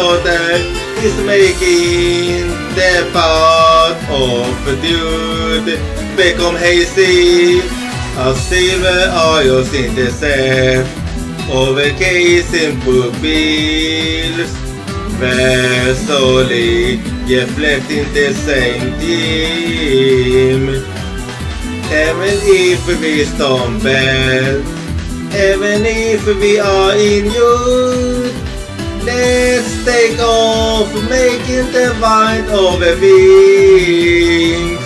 daughter is making the part of a dude become hazy. Av silver oils intercept overcasing pupils where slowly reflecting the same theme. Even if we stumble, even if we are in youth, let's take off making the white over wings.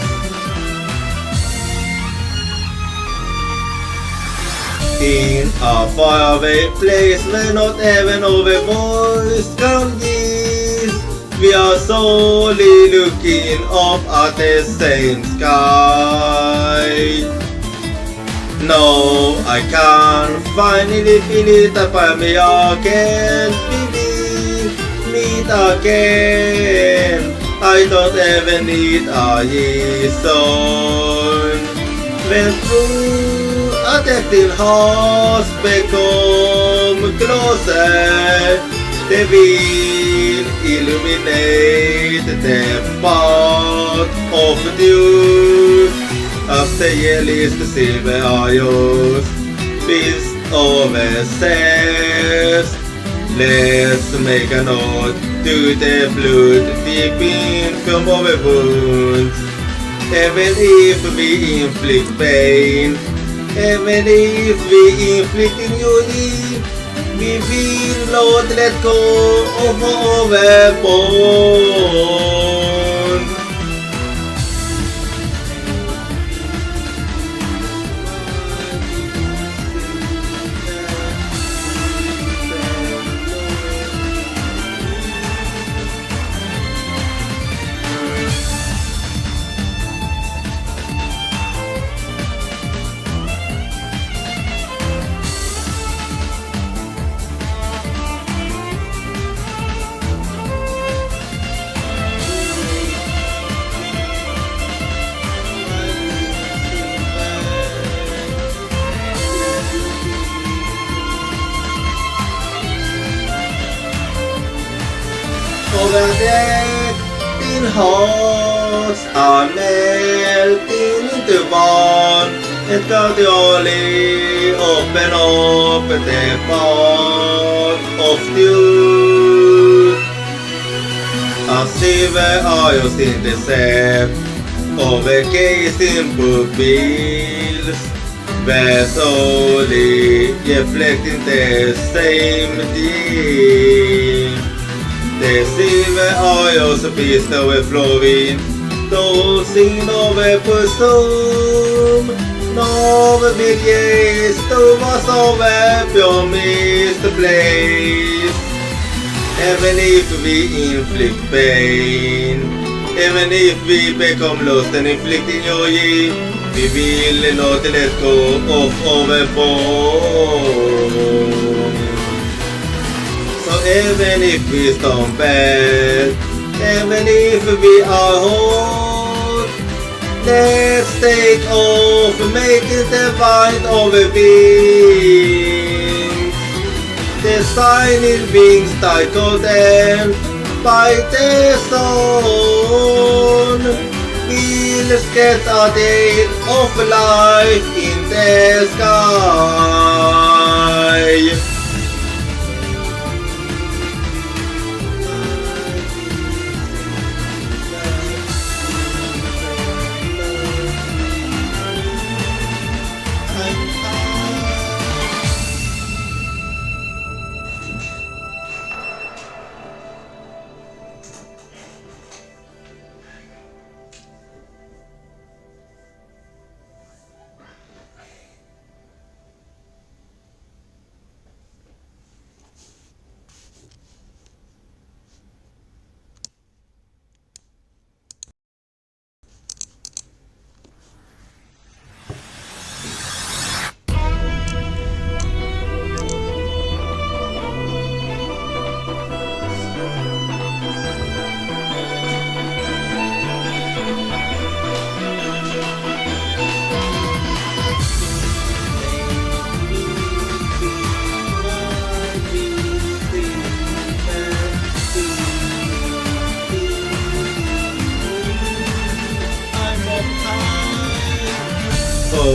In a faraway place where not even our voice can reach, we are solely looking up at the same sky. No, I can't finally feel it upon me again. We will meet again. I don't ever need a reason. When true attacking hearts become closer, they will illuminate the path of you. After yearly's the silver oils, feast over cess. Let's make a note to the blood deep in from our wounds. Even if we inflict pain, even if we inflict injury, we will not let go of our bones. Overreacting hearts are melting into one, and gradually open up the path of truth. As silver oils intercept overcasing pupils, where solely reflecting the same theme. The silver oils feast overflowing, dosing over pursuit. No big yes to us over pure misplaced. Even if we inflict pain, even if we become lost and inflicting joy, we will not let go of our bones. So even if we stumble, even if we are hot, let's take off making the white over wings. The shining wings that golden by the sun will get a day of life in the sky.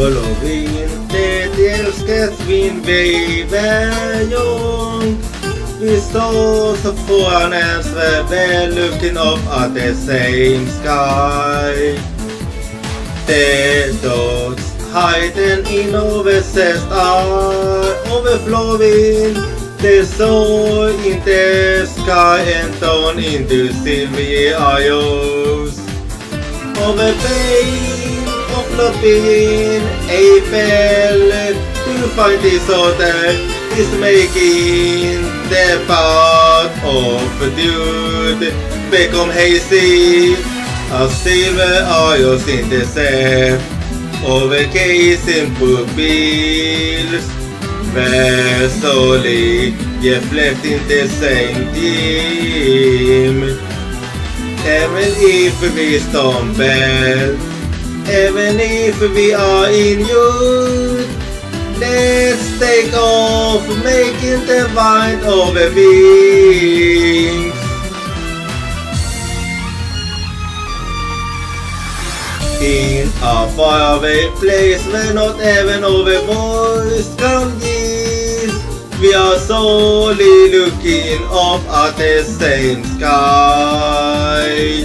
och vind, det älskas vind väver jord. We saw so far and we're looking up at the same sky. The dogs hiding in our chest are overflowing. The soul in the sky and down into silvery eyes. Over pain of not being able to find this other is making the path of dude become hazy. As silver eyes in the sea, overcasing pupils, where slowly reflecting the same theme. Even if we stumble, even if we are in youth, let's take off, making the wind over wings. In a faraway place where not even our voice can give, we are solely looking up at the same sky.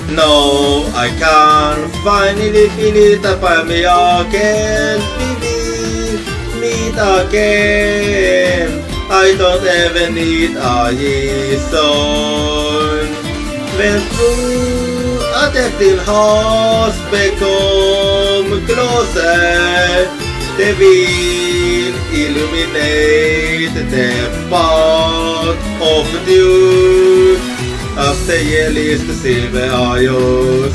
No, I can finally feel it upon me again. We will meet again. I don't ever need a reason. When through a tempting hearts become closer, they will illuminate the path of you. As the yellow silver eyes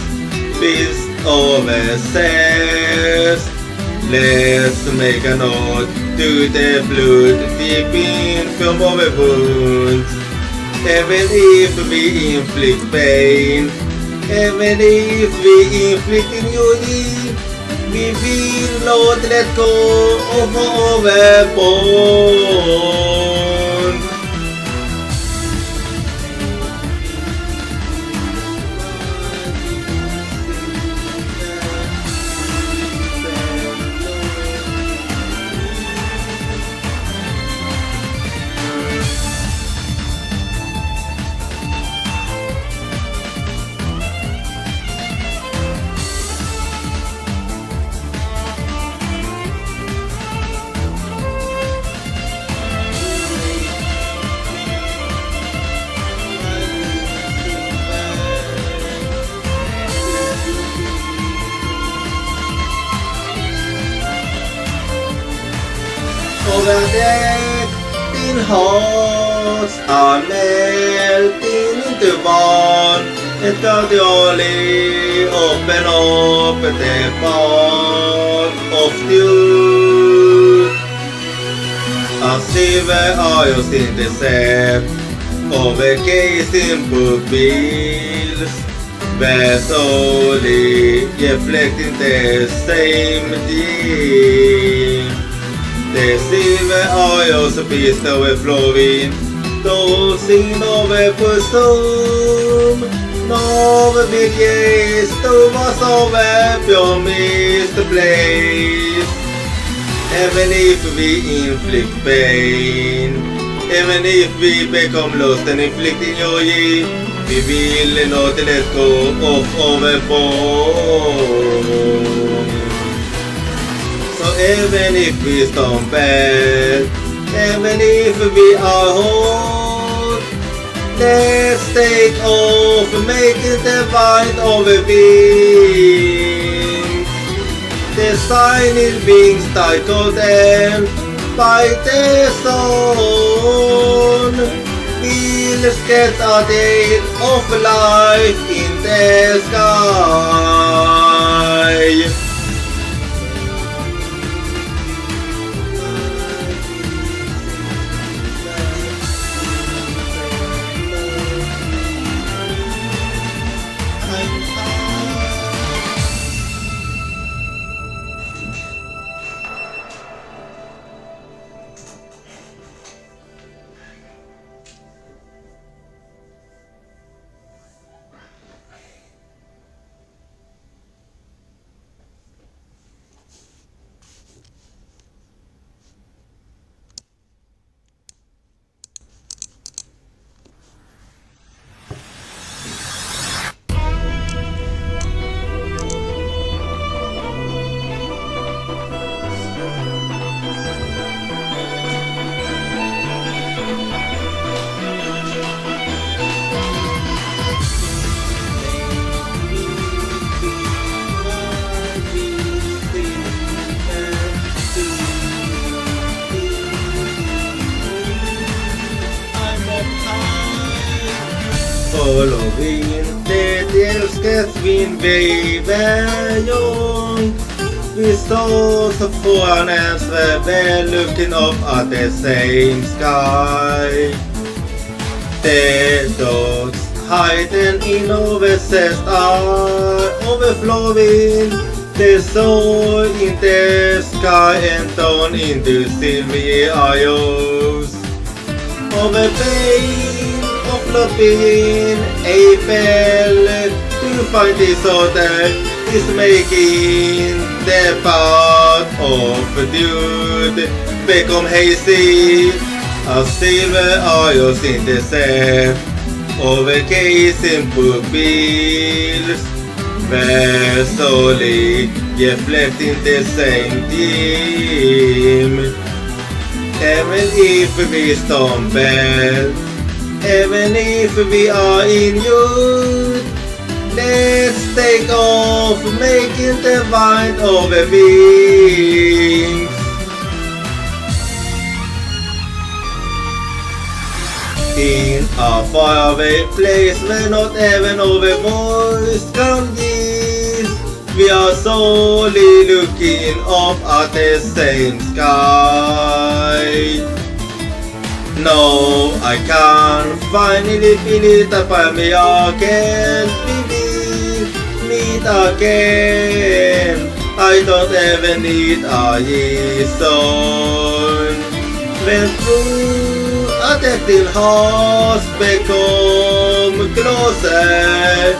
beast over says, let's make a note to the blood deep in from our wounds. Even if we inflict pain, even if we inflict injury, we will not let go of our bond. Overacting hearts are melting into one, and gradually open up the path of you. As silver eyes intercept, overcasing pupils, where slowly reflecting the same dream. The silver eyes beast overflowing, those in overpursued, no begins to us over your misplaced. Even if we inflict pain, even if we become lost and inflicting joy, we will not let go of our bond. So even if we stumble, even if we are hot, let's take off, making the wind over wings. The shining wings titled them by the sun will sketch a day of life in the sky. Following det älskat min väg we saw the foreigners were looking up at the same sky. The dogs hiding in overcessed are overflowing. They saw in the sky and down into silvery isles. Over pain of flopping Eiffel to find disorder is making the path of dude become hazy as silver isles in the sea overcasing pupils where slowly reflecting the same theme. Even if we stumble, even if we are in youth, let's take off, making the wind over wings. In a faraway place where not even our voice can reach, we are solely looking up at the same sky. No, I can finally feel it upon me again. Meet again. I don't ever need a reason. When through a tempting hearts become closer,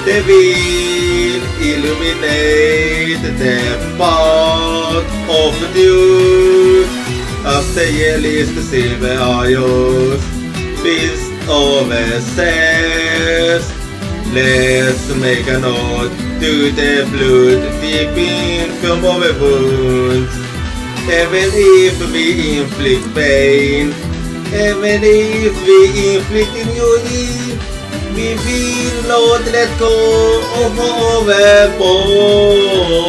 they will illuminate the path of duty. As the yellowest silver isles beast overseas, let's make a note to the blood deep from our wounds. Even if we inflict pain, even if we inflict injury, we will not let go of our bond.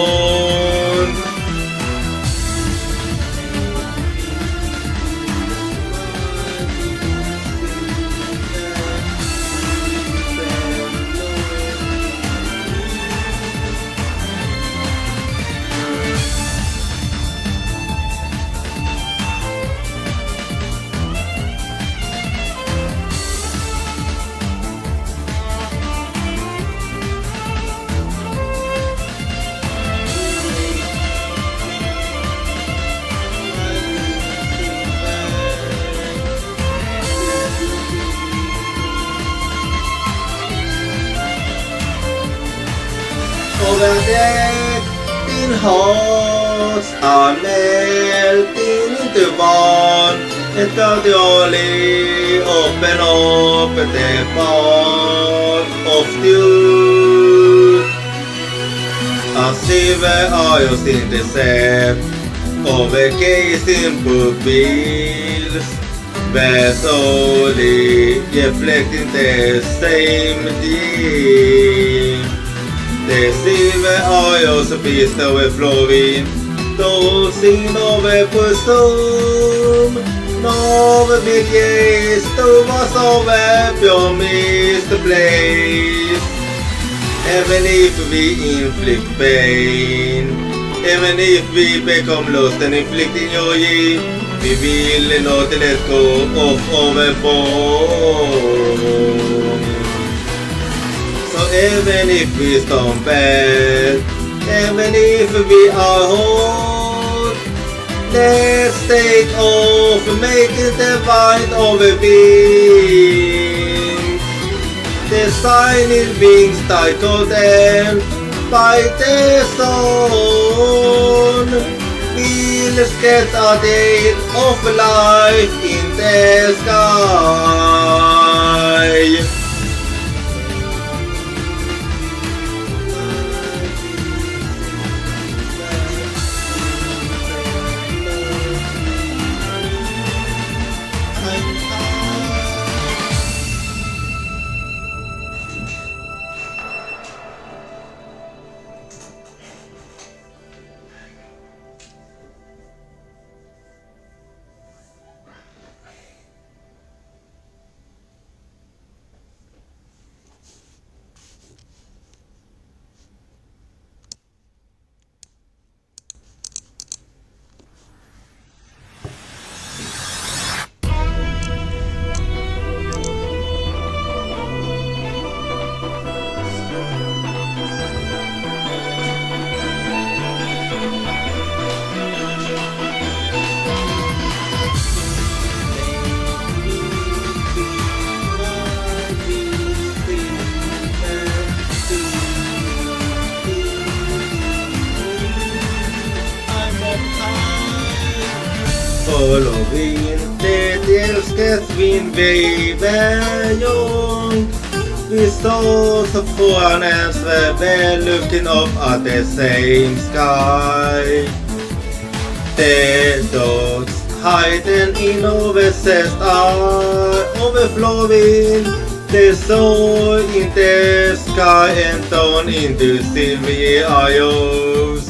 Over deck in hearts are melting into one, and gradually open up the path of truth. As silver isles in the sea, overcasing pupils, where slowly reflecting the same dream. The silver isles beast overflowing, those in overpursued, no begins to was over your misplaced. Even if we inflict pain, even if we become lost and inflict injury, we will not let go of our bond. So even if we stumble, even if we are hot, let's take off, making the wind over wings. The shining wings titled them by the sun will sketch a day of life in the sky. Halloween, det älskas min väg. We saw the foreigners were looking up at the same sky. The dogs hiding in overcessed eye, overflowing. They saw in the sky and down into silvery eyes.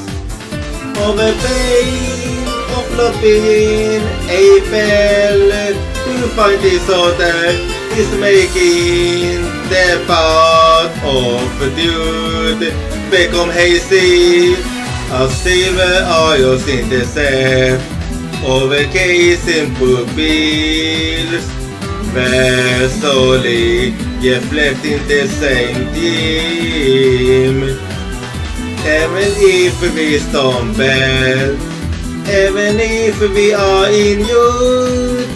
Over pain of not being able to find disorder is making the path of dude become hazy. As silver eyes in the set, overcasing pupils, where slowly reflecting the same theme. Even if we stumble, even if we are in youth,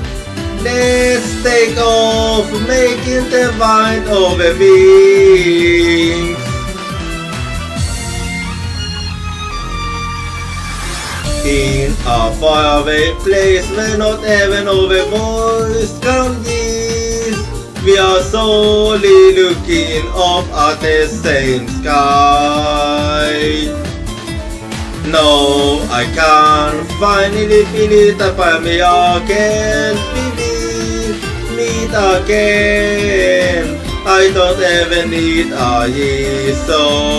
let's take off, making the wind over wings. In a faraway place where not even our voice can reach, we are solely looking up at the same sky. No, I can finally feel it upon me again, meet again. I don't ever need a reason.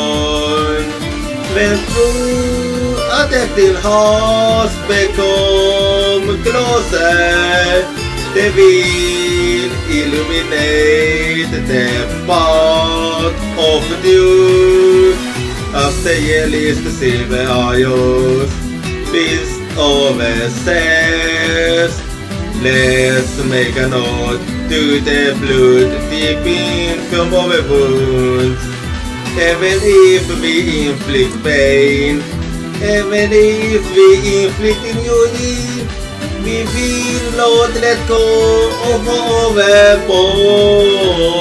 When through a tempting hearts become closer, they will illuminate the path of you. As the yellowest silver eyes beast oversays, let's make a note to the blood deep in from our wounds. Even if we inflict pain, even if we inflict injury, we will not let go of our bond.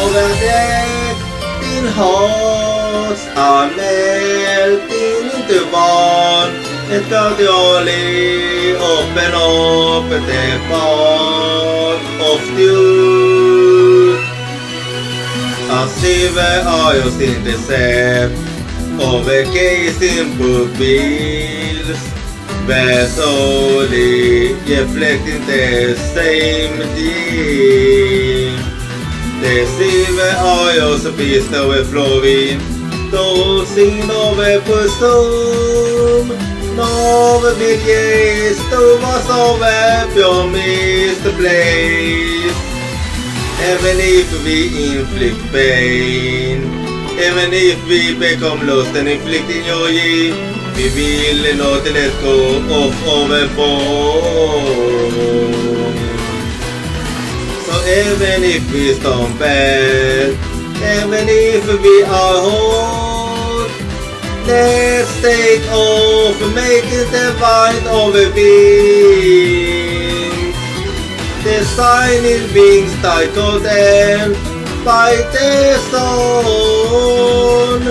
Over there, thin hearts are melting into one, and gradually open up the path of you. As silver eyes in the set, overgazing pupils, where slowly reflecting the same theme. The silver eyes beast overflowing, dosing over pursuit. No begins to us over your misplaced. Even if we inflict pain, even if we become lost and inflicting joy, we will not let go of our bond. So even if we stumble, even if we are whole, let's take off, making the wind over wings. The shining wings titled and by the sun,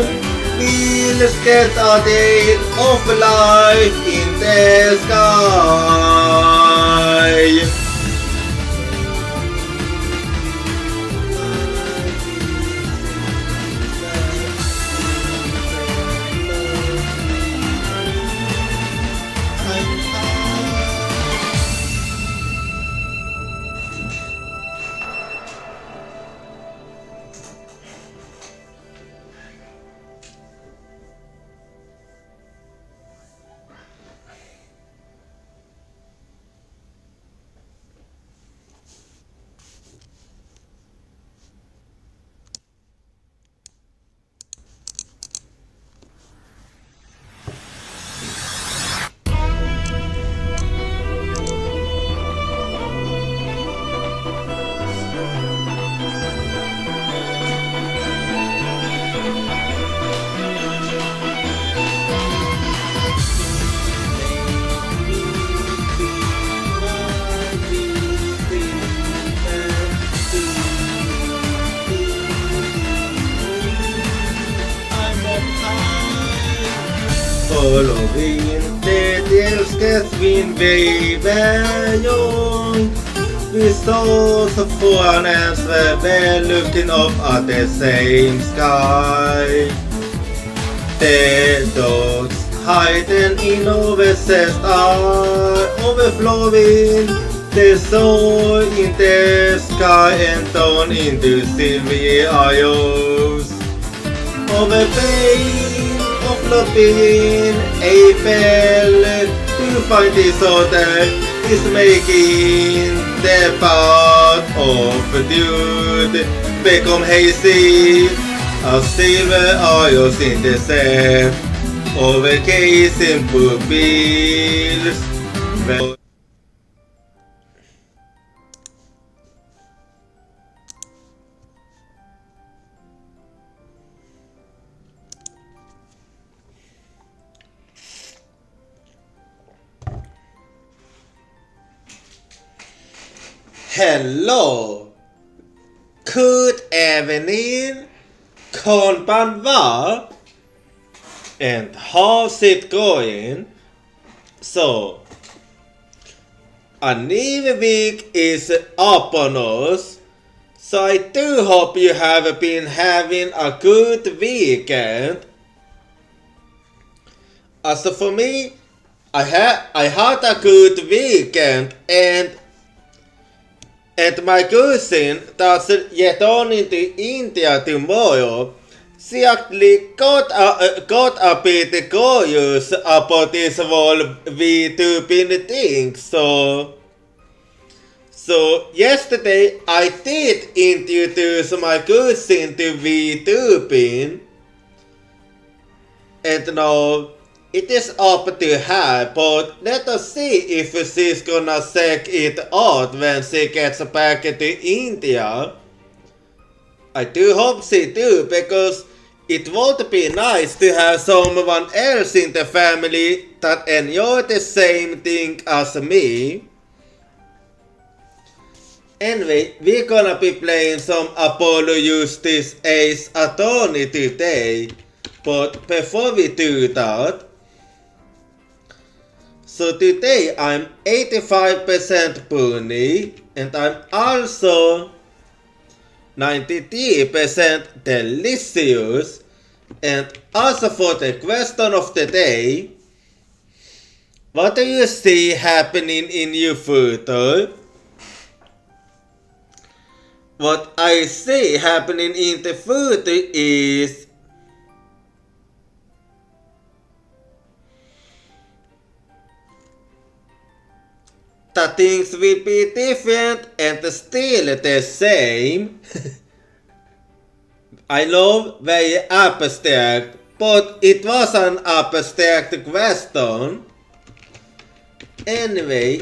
we'll get a day of life in the sky. Halloween, det älskas min vi varje. We saw so far and we're looking up at the same sky. The dogs hiding in overcessed are overflowing. The soul in the sky and turn into silvery eyes. Over pain of loving April to find this other is making the path of dude become hazy as silver eyes in the sand over casing pupils. Hello! Good evening! Konbanwa! And how's it going? So, a new week is upon us, so I do hope you have been having a good weekend. As for me, I had a good weekend and my cousin that's yet on into India tomorrow. She actually got a bit curious about this whole VTubing thing. So yesterday I did introduce my cousin to VTubing, and now it is up to her, but let us see if she's gonna check it out when she gets back to India. I do hope she do, because it would be nice to have someone else in the family that enjoy the same thing as me. Anyway, we're gonna be playing some Apollo Justice Ace Attorney today, but before we do that, so today I'm 85% bunny and I'm also 93% delicious. And also for the question of the day, what do you see happening in your photo? What I see happening in the photo is that things will be different and still the same. I know, very abstract, but it was an abstract question. Anyway,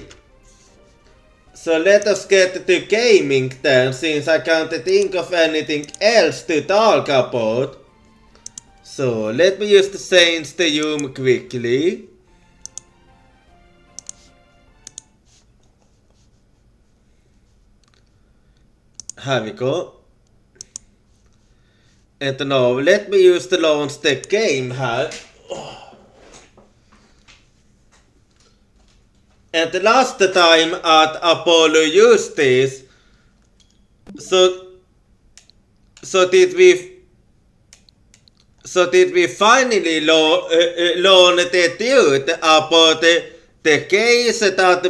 so let us get to gaming then, since I can't think of anything else to talk about. So let me just change the room quickly. Here we go. And now let me just launch the game here. And last time at Apollo Justice, so did we finally learn the truth about the case that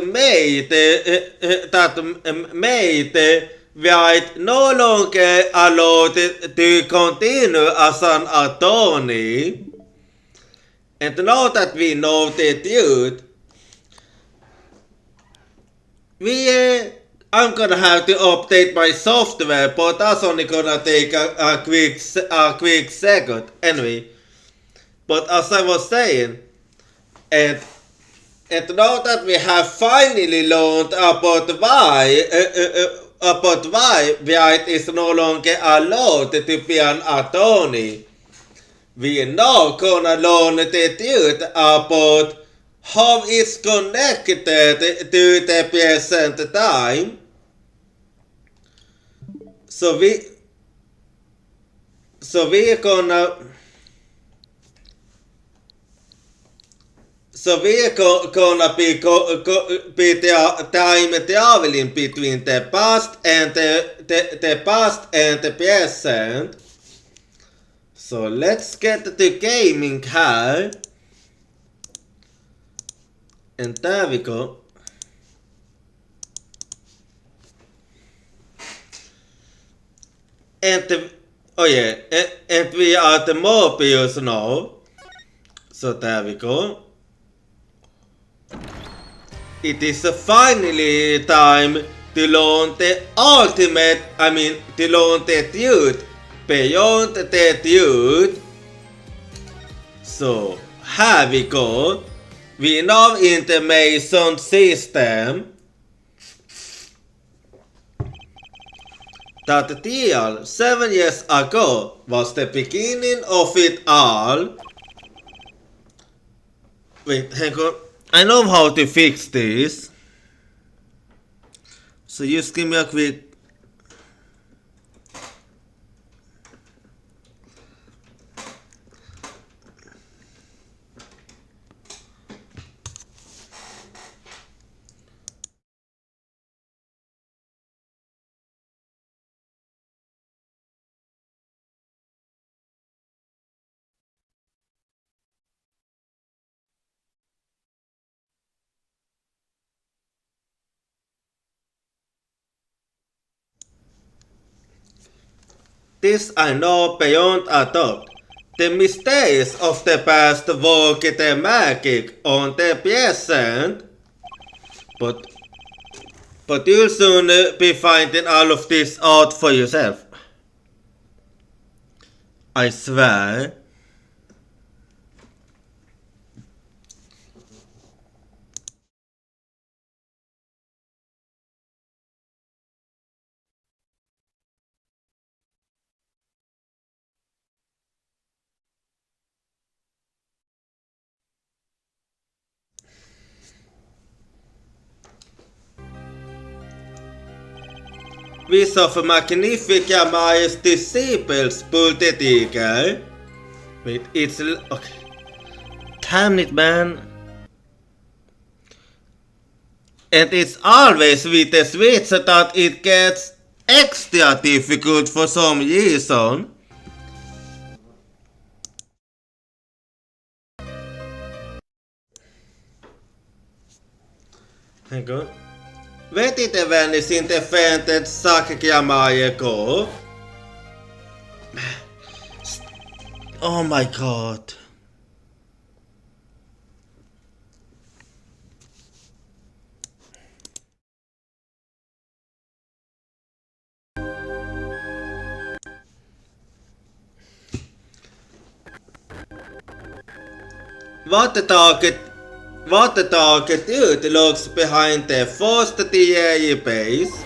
made White no longer allowed to continue as an attorney? And now that we know the truth, I'm gonna have to update my software, but that's only gonna take a quick second. Anyway, but as I was saying, and now that we have finally learned about why White is no longer allowed to be an attorney, we are now gonna learn the truth about how it's connected to the present time. So we're gonna so we're gonna be time traveling between the past and the past and the present. So let's get to gaming here. And there we go. And and we are the Mobius now. So there we go. It is finally time to learn the ultimate, to learn the truth beyond the truth. So here we go. We now in the Mason system that the deal 7 years ago was the beginning of it all. Wait, hang on. I know how to fix this. So just give me a quick. This I know beyond a doubt. The mistakes of the past work the magic on the present. But you'll soon be finding all of this out for yourself. I swear. Vis of magnifica maes disciples pulled the trigger. Wait, it's okay. Damn it, man. And it's always with the switch that it gets extra difficult for some reason. Hang on. Where did the vanish in the fainted Sakya go? Oh my god. What the target dude looks behind the first DA base?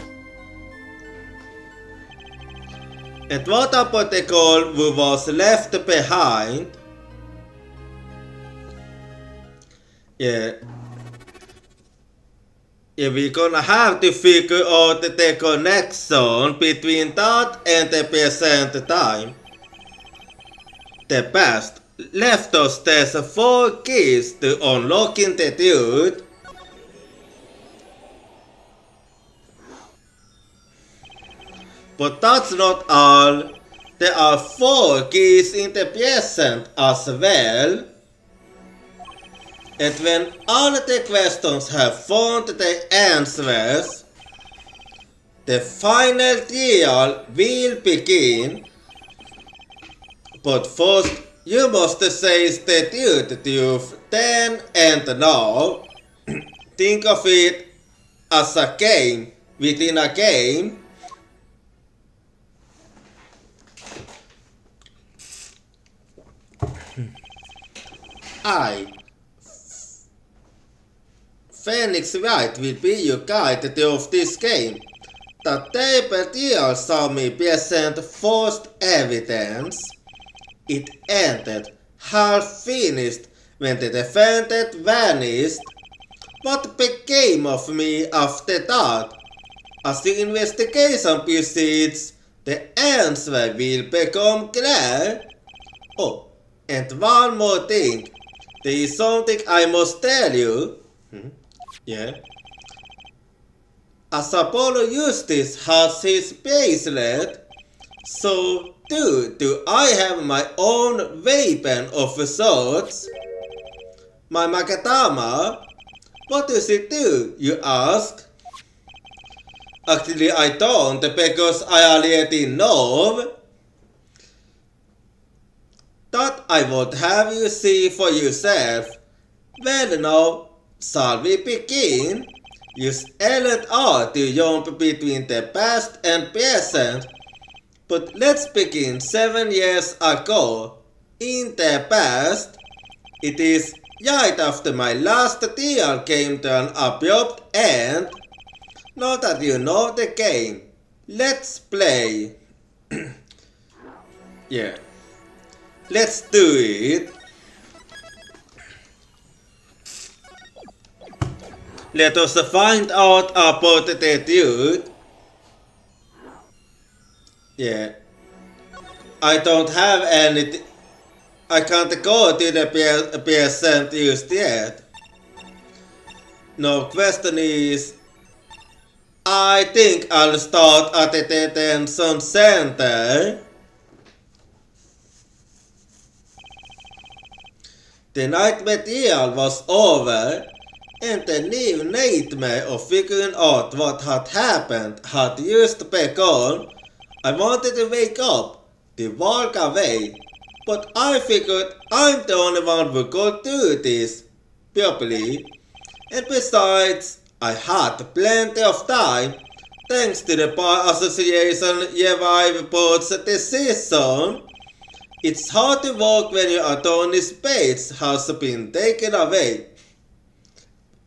And what about the girl who was left behind? Yeah, we're gonna have to figure out the connection between that and the present time. The past left us there's 4 keys to unlocking the truth. But that's not all. There are 4 keys in the present as well. And when all the questions have found the answers, the final trial will begin. But first, you must say the truth then and now. Think of it as a game within a game. Phoenix Wright will be your guide of this game. The table deal saw me present first evidence. It ended half finished when the defendant vanished. What became of me after that? As the investigation proceeds, the answer will become clear. Oh, and one more thing. There is something I must tell you. Yeah. As Apollo Eustace has his bracelet, so too do I have my own weapon of sorts. My Makatama. What does it do, you ask? Actually, I don't, because I already know. That I would have you see for yourself. Well now, shall we begin? Use L&R to jump between the past and present. But let's begin 7 years ago. In the past, it is right after my last deal came to an abrupt end. Now that you know the game, let's play. Yeah. Let's do it. Let us find out about the dude. Yeah. I don't have anything. I can't go to the present just yet. No, question is, I think I'll start at the detention center. The nightmare deal was over, and the new nightmare of figuring out what had happened had just begun. I wanted to wake up, to walk away, but I figured I'm the only one who could do this properly. And besides, I had plenty of time, thanks to the Bar Association Revive Board's decision. It's hard to walk when your attorney's badge has been taken away.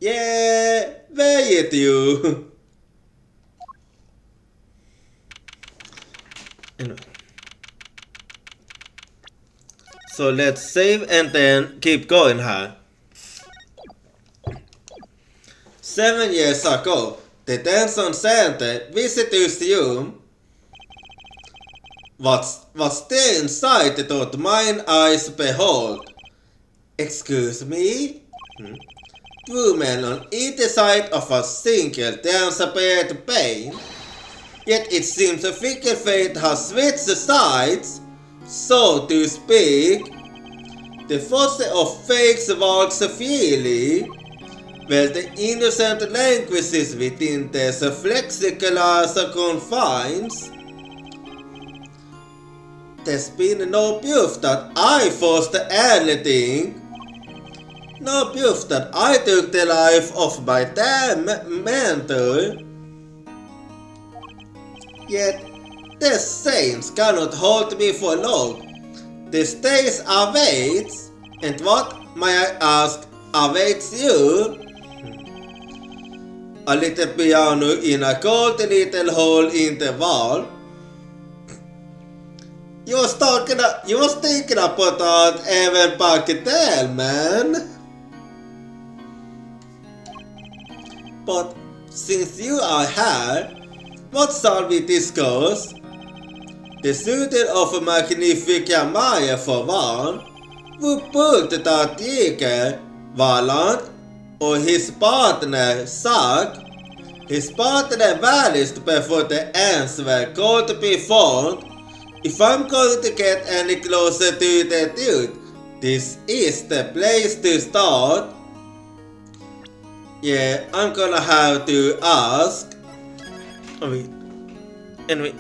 Yeah, wait you. Anyway. So let's save and then keep going here. 7 years ago, the detention center visitors room was there inside that mine eyes behold. Excuse me? Two men on either side of a single transparent pane. Yet it seems a fickle fate has switched sides, so to speak. The force of fakes walks freely, while the innocent languishes within their flexiglass confines. There's been no proof that I forced anything. No proof that I took the life of my damn mentor. Yet, the saints cannot hold me for long. The stage awaits, and what, may I ask, awaits you? A little piano in a cold little hole in the wall. You was thinking about that even back then, man. But since you are here, what shall we discuss? The suitor of Magnifica Maya for one, who pulled that trigger, Valant, or his partner, Zach. His partner vanished before the answer could be found. If I'm going to get any closer to the dude, this is the place to start. Yeah, I'm gonna have to ask. Anyway.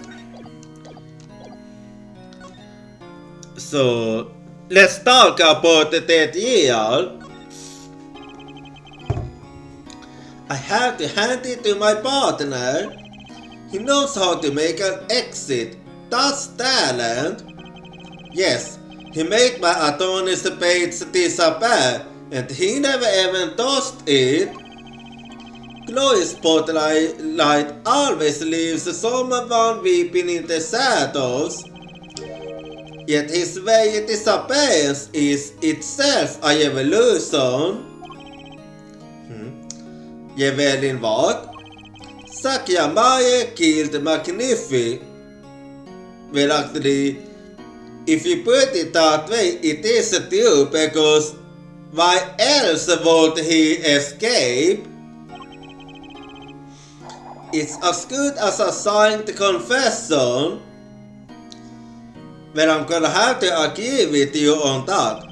So, let's talk about the deal. I have to hand it to my partner. He knows how to make an exit. That's talent. Yes, he made my attorney's page disappear, and he never even touched it. Chloe's spotlight always leaves someone weeping in the shadows. Yet his very disappearance is itself a revolution. Reveling what? Sakyamaya killed Magnifi. Well, actually, if you put it that way, it is true because Why else would he escape? It's as good as a signed confession. Well, I'm gonna have to agree with you on that.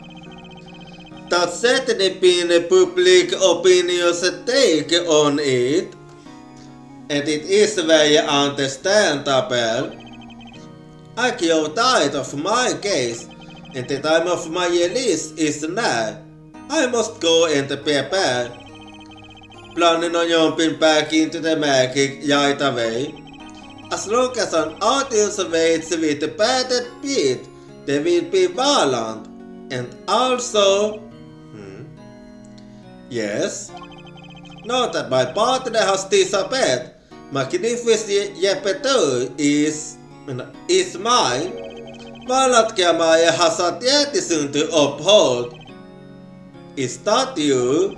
That's certainly been a public opinion's take on it, and it is very understandable. I grew tired of my case, and the time of my release is now. I must go and prepare. Planning on jumping back into the market right away. As long as an audience waits with bated breath, there will be violence. And also... Yes? Now that my partner has disappeared, magnificent repertoire is mine. Vallatkiamaya has a tradition to uphold. Is that you?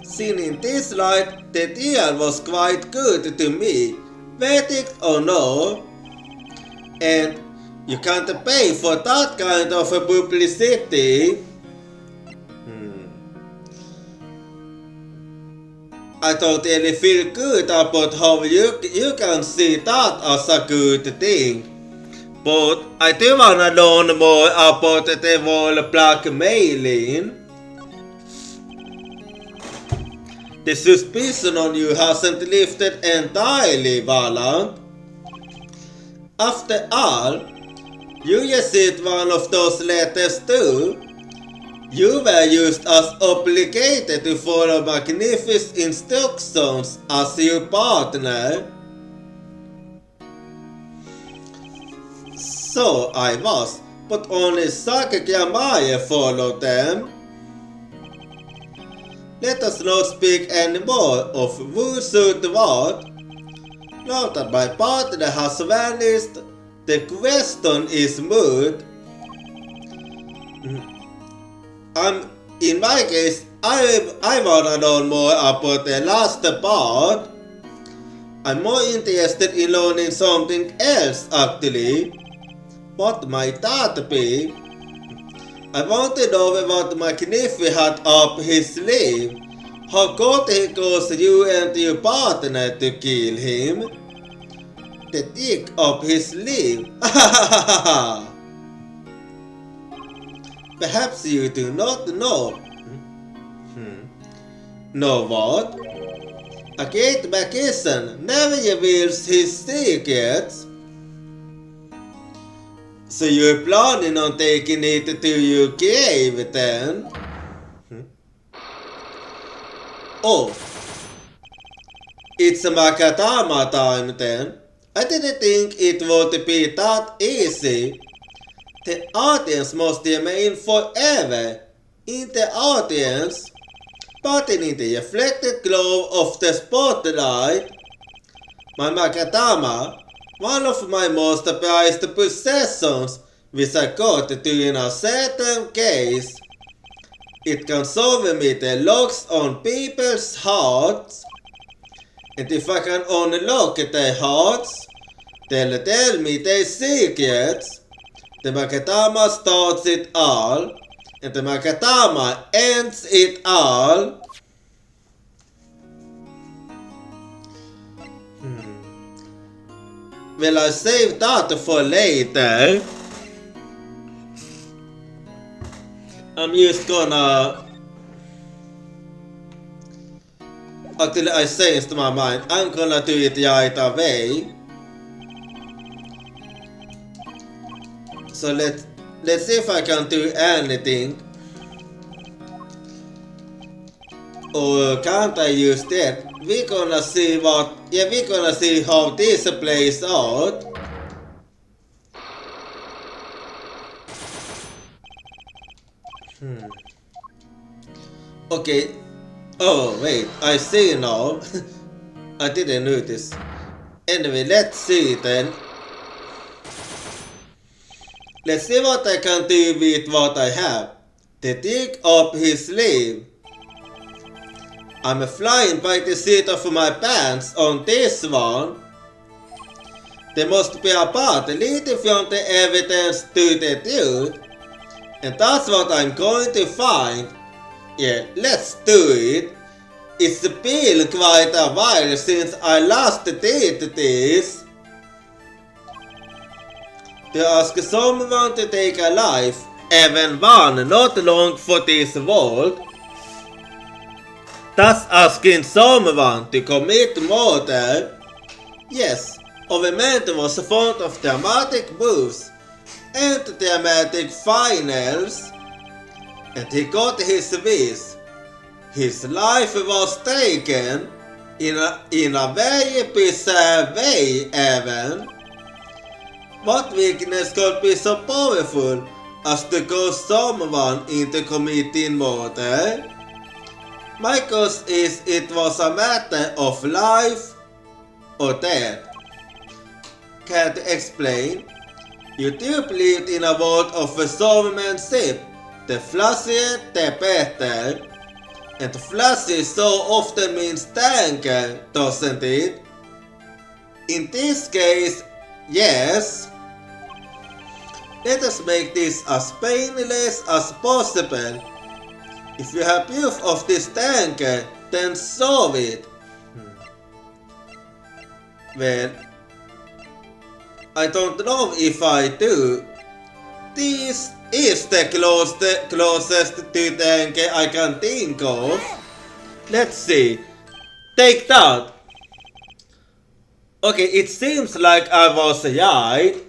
Seen in this light, the deal was quite good to me, verdict or no. And you can't pay for that kind of publicity. I totally feel good about how you can see that as a good thing. But I do wanna learn more about the whole blackmailing. The suspicion on you hasn't lifted entirely, Valant. After all, you received one of those letters too. You were just as obligated to follow magnificent instructions as your partner. So I was, but only Sakagramaya followed them. Let us not speak anymore of who should what. Now that my partner has vanished, the question is moot. In my case, I wanna learn more about the last part. I'm more interested in learning something else actually. What might that be? I want to know what McNiffy had up his sleeve. How could he cause you and your partner to kill him? The dick up his sleeve. Perhaps you do not know. Know what? A great magician never reveals his secrets. So you're planning on taking it to your grave then? Oh, it's Makatama time then. I didn't think it would be that easy. The audience must remain forever in the audience, but in the reflected glow of the spotlight. My Makatama, one of my most prized possessions, which I got during a certain case. It can solve me the locks on people's hearts, and if I can unlock their hearts, they'll tell me their secrets. The Makatama starts it all, and the Makatama ends it all. Well, I saved that for later. I'm just gonna... Actually, I changed my mind. I'm gonna do it right away. So let's see if I can do anything. Or can't I use that? We're gonna see what... Yeah, we're gonna see how this plays out. Okay. Oh, wait. I see now. I didn't notice. Anyway, let's see then. Let's see what I can do with what I have. The dig up his sleeve. I'm flying by the seat of my pants on this one. There must be a path leading from the evidence to the truth. And that's what I'm going to find. Yeah, let's do it. It's been quite a while since I last did this. To ask someone to take a life, even one not long for this world. That's asking someone to commit murder. Yes, our man was fond of dramatic moves and dramatic finals, and he got his wish. His life was taken in a very bizarre way even. What weakness could be so powerful as to cause someone into committing murder? My guess is it was a matter of life or death. Can't explain. You do believe in a world of showmanship. The flashier, the better. And flashy so often means danger, doesn't it? In this case, yes. Let us make this as painless as possible. If you have proof of this danger, then solve it. Well, I don't know if I do. This is the closest to danger I can think of. Let's see. Take that. Okay, it seems like I was right.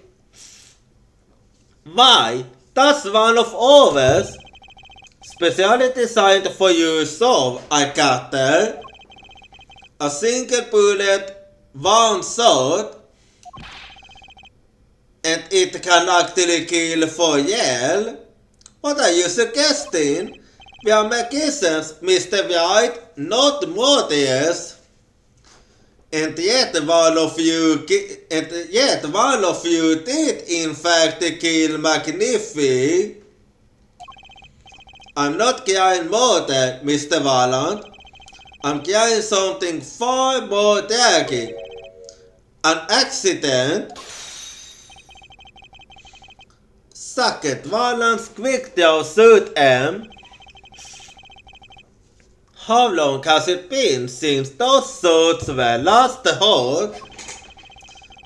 Why? That's one of ours. Specially designed for you solve, I got there. A single bullet, one shot. And it can actually kill for yell. What are you suggesting? We are magicians, Mr. White, not murderers. And yet one of you did in fact kill Magnifi. I'm not carrying murder, Mr. Valland. I'm carrying something far more deadly. An accident. Suck it, Valland's quick draw suit M. How long has it been since those suits were last hot?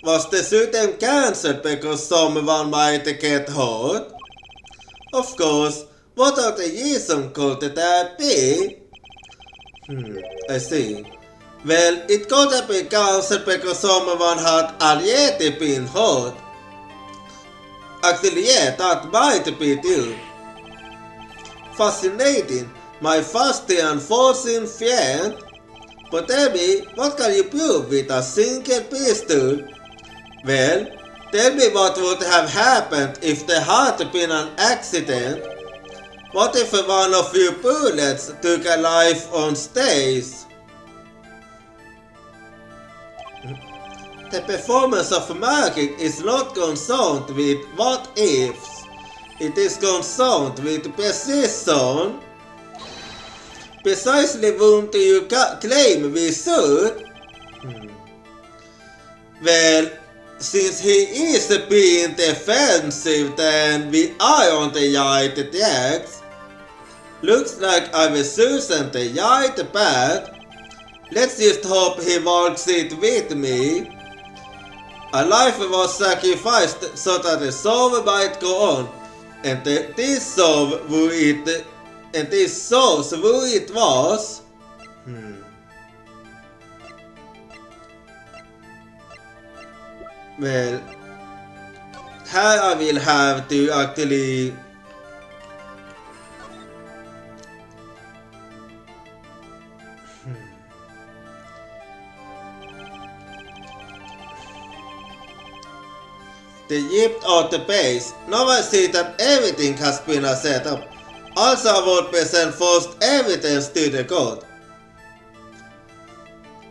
Was the suit M cancelled because someone might get hurt? Of course, what other reason could there be? I see. Well, it could have been cancelled because someone had already been hurt. Actually, yeah, that might be true. Fascinating. My first and forcing friend. But tell me, what can you prove with a single pistol? Well, tell me what would have happened if there had been an accident. What if one of your bullets took a life on stage? The performance of magic is not concerned with what ifs. It is concerned with precision. Precisely whom do you claim we should? Well, since he is being defensive, then we are on the right tracks. Looks like I was choosing the right path. Let's just hope he walks it with me. A life was sacrificed so that the soul might go on, and this shows who it was. Well, here I will have to actually the gift of the base. Now I see that everything has been set up. Also I would present first evidence to the court.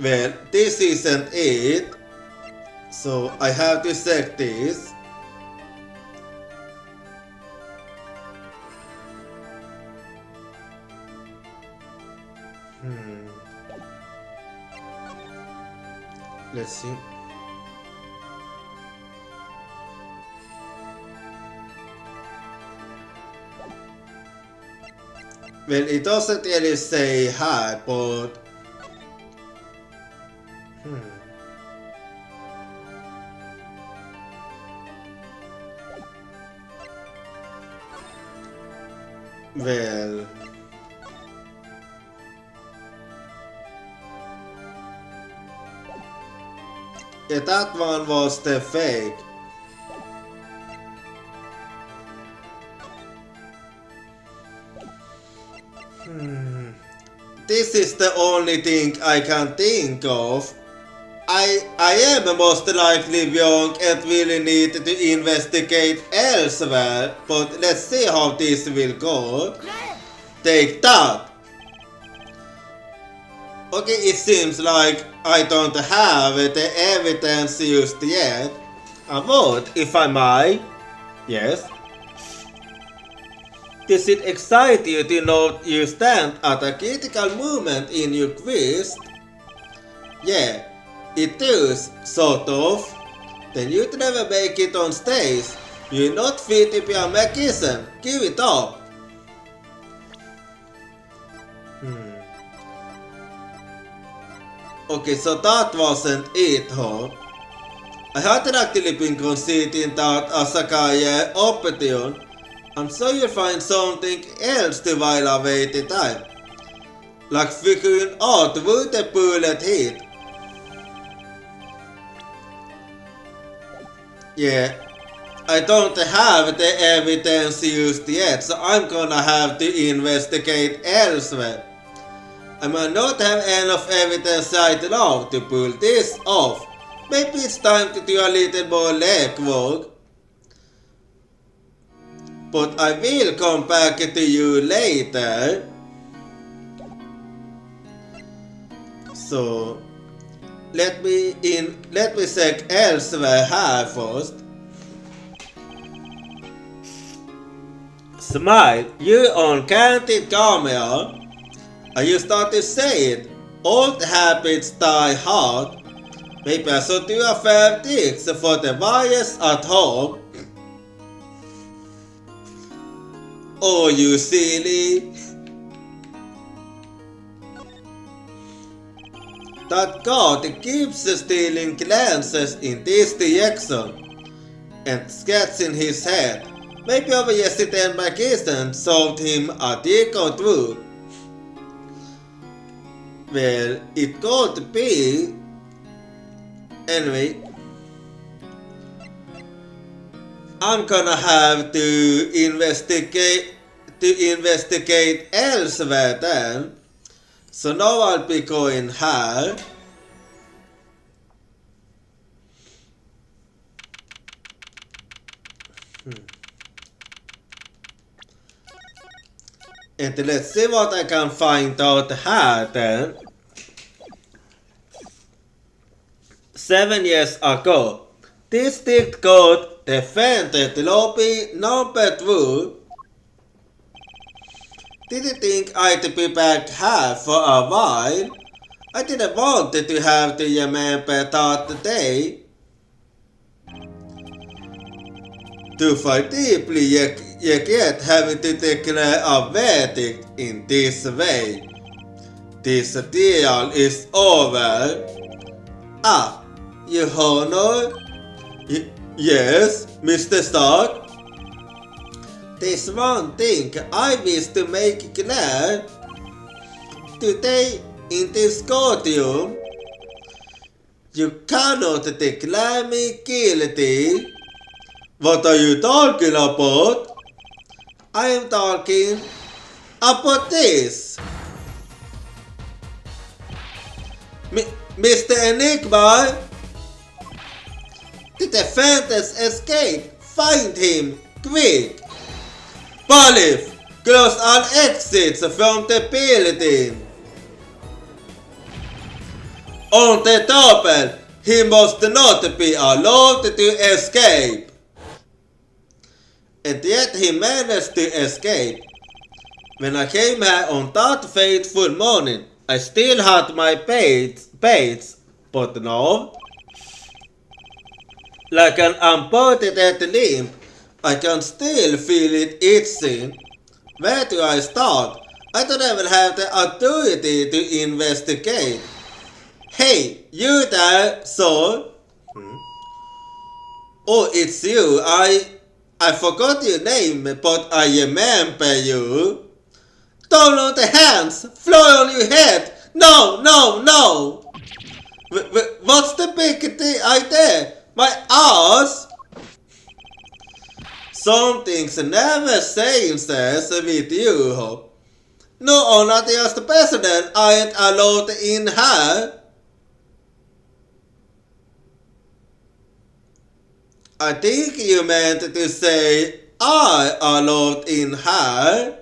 Well, this isn't it. So I have to check this. Let's see. Well, it doesn't really say hard, but... Well... Yeah, that one was the fake. This is the only thing I can think of. I am most likely young and will need to investigate elsewhere, but let's see how this will go. Take that! Okay, it seems like I don't have the evidence used yet. I would, if I might. Yes. Does it excite you to know you stand at a critical moment in your quest? Yeah, it does, sort of. Then you'd never make it on stage. You're not fit to be a magician. Give it up. Okay, so that wasn't it, huh? I hadn't actually been considering that as a career option. I'm sure you'll find something else to while away the time. Like figuring out where the bullet hit. Yeah, I don't have the evidence used yet, so I'm gonna have to investigate elsewhere. I might not have enough evidence right now to pull this off. Maybe it's time to do a little more legwork. But I will come back to you later. So let me check elsewhere here first. Smile, you on candid camera. I used start to say it. Old habits die hard. Maybe I should do a fair tips for the wires at home. Oh, you silly. That god keeps stealing glances in this direction and scratching his head. Maybe over yesterday magician showed him a decode route. Well, it could be. Anyway, I'm gonna have to investigate elsewhere then. So now I'll be going here. And let's see what I can find out here then. 7 years ago, district court defended lobby number 2. Didn't think I'd be back here for a while. I didn't want to have to remember that day. To fight deeply yet having to declare a verdict in this way. This deal is over. Ah, Your Honor? Yes, Mr. Stark? There's one thing I wish to make clear. Today in this courtroom, you cannot declare me guilty. What are you talking about? I am talking about this. Mr. Enigma, the defendants escape. Find him, quick. Police, close all exits from the building. On the double, he must not be allowed to escape. And yet he managed to escape. When I came here on that fateful morning, I still had my baits, but now, like an amputated limb, I can still feel it itching. Where do I start? I don't even have the authority to investigate. Hey, you there, sir? Oh, it's you. I forgot your name, but I remember you. Down on the hands, fly on your head. No, no, no. What's the big idea? My ass? Something's never changes with you. No, not just the president aren't allowed in here. I think you meant to say I allowed in her.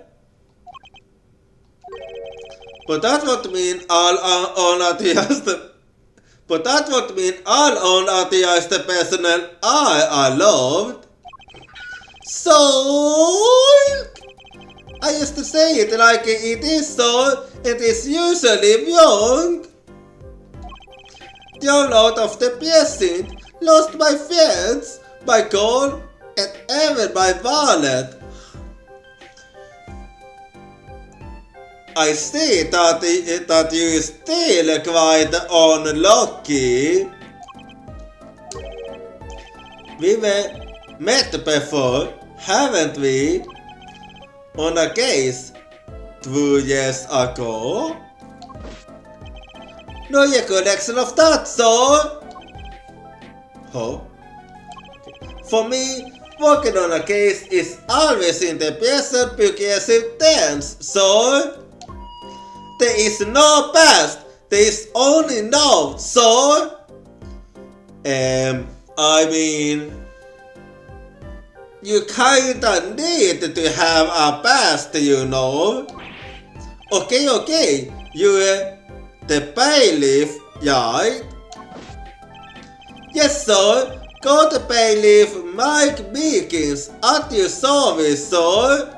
But that would mean all atheist. But that would mean all atheist personnel I allowed. So I used to say it like it is, so it is usually wrong. The lot of the person lost my friends, my gold, and even my wallet. I see that you still quite unlucky. We were met before, haven't we? On a case 2 years ago? No recollection of that, so? Oh? For me, working on a case is always in the present progressive tense, so? There is no past, there is only now, so? I mean, you kinda need to have a past, you know. Okay, you're the bailiff, right? Yes, sir. Go to bailiff Mike Meekins at your service, sir.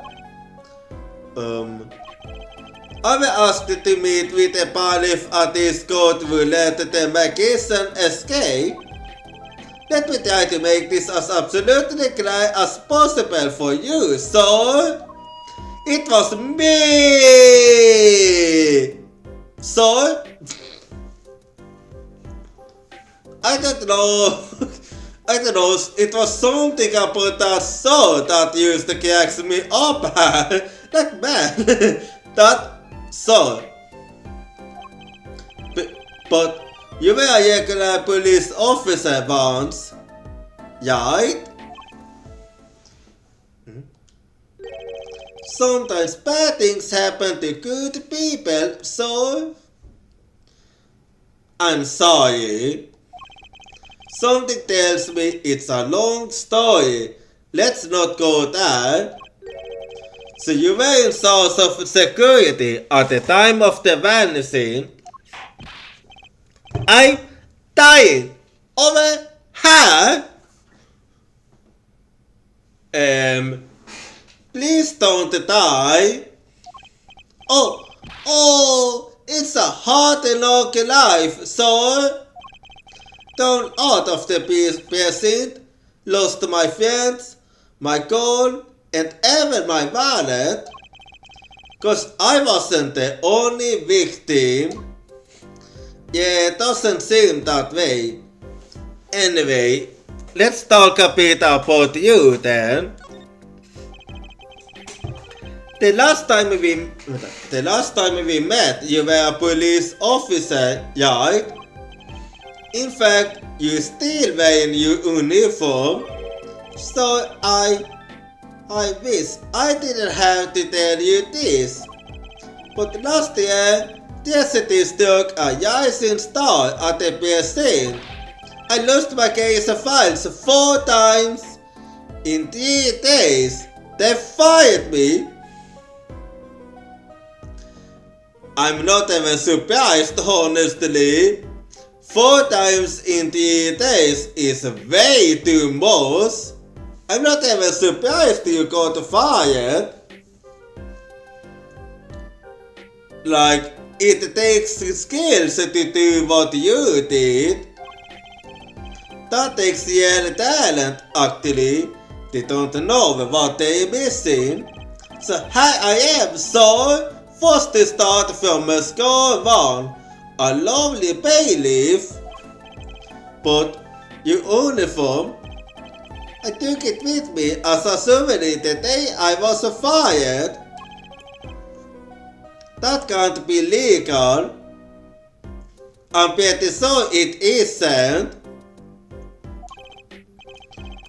I was asked to meet with the bailiff at his court to let the magician escape. Let me try to make this as absolutely clear as possible for you, sir. It was me! Sir? I don't know, it was something about that sir that used to catch me up. Like man, that sir. But you were a regular police officer once, right? Sometimes bad things happen to good people, so I'm sorry. Something tells me it's a long story. Let's not go there. So you were in charge of security at the time of the vanishing. I'm dying over here. Please don't die. Oh, it's a hard and long life, so down out of the present, lost my friends, my gold, and even my wallet. Cause I wasn't the only victim. Yeah, it doesn't seem that way. Anyway, let's talk a bit about you then. The last time we met, you were a police officer, right? In fact, you still wearing your uniform. So I wish I didn't have to tell you this. But last year, the city struck a rising star at the precinct. I lost my case of files 4 times. In 3 days, they fired me. I'm not even surprised, honestly. 4 times in 3 days is way too much. I'm not even surprised you got fired. Like, it takes skills to do what you did. That takes real talent, actually. They don't know what they're missing. So here I am, so First to start from score 1, a lovely bailiff. But your uniform, I took it with me as a souvenir the day I was fired. That can't be legal. I'm pretty sure it isn't.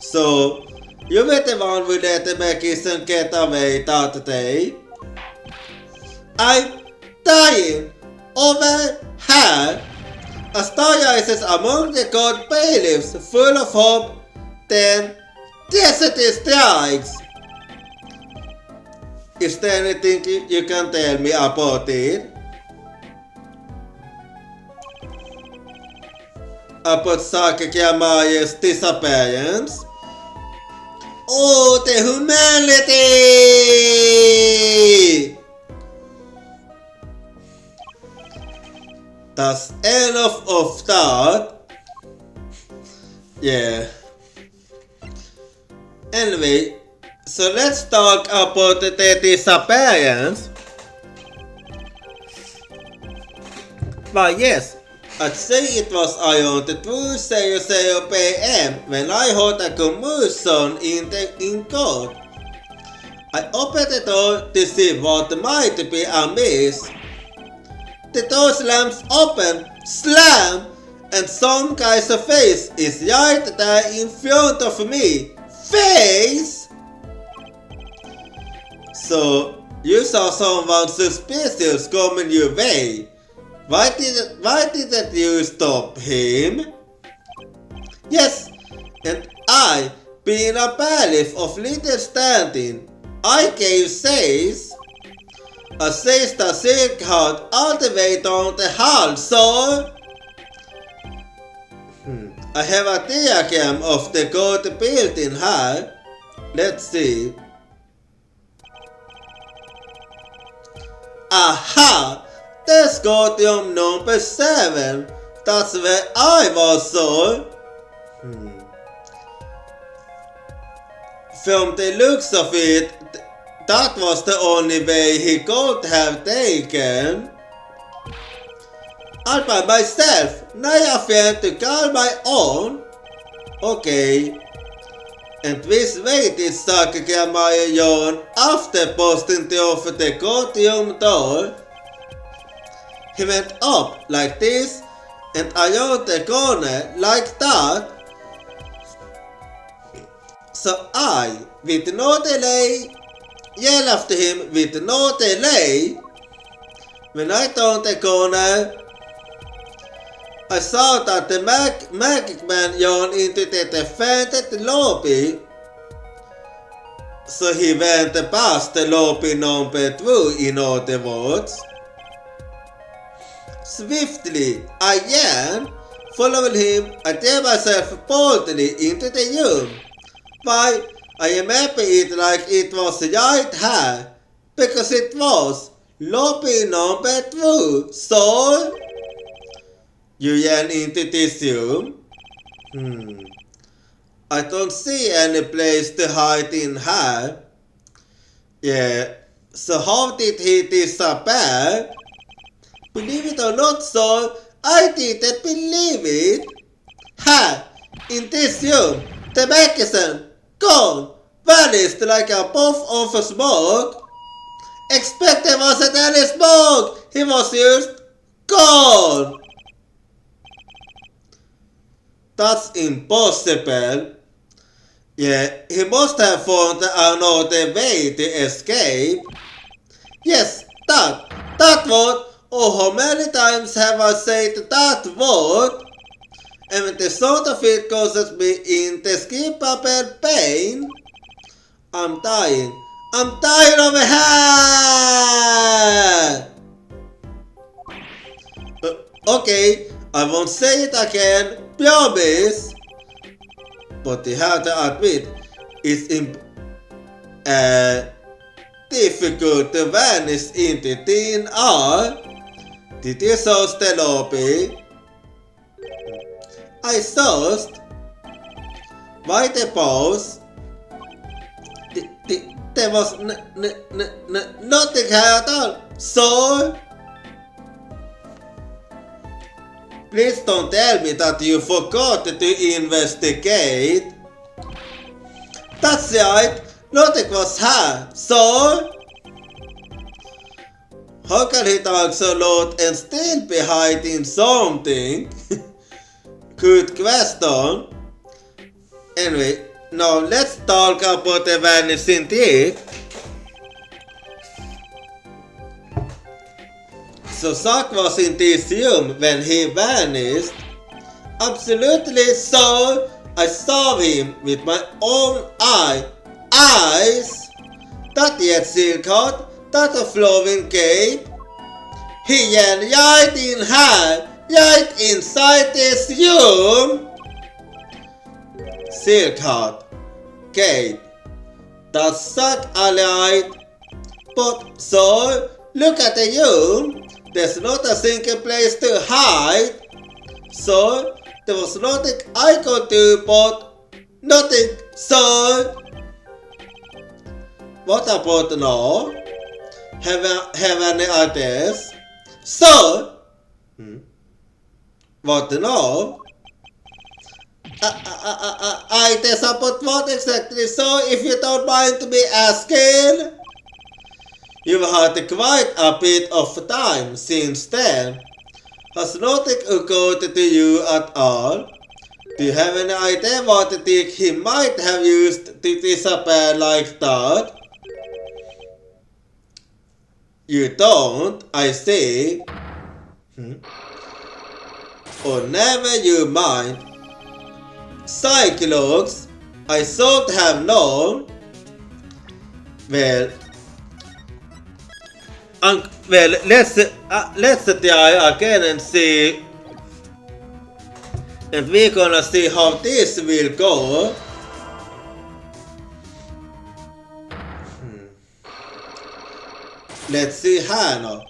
So, you were the one who let the magician get away that day. I'm dying over here. As is among the god bailiffs, full of hope, then desert strikes. Is there anything you can tell me about it? About Sakakamaya's disappearance? Oh, the humanity! That's enough of that. Yeah. Anyway, so let's talk about the disappearance. But yes, I'd say it was around 2:00 p.m. when I heard a commotion in court. I opened the door to see what might be amiss. The door slams open, slam, and some guy's face is right there in front of me. Face! So, you saw someone suspicious coming your way. Why didn't you stop him? Yes, and I, being a bailiff of little standing, I gave chase. A chase that circled all the way down the hall, so... I have a diagram of the gold building here. Let's see. Aha! There's Godium number 7. That's where I was, so. From the looks of it, that was the only way he could have taken. All by myself, now I have to call my own. Okay. And this waited Sakakamaya yawn after posting the of the courtroom door. He went up like this and around the corner like that. So I, with no delay, yelled after him with no delay. When I turned the corner, I saw that the magic man yawned into the defended lobby. So he went past the lobby number 2 in other words. Swiftly, I ran, following him, I threw myself boldly into the room. Why, I remember it like it was right here, because it was lobby number 2, so... You ran into this room? I don't see any place to hide in here. Yeah, so how did he disappear? Believe it or not, so I didn't believe it. Ha! In this room, the magician, gone, vanished like a puff of smoke. Expect there wasn't any smoke! He was just gone! That's impossible. Yeah, he must have found another way to escape. Yes, that word. Oh, how many times have I said that word? And the thought of it causes me indescribable pain. I'm dying over here! Okay, I won't say it again, promise. But you have to admit, it's difficult to vanish into thin air. Did you search the lobby? I searched. Why the pause? The there was nothing at all. So, please don't tell me that you forgot to investigate. That's right, nothing was here. So, how can he talk so loud and still be hiding something? Good question. Anyway, now let's talk about the vanishing thief. So Zack was in this room when he vanished. Absolutely, so I saw him with my own eyes. That yet silk coat, that a flowing cape. He yelled right in here, right inside this room. Silk hat, cape. That's Zack alright. But so, look at the room. There's not a single place to hide. So, there was nothing I could do but nothing. So, what about now? Have any ideas? So, what now? Ideas about what exactly? So, if you don't mind to be asking. You've had quite a bit of time since then. Has nothing occurred to you at all? Do you have any idea what trick he might have used to disappear like that? You don't, I see. Oh, never you mind. Cyclops, I should have known. Well, let's try again and see. And we're gonna see how this will go. Let's see here now.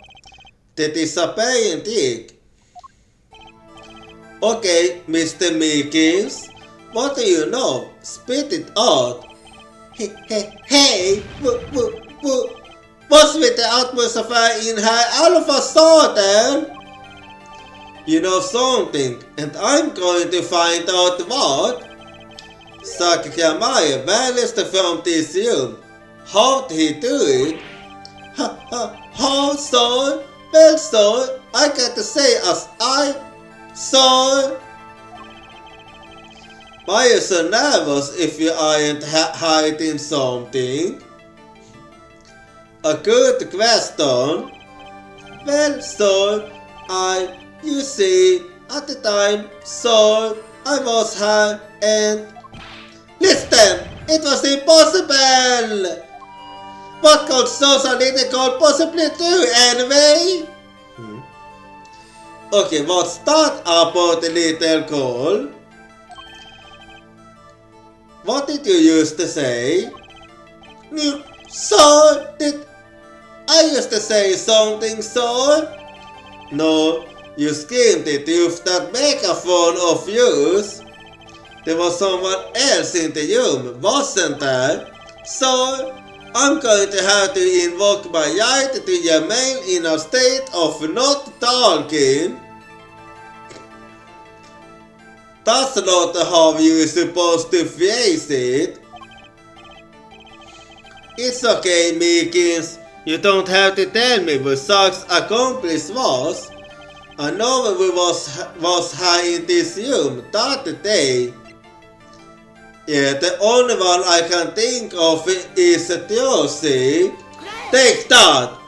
The disappearing tick. Okay, Mr. Meekins, what do you know? Spit it out. Hey, what's with the atmosphere in here all of a sudden? You know something, and I'm going to find out what. Zack Kamaya vanished from this room. How did he do it? How so? Well, so, I got to say as I saw. Why are you so nervous if you aren't hiding something? A good question. Well, so, you see, at the time, so, I was here and... Listen! It was impossible! What could social little girl possibly do anyway? Okay, what's that about the little girl? What did you used to say? So, did I used to say something so? No, you screamed it with that megaphone of yours. There was someone else in the room, wasn't there? So, I'm going to have to invoke my right to remain in a state of not talking. That's not how you're supposed to face it. It's okay, Meekins. You don't have to tell me what Zack's accomplice was. I know we was high in this room that day. Yeah, the only one I can think of is Josie. Take that!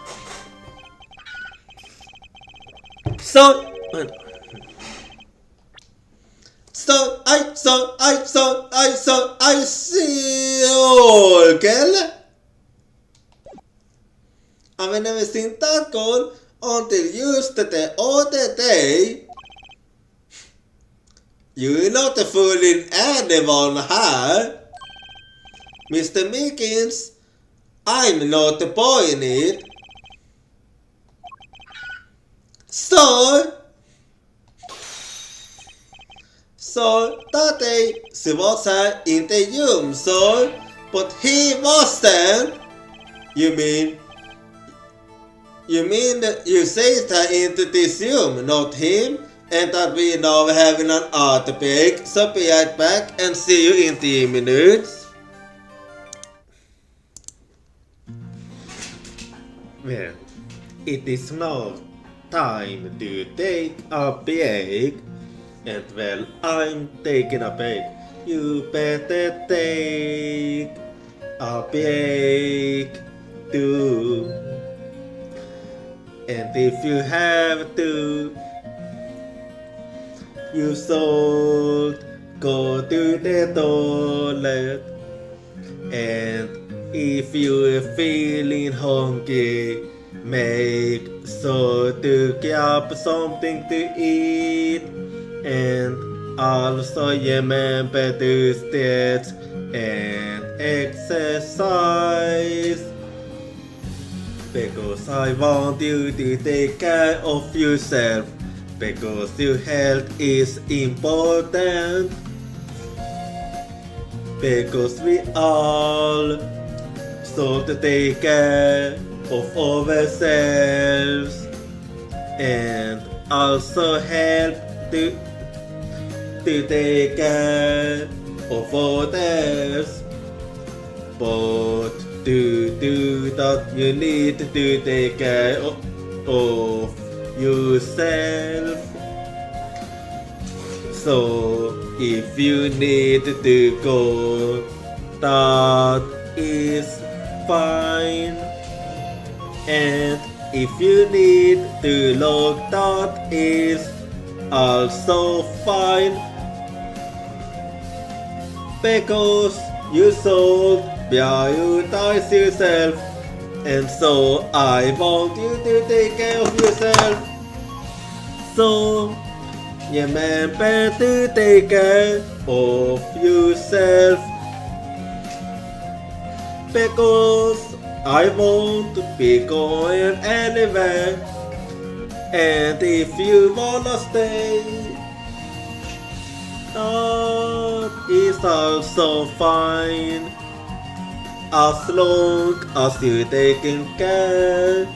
I see all, girl. I've never seen that girl until yesterday other day. You're not fooling anyone here. Mr. Meekins, I'm not buying it. So that day she was in the room, so, but he wasn't. You mean that you saved her into this room, not him? And that we now having an art break, so be right back and see you in 3 minutes. Well, it is now time to take a break. And well, I'm taking a break. You better take a break too. And if you have to, you should go to the toilet. And if you're feeling hungry, make sure to grab something to eat. And also remember to stretch and exercise. Because I want you to take care of yourself. Because your health is important. Because we all should take care of ourselves. And also help to take care of others. But to do that, you need to take care of yourself. So if you need to go, that is fine. And if you need to look, that is also fine. Because you should prioritize yourself, and so I want you to take care of yourself. So remember to take care of yourself. Because I won't be going anywhere. And if you wanna stay, that is also fine. As long as you're taking care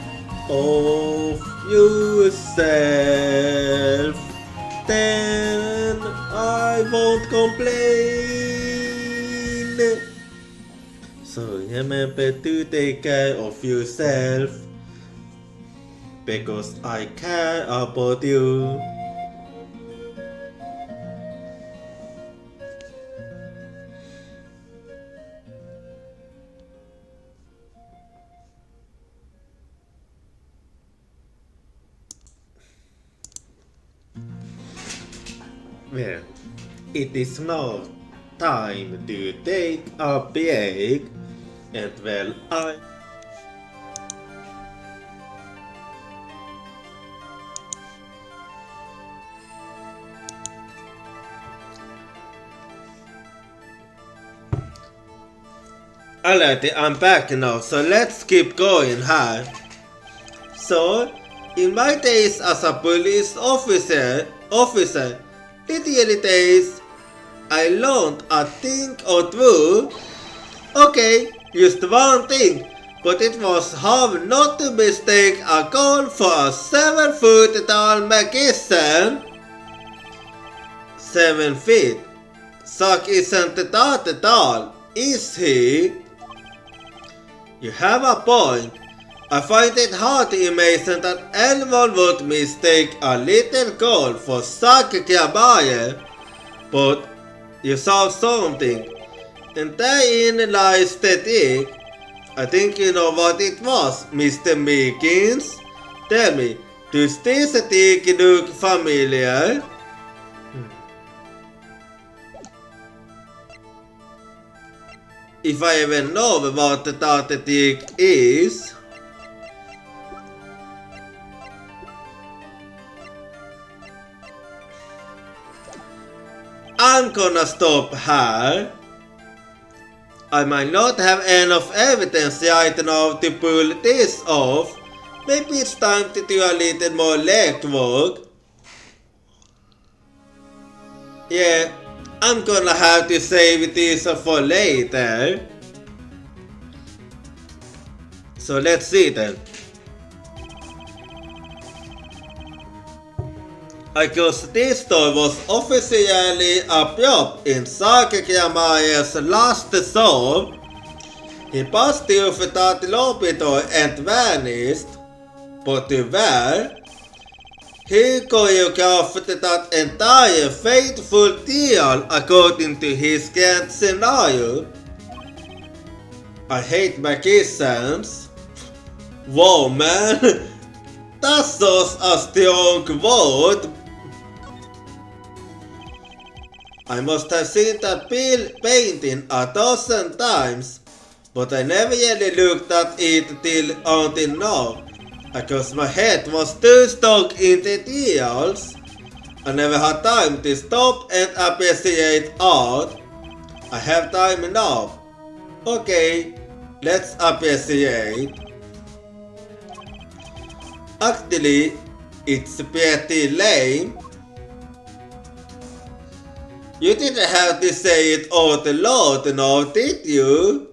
of yourself, then I won't complain. So remember to take care of yourself. Because I care about you. Well, it is now time to take a break. And well, Alrighty, I'm back now, so let's keep going here. So, in my days as a police officer, literally days, I learned a thing or two. Okay, just one thing, but it was how not to mistake a gun for a 7-foot tall magician. 7 feet. Zack isn't that tall, is he? You have a point. I find it hard to imagine that anyone would mistake a little girl for Zack Grabaya. But you saw something. And therein lies the trick. I think you know what it was, Mr. Meekins. Tell me, does this trick look familiar? If I even know what that trick is. I'm gonna stop here. I might not have enough evidence right now to pull this off. Maybe it's time to do a little more legwork. Yeah, I'm gonna have to save this for later. So let's see then. Because this toy was officially upped in Sakekjamajers last song. He passed över att loppet and vanished. But tyvärr, he choreographed that entire faithful deal according to his grand scenario. I hate my kissans. Wow man, that's just a strong word. I must have seen that painting 1,000 times, but I never really looked at it until now, because my head was too stuck in the details. I never had time to stop and appreciate art. I have time now. Okay, let's appreciate. Actually, it's pretty lame. You didn't have to say it out loud now, did you?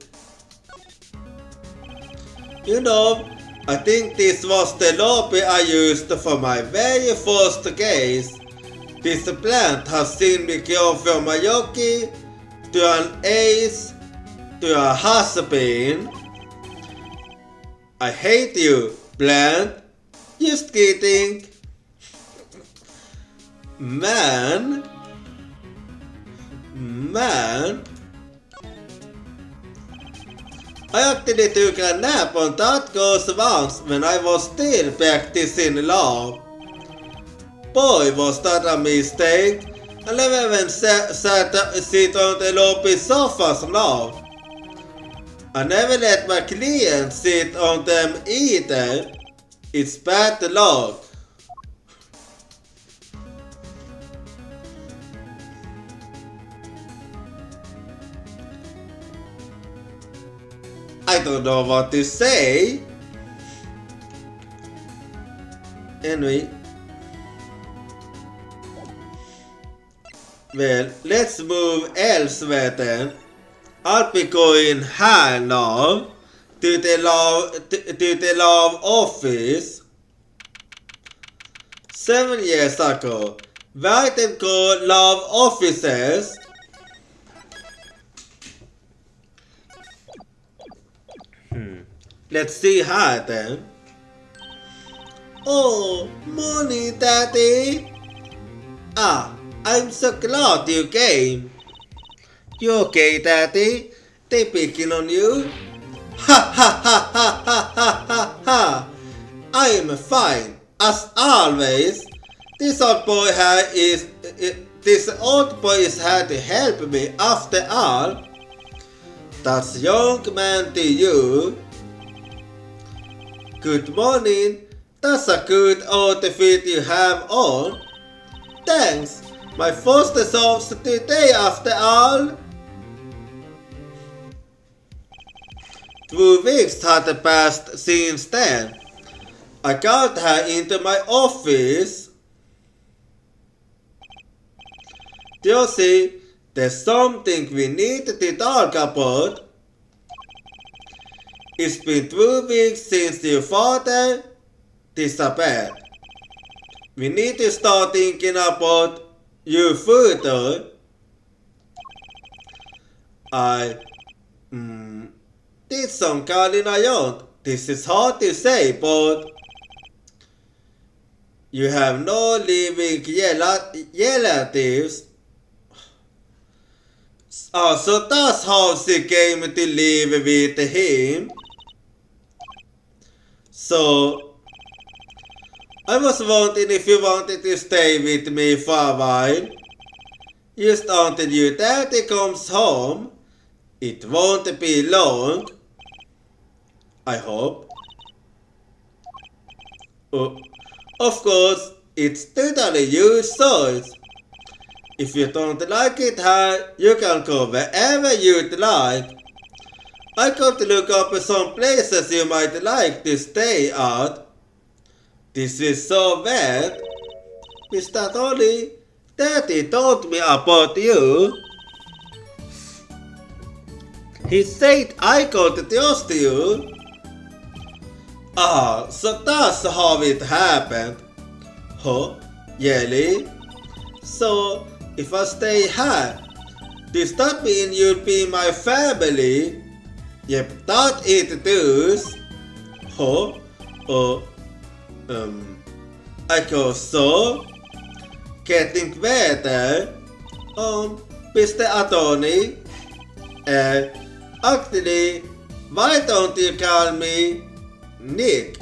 You know, I think this was the lobby I used for my very first case. This plant has seen me go from a yogi to an ace to a has-been. I hate you, plant. Just kidding. Man. I actually took a nap on that course once when I was still practicing law. Boy, was that a mistake. I'll never even sit on the lobby sofas now. I never let my clients sit on them either. It's bad luck. I don't know what to say. Anyway. Well, let's move elsewhere then. I'll be going here now to the law office. 7 years ago, white and gold law officers Let's see her then. Oh, morning, Daddy. Ah, I'm so glad you came. You okay, Daddy? They picking on you? Ha ha ha ha ha ha ha ha. I'm fine, as always. This old boy is here to help me after all. That's young man to you. Good morning. That's a good outfit you have on. Thanks. My first job's today after all. 2 weeks had passed since then. I got her into my office. Josie, there's something we need to talk about. It's been 2 weeks since your father disappeared. We need to start thinking about your future. I did some calling around. This is hard to say, but you have no living relatives. Oh, so that's how she came to live with him. So, I was wondering if you wanted to stay with me for a while. Just until your daddy comes home. It won't be long. I hope. Oh, of course, it's totally your choice. If you don't like it here, you can go wherever you'd like. I could look up some places you might like to stay at. This is so bad. Mr. Tony, Daddy told me about you. He said I could trust you. Ah, so that's how it happened. Huh? Really? So, if I stay here, does that mean you'll be my family? Yep, that it does. Huh? Oh, I guess so. Getting better. Mr. Attorney. Actually, why don't you call me Nick?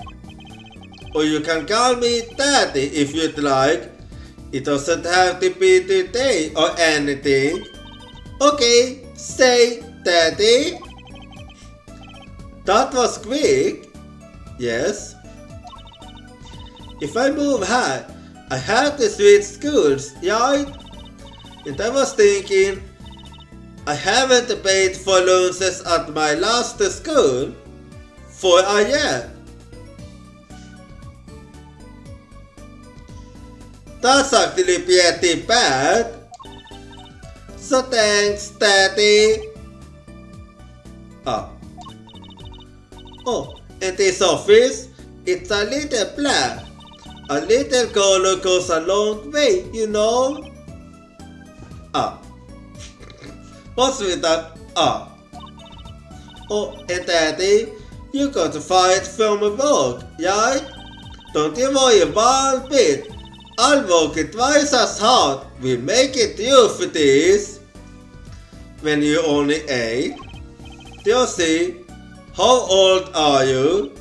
Or you can call me Daddy if you'd like. It doesn't have to be today or anything. Okay, say Daddy. That was quick. Yes. If I move here, I have to switch schools, right? And I was thinking, I haven't paid for lunches at my last school for a year. That's actually pretty bad. So thanks, Daddy. Oh, and this office, it's a little black. A little color goes a long way, you know? What's with that? Oh, and Daddy, you got fired from work, right? Don't you worry one bit. I'll work it twice as hard. We'll make it you for this. When you're only 8. Do you see? How old are you?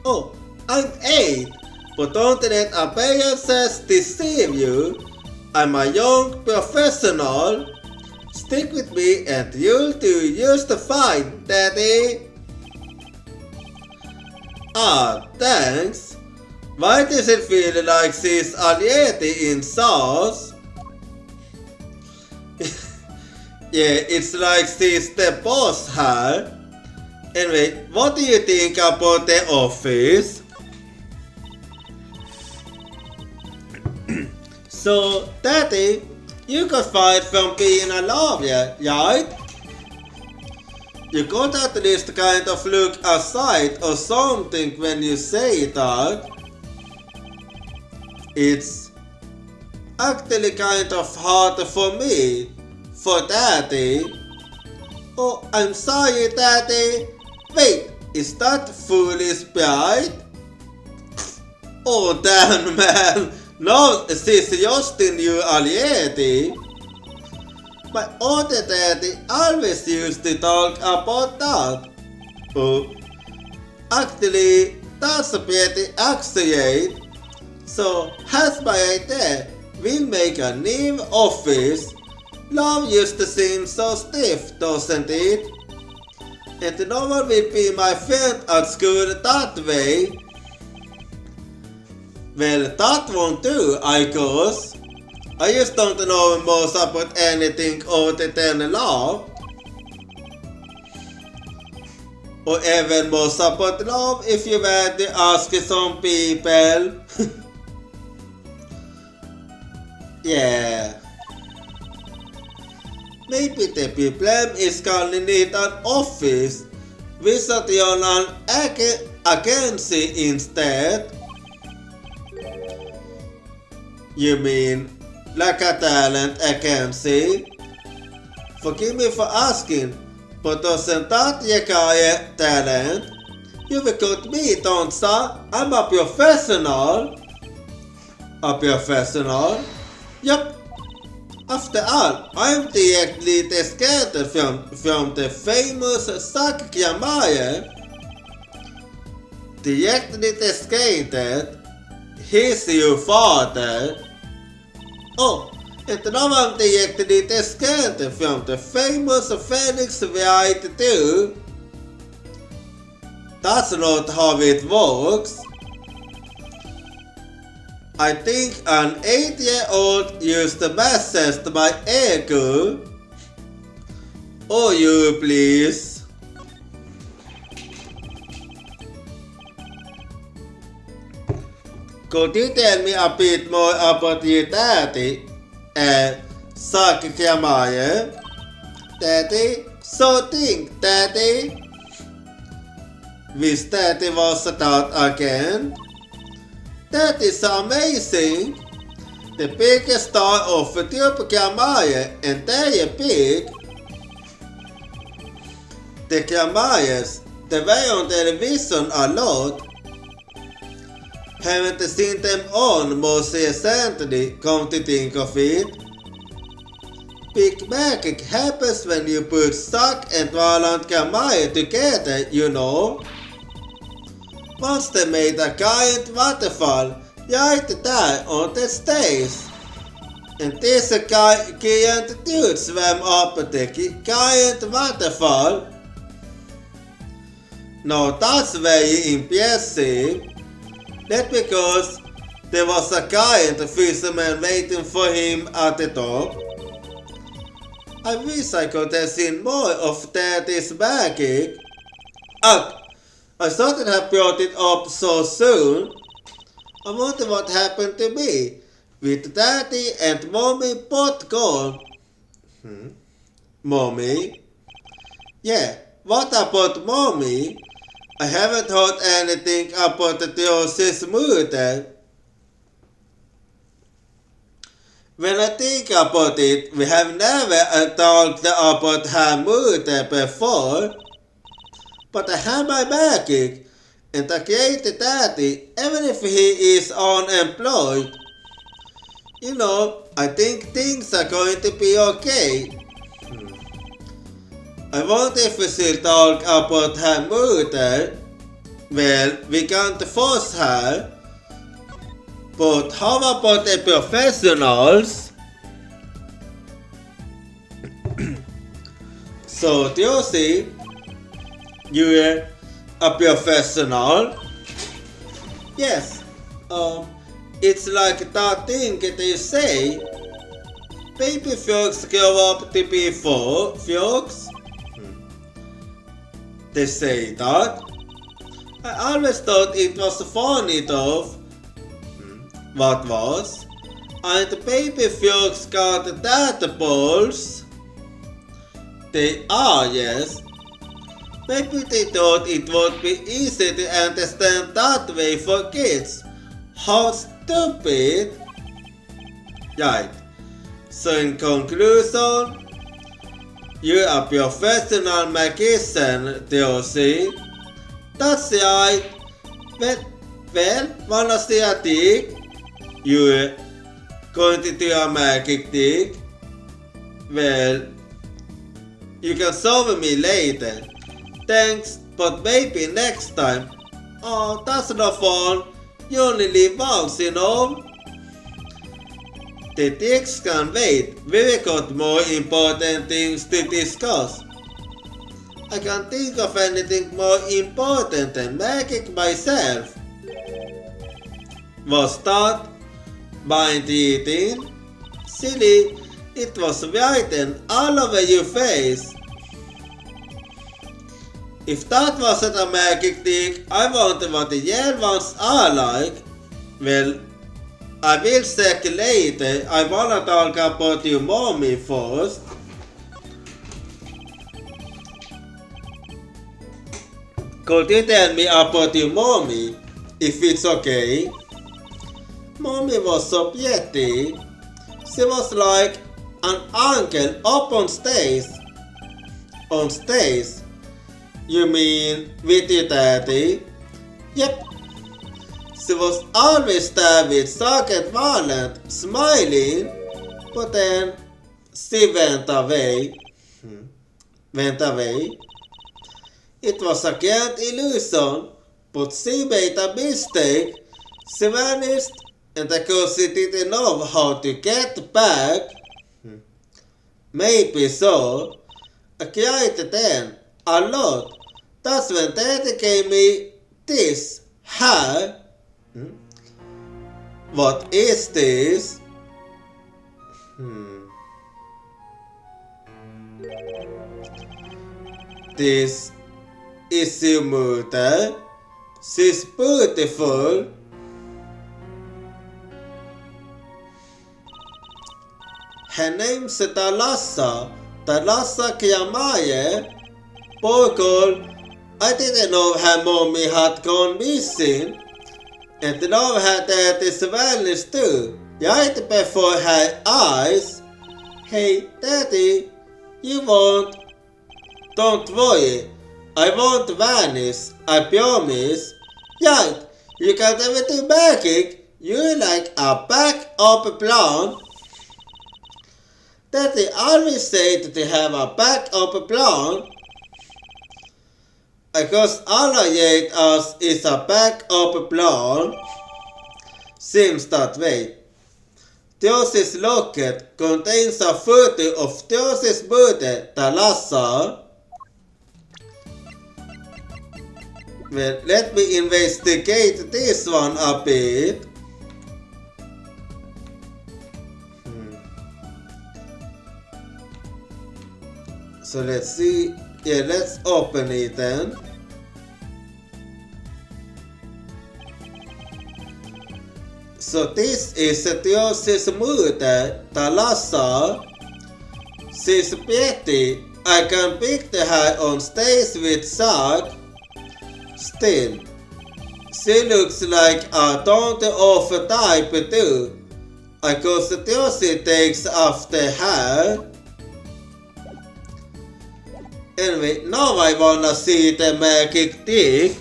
Oh, I'm 8. But don't let appearances deceive you. I'm a young professional. Stick with me and you'll do just fine, Daddy. Thanks. Why does it feel like she's already in sauce? Yeah, it's like she's the boss here. Anyway, what do you think about the office? So, Daddy, you got fired from being a lawyer, right? You could at least kind of look aside or something when you say that. It's actually kind of hard for me, for Daddy. Oh, I'm sorry, Daddy. Wait, is that foolish pride? Oh, damn, man. No, she's just in you already. My older daddy always used to talk about that. Oh, actually, that's pretty accurate. So, here's my idea. We'll make a new office. Love used to seem so stiff, doesn't it? And no one will be my friend at school that way. Well, that won't do, I guess. I just don't know most about anything other than love. Or even most about love if you were to ask some people. Yeah. Maybe the problem is calling it an office. Visit on an agency instead. You mean like a talent agency? Forgive me for asking, but doesn't that require talent? You've got me, don't you? I'm a professional. A professional? Yup. After all, I'm directly descended from the famous Sakya. Directly descended. He's your father. Oh, and now I'm directly descended from the famous Phoenix Wright too. That's not how it works. I think an 8-year-old used to message my ego. Oh, you please. Could you tell me a bit more about your daddy? Sakya. Daddy? So think, Daddy. wish Daddy was a dad again. That is amazing. The biggest star of Ethiopia Maya and they big. The Kamayas, they were on television a lot. Haven't seen them on most recently, come to think of it. Big magic happens when you put Sock and Valant Kamaya together, you know. Once they made a giant waterfall right there on the stage. And this giant dude swam up the giant waterfall. Now that's very impressive. That's because there was a giant fisherman waiting for him at the top. I wish I could have seen more of Daddy's magic. Ugh, I shouldn't have brought it up so soon. I wonder what happened to me with Daddy and Mommy both gone. Mommy? Yeah, what about Mommy? I haven't heard anything about the Theosis murder. When I think about it, we have never talked about her murder before. But I have my magic, and I created Daddy, even if he is unemployed. You know, I think things are going to be okay. I wonder if we should talk about her murder. Well, we can't force her. But how about the professionals? So, Theosi, you're a professional? Yes. It's like that thing that you say. Baby frogs grow up to be frogs. They say that. I always thought it was funny though. What was? And baby frogs got tadpoles. They are, yes. Maybe they thought it would be easy to understand that way for kids. How stupid! Right. So in conclusion, you're a professional magician, Theosi. That's right. Well, wanna see a trick? You're going to do a magic trick? Well, you can show me later. Thanks, but maybe next time. Oh, that's no fun. You only live once, you know. The tricks can wait. We've got more important things to discuss. I can't think of anything more important than magic myself. Was that mind eating? Silly, it was written all over your face. If that wasn't a magic trick, I wonder what the real ones are like. Well, I will check later. I wanna talk about your mommy first. Could you tell me about your mommy, if it's okay? Mommy was so pretty. She was like an uncle up on stage. On stage? You mean with your daddy? Yep. She was always there with Sock and Valant, smiling, but then she went away. Went away? It was a grand illusion, but she made a mistake. She vanished, and because she didn't know how to get back. Maybe so. I cried then, a lot. That's when Daddy gave me this hair. What is this? This is your mother. She's beautiful. Her name's Talassa Kiamaye, Porkol I didn't know her mommy had gone missing. And now her dad is vanished too, right before her eyes. Hey, Daddy, you won't. Don't worry, I won't vanish, I promise. Right, you got everything magic. You like a backup plan. Daddy always said to have a backup plan. Because all I ate us is a backup plan. Seems that way. Teos's locket contains a photo of Teos's mother, Thalassa. Well, let me investigate this one a bit. So let's see. Yeah, let's open it then. So this is Teos's mother, Thalassa. She's pretty. I can picture her on stage with Zach. Still, she looks like a don't-off type too. Because Teosi takes after her. Anyway, now I wanna see the magic dick.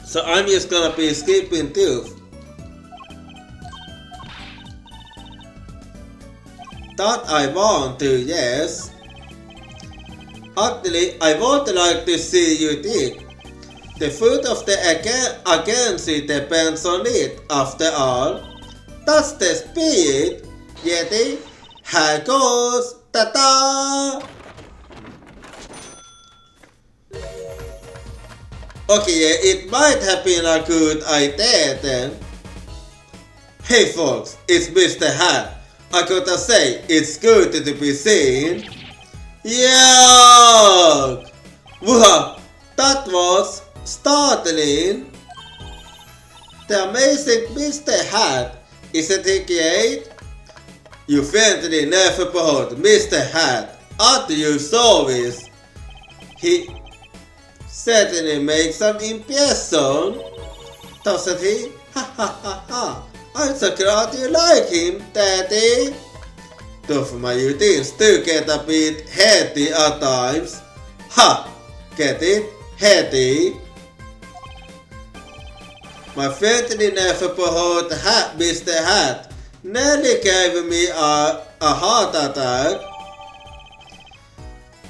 So I'm just gonna be skipping too. That I want to, yes. Actually, I would like to see you dick. The food of the agency depends on it, after all. That's the spirit, Yeti. Here goes! Ta-da! Okay, yeah, it might have been a good idea then. Hey folks, it's Mr. Hat. I gotta say, it's good to be seen. Yuck! Wow, that was startling. The amazing Mr. Hat, isn't he great? You friendly neighborhood Mr. Hat, aren't you service? He certainly makes an impression, doesn't he? Ha ha ha ha! I'm so glad you like him, Daddy. Though my routines do get a bit heady at times. Ha! Get it? Heady? My friendly neighborhood hat, Mr. Hat, nearly gave me a heart attack.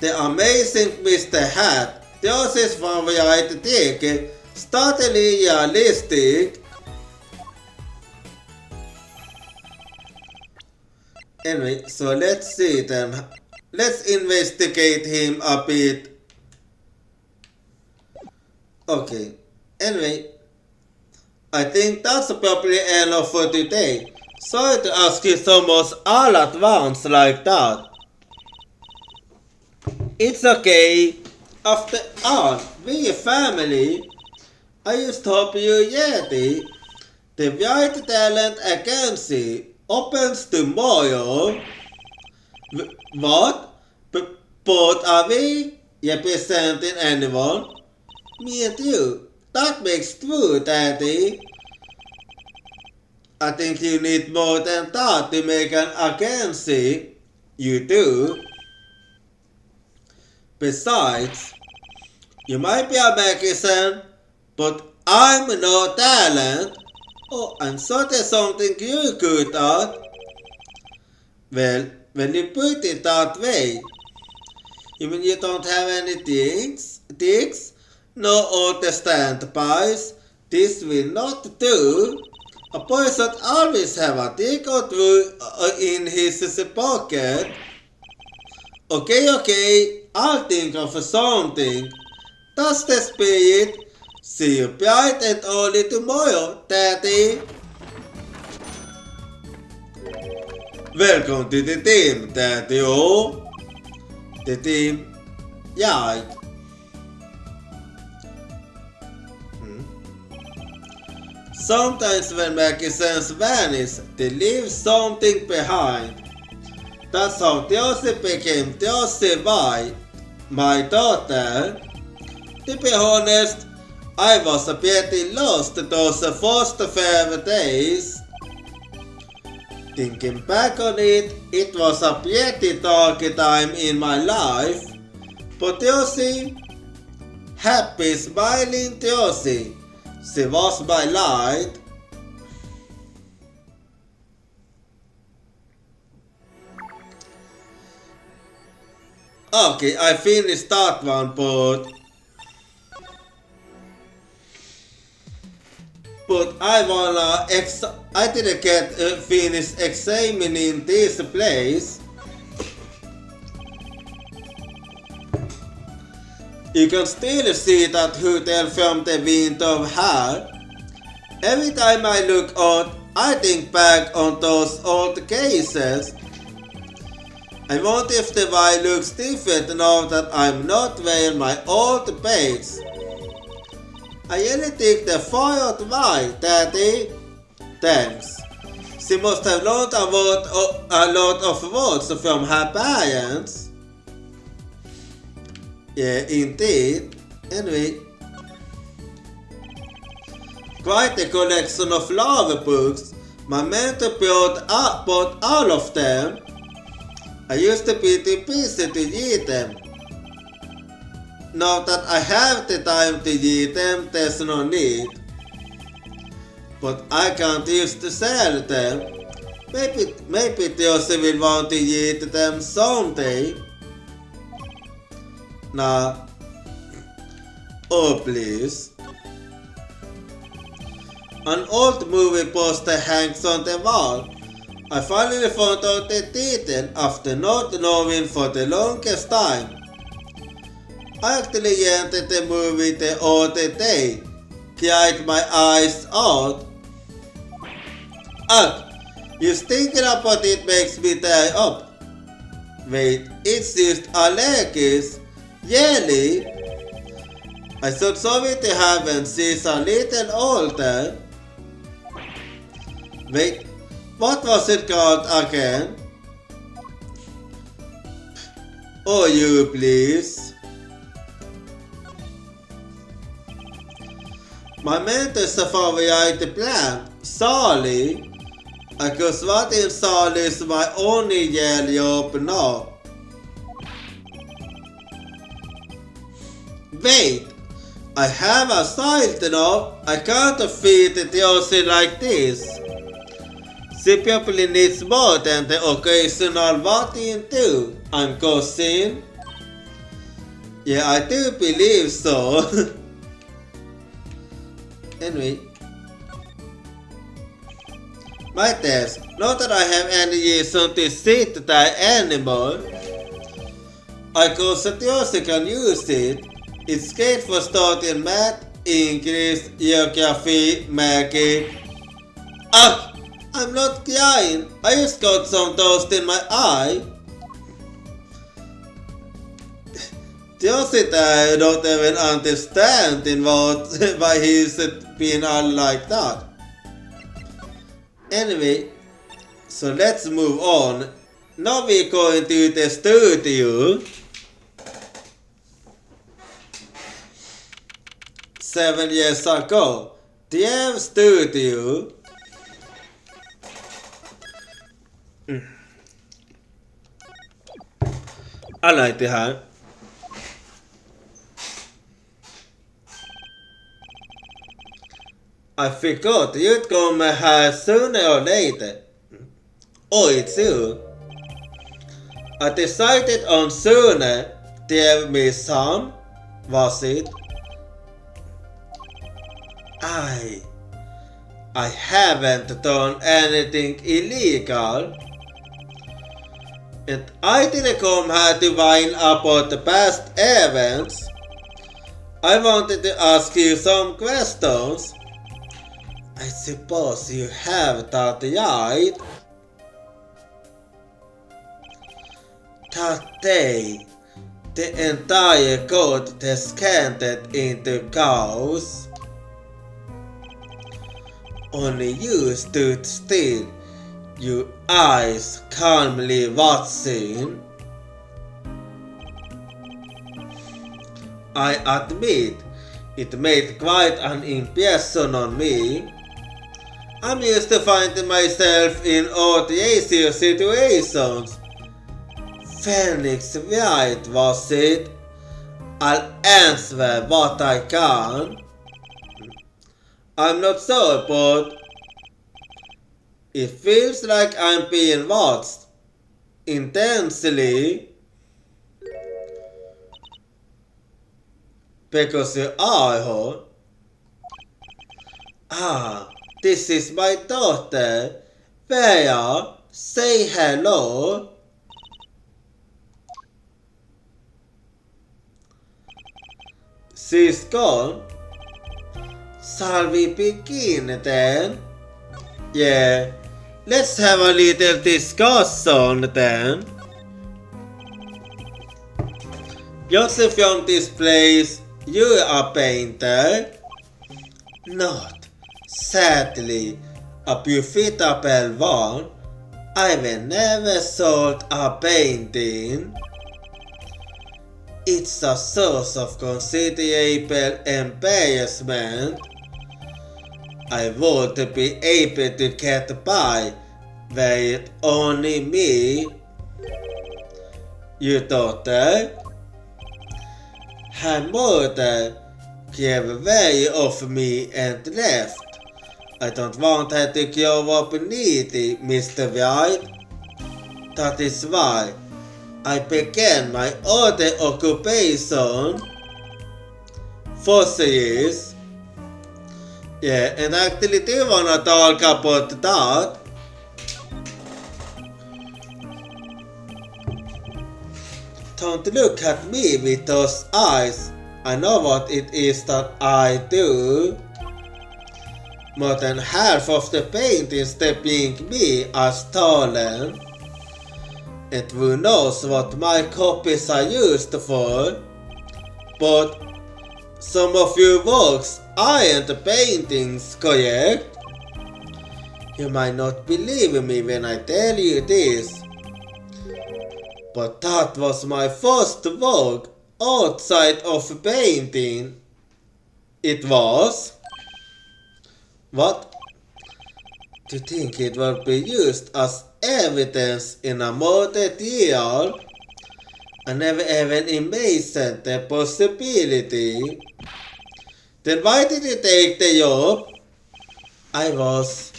The amazing Mr. Hat, Teos's favorite dick, startlingly realistic. Anyway, so let's see then. Let's investigate him a bit. Okay. Anyway, I think that's probably enough for today. Sorry to ask you so much all at once like that. It's okay. After all, we're a family. I just hope you Yeti. The White Talent Agency opens tomorrow. What? But are we representing anyone? Me and you. That makes true, Daddy. I think you need more than that to make an agency. You do. Besides, you might be a magician, but I'm no talent. Oh, I'm sure there's something you're good at. Well, when you put it that way, you mean you don't have any dicks? No other standbys? This will not do. A boy should always have a dick or two in his pocket. Okay, I'll think of something. That's the spirit. See you bright and early tomorrow, Daddy. Welcome to the team, Daddy. Oh, the team. Yeah. Sometimes when magicians vanish, they leave something behind. That's how Teosi became Teosi by my daughter. To be honest, I was a bit lost those first 5 days. Thinking back on it, it was a pretty dark time in my life. But Teosi, happy smiling Teosi, she was my light. Okay, I finished that one, but I didn't get finished examining this place. You can still see that hotel from the window here. Every time I look out, I think back on those old cases. I wonder if the wine looks different now that I'm not wearing my old base. I really think the fired wine, Daddy. Thanks. She must have learned a lot of words from her parents. Yeah, indeed. Anyway. Quite a collection of love books. My mentor bought all of them. I used to be too busy to read them. Now that I have the time to read them, there's no need. But I can't use to sell them. Maybe Teosi will want to read them someday. Nah. Oh please. An old movie poster hangs on the wall. I finally found out the title after not knowing for the longest time. I actually rented the movie the other day. Cried my eyes out. You thinking about it makes me tear up. Wait, it's just allergies. Really? I thought sorry to heaven she's a little older. Wait, what was it called again? Oh, you please. My mentor's favorite plant, Sally. Because what in Sally is my only yellow now. Wait, I have a child now. I can't feed Teosi like this. She probably needs more than the occasional watering too, I'm guessing. Yeah, I do believe so. Anyway. My desk. Not that I have any reason to sit there anymore. I guess Teosi can use it. It's great for starting math, English, geography, magic. I'm not crying. I just got some dust in my eye. Teosi don't even understand why he's being all like that. Anyway, so let's move on. Now we're going to the studio. 7 years ago. The studio. Alla inte här. I forgot you'd come here sooner or later. Oh, it's you. I decided on sooner. Dear Miss Sam, was it? I haven't done anything illegal. And I didn't come here to whine about the past events. I wanted to ask you some questions. I suppose you have that right. That day, the entire court descanted into chaos. Only you stood still, Your eyes calmly watching. I admit it made quite an impression on me. I'm used to finding myself in audacious situations. Phoenix Wright was it. I'll answer what I can. I'm not sure, but it feels like I'm being watched intensely. Because you are, huh? Ah, this is my daughter. Bea, say hello. She's gone. Shall we begin then? Yeah, let's have a little discussion then. Joseph from this place, you're a painter? Not, sadly, a profitable one. I will never sold a painting. It's a source of considerable embarrassment. I want to be able to get by were it only me. Your daughter? Her mother gave away of me and left. I don't want her to grow up needy, Mr. White. That is why I began my other occupation for years. Yeah, and actually do wanna talk about that. Don't look at me with those eyes. I know what it is that I do. More than half of the paintings depicting me are stolen. And who knows what my copies are used for. But some of your works aren't paintings, correct? You might not believe me when I tell you this. But that was my first work outside of painting. It was? What? Do you think it will be used as evidence in a murder trial? I never even imagined the possibility. Then why did you take the job? I was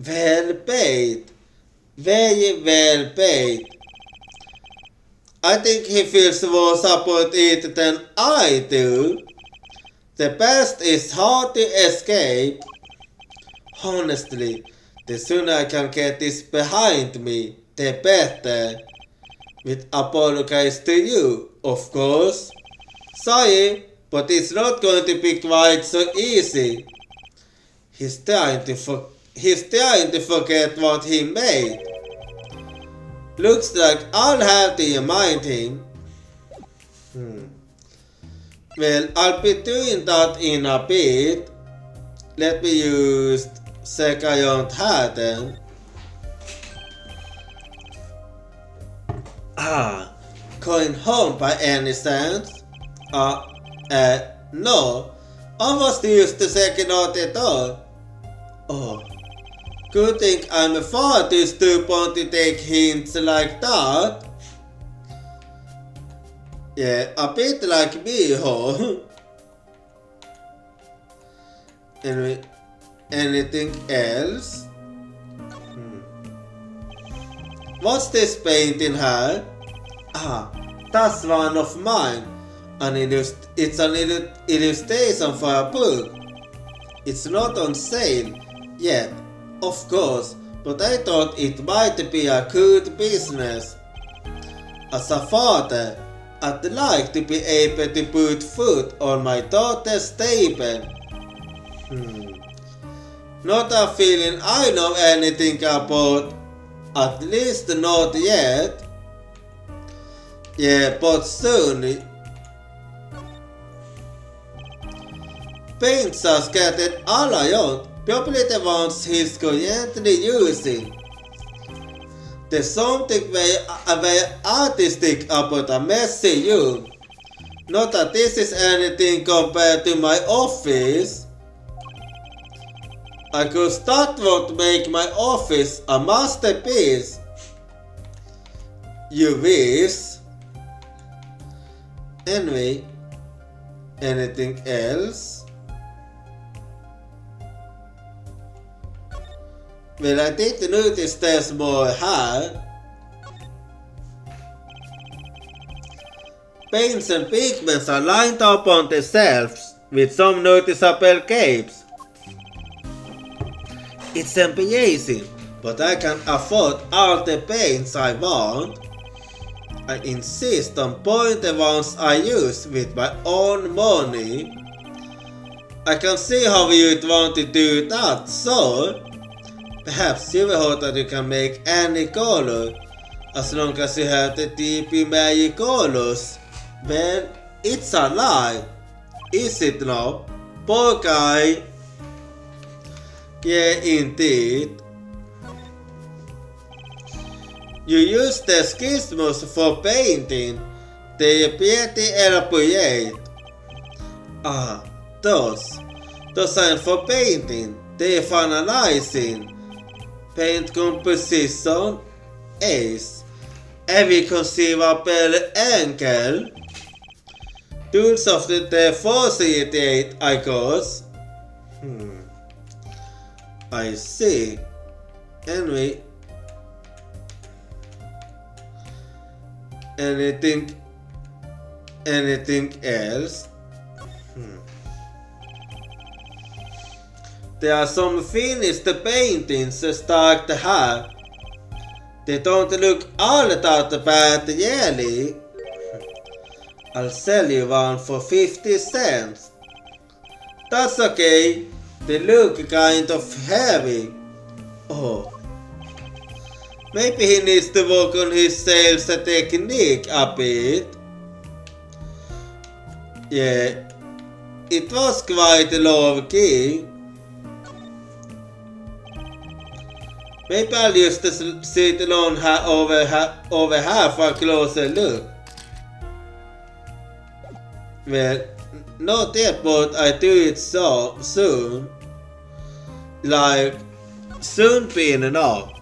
well paid. Very well paid. I think he feels worse about it than I do. The best is hard to escape. Honestly, the sooner I can get this behind me, the better. With apologies to you, of course. Sorry, but it's not going to be quite so easy. He's trying to forget what he made. Looks like I'll have to remind him. Well, I'll be doing that in a bit. Let me use second hand then. Going home by any chance? No. I was used to second out at all. Oh. Good thing I'm far too stupid to take hints like that. Yeah, a bit like me, huh? Anything else? What's this painting here? That's one of mine. It's an illustration for a book. It's not on sale yet, of course, but I thought it might be a good business. As a father, I'd like to be able to put food on my daughter's table. Not a feeling I know anything about, at least not yet. Yeah, but soon. Paints are scattered all around, probably the ones he's currently using. There's something very artistic about a messy room. Not that this is anything compared to my office. I could start what make my office a masterpiece. You wish. Anyway, anything else? Well, I did notice there's more here. Paints and pigments are lined up on the shelves with some noticeable capes. It's embarrassing, but I can afford all the paints I want. I insist on buying the ones I use with my own money. I can see how you'd want to do that, so perhaps you will hope that you can make any color as long as you have the deep magic colors. Well, it's a lie, is it not, poor guy? Yeah, indeed. You use the schisms for painting, they appear to elaborate. Ah, those aren't for painting, they're for analyzing. Paint composition, ace, every conceivable angle. Tools of the facilitate, I guess. I see. Anyway. Anything else? There are some finished paintings stuck here. They don't look all that bad really. I'll sell you one for 50 cents. That's okay. They look kind of heavy. Oh. Maybe he needs to work on his sales technique a bit. Yeah, it was quite low key. Maybe I'll just sit alone over here for a closer look. Well, not yet, but I do it so soon. Like, soon being enough.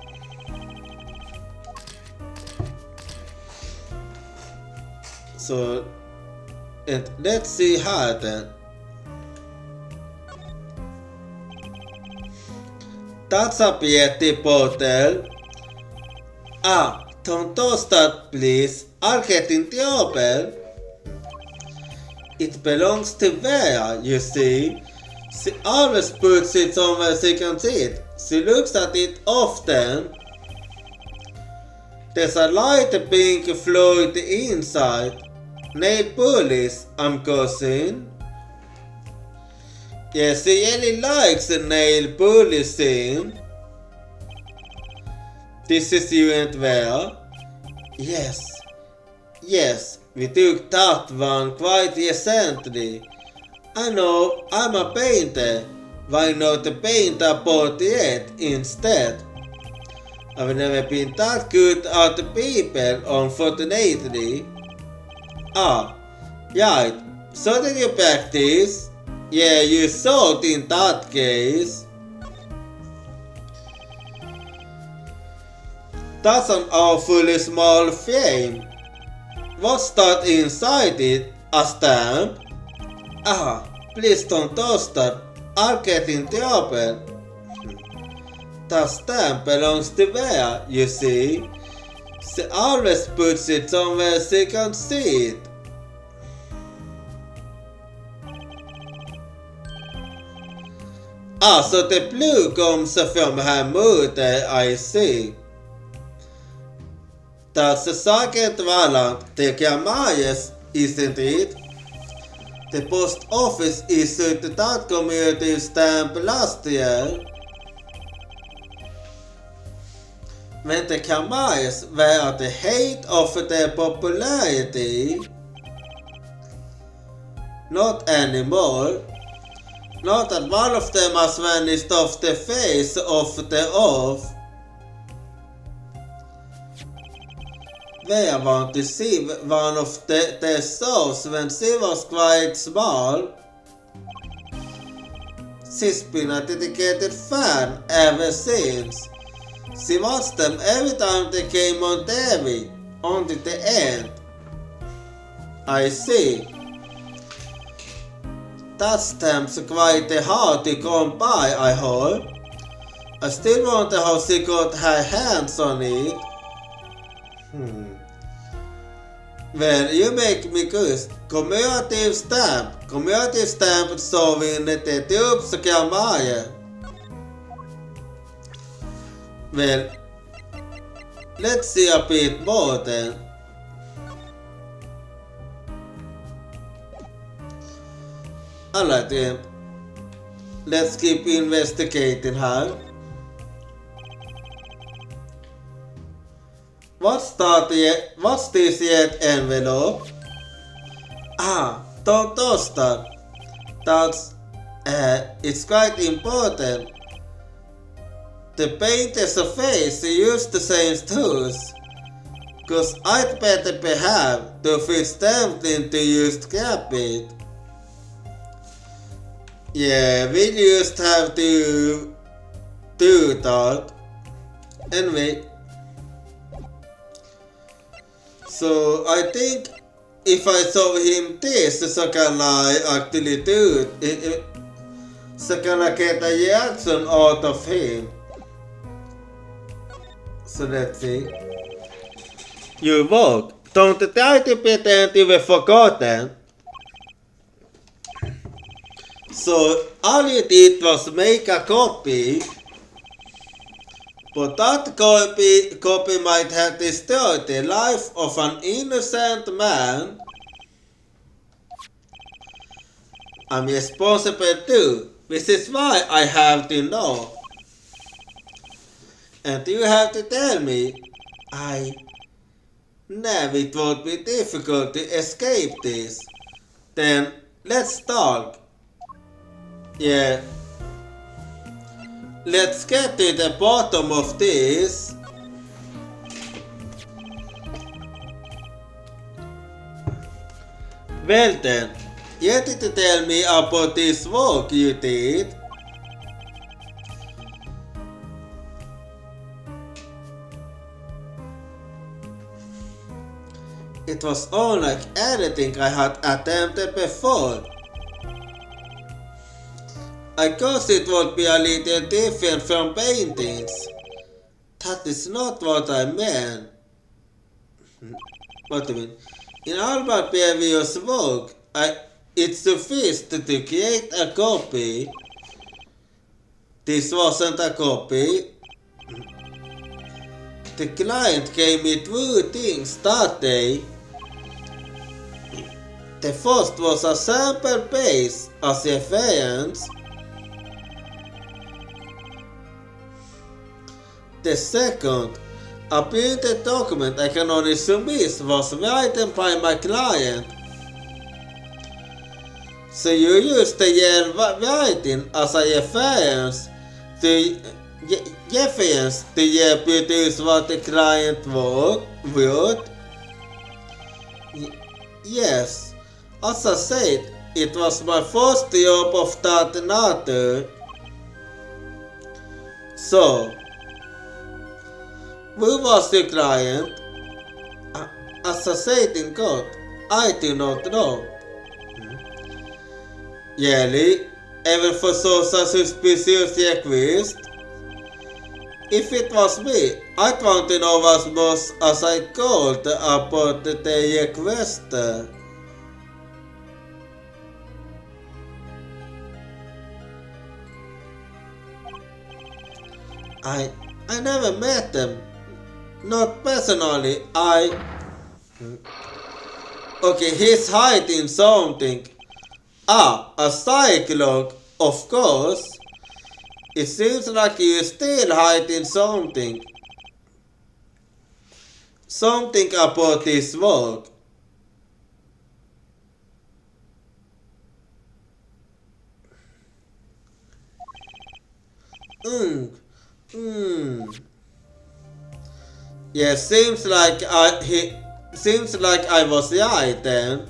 So, and let's see how then. That's a Yeti bottle. Ah, don't toss that please. I'll get in trouble. It belongs to Vera, you see. She always puts it somewhere she can see it. She looks at it often. There's a light pink fluid inside. Nail polish, I'm guessing. Yes, she really likes nail polishing. This is you and Vera? Yes, we took that one quite recently. I know, I'm a painter. Why not paint a portrait instead? I've never been that good at people, unfortunately. Ah, right. So did you practice? Yeah, you saw it in that case. That's an awfully small frame. What's that inside it? A stamp? Ah, please don't toss that. I'll get in trouble. The stamp belongs to Vera, you see. She always puts it somewhere she can see it. Ah, so the blue comes from her mother, I see. That's the second warrant, the Kamaris, isn't it? The post office issued that community stamp last year. When the Kamaris were at the height of their popularity. Not anymore. Not that one of them has vanished off the face of the earth. way I want to see one of their shows when she was quite small. She's been a dedicated fan ever since. She watched them every time they came on TV, until the end. I see. That's time's quite hard to come by, I hope. I still wonder how she got her hands on it. Well, you make me curious. Community stamp så vinner det upp så kan man. Well, let's see a bit more then. Alright then. Let's keep investigating her. What's this yet envelope? Don't toss that. It's quite important. The painter's face used the same tools. Cause I'd better behave to fit stamped into used carpet. Yeah, we just have to do that. Anyway. So I think if I show him this, so can I actually do it. So can I get a reaction out of him. So let's see. You walk. Don't try to pretend you were forgotten. So all you did was make a copy. But that copy might have destroyed the life of an innocent man. I'm responsible too, which is why I have to know. And you have to tell me, it would be difficult to escape this. Then let's talk. Yeah. Let's get to the bottom of this. Well then, you did to tell me about this work you did. It was unlike anything I had attempted before. I guess it would be a little different from paintings. That is not what I meant. What do you mean? In all my previous work, it sufficed to create a copy. This wasn't a copy. The client gave me two things that day. The first was a sample page as reference. The second, a printed document I can only submit was written by my client. So you use the writing as a reference to reproduce what the client wrote? Yes, as I said, it was my first job of that nature. So, who was the client? As I said in court, I do not know. Really? Even for such a suspicious request? If it was me, I'd want to know as much as I could about the request. I never met them. Not personally, Okay, he's hiding something. A cyclone, of course. It seems like he's still hiding something. Something about his work. Yes, seems like I was right then.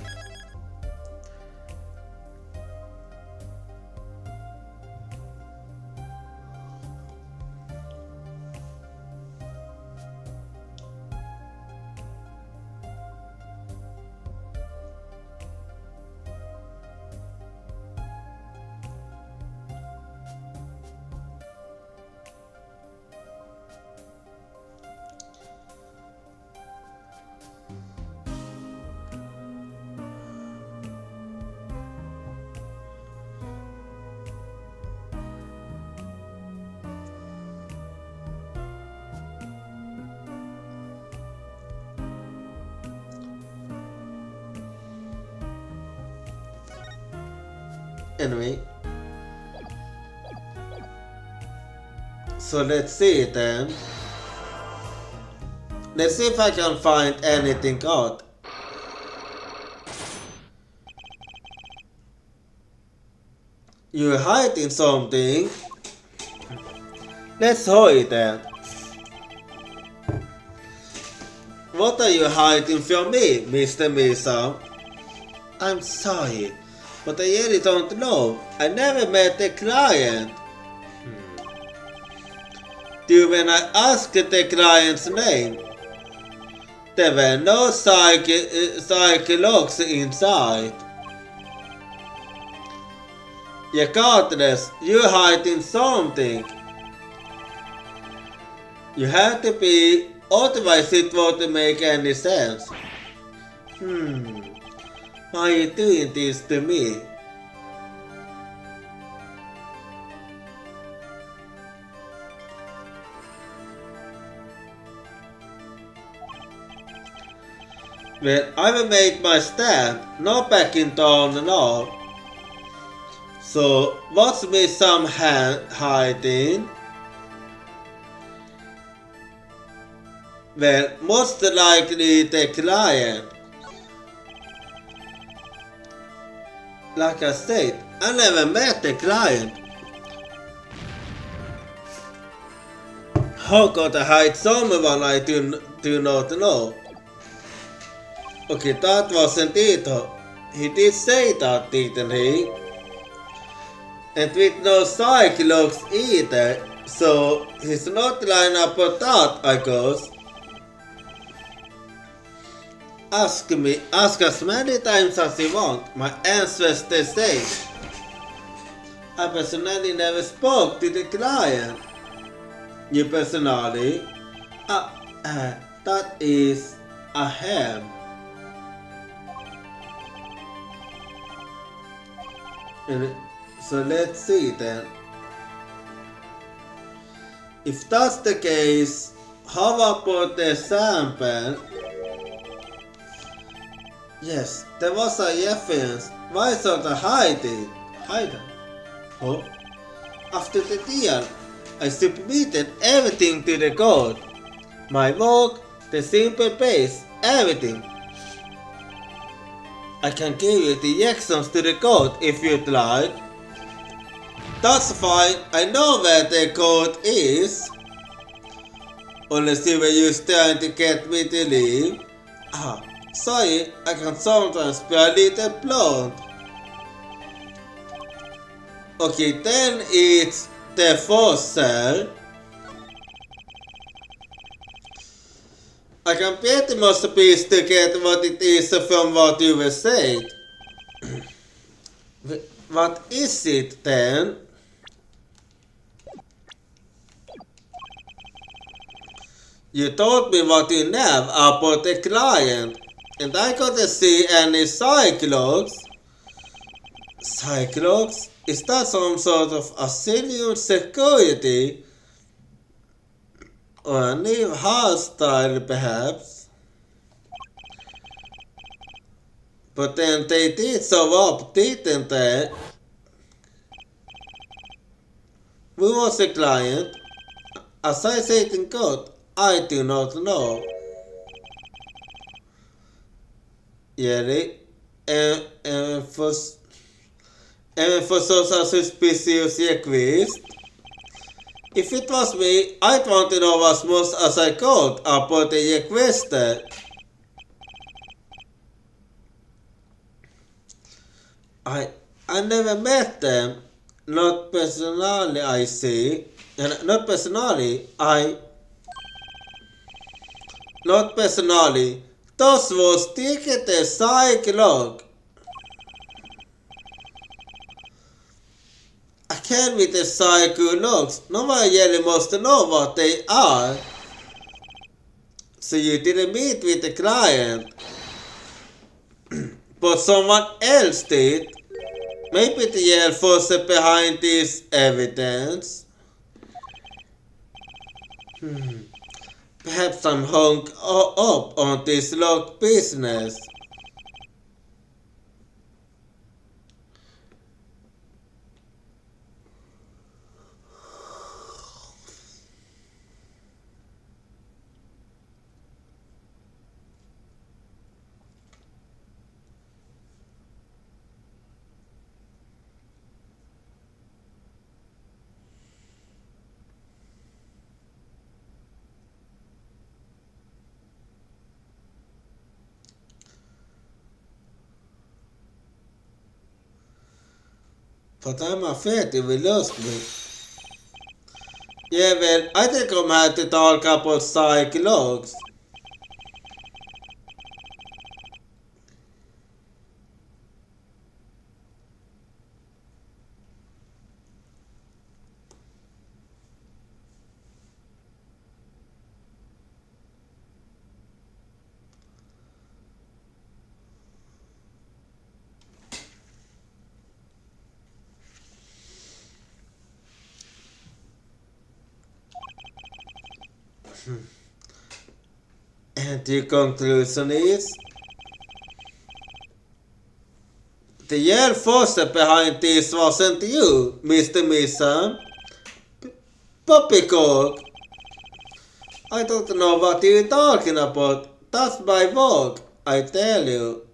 Anyway, so let's see then. Let's see if I can find anything out. You're hiding something. Let's hide then. What are you hiding from me, Mr. Misa? I'm sorry, but I really don't know. I never met the client. Do when I asked the client's name, there were no psychologs inside. Regardless, you're hiding something. You have to be, otherwise it won't make any sense. Why are you doing this to me? Well, I will make my stand, not backing down and all. So, what's with some hiding? Well, most likely the client. Like I said, I never met the client. How could I hide someone I do not know? Okay, that wasn't it. He did say that, didn't he? And with no psychologs either, so he's not lying about that, I guess. Ask as many times as you want. My answer's the same. I personally never spoke to the client. You personally? That is a ham. So let's see then. If that's the case, how about the sample? Yes, there was a reference. Why sort of hiding? Oh. After the deal, I submitted everything to the code. My work, the simple base, everything. I can give you the reactions to the code if you'd like. That's fine, I know where the code is. Unless you were just trying to get me to leave. Sorry, I can sometimes be a little blunt. Okay, then it's the first cell. I can pretty much piece together what it is from what you were saying. What is it then? You told me what you know about the client, and I couldn't see any psychologs. Psychologs? Is that some sort of Assyrian security? Or a new hairstyle perhaps? But then they did show up, didn't they? Who was the client? As I said in code, I do not know. Really? And for such a suspicious request? If it was me, I'd want to know as much as I could about the question. I I never met them. Not personally, I see. And not personally, I not personally. Those was ticket a psycholog. I can't meet the psychologs. Nobody really must know what they are. So you didn't meet with the client, but someone else did. Maybe the Air Force is behind this evidence. Perhaps I'm hung up on this log business. But I'm afraid you will lose me. Yeah, well, I think I'm here to talk about psychologs. And the conclusion is the real force behind this wasn't you, Mr. Mason. Poppycock. I don't know what you're talking about. That's my work, I tell you.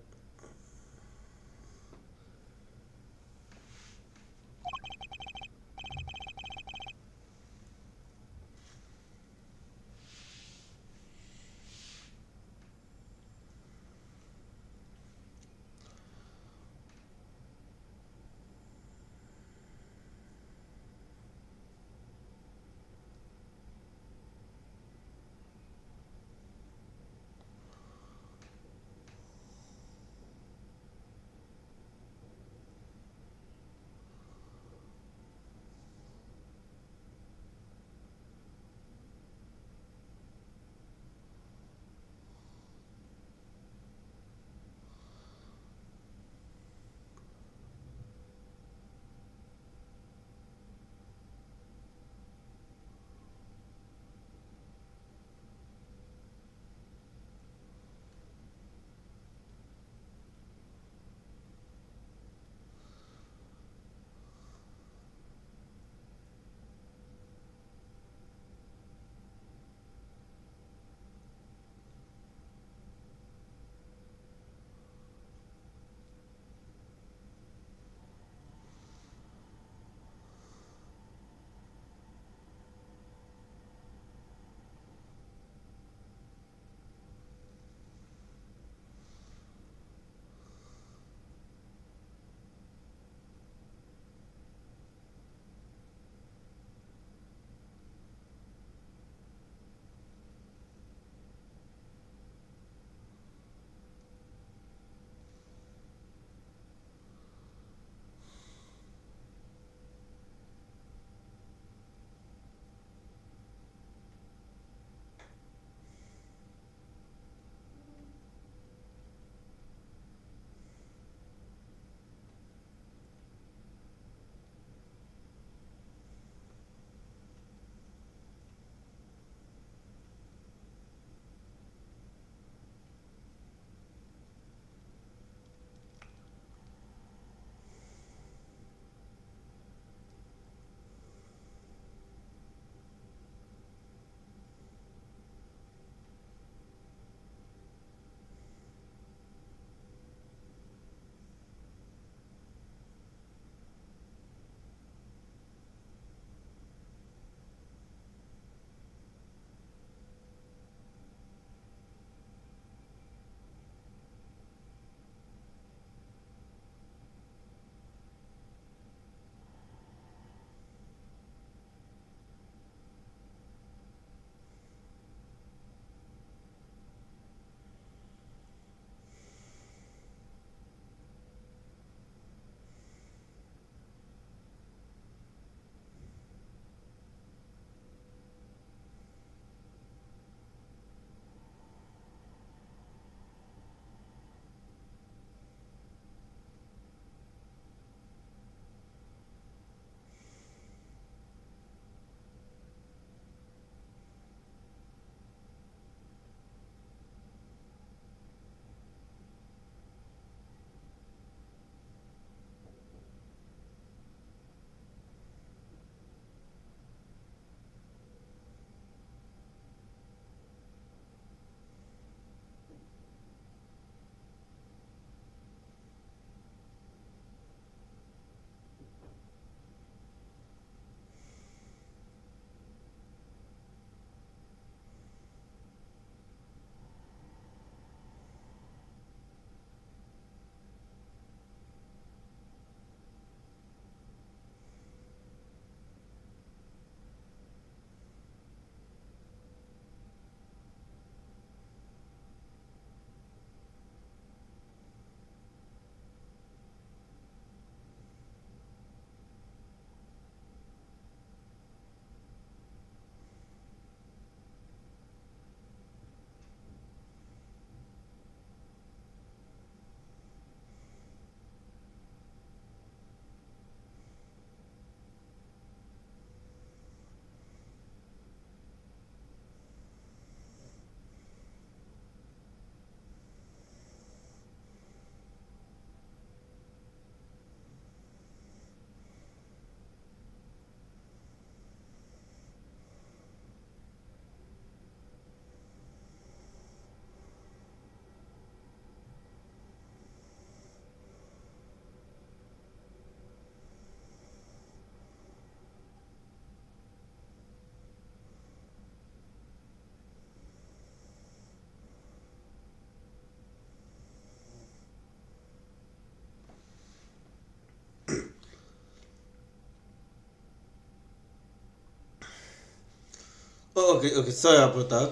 Okay, sorry about that.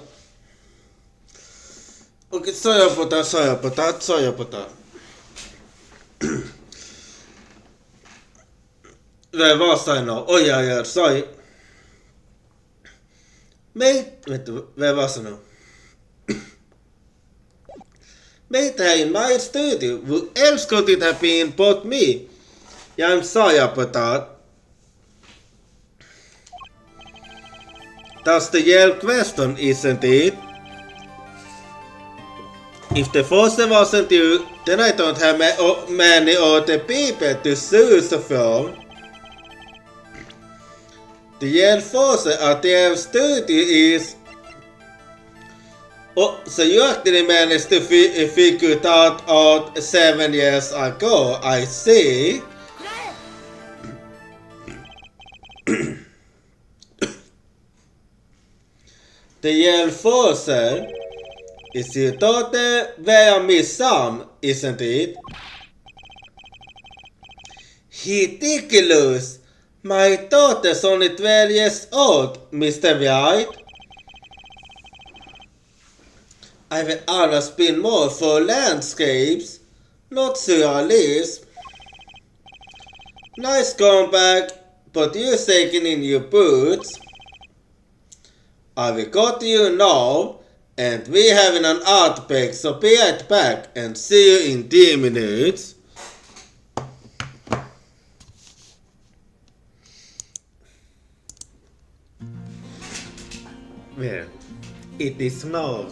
Okay, sorry about that. Where was I now? Oh yeah, sorry. Vänta, where was I now? Meitä här i my studio. Vi älskar titta på en podd me. Jag sorry about that. That's the Yale question, isn't it? If the first wasn't you, then I don't have many other people to choose from. The Yale force at the studio is... Oh, so you actually managed to figure that out 7 years ago, I see. The Yale force is your daughter via Miss Sam, isn't it? Ridiculous! My daughter's only 12 years old, Mr. White. I've always been more for landscapes, not surrealism. Nice comeback, but you're shaking in your boots. I will go to you now, and we're having an outbreak, so be right back and see you in 10 minutes. Well, it is now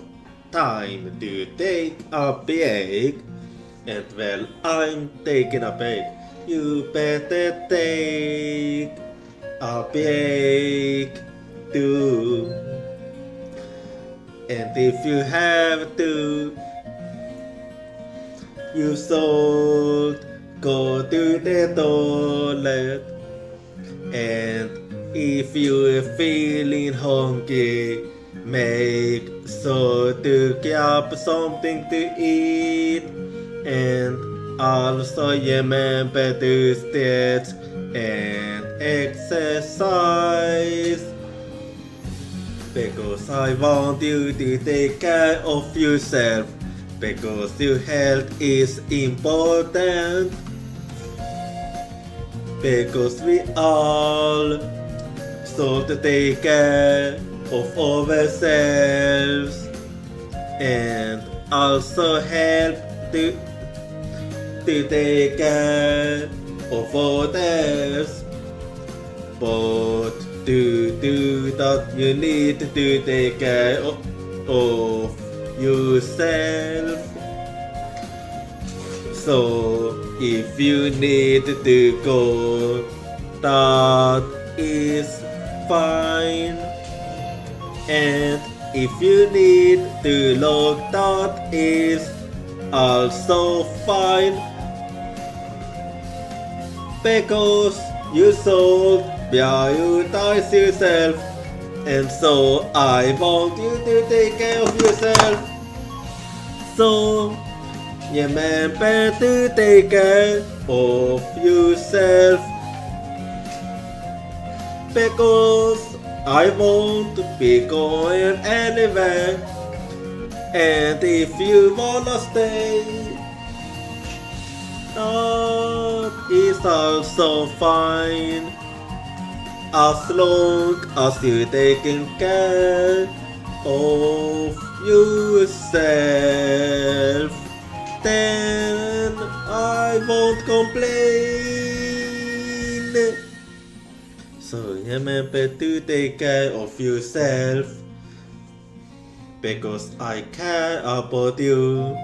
time to take a break, and well, I'm taking a break. You better take a break too. And if you have to, you should go to the toilet. And if you're feeling hungry, make sure to grab something to eat. And also remember to stretch and exercise. Because I want you to take care of yourself. Because your health is important. Because we all should take care of ourselves. And also help to take care of others. But to do that, you need to take care of yourself. So if you need to go, that is fine. And if you need to look, that is also fine. Because you should prioritize yourself, and so I want you to take care of yourself. So remember to take care of yourself. Because I won't be going anywhere. And if you wanna stay, that is also fine. As long as you're taking care of yourself, then I won't complain. So remember to take care of yourself, because I care about you.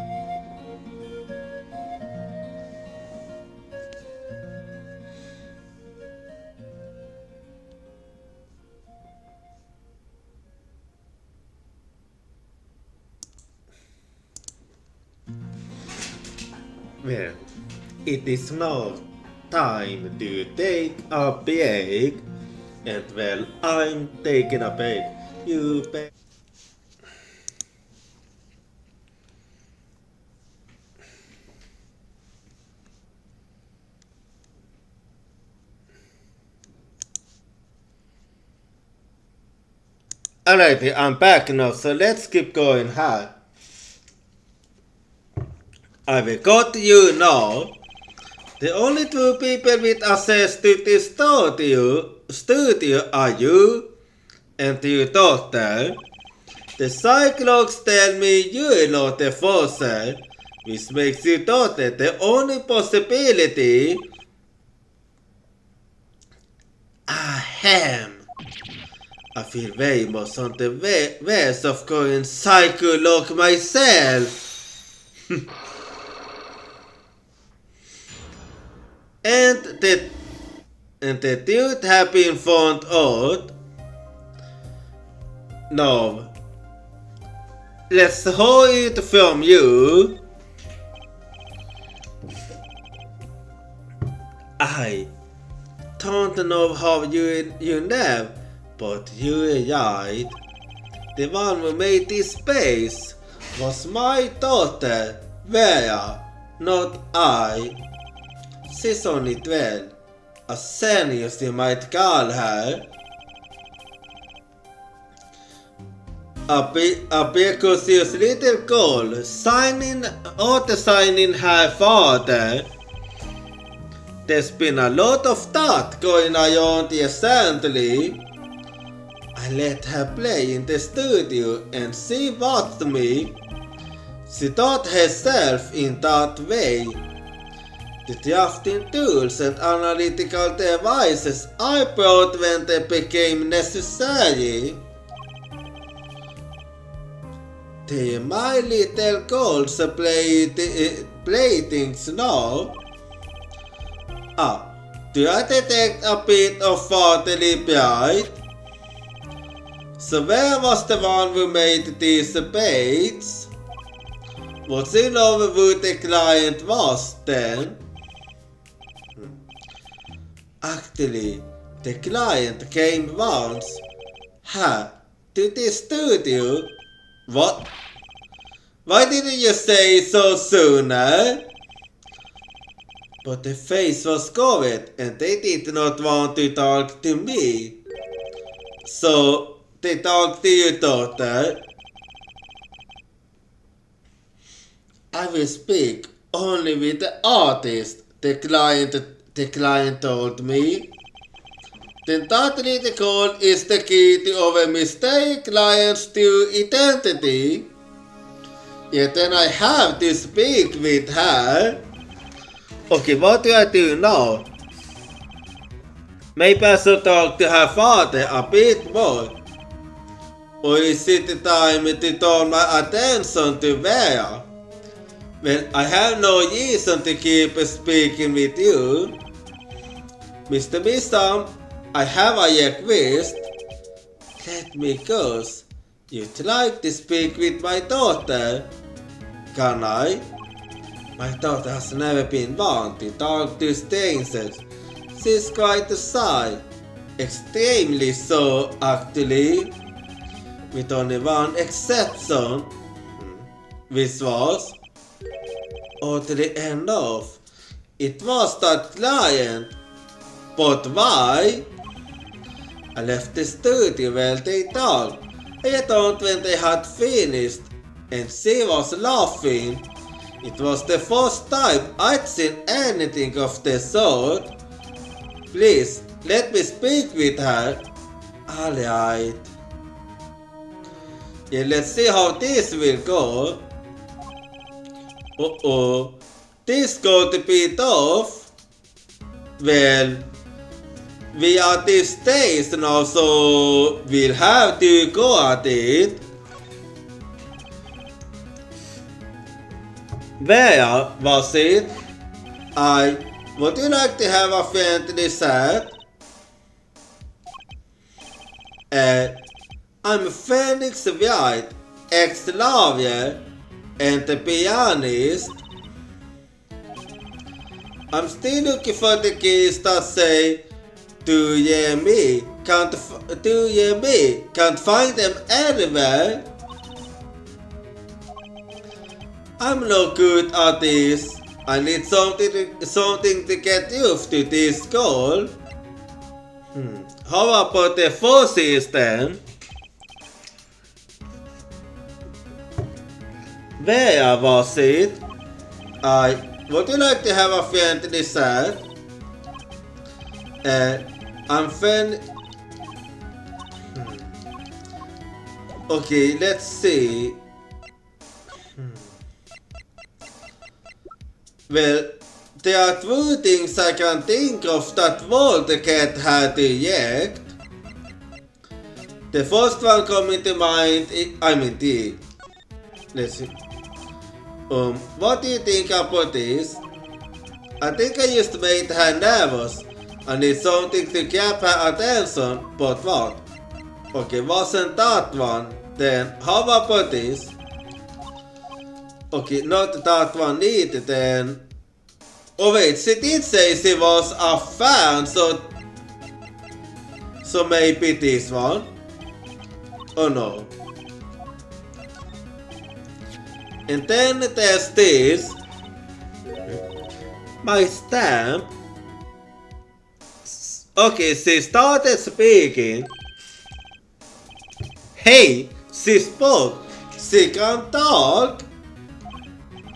Well, it is now time to take a break, and well, I'm taking a break. You bet. Alrighty, I'm back now, so let's keep going here. I will go to you now. The only two people with access to this studio are you and your daughter. The psychologues tell me you are not a forcer, which makes your daughter the only possibility. Ahem. I feel very much on the verge of going psychologue myself. and the dude have been found out. No. Let's hold it from you. I don't know how you know, but you are right. The one who made this space was my daughter, Vera, not I. She's only 12, a senior you might call her. A precocious little girl signing her father. There's been a lot of that going on recently. I let her play in the studio and she watched me. She taught herself in that way. The drafting tools and analytical devices I brought when they became necessary. The my little girls play things now. Do I detect a bit of fatherly pride? So where was the one who made these debates? Was he know who the client was then? Actually, the client came once. To the studio? What? Why didn't you say so sooner? But the face was covered and they did not want to talk to me. So they talked to your daughter. I will speak only with the artist, the client told me. Then that little girl is the key to our mistake client's true identity. Yet then I have to speak with her. Okay, what do I do now? Maybe I should talk to her father a bit more. Or is it the time to turn my attention to Vera? Well, I have no reason to keep speaking with you. Mr. Misham, I have a request. Let me guess. You'd like to speak with my daughter? Can I? My daughter has never been one to talk to strangers. She's quite shy. Extremely so, actually. With only one exception. Which was? Oddly enough, it was that client. But why? I left the studio while they talked. I thought when they had finished, and she was laughing. It was the first time I'd seen anything of the sort. Please, let me speak with her. Alright. Yeah, let's see how this will go. This going to be tough. Well, we are at this stage now, so we'll have to go at it. Where was it? Would you like to have a friendly chat? I'm Felix White, ex-lawyer and a pianist. I'm still looking for the keys that say, do you me? Can't find them anywhere. I'm not good at this. I need something to get used to this goal. How about the forces then? Where was it? Would you like to have a friendly chat? I'm friend. Okay, let's see. Well, there are two things I can think of that Walt the cat had to react. The first one coming to mind, let's see. What do you think about this? I think I used to make her nervous. I need something to grab her attention, but what? Okay, wasn't that one? Then how about this? Okay, not that one either then. Oh wait, she did say she was a fan, so maybe this one? Oh no. And then there's this. My stamp. Okay, she started speaking. Hey, she spoke. She can talk.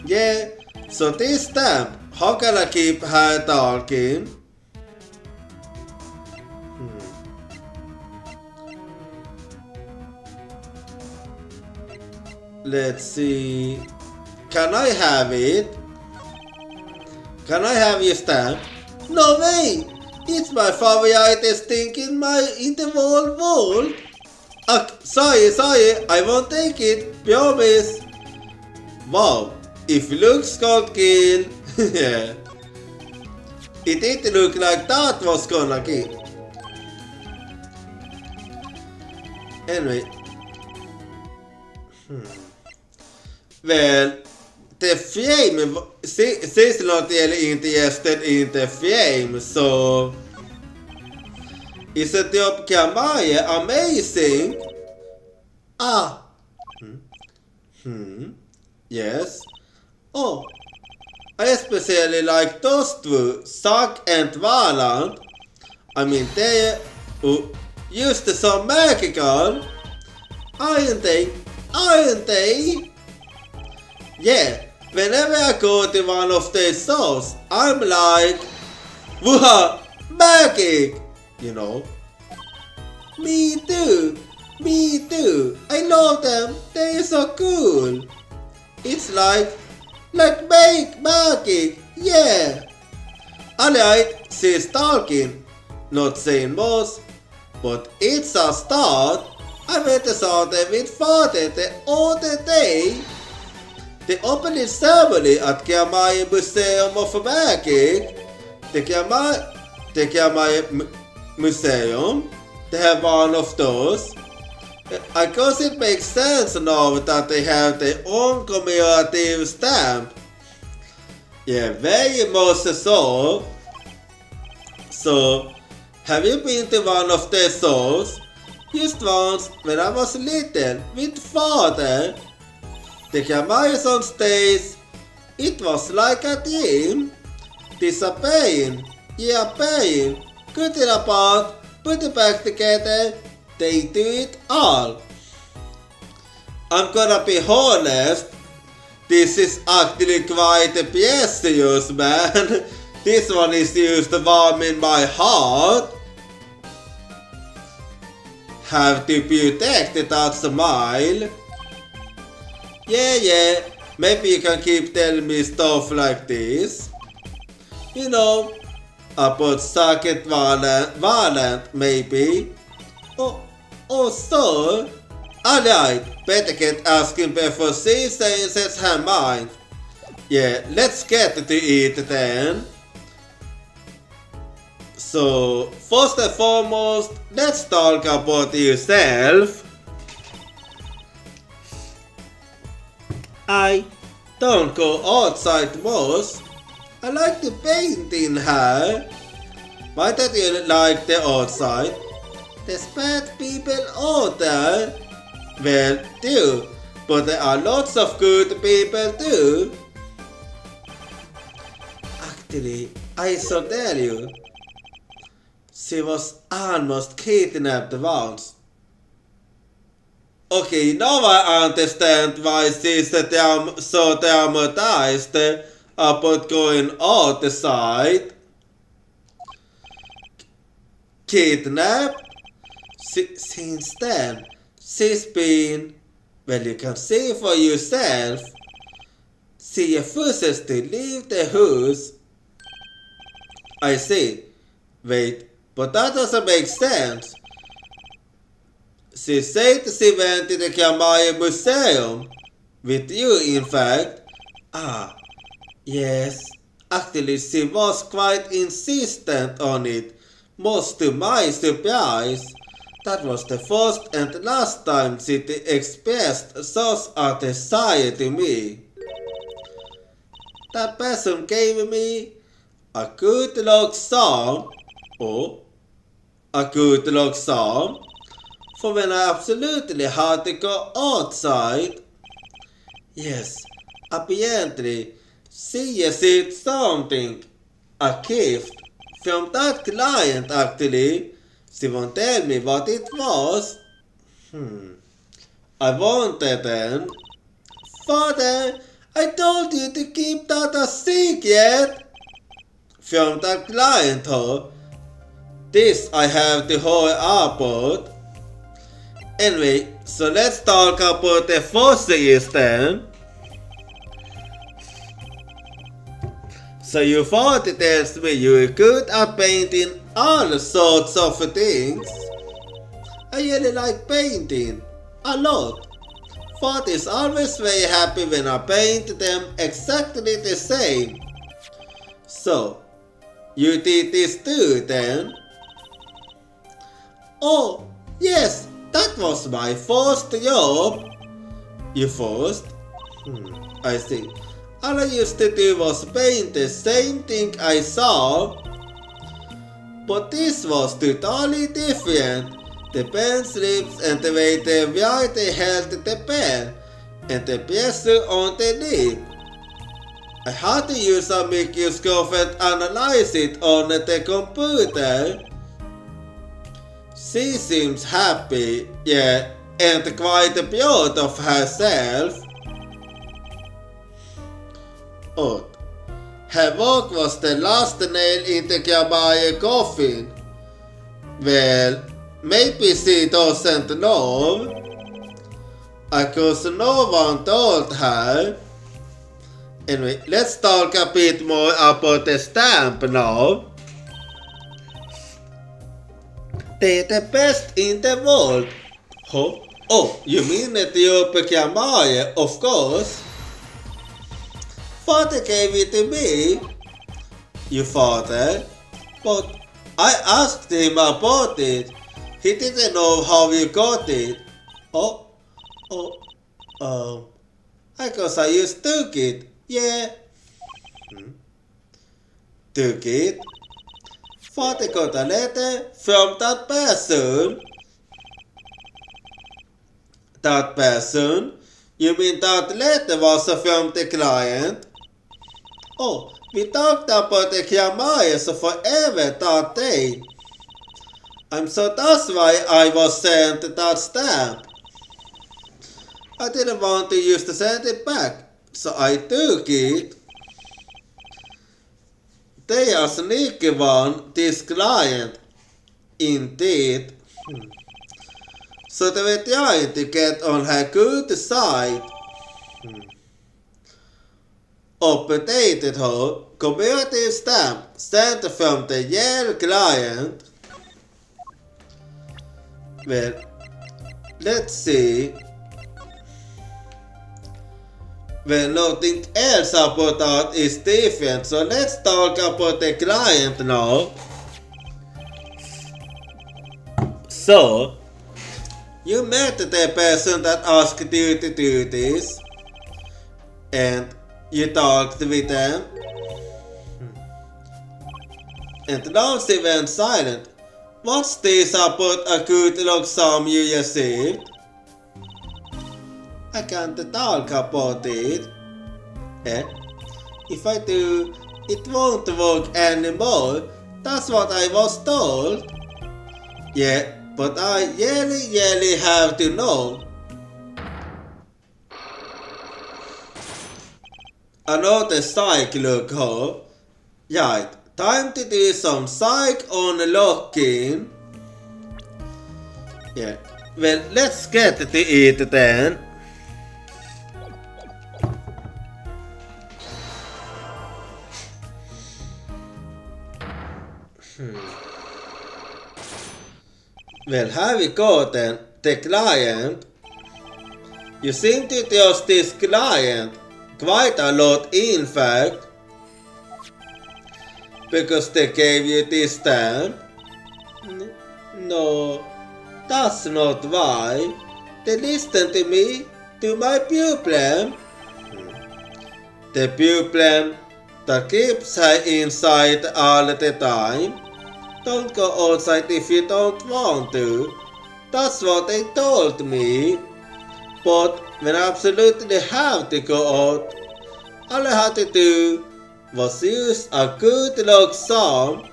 Yeah, so this stamp, how can I keep her talking? Let's see. Can I have it? Can I have your stamp? No way! It's my favorite thing in the whole world. Sorry, I won't take it. Promise. Wow, if looks got killed. Yeah. It didn't look like that was gonna kill. Anyway. Well, the frame, she's not really interested in the frame, so is the job Kamaya amazing? Yes. Oh, I especially like those two, Zack and Valand. I mean, they used to so magical, aren't they? Aren't they? Yeah, whenever I go to one of their shows, I'm like, wow, magic! You know? Me too! I love them, they're so cool! It's like magic, yeah! Alright, she's talking, not saying much, but it's a start. I went to saw them with father the other day. The opening ceremony at Kiamai Museum of Magic. The Kiamai Museum. They have one of those. I guess it makes sense now that they have their own commemorative stamp. Yeah, very much so. So, have you been to one of their shows? Just once, when I was little, with father. The cameras on stage, it was like a dream. Disappearing, yeah, paying, cut it apart, put it back together, they do it all. I'm gonna be honest, this is actually quite a precious, man. This one is used to warm in my heart. Have to protect that smile. Yeah, maybe you can keep telling me stuff like this. You know, about Socket Valent, maybe. Oh, so? Alright, better get asking before she says her mind. Yeah, let's get to it then. So, first and foremost, let's talk about yourself. I don't go outside most. I like to paint in her. Why don't you like the outside? There's bad people out there. Well, too, but there are lots of good people too. Actually, I should tell you, she was almost kidnapped once. Okay, now I understand why she's so traumatized about going outside. Kidnapped? Since then, she's been, well, you can see for yourself. She refuses to leave the house. I see. Wait, but that doesn't make sense. She said she went to the Kamaya Museum. With you, in fact. Ah, yes. Actually, she was quite insistent on it. Most to my surprise. That was the first and last time she expressed such a desire to me. That person gave me a good luck charm. Oh, a good luck charm for when I absolutely had to go outside. Yes, apparently she received something, a gift, from that client actually. She won't tell me what it was. I wanted then. Father, I told you to keep that a secret. From that client, huh? This I have to hold about. Anyway, so let's talk about the fossils then. So your father tells me you're good at painting all sorts of things. I really like painting. A lot. Father is always very happy when I paint them exactly the same. So, you did this too then? Oh, yes, that was my first job. Your first? I see. All I used to do was paint the same thing I saw. But this was totally different. The pen slips and the way they write they held the pen and the pressure on the lip. I had to use a microscope and analyze it on the computer. She seems happy, yeah, and quite proud of herself. Odd. Her work was the last nail in the Kamaya coffin. Well, maybe she doesn't know. Because no one told her. Anyway, let's talk a bit more about the stamp now. They're the best in the world. Huh? Oh, you mean the Kamaya, of course. Father gave it to me. Your father? But I asked him about it. He didn't know how you got it. I guess I just took it. Yeah. Took it? Father got a letter from that person. That person? You mean that letter was from the client? Oh, we talked about the Kiamayas forever that day. So that's why I was sent that stamp. I didn't want to use to send it back, so I took it. They are sneaky one, this client. Indeed. So they were trying to get on her good side. Updated her commemorative stamp sent from the Yale client. Well, let's see. Well, nothing else about that is different, so let's talk about the client now. So, you met the person that asked you to do this, and you talked with them, and now she went silent. What's this about a good luck charm you received? I can't talk about it. If I do, it won't work anymore. That's what I was told. Yeah, but I really have to know. Another psych look up. Right, time to do some psych unlocking. Yeah, well, let's get to it then. Well, have we got then the client? You seem to trust this client quite a lot, in fact, because they gave you this stamp. No, that's not why. They listen to me, to my pupil. The pupil that keeps her inside all the time. Don't go outside if you don't want to. That's what they told me. But when I absolutely have to go out, all I had to do was use a good luck song.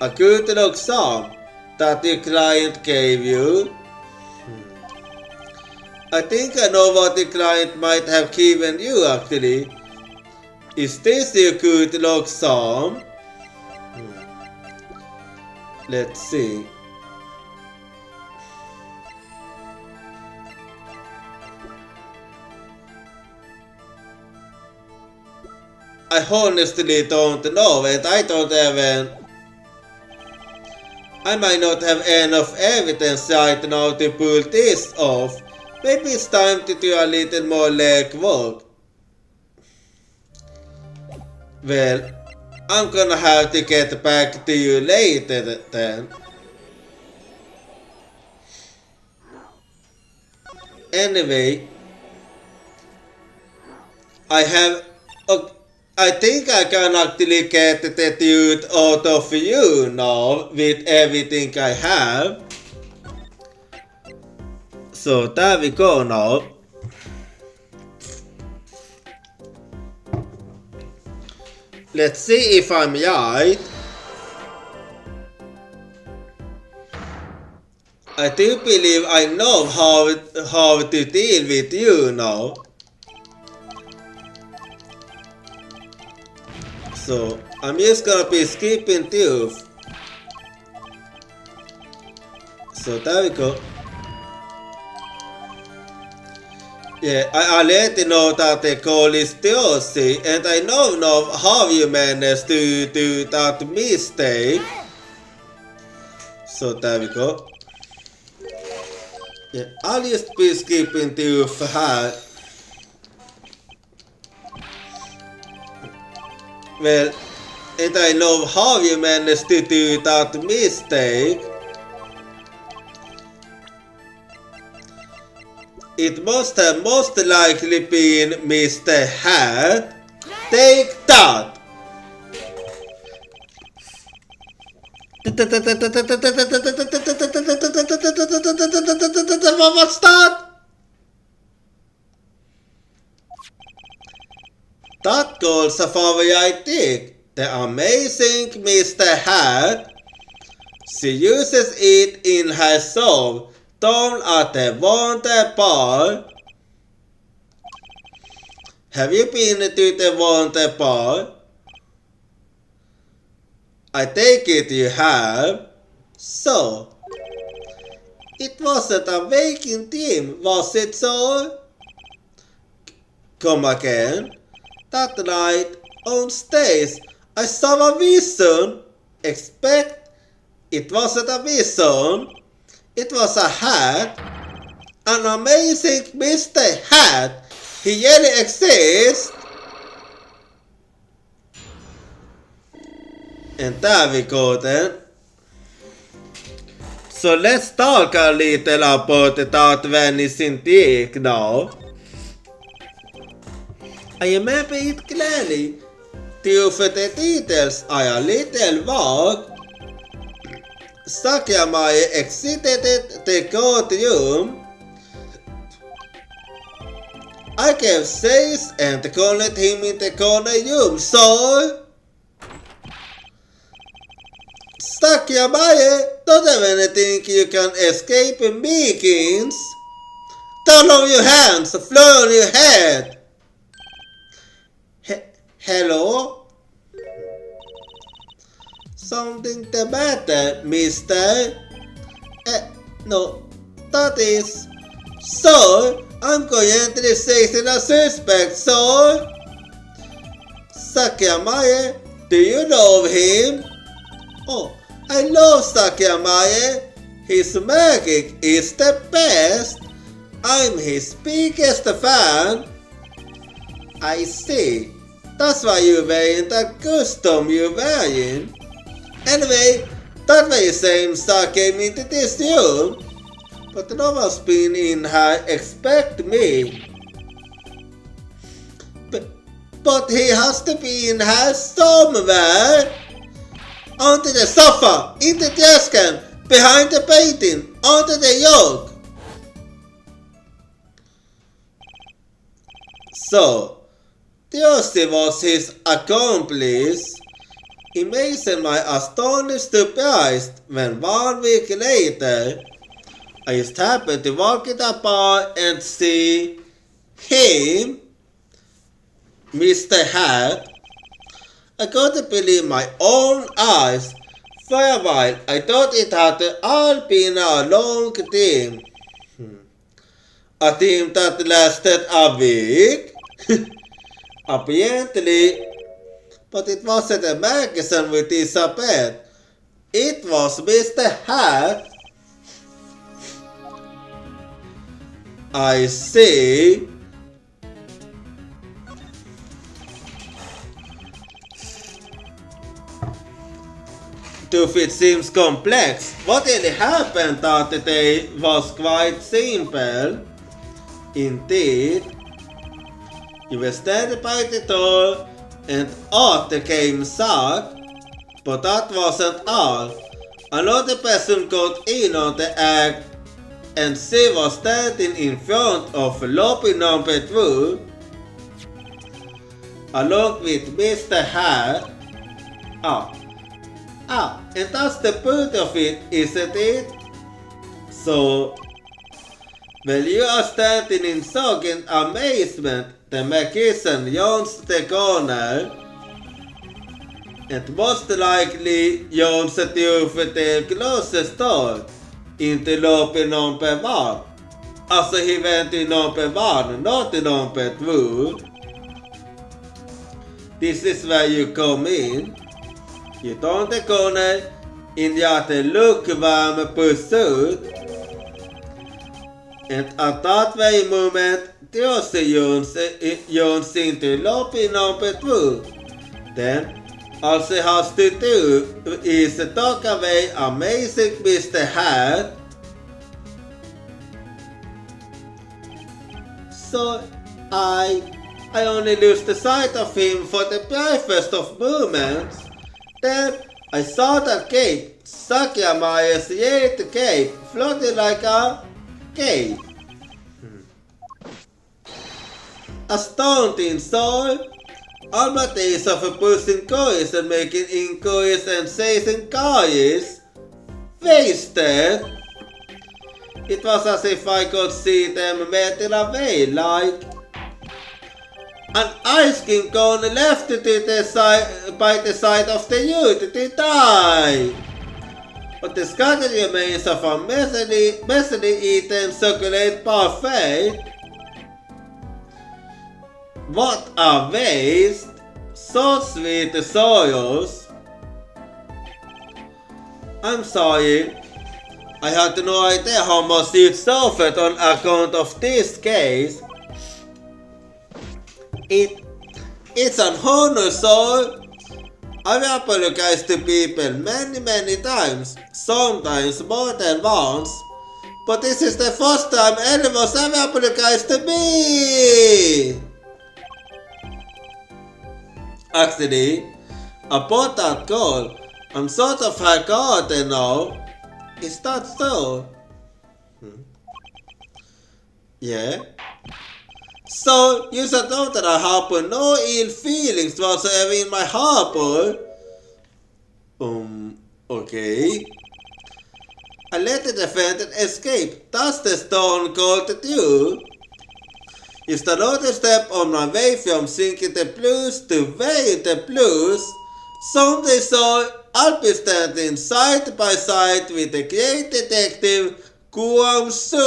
A good luck song that the client gave you. I think I know what the client might have given you actually. Is this your good luck song? Let's see. I honestly don't know, and I don't even... I might not have enough evidence right now to pull this off. Maybe it's time to do a little more legwork. Well, I'm gonna have to get back to you later then. Anyway, I think I can actually get the dude out of you now with everything I have. So there we go now. Let's see if I'm right. I do believe I know how to deal with you now. So I'm just gonna be skipping tooth. So there we go. Yeah, I already know that the call is Theosy, and I know now how you managed to do that mistake. So there we go. Yeah, I'll just be skipping to her. Well, and I know how you managed to do that mistake. It must have most likely been Mr. Hat. Take that! What's that? That goes a favoritic. The amazing Mr. Hat. She uses it in her soul. Down at the Wonder Bar. Have you been to the Wonder Bar? I take it you have. So, it wasn't a waking dream, was it so? Come again. That night on stage, I saw a vision. Expect it wasn't a vision. It was a hat. An amazing Mr. Hat. He really exists. And there we go then. So let's talk a little about that vanishing dick now. I remember it clearly. Due for the details are a little vague. Sakyamaya exited the courtroom. I gave chase and cornered him in the corner room, so... Sakyamaya, don't ever think you can escape me, kings. Turn on your hands, floor on your head. Hello? Something the matter, mister? No, that is... Sir, I'm going to enter the station as suspect, sir. Sakyamaye, do you know him? Oh, I love Sakyamaye. His magic is the best. I'm his biggest fan. I see. That's why you're wearing that costume you're wearing. Anyway, that way same star came into this room. But no one's been in here expect me. But he has to be in here somewhere. Onto the sofa, in the desk, behind the painting, onto the yoke. So, Theosi was his accomplice. Imagine my astonished surprise when 1 week later, I just happened to walk in the bar and see him, Mr. Hat. I couldn't believe my own eyes. For a while, I thought it had all been a long dream. A dream that lasted a week? Apparently, but it wasn't a magazine with Isabel. It was Mr. Hat. I see. If it seems complex, what really happened that day was quite simple. Indeed, you were standing by the door and out came Zack, but that wasn't all. Another person got in on the act and she was standing in front of lobby number 2 along with Mr. Hat. And that's the point of it, isn't it? So, when you are standing in shock and amazement, the magician yawns the corner, and most likely yawns at you for the closest door into lobby number 1. Also, he went to number 1, not to number 2. This is where you come in. You turn the corner in the lukewarm pursuit, and at that very moment, Theosi yawns into lobby number 2. Then, all she has to do is talk away amazing Mr. Hat. So, I only lose the sight of him for the briefest of moments. Then I saw that cape, Sakyamaya's yellow cape, floating like a cape. Astounding soul! All my days of pushing coins and making inquiries and chasing coins wasted. It was as if I could see them melting away like an ice cream cone left to the side by the side of the youth to die. But the scattered remains of a messily eaten chocolate parfait. What a waste! So sweet sorrows. I'm sorry. I had no idea how much you suffered on account of this case. It's an honor, sir. I apologize to people many times, sometimes more than once, but this is the first time anyone's ever apologized to me. Actually, about that girl, I'm sort of her guardian now. Is that so? Yeah? So, you should know that I harbor no ill feelings whatsoever in my harbor. Okay. I let the defendant escape. That's the stone cold to do. Just another step on my way from thinking the blues to weighing the blues. Someday so I'll be standing side by side with the great detective Guangzhou.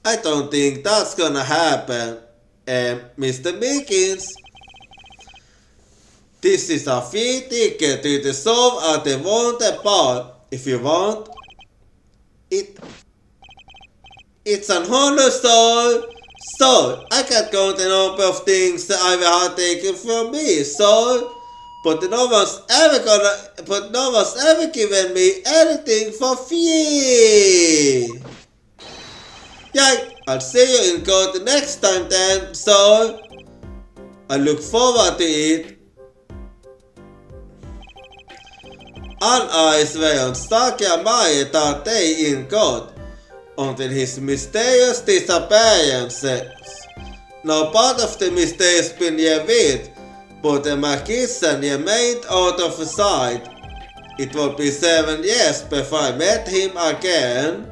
I don't think that's gonna happen. Mr. Mickens, this is a free ticket to the show at the Wanted Bar. If you want it, it's an honor show. So I can't count the number of things that I will have taken from me. So, but no one's ever given me anything for free. Yeah, I'll see you in court next time then. So I look forward to it. All eyes were on Sakyamaya that day in court until his mysterious disappearances. Now part of the mystery's been revealed, but the magician remained out of sight. It will be 7 years before I met him again.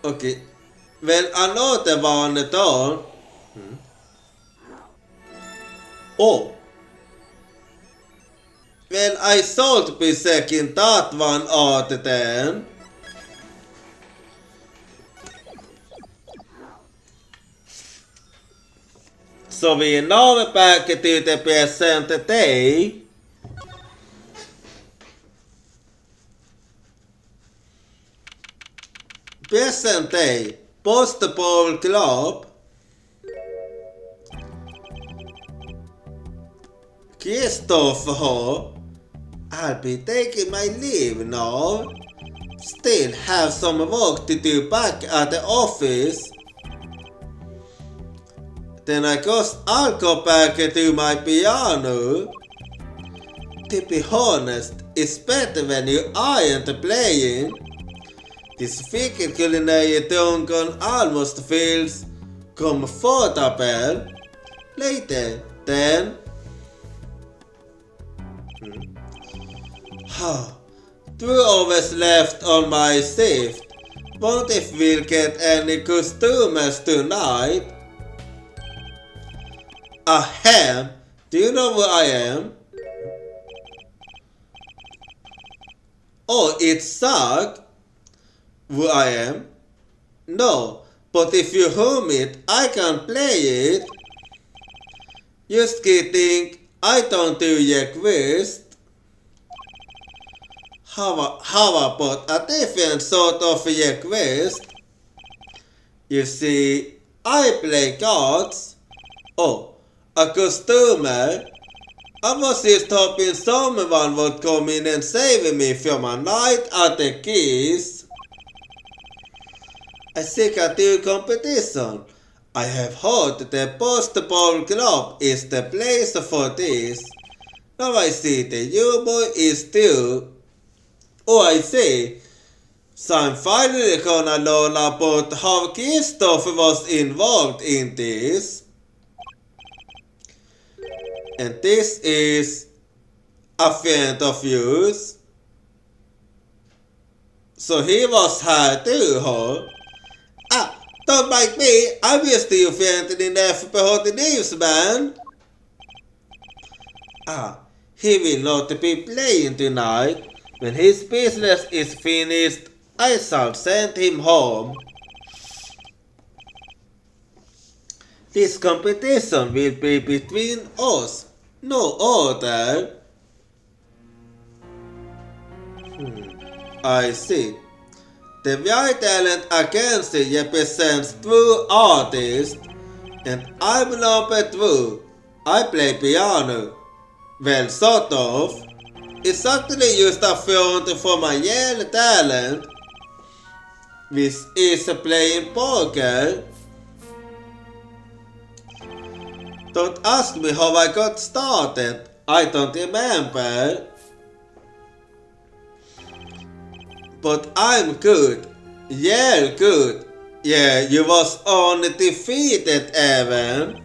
Okay, when another one dawn. Oh. Well, I should be checking that one out then. So we are now back to the present day. Present day, post-bowl club. Christopher, I'll be taking my leave now. Still have some work to do back at the office. Then I guess I'll go back to my piano. To be honest, it's better when you aren't playing. This freaking culinary tongue almost feels comfortable. Later, then. Two hours left on my shift. Wonder if we'll get any customers tonight. Ahem, do you know who I am? Oh, it's Zach. Who I am? No, but if you hum it, I can play it. Just kidding, I don't do request. How about a different sort of request? You see, I play cards. Oh, a customer? I was just hoping someone would come in and save me from a night at the Keys. I think I do competition. I have heard the Post-Bowl Club is the place for this. Now I see the humor is too. Oh, I see. So I'm finally gonna learn about how Christopher was involved in this. And this is a friend of yours. So he was here too, huh? Don't mind me. I'm just your friend in the news, man. He will not be playing tonight. When his business is finished, I shall send him home. This competition will be between us, no other. I see. The White Talent Agency represents 2 artists, and I'm number 2. I play piano. Well, sort of. It's actually used a front for my real talent, which is playing poker. Don't ask me how I got started. I don't remember. But I'm good. Yeah, good. Yeah, you was undefeated, Evan.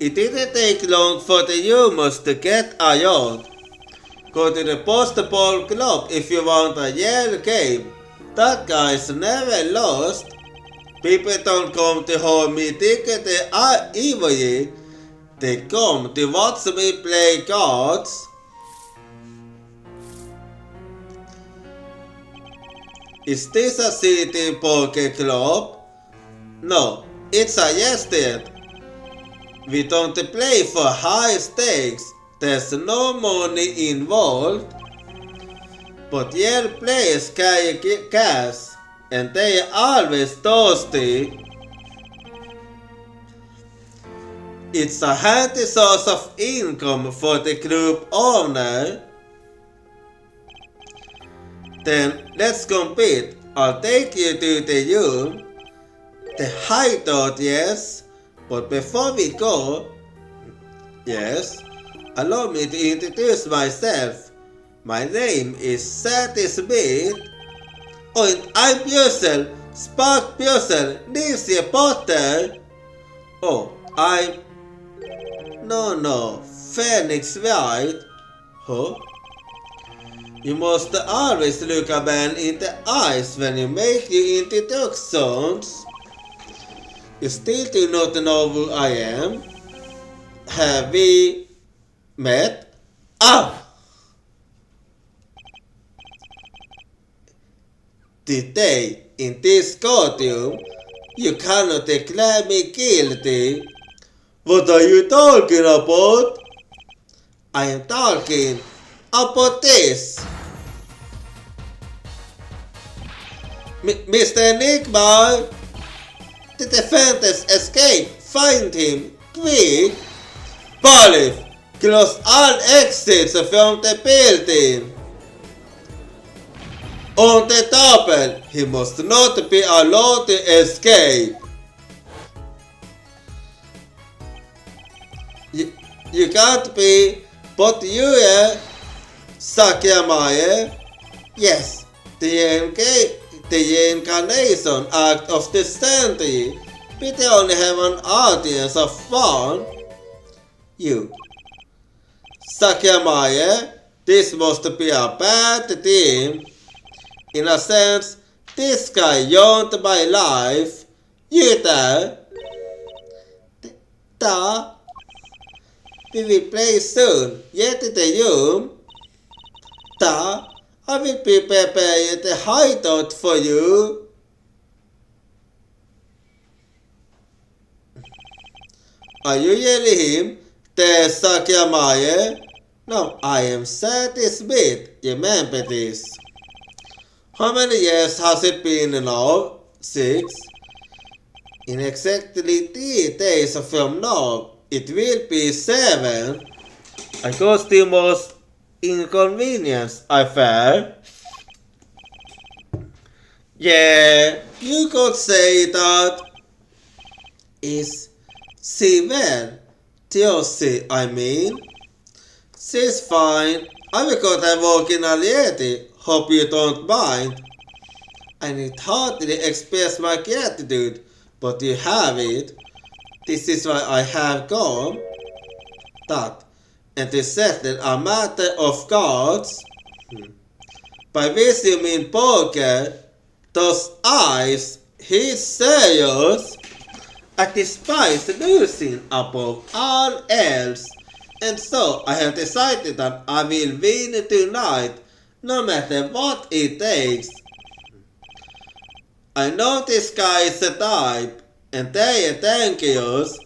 It didn't take long for the humans to get around. Go to the postball club if you want a yellow game. That guy's never lost. People don't come to hold me ticket either. They come to watch me play cards. Is this a city poker club? No, it's a yested. We don't play for high stakes. There's no money involved. But your players carry cash and they are always thirsty. It's a handy source of income for the group owner. Then let's compete. I'll take you to the room. The hideout, yes. But before we go, yes, allow me to introduce myself. My name is Sadie Smith. And I'm Purcell, Spark Purcell, Nancy Potter. Oh, I'm... No, Phoenix Wright. Huh? You must always look a man in the eyes when you make your introductions. You still do not know who I am? Have we met? Today, in this courtroom, you cannot declare me guilty. What are you talking about? I am talking about this. Mr. Nickball, the defendants escape. Find him, quick. Police, close all exits from the building. On the double, he must not be allowed to escape. You can't be, but you are Sakyamaya. Yes, the incarnation act of the century. But they only have an audience of one. You. Sakyamaya, this must be a bad team. In a sense, this guy yawned my life. You there? We will play soon. Yet in the room. I will be preparing the hideout for you. Are you really him? The Sakyamaya? No, I am Sadie Smith. Remember this. How many years has it been now? 6. In exactly 3 days from now, it will be 7. I caused the most inconvenience, I fear. Yeah, you could say that. Is she well? Josie, I mean. She's fine. I forgot I walk in already. Hope you don't mind. I need hardly express my gratitude, but you have it. This is why I have come. That, and to settle a matter of cards. By which you mean poker, those eyes, he's serious. I despise losing above all else, and so I have decided that I will win tonight, no matter what it takes. I know this guy is a type, and they are dangerous.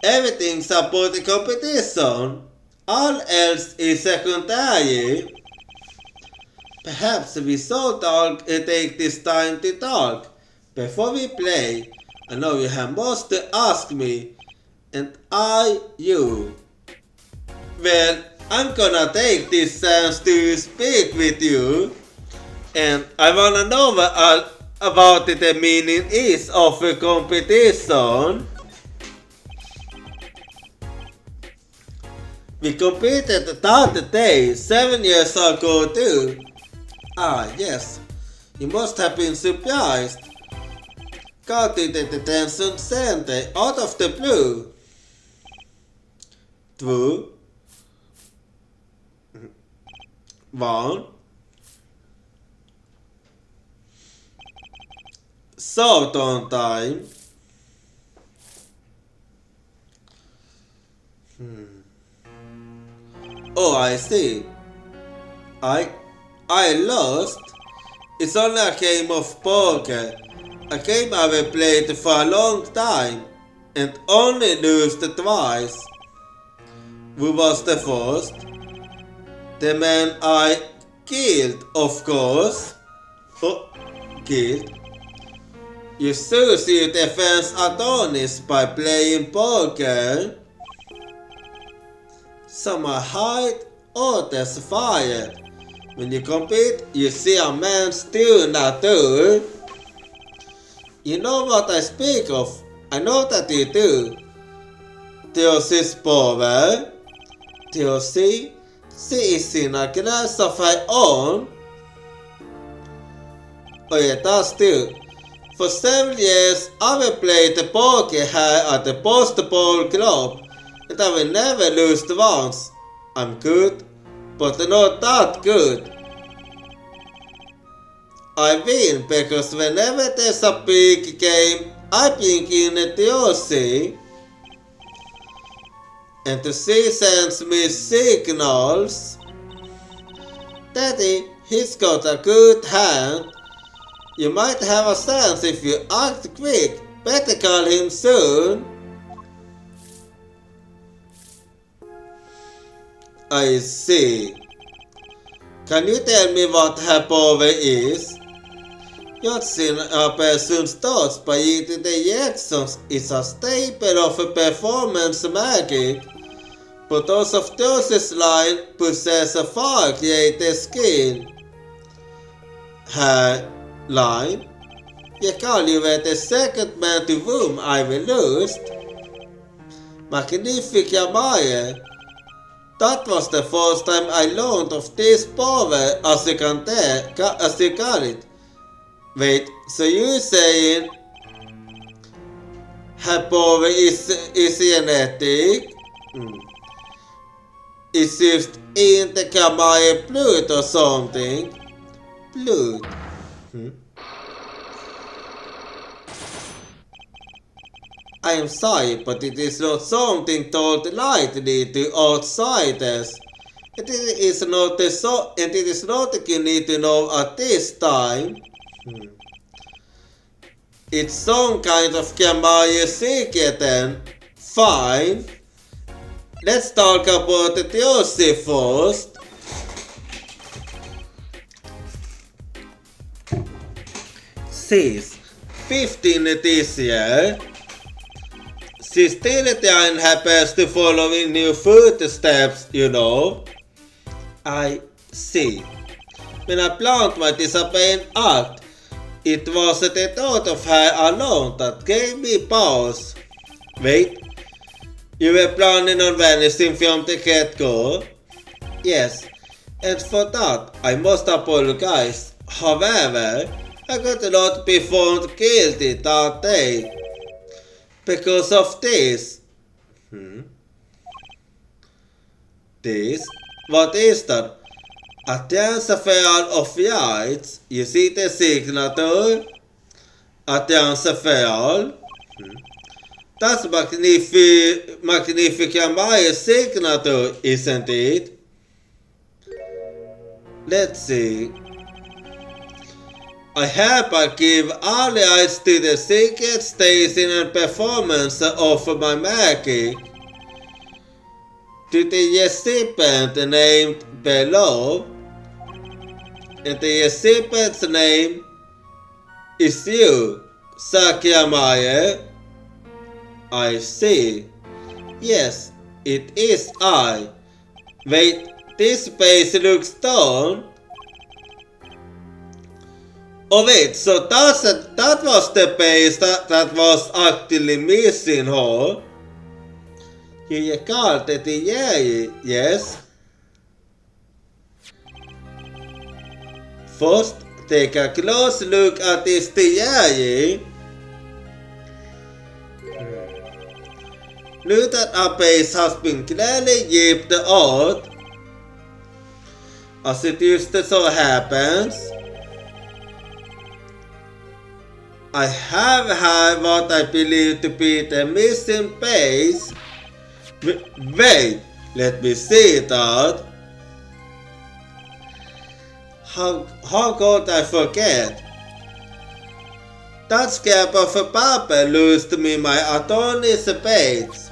Everything's about the competition. All else is secondary. Perhaps we should take this time to talk. Before we play, I know you have most to ask me, and you. Well, I'm gonna take this chance to speak with you, and I wanna know about the meaning is of a competition. We competed that day 7 years ago too. Yes, you must have been surprised. Got to the detention center out of the blue. True. 1. Soft on time. Oh, I see. I lost. It's only a game of poker. A game I have played for a long time and only lost twice. Who was the first? The man I killed, of course. Oh, killed. You succeed defense Adonis by playing poker. Some are hide, others fired. When you compete, you see a man still not do. You know what I speak of. I know that you do. Theosis power. Theosis, se i sina gränser för on. Oh yeah, that's too. For 7 years, I will play the poker here at the Post Bowl Club, and I will never lose once. I'm good, but not that good. I win because whenever there's a big game, I bring in the OC, and the C sends me signals. Daddy, he's got a good hand. You might have a chance if you act quick. Better call him soon. I see. Can you tell me what Hapover is? You've seen a person's thoughts by eating the reactions is a staple of performance magic. But those of Doses line possess a far greater skill. Her line? Jag call you the second man to whom I will lose. Magnifica Maya. That was the first time I learned of this power as you call it. Wait, so you saying her power is genetic? It's just inte Kamaya blood or something. Blood. I am sorry, but it is not something told lightly to outsiders. And it is not that you need to know at this time. It's some kind of Kamaya secret then. Fine. Let's talk about the Theosi first. She's 15 this year. She still happens to follow in new footsteps, you know. I see. When I planned my disappearing act, it was the thought of her alone that gave me pause. Wait, you were planning on vanishing from the get-go? Yes, and for that I must apologize. However, I could not be found guilty that day. Because of this. This? What is that? At the answer of rights, you see the signature? At the answer That's Magnifica Maya's signature, isn't it? Let's see. I hereby give all rights to the secret station and performance of my magic to the recipient named below, and the recipient's name is you, Sakyamaya. I see. Yes, it is I. Wait, this page looks torn. Oh wait, so that was the page that was actually missing, huh? You called it yes? First, take a close look at this diary. Note that a page has been clearly ripped out. As it used to so happens, I have had what I believe to be the missing piece. Wait, let me see it out. How could I forget? That scrap of a paper lost me my attorney's page.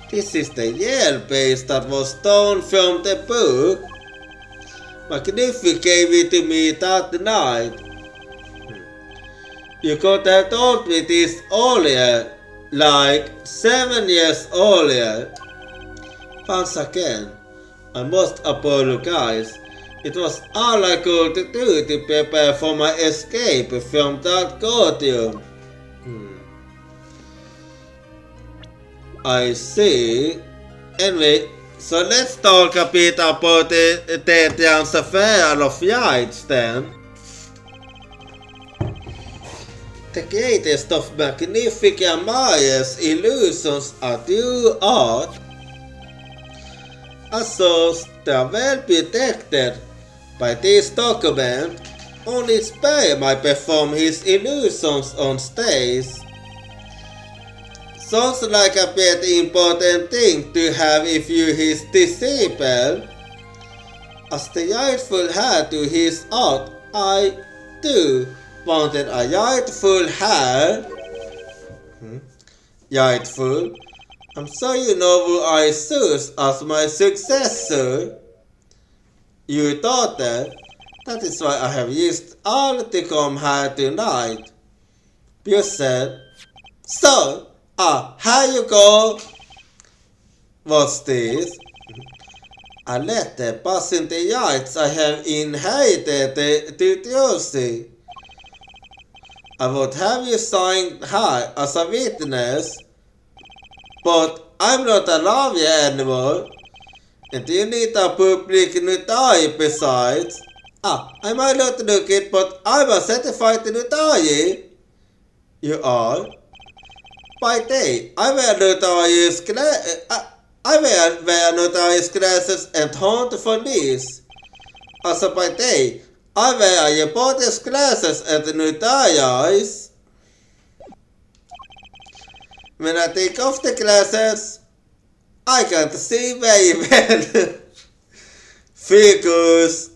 This is the Yale page that was torn from the book. McNiffy gave it to me that night. You could have told me this earlier, like 7 years earlier. Once again, I must apologize. It was all I could do to prepare for my escape from that courtroom. I see. Anyway, so let's talk a bit about the transfer of rights then. The greatest of magnificent Maya's illusions are due out. As such, they are well protected by this document. Only Spare might perform his illusions on stage. Sounds like a very important thing to have if you his disciple. As the rightful heir to his art, I too wanted a rightful heir. Rightful? I'm sure you know who I choose as my successor. You thought that? That is why I have used all to come here tonight. You said, so, here you go. What's this? A letter passing the rights I have inherited to Josie. I would have you sign her as a witness, but I'm not a lawyer anymore, and you need a public notary besides. I might not look it, but I'm a certified notary. You are? By day, I wear notarius glasses and hunt for these. Also by day, I wear reporter's glasses and notarize. When I take off the glasses, I can't see very well. Figures.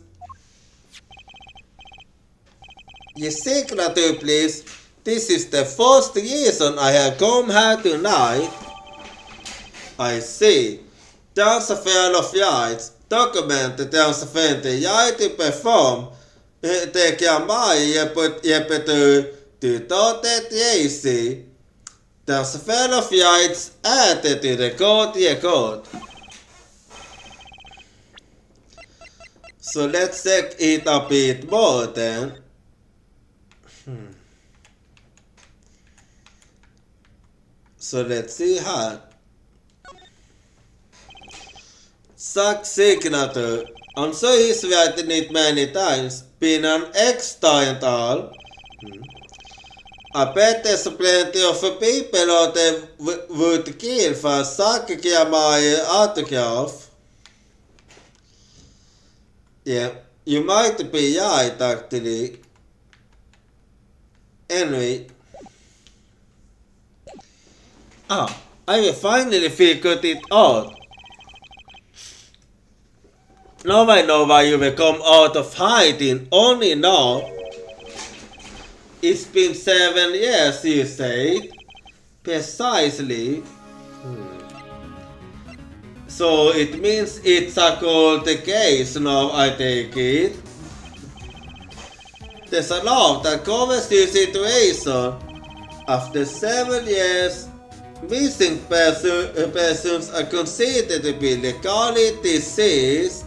You see, Clatter, please, this is the first reason I have come here tonight. I see. Transfer of rights. Document the transfer the right to perform. The Kamai Yepetu to Totet Yesi. Transfer of rights added to the court record. So let's check it a bit more then. So let's see here. Suck signature. I'm sure he's written it many times. Been an ex-title. I bet there's plenty of people out there would kill for sucking my autograph. Yeah, you might be right actually. Anyway. I finally figured it out. Now I know why you will come out of hiding only now. It's been 7 years, you said. Precisely. So it means it's a cold case now, I take it. There's a law that covers this situation. After 7 years, missing persons are considered to be legally deceased.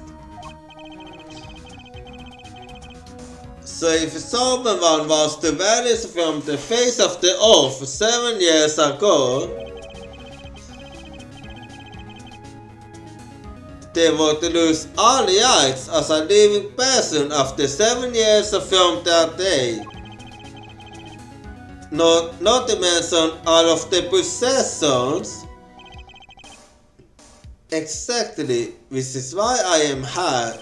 So if someone was to vanish from the face of the earth 7 years ago, they would lose all rights as a living person after 7 years from that day. Not to mention all of the possessions. Exactly, which is why I am here.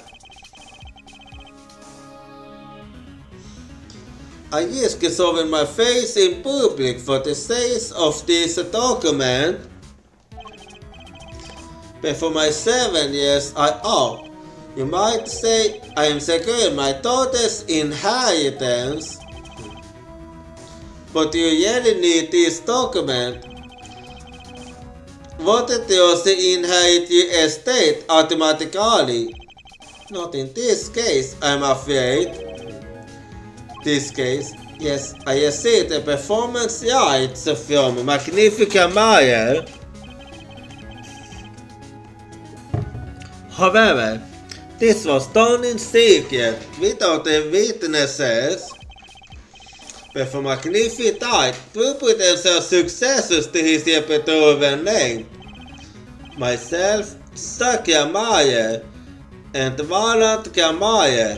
I just show my face in public for the sake of this document. But for my 7 years, you might say I am securing my daughter's inheritance. But you really need this document. Wouldn't you inherit your estate automatically? Not in this case, I'm afraid. This case, yes, I see the performance rights from Magnifica Maya. However, this was done in secret, without the witnesses. But for Magnifica died, two potential successors to his Beethoven name. Myself, Sakya Maya, and Valentka Maya.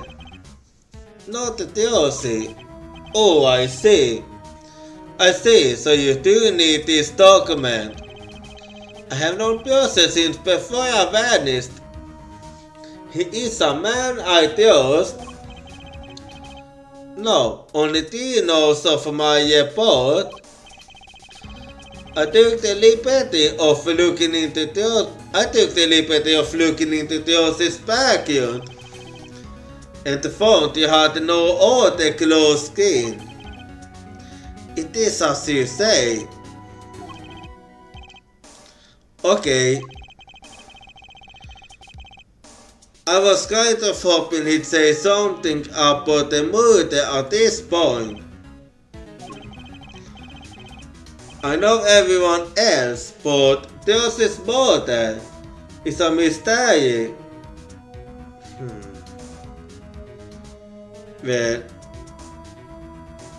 Not Josie. Oh, I see. So you do need this document. I have known Björse since before I vanished. He is a man I trust. No, only he knows of my report. I took the liberty of looking into Josie's backyard. And found you had no other close skin. It is as you say. Okay. I was kind of hoping he'd say something about the murder at this point. I know everyone else, but Josie's murder is a mystery. Well,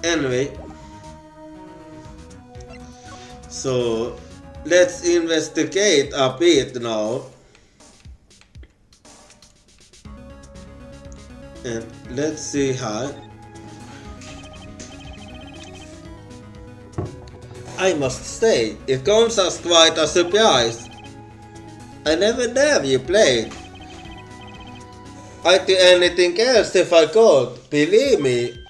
anyway, so let's investigate a bit now. And let's see how. I must say, it comes as quite a surprise. I never knew you played. I'd do anything else if I could, believe me.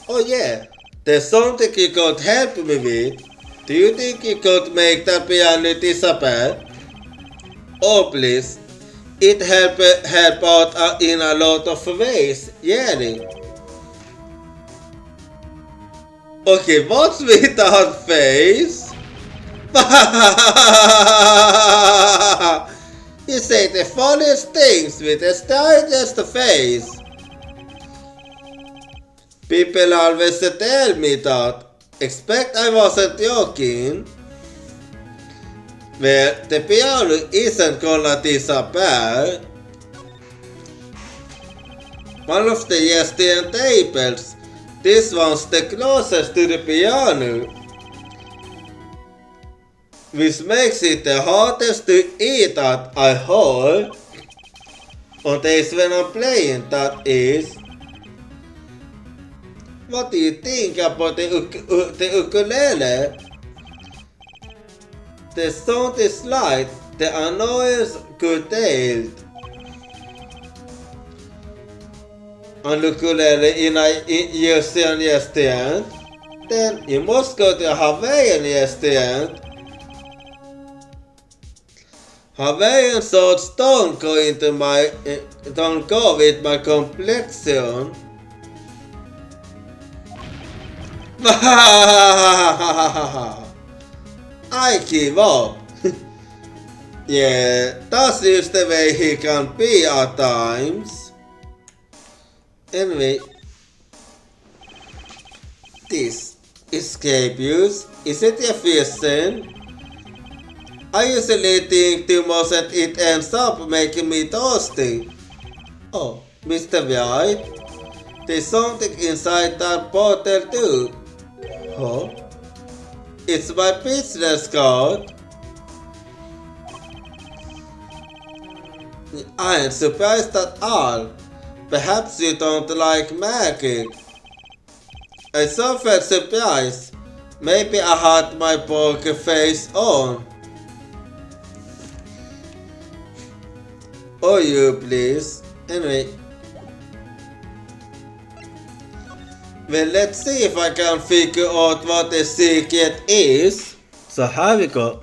Oh yeah, there's something you could help me with. Do you think you could make that piano disappear? Oh please, it help out in a lot of ways, really. Okay, what's with that face? You say the funniest things with the strangest face. People always tell me that. Expect I wasn't joking. Well, the piano isn't gonna disappear. One of the yesterday tables. This one's the closest to the piano. Which makes it the hardest to eat at, I hope. On days when I'm playing, that is. What do you think about the ukulele? The sound is light, the annoyance curtailed. On ukulele in Eurasian yesterday, then you must go to Hawaiian yesterday. Hawaiian swords don't go with my complexion. I give up. Yeah, that's just the way he can be at times. Anyway, this escape use, is it efficient? I usually think too much and it ends up making me thirsty. Oh, Mr. White, there's something inside that bottle too. Huh? It's my business card. I ain't surprised at all. Perhaps you don't like magic. I so felt surprised. Maybe I had my poker face on. Oh, you please. Anyway. Well, let's see if I can figure out what the secret is. So here we go.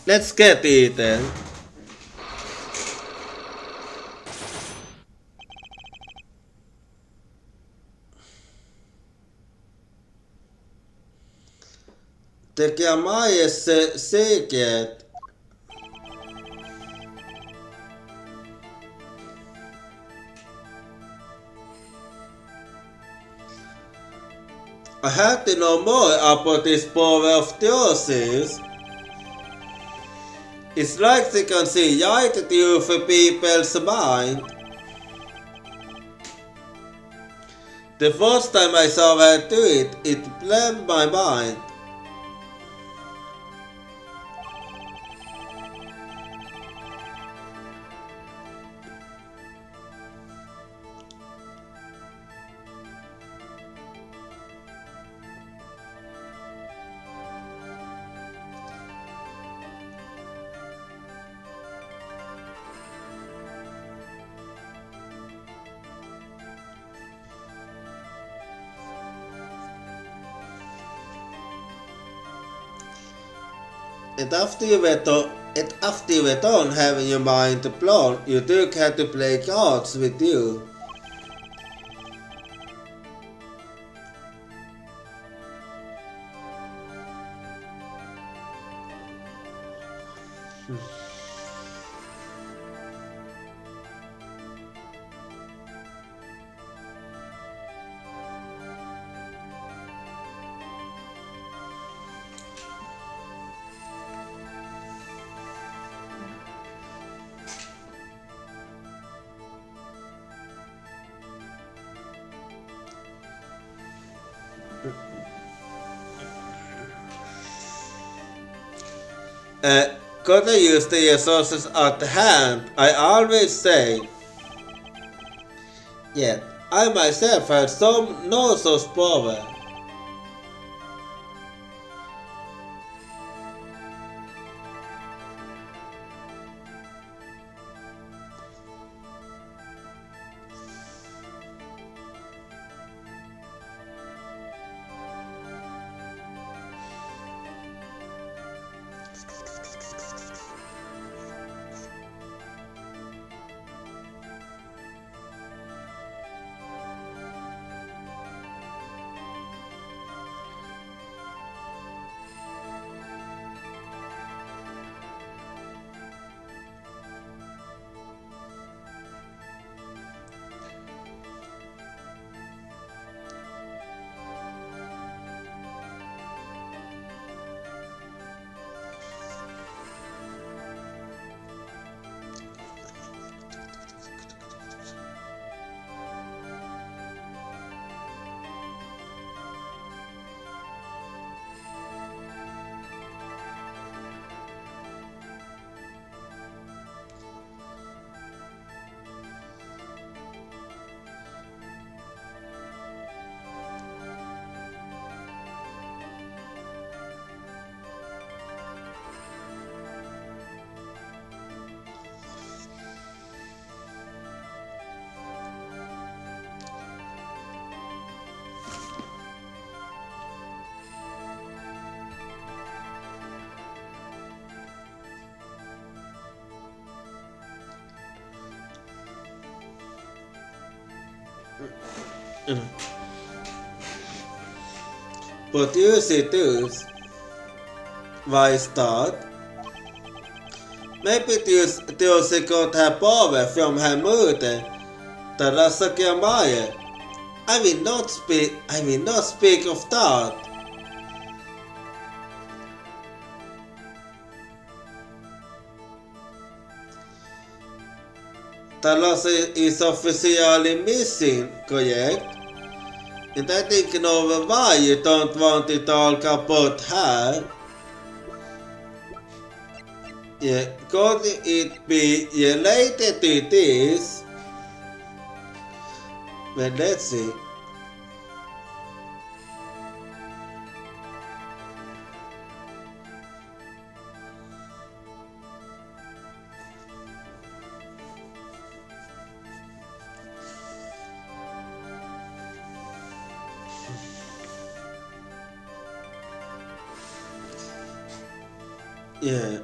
Let's get it then. Tekee Maija se secret. I had to know more about this power of theosis. It's like they can see right through people's mind. The first time I saw her do it, it blew my mind. And after you were done having your mind blown, you do have to play cards with you. Gotta use the resources at hand, I always say. Yet, I myself had some no such power. But you see this. Why start? Maybe Tuesday got her power from her mother, Teresa Maija. I will not speak of that. Teresa is officially missing, correct? And I think you know why you don't want to talk about her. Yeah, could it be related to this? Well, let's see. Yeah,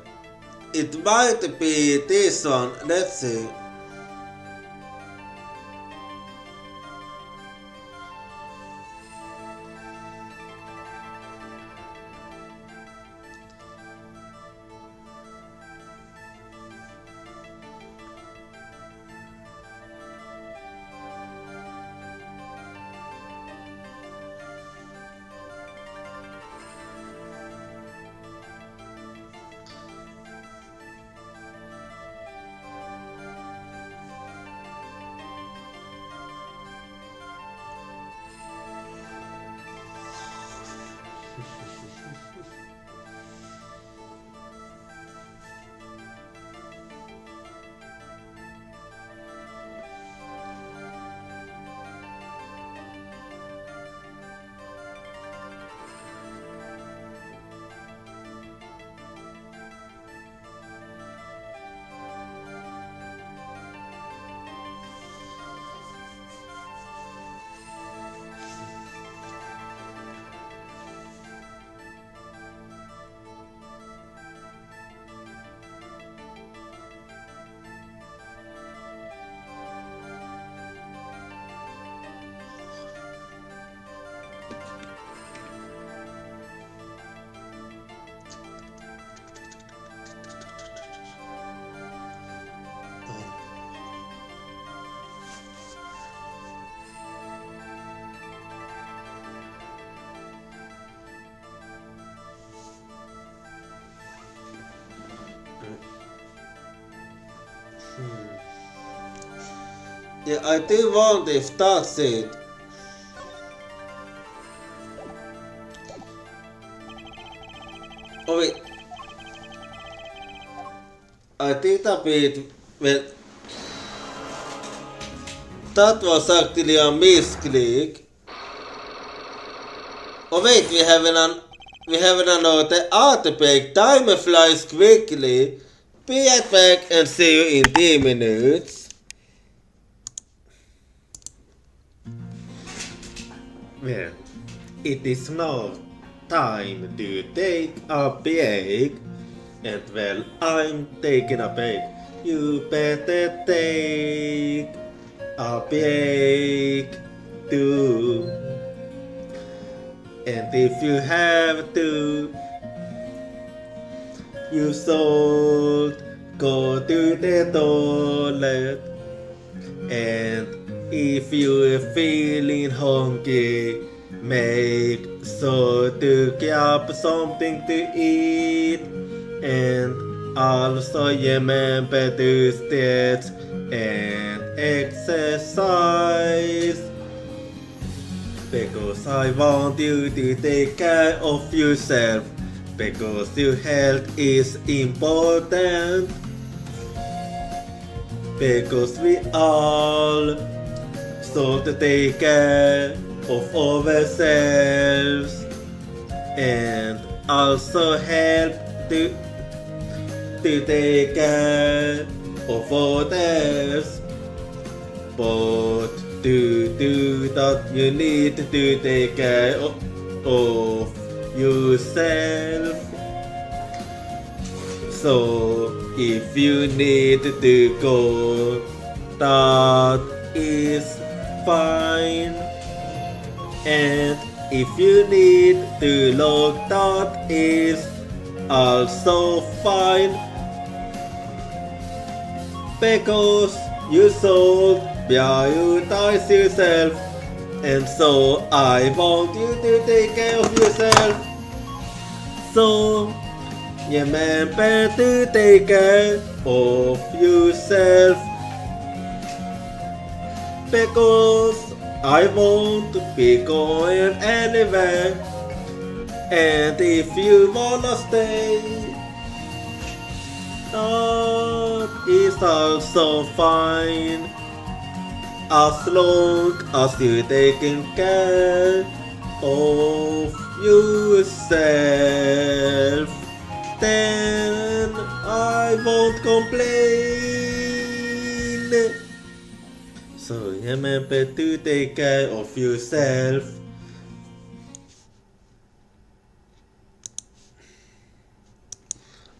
it might be this one. Let's see. Yeah, I do wonder if that's it. Oh wait, I think a bit. Well, that was actually a misclick. Oh wait, we have another artifact. Time flies quickly. Be right back and see you in 10 minutes. Well, it is now time to take a break. And well, I'm taking a break. You better take a break too. And if you have to, you should go to the toilet. And if you're feeling hungry, make sure to grab something to eat. And also remember to stretch and exercise. Because I want you to take care of yourself. Because your health is important. Because we all should take care of ourselves. And also help to take care of others. But to do that, you need to take care of yourself. So if you need to go, that is fine. And if you need to look, that is also fine. Because you should prioritize yourself. And so I want you to take care of yourself. So remember to take care of yourself. Because I won't be going anywhere. And if you wanna stay, that is also fine. As long as you're taking care of yourself, then I won't complain. So remember to take care of yourself.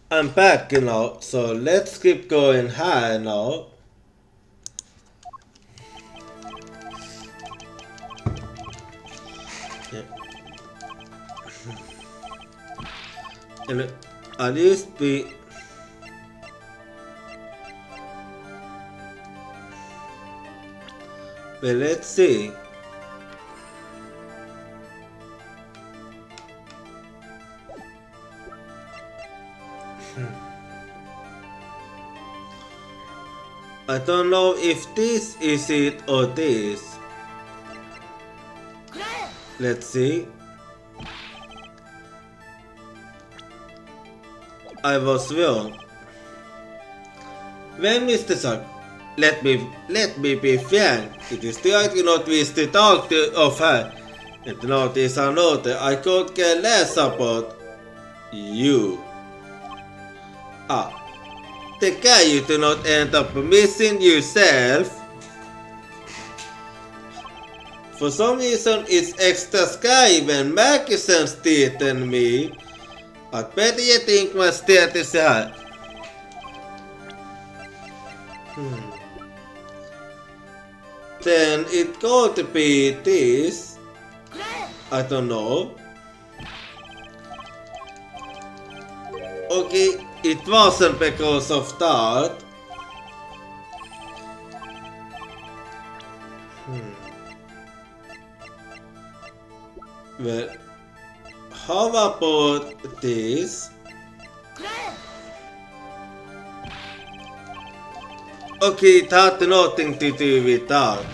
I'm back now, so let's keep going here now. Yeah. And I used to be but let's see. I don't know if this is it or this. Let's see. I was wrong. Well, Mr. Shark, let me be frank. It is true I do not wish to talk of her. And notice I know that I could care less about you. Take care you do not end up missing yourself. For some reason it's extra scary when Maggie sends teeth than me. I'd better you think my state is high. Then it got to be this. I don't know. Okay, it wasn't because of that. Well, how about this? Okay, it had nothing to do with that.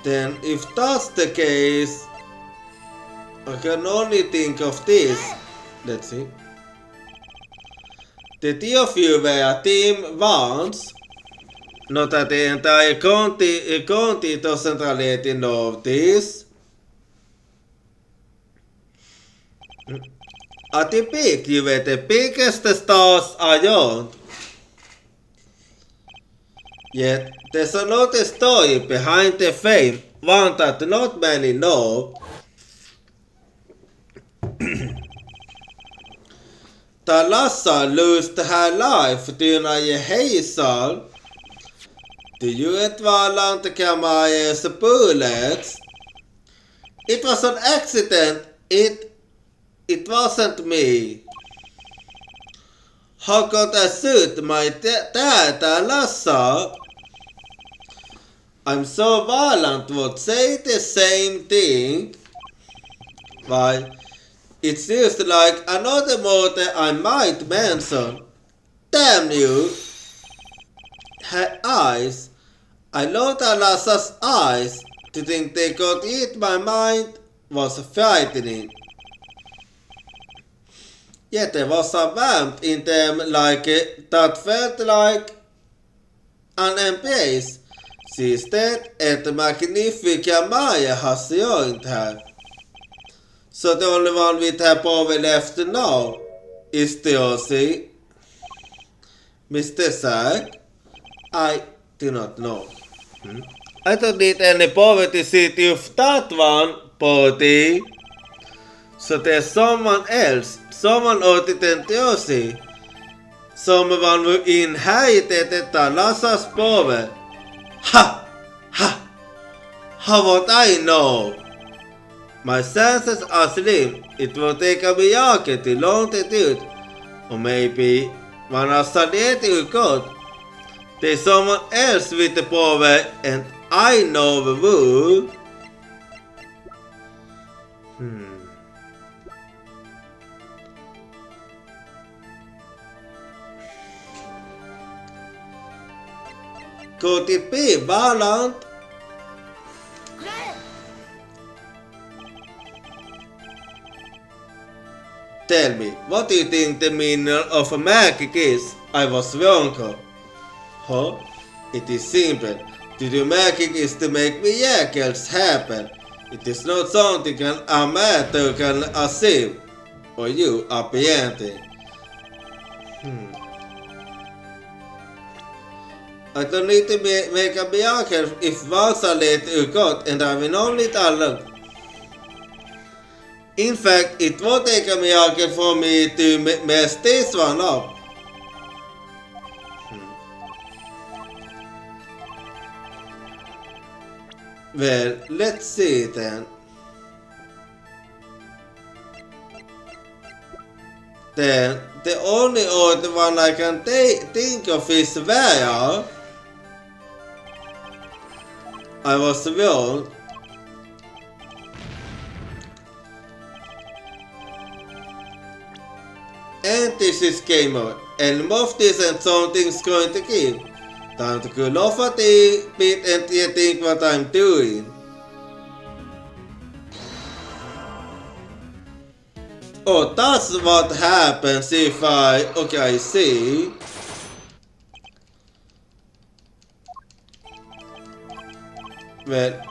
Then if that's the case, I can only think of this. Let's see. The two of you were a team once. Not that the entire county doesn't really know this. At the peak, you were the biggest stars around. Yet, there's another story behind the fame, one that not many know. Talassa lost her life during a rehearsal. The utvallant Kamaya's bullets. It was an accident. It wasn't me. How could I shoot my dad, Talassa? I'm so violent would say the same thing. Why, it seems like another murder I might mention. Damn you! Her eyes. I loved Talassa's eyes. To think they could eat my mind was frightening. Yet there was a warmth in them that felt like an embrace. She is dead and the magnificent Maya has joined her. So the only one with her power left now is Theosi. Mr. Zack? I do not know. I don't need any power to see if that one body. So there's someone else, someone other than Theosi. Someone who inherited Talassa's power. Ha! Ha! How would I know? My senses are slim. It will take a miracle to learn the truth. Or maybe when I study it God. There's someone else with the power and I know the rule. Could it be violent? Tell me, what do you think the meaning of magic is? I was wrong. Huh? It is simple. To do magic is to make miracles happen. It is not something an amateur can achieve. Or you apparently. I don't need to make a miracle if once I let you go, and I will only it alone. In fact, it won't take a miracle for me to mess this one up. Well, let's see then. Then, the only other one I can think of is where I was wrong. And this is game mode, and most isn't something's going to give. Time to cool off a bit and think what I'm doing. Oh, that's what happens if okay, I see. Well.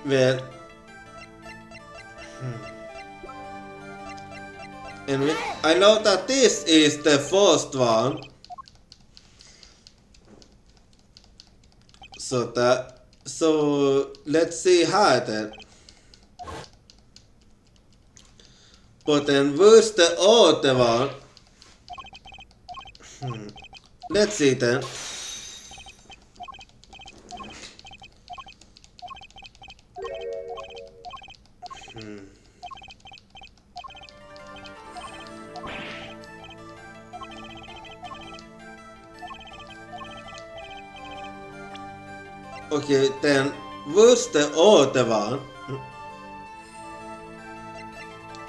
Well. And I know that this is the first one. So let's see how then. But then where's the other one? Let's see then. Okay, then where's the other one?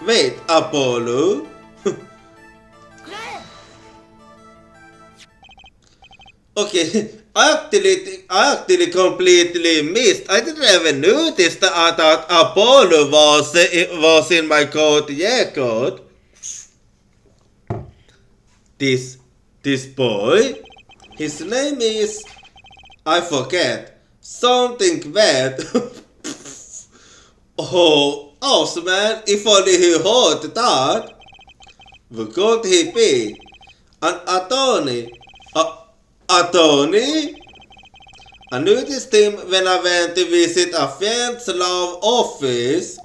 Wait, Apollo? Okay, I actually completely missed. I didn't even notice that Apollo was in my code. Yeah, code. This boy, his name is, I forget. Something bad. Oh, awesome man, if only he heard that. Where could he be? An attorney. Attorney? I noticed him when I went to visit a friend's law office.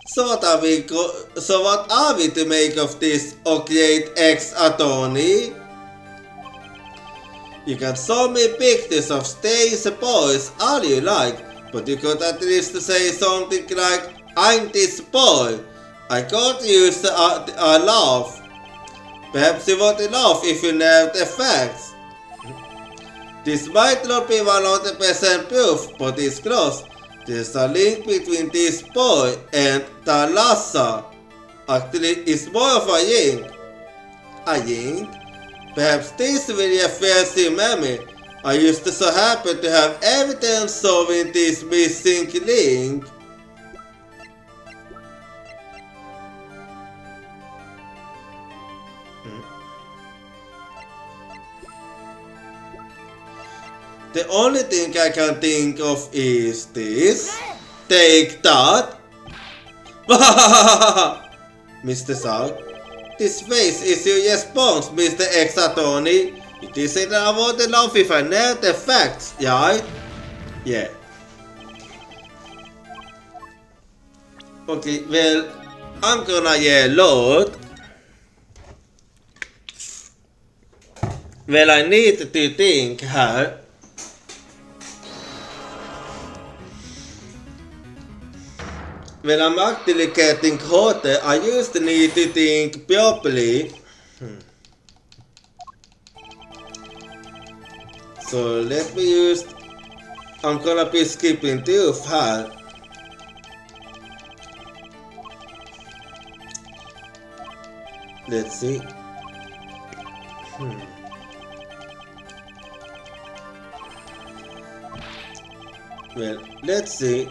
So what are we to make of this great ex-attorney? You can show me pictures of Stacy's boys all you like, but you could at least say something like, I'm this boy. I could use a laugh. Perhaps you won't laugh if you know the facts. This might not be 100% proof, but it's close. There's a link between this boy and Thalassa. Actually, it's more of a yin. A yin? Perhaps this will refers to memory. I used to so happen to have evidence showing this missing link. The only thing I can think of is this. Take that. Mr. Sark. This face is your response, Mr. Ex-Attorney. It isn't about the laugh if I know the facts, right? Yeah. Okay, well, I'm gonna yell out. Well, I need to think how. When I'm actually getting hotter, I used to need to think properly. So let me use. I'm gonna be skipping too far. Let's see. Well, let's see.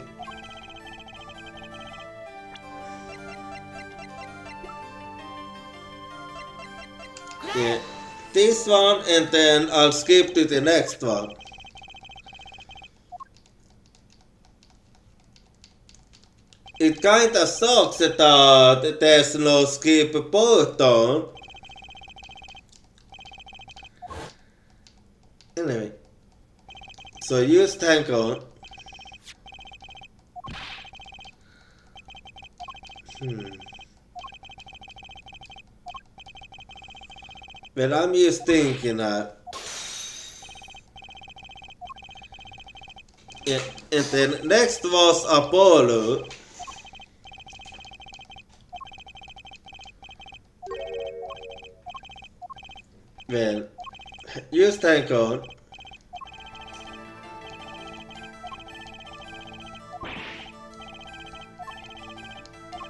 Yeah, this one, and then I'll skip to the next one. It kinda sucks that there's no skip button. Anyway, so use tank on. Well, I'm just thinking that. And then next was Apollo. Well, use tank on.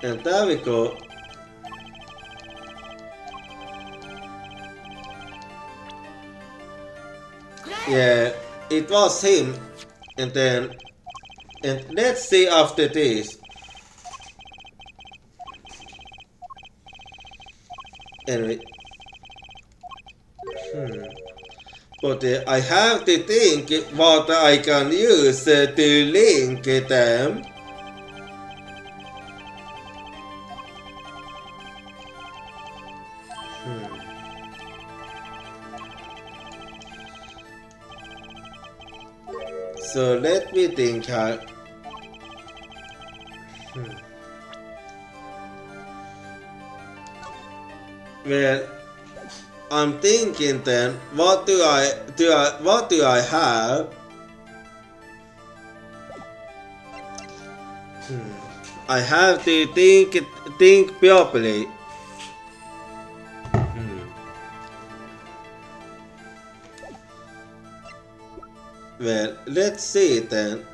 And there we go. Yeah, it was him. And let's see after this. Anyway. But I have to think what I can use to link them. So let me think how. Well, I'm thinking then, what do I have? I have to think properly. Well, let's see it then.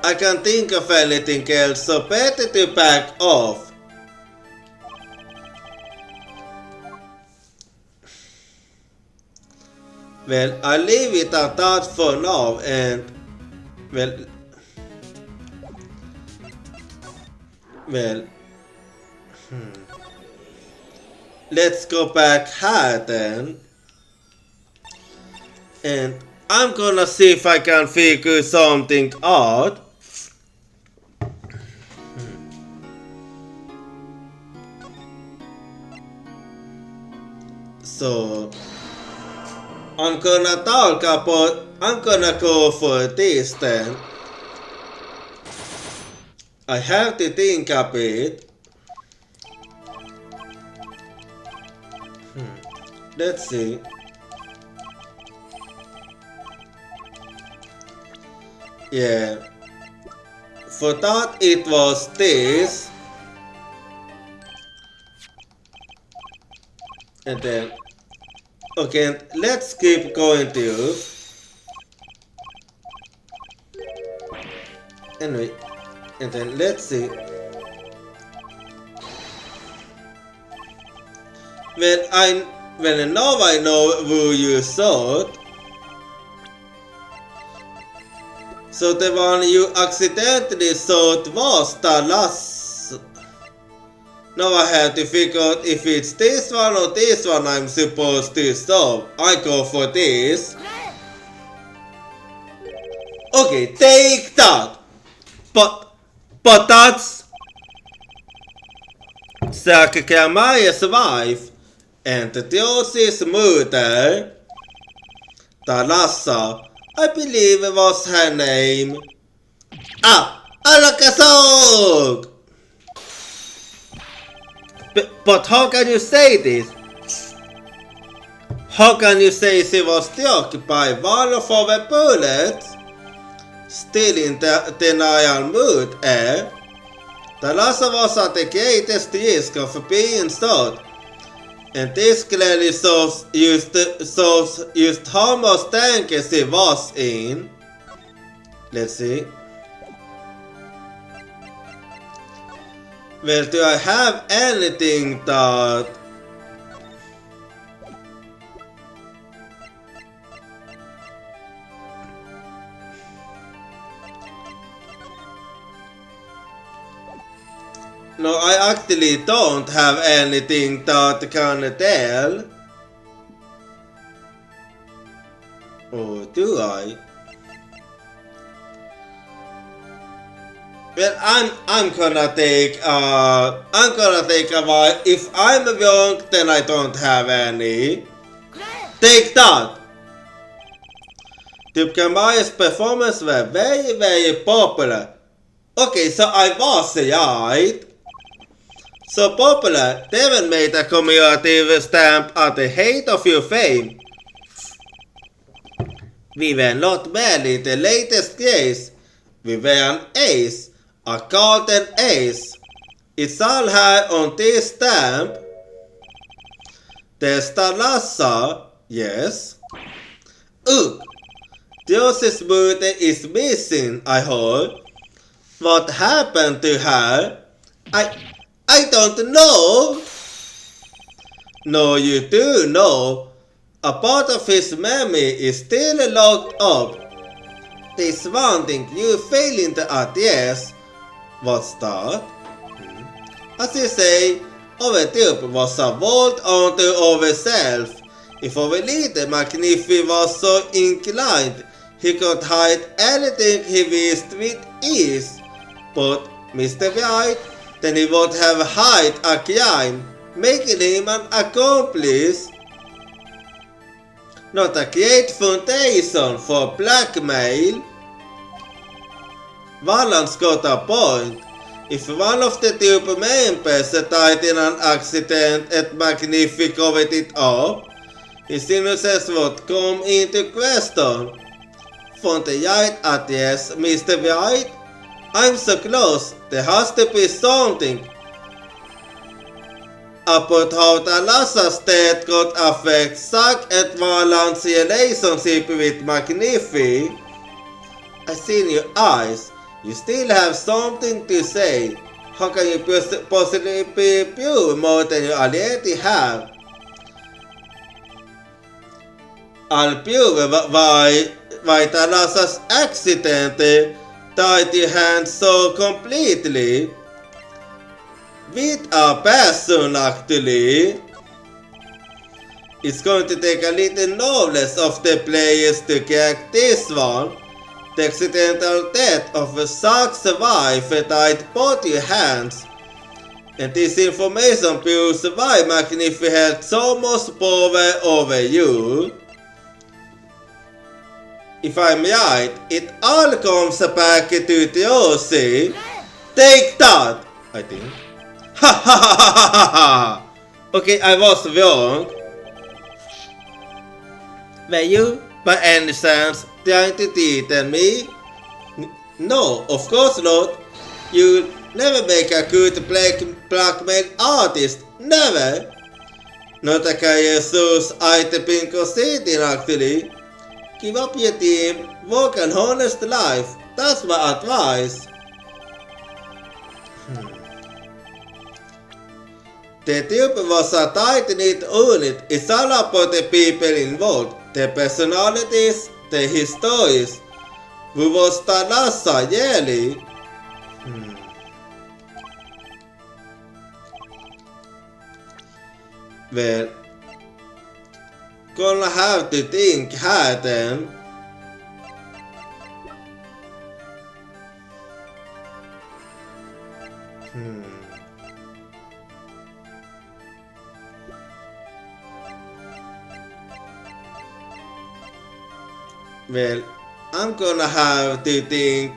I can't think of anything else, so better to back off. Well, I'll leave it at that for now, and well, let's go back here then, and I'm gonna see if I can figure something out. So I'm gonna go for this then. I have to think a bit. Let's see. Yeah. For that it was this. And then, okay, let's keep going to. Anyway, and then let's see. Well, now I know who you thought. So the one you accidentally thought was the last. Now I have to figure out if it's this one or this one I'm supposed to solve. I go for this. Okay, take that. But that's Zachariah's wife and Theodos's mother. Thalassa, I believe it was her name. Alakazog! But how can you say this? How can you say she was struck by one of our bullets? Still in denial mood, eh? Thalassa was at the greatest risk of being shot. And this clearly shows just how much danger she was in. Let's see. Well, do I have anything that... No, I actually don't have anything that can tell. do I? Well, I'm gonna take a while. If I'm young, then I don't have any. Take that! Typ Maya's performance were very, very popular. Okay, so I was right. So popular, they even made a commemorative stamp at the height of your fame. We were not merely the latest craze, we were an ace, a golden ace. It's all high on this stamp. There's Talassa, yes. Ugh, Diosis Mute is missing, I heard. What happened to her? I don't know. No, you do know. A part of his memory is still locked up. This one thing you failing at, yes. What's that? As you say, our typ was a vault onto ourself. If our leader Magnifi was so inclined, he could hide anything he wished with ease. But Mr. White, then he would have hide a crime, making him an accomplice. Not a great foundation for blackmail. Valance got a point. If one of the two members died in an accident and Magnifi covered it up, his innocence would come into question. From the right at yes, Mr. White? I'm so close, there has to be something. About how Talassa's death could affect Zack and Marlon's relationship with Magnifi. I see in your eyes, you still have something to say. How can you possibly be pure more than you already have? And pure why Talassa's accident tied your hands so completely. With a passion, actually. It's going to take a little knowledge of the players to crack this one. The accidental death of Zack's wife tied both your hands. And this information proves why Magnifi had so much power over you. If I'm right, it all comes back to Theosi. Take that, I think. Ha ha ha ha ha ha! Okay, I was wrong. Were you, by any chance, trying to threaten me? No, of course not. You'll never make a good blackmail artist. Never. Not a career source I'd been considering, actually. Give up your team, work an honest life. That's my advice. The typ was a tight-knit unit. It's all about the people involved, their personalities, their histories. Who was Talassa, really? Well, gonna have to think hard then. Well, I'm gonna have to think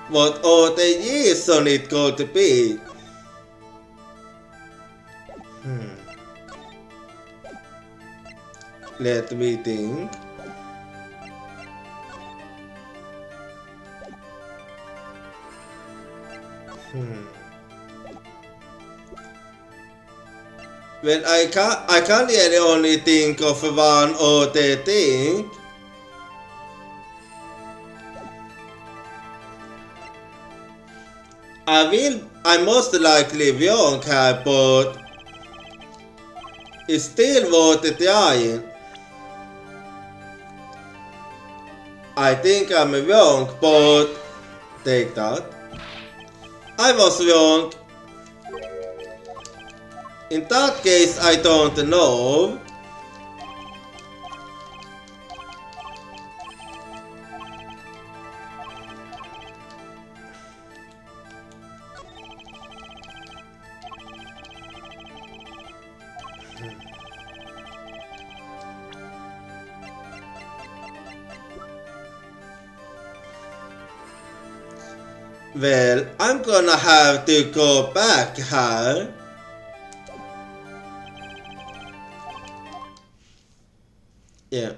what all the years on it could be. Let me think. Well, I can't really only think of one other thing. I most likely won't have, but it's still worth trying. I think I'm wrong, but take that. I was wrong. In that case, I don't know. Well, I'm gonna have to go back here. Yeah.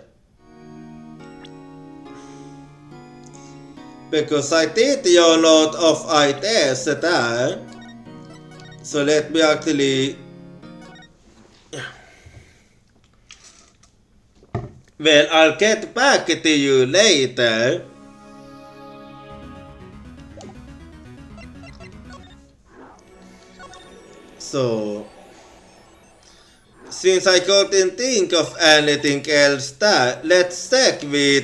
Because I did a lot of ideas there. So let me actually... Well, I'll get back to you later. So... Since I couldn't think of anything else there, let's check here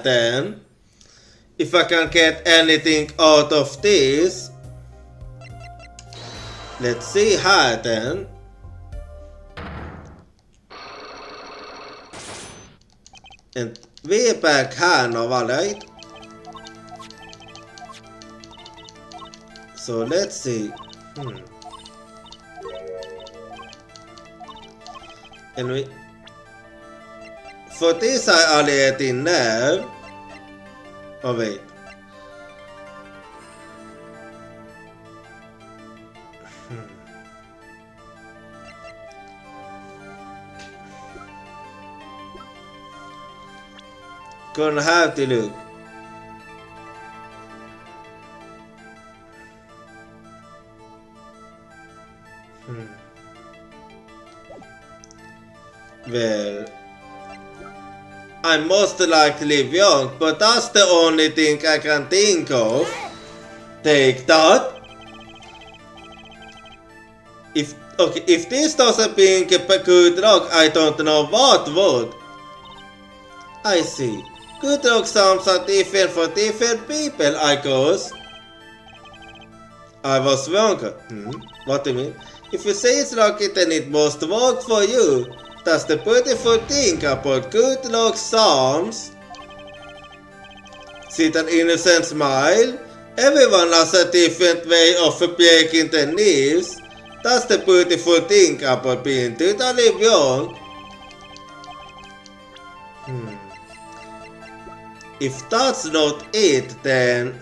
then. If I can get anything out of this. Let's see here then. And we're back here now, alright? So let's see. And we... For this I already know. Oh wait. Gonna have to look. Well, I'm most likely young, but that's the only thing I can think of. Take that. If this doesn't bring good luck, I don't know what would. I see. Good luck sounds are different for different people, I guess. I was wrong. What do you mean? If you say it's lucky, then it must work for you. That's the beautiful thing about good luck charms. See that innocent smile? Everyone has a different way of breaking the news. That's the beautiful thing about being totally young. If that's not it, then...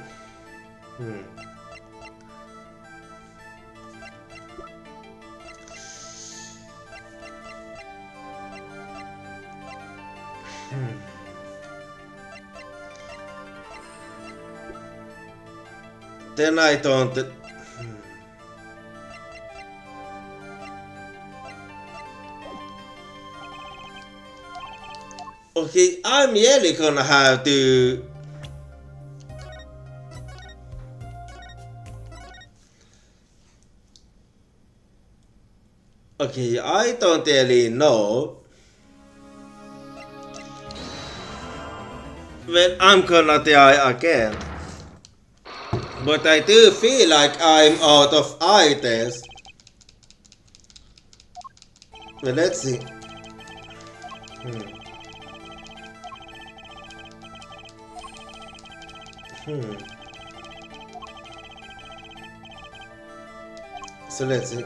Then I don't... Okay, I'm really gonna have to... Okay, I don't really know. Well, I'm gonna die again. But I do feel like I'm out of ideas. Well, let's see. So let's see.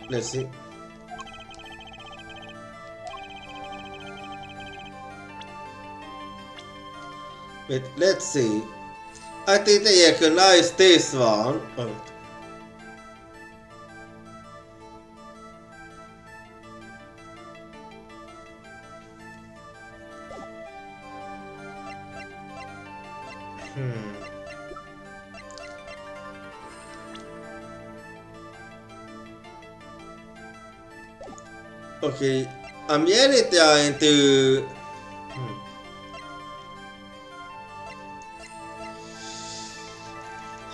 Let's see. Wait, let's see. I think I recognize this one. Okay, I'm really trying to...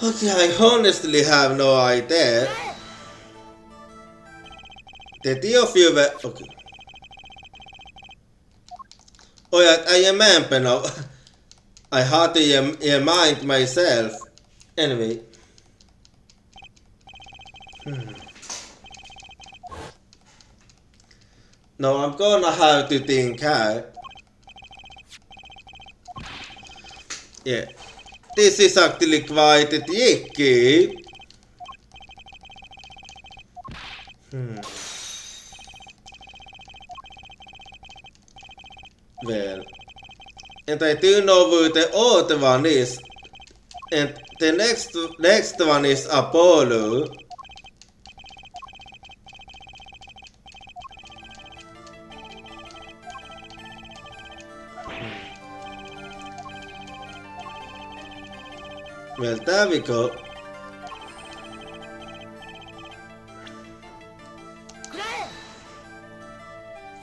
Okay, I honestly have no idea. The two of you were... Okay. Oh yeah, I remember now. I had to remind myself. Anyway. Now I'm gonna have to think hard. Yeah. This is actually quite tricky. Well, and I do know who the other one is. And the next one is Apollo. Well, there we go.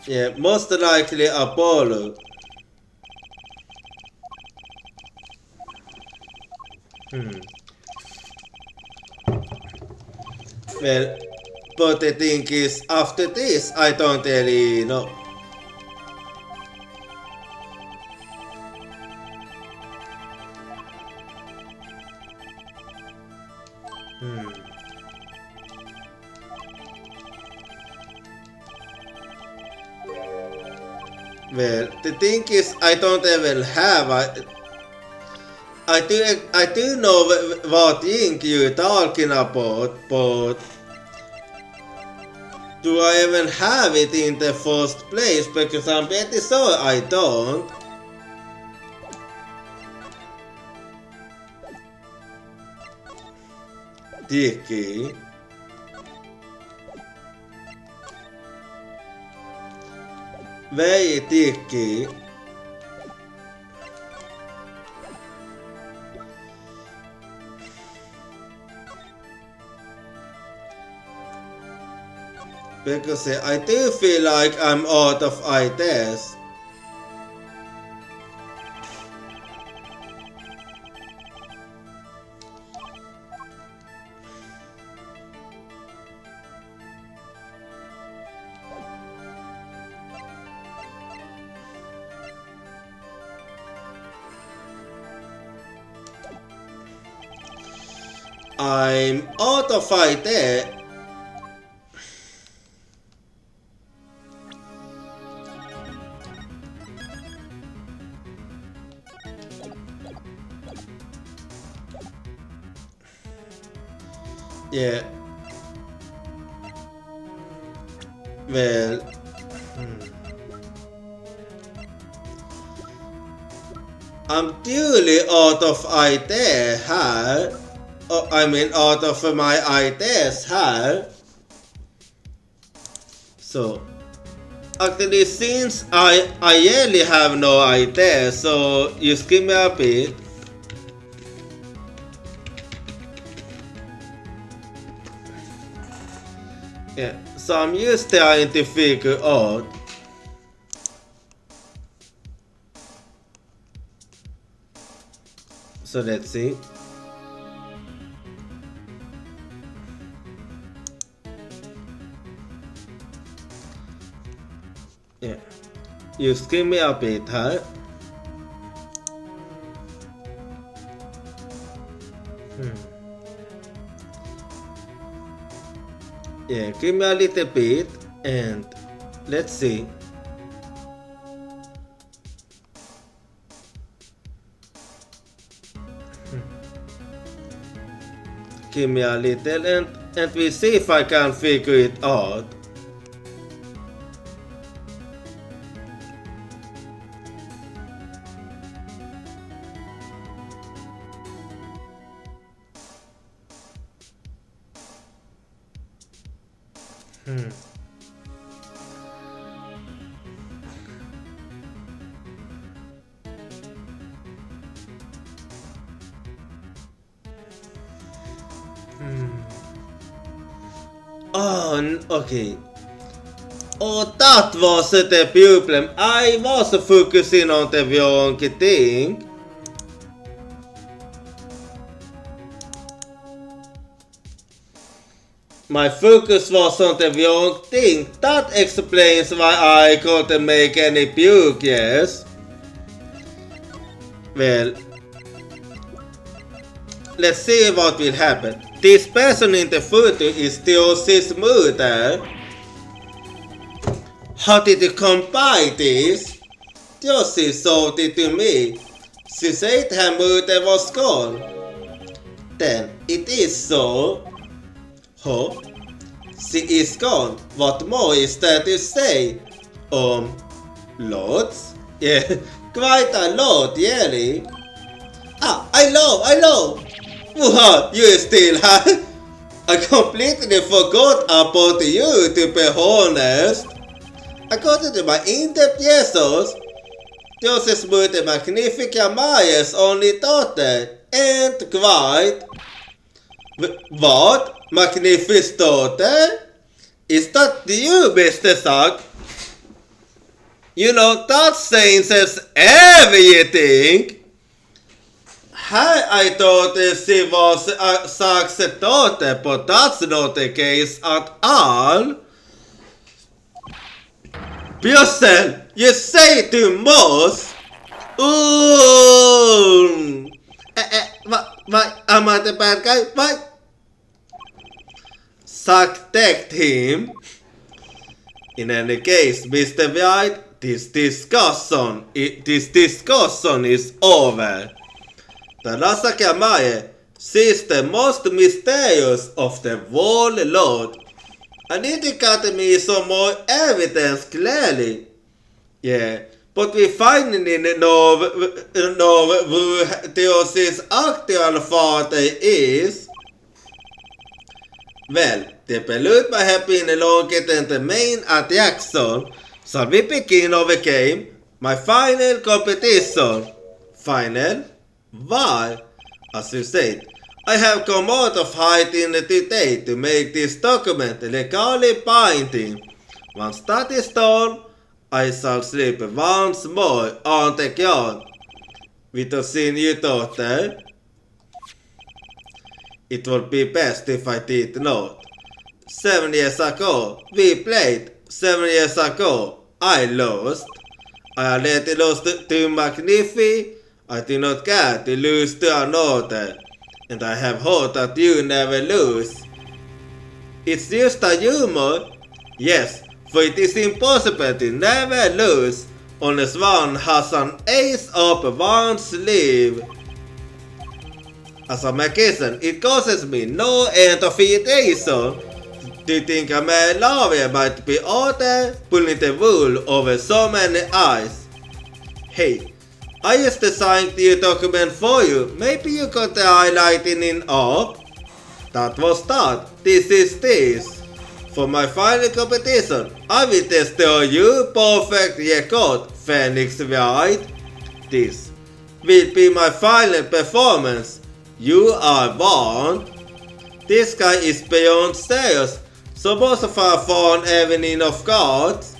Yeah, most likely Apollo. Well, but the thing is, after this, I don't really know. Well, the thing is, I don't even have. I do know what thing you're talking about, but do I even have it in the first place? Because I'm pretty sure I don't. Dicky. Very dicky. Because I do feel like I'm out of ideas. I'm out of idea. Yeah. Well. I'm duly out of idea here. I mean out of my ideas here. So actually since I really have no idea, so just give me a bit. Yeah, so I'm just trying to figure out. So let's see. Yeah, just give me a bit here. Yeah, give me a little bit and let's see. Give me a little and we see if I can figure it out. Oh, okay. Oh, that was the problem. I was focusing on the wrong thing. My focus was on the wrong thing. That explains why I couldn't make any puke, yes. Well, let's see what will happen. This person in the photo is Theosis mother. How did you come by this? Theosis showed it to me. She said her mother was gone. Then it is so. Oh, she is gone. What more is there to say? Lots? Yeah, quite a lot, really. I know. What, you still have? I completely forgot about you, to be honest. According to my in-depth Jesus, Dios es muy magnífica Maya's only daughter, and quite. What? Magnificent daughter? Is that you, Mr. Sack? You know, that says everything. Hi, I thought she was Sack's daughter, but that's not the case at all. Bjössen, you say too much. Ooh. Why, am I the bad guy? Why? Sack tagged him. In any case, Mr. White, this discussion is over. The Rasakamaye sees the most mysterious of the warlord. I need to cut me some more evidence clearly. Yeah, but we finally know who Theos's actual father is. Well, the prelude might have been longer than the main attraction, so we begin our game, my final competition. Final? Why? As you said, I have come out of hiding today to make this document legally binding. Once that is done, I shall sleep once more on the ground. With a senior daughter, it would be best if I did not. 7 years ago, we played. 7 years ago, I lost. I already lost to Magnifi. I do not care to lose to another. And I have heard that you never lose. It's just a humor. Yes, for it is impossible to never lose unless one has an ace up one's sleeve. As a magician, it causes me no end of irritation to think a man lawyer might be out there pulling the wool over so many eyes. Hey, I just designed the document for you. Maybe you got the highlighting in up? That was that. This is this. For my final competition, I will destroy you perfect record, Phoenix Wright. This will be my final performance. You are one. This guy is beyond serious, so most of our fun evening of cards.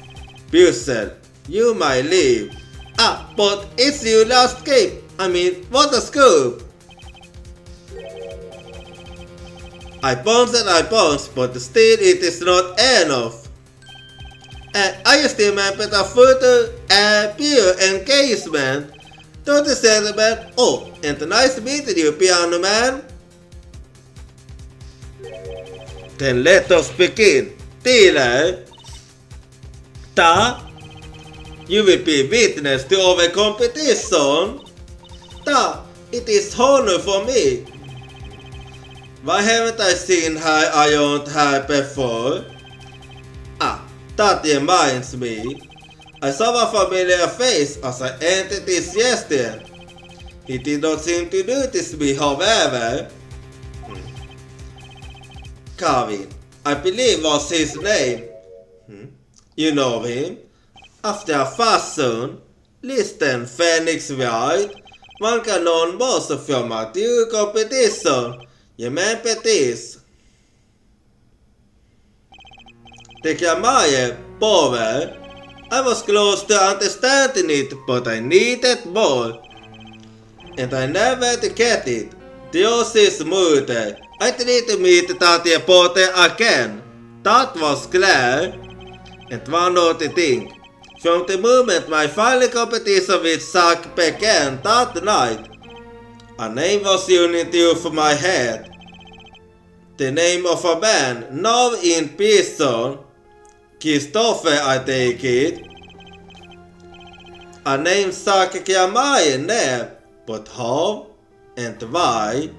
Bussel, you might leave. But it's your last game. I mean, what a scoop! I bounce, but still it is not enough. I still remember the photo pure engagement. Don't you say the man? Oh, and nice meeting you, piano man. Then let us begin. Dealer. You will be witness to our competition. It is honor for me. Why haven't I seen her ironed hair before? That reminds me. I saw a familiar face as I entered this yesterday. He did not seem to notice me, however. Kevin, I believe was his name. You know him? After a fashion, listen, Phoenix Wright. One can learn most from a due competition. Remember this. The grammar, power. I was close to understanding it, but I needed more. And I never get it. Dios is murder. I tried to meet that reporter again. That was clear. And one other thing. From the moment my final competition with Zack began that night, a name was running through my head. The name of a man now in prison. Christopher, I take it. A name Zack Kiamai name, but how and why?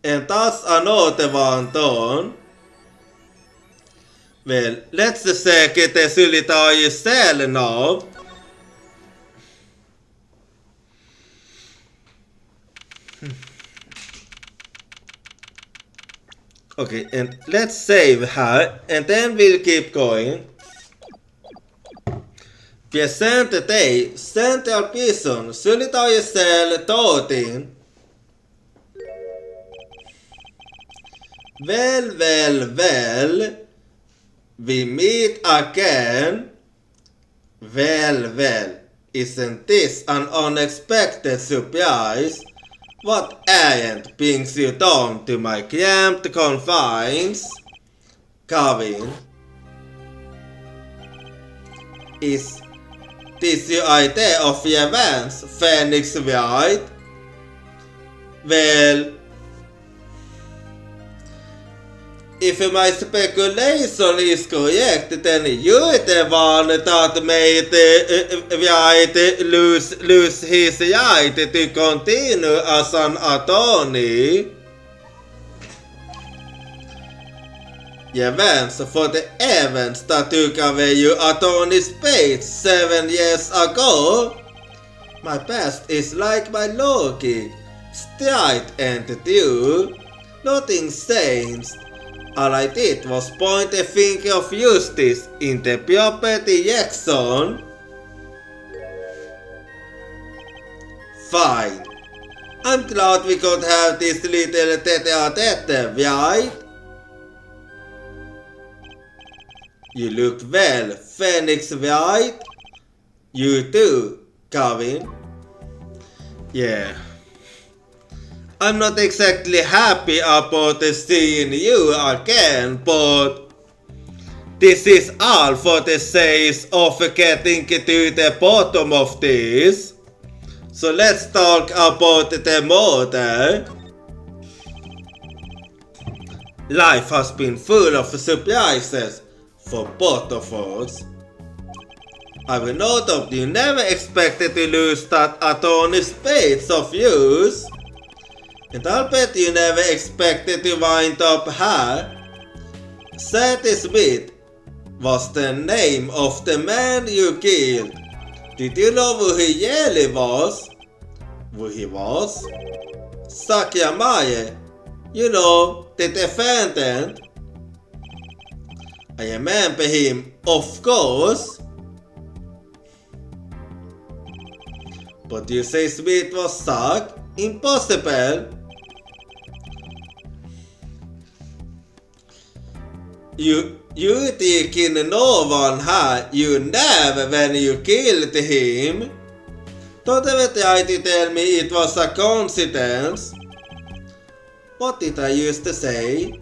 And that's another one done. Well, let's säkert det solitaire cell now. Okay, and let's save her, and then we'll keep going. Present day, central prison, solitary cell 13. Well. We meet again. Well. Isn't this an unexpected surprise? What errand brings you down to my cramped confines? Kevin. Is this your idea of revenge, Phoenix Wright? Well, if my speculation is correct, then you're the one that made Wright lose his right to continue as an attorney. Revenge for the events that took away your attorney's page 7 years ago. My past is like my logic, straight and true. Nothing changed. All I did was point a finger of justice in the proper direction. Fine. I'm glad we could have this little tete-a-tete, right? You look well, Phoenix, right? You too, Kevin. Yeah. I'm not exactly happy about seeing you again, but this is all for the sake of getting to the bottom of this. So let's talk about the murder. Life has been full of surprises for both of us. I will note that you never expected to lose that attorney's page of yours. And I'll bet you never expected to wind up here. Sadie Smith was the name of the man you killed. Did you know who he really was? Who he was? Sakya, you know, the defendant. I remember him, of course. But you say Smith was stuck? Impossible. You think no one had you never when you killed him? Don't ever try to tell me it was a coincidence. What did I used to say?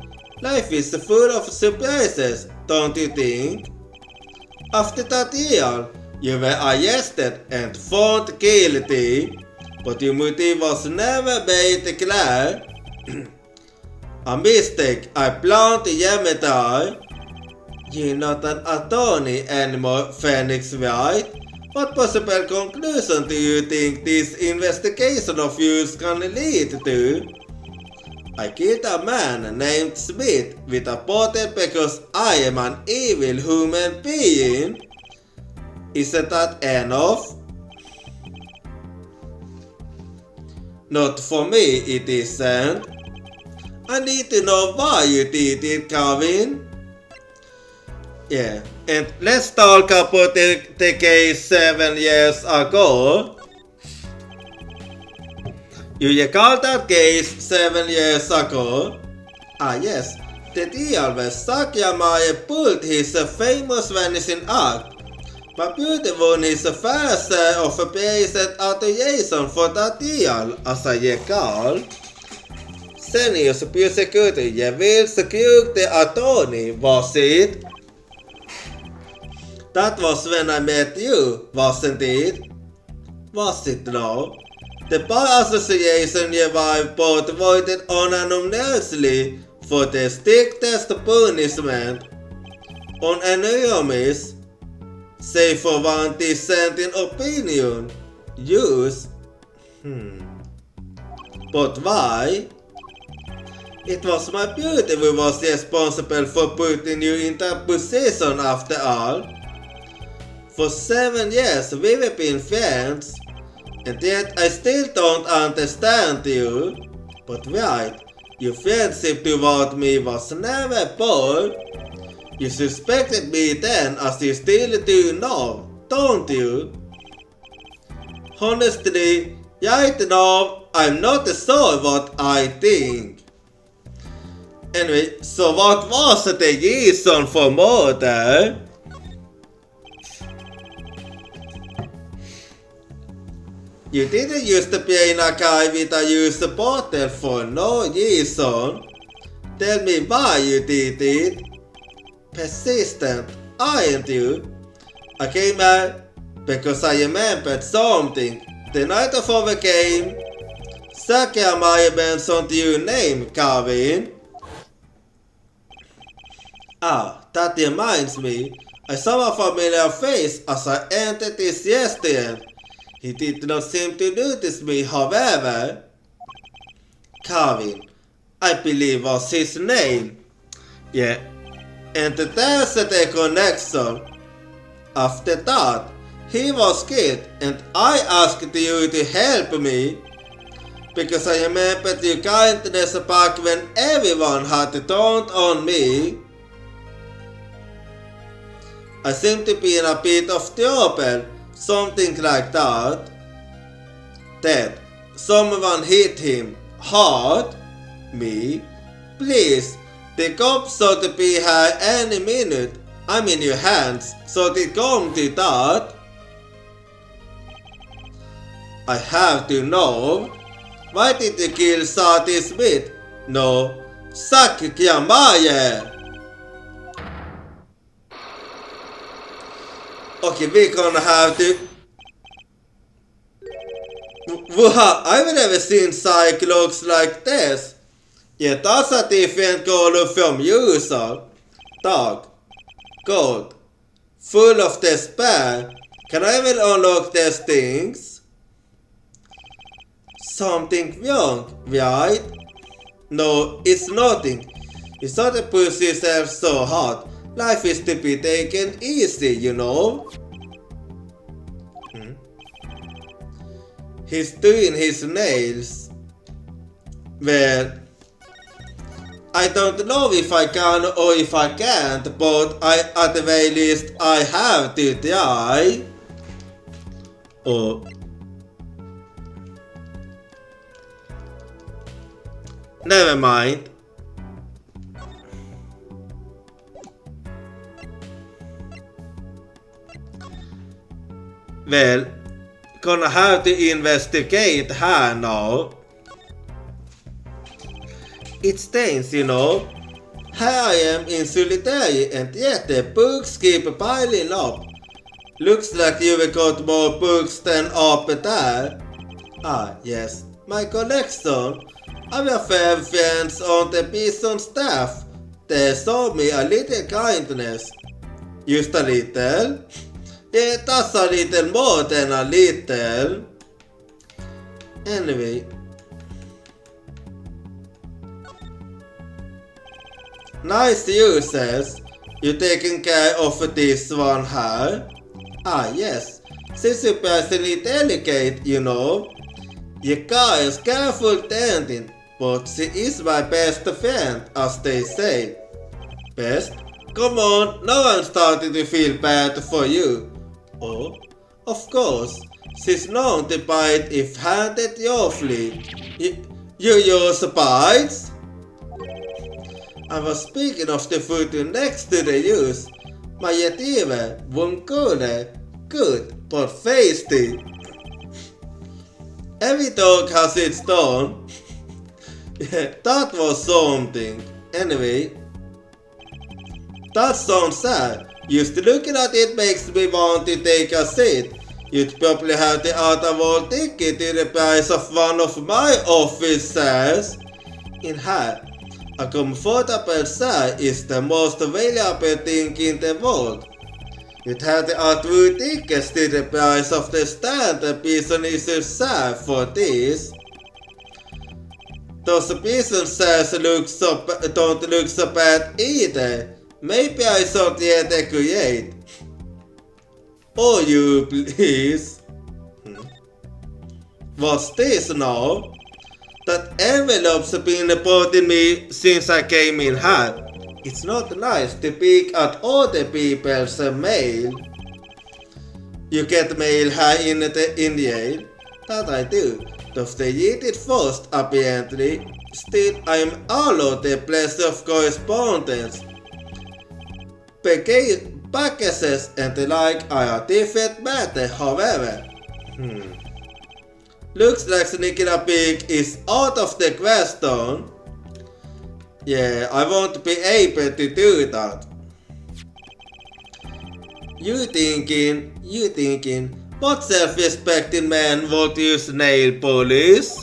Life is full of surprises, don't you think? After that year, you were arrested and found guilty, but your motive was never made clear. A mistake I planned to remedy. You're not an attorney anymore, Phoenix Wright. What possible conclusion do you think this investigation of yours can lead to? I killed a man named Smith with a bottle because I am an evil human being. Isn't that enough? Not for me, it isn't. I need to know why you did it, Kevin. Yeah, and let's talk about the case 7 years ago. You recall that case 7 years ago? Ah yes, the deal where Sakya pulled his famous vanishing act. But Beauty won his fair share of praise and adoration for that deal, as I recall. Senior prosecutor revealed security attorney, was it? That was when I met you, wasn't it? Was it now? The Bar Association revived both voted unanimously for the strictest punishment on enemies, save for one dissenting opinion. Use. But why? It was my beauty who was responsible for putting you in that position after all. For 7 years we've been friends, and yet I still don't understand you. But right, your friendship toward me was never bold. You suspected me then, as you still do now, don't you? Honestly, right now, I'm not sure what I think. Anyway, so what was the reason for murder? You didn't use the brain guy with a used bottle for no reason. Tell me why you did it. Persistent, aren't you? I came out because I remembered something. The night of our game, Sakya mentioned your name, Kevin. Ah, that reminds me. I saw a familiar face as I entered this restaurant. He did not seem to notice me, however. Kevin, I believe was his name. Yeah, and there's the connection. After that, he was killed and I asked you to help me. Because I remembered your kindness back when everyone had turned on me. I seem to be in a bit of trouble, something like that. Then, someone hit him hard. Me? Please, the cops should be here any minute. I'm in your hands, so it come to that. I have to know. Why did you kill Sati Smith? No, Sakya Maya. Okay, we're gonna have to... Wow, I've never seen cyclones like this. Yeah, that's a different color from usual. Dark, gold, full of despair. Can I even unlock these things? Something wrong, right? No, it's nothing. You sort of push yourself so hard. Life is to be taken easy, you know? He's doing his nails. Well, I don't know if I can or if I can't, but at the very least I have to try. Oh. Never mind. Well, gonna have to investigate her now. It stains, you know. Here I am in solitary and yet the books keep piling up. Looks like you've got more books than up there. Ah, yes, my collection. Our fair friends on the prison staff. They showed me a little kindness. Just a little? Yeah, that's a little more than a little. Anyway. Nice uses. You taking care of this one here? Ah, yes. She's surprisingly delicate, you know. Requires careful tending, but she is my best friend, as they say. Best? Come on, no one's starting to feel bad for you. Oh, of course, she's known to bite if handed roughly. You use bites? I was speaking of the food next to the use. Majetive, good, but tasty. Every dog has its tone. Yeah, that was something. Anyway, that sounds sad. Just looking at it makes me want to take a seat. You'd probably have the out-of-world ticket in the price of one of my officers. In here, a comfortable chair is the most valuable thing in the world. You'd have the out-of-world tickets to the price of the standard business chair for this. Those pieces don't look so bad either. Maybe I should yet decorate. Oh, you please. What's this now? That envelope's been bothering me since I came in here. It's not nice to pick at other people's mail. You get mail here in the That I do. Though they eat it first, apparently. Still, I'm allowed the pleasure of correspondence. Packages and the like are a different matter, however. Looks like sneaking a pig is out of the question. Yeah, I won't be able to do that. You thinking, what self-respecting man would use nail polish?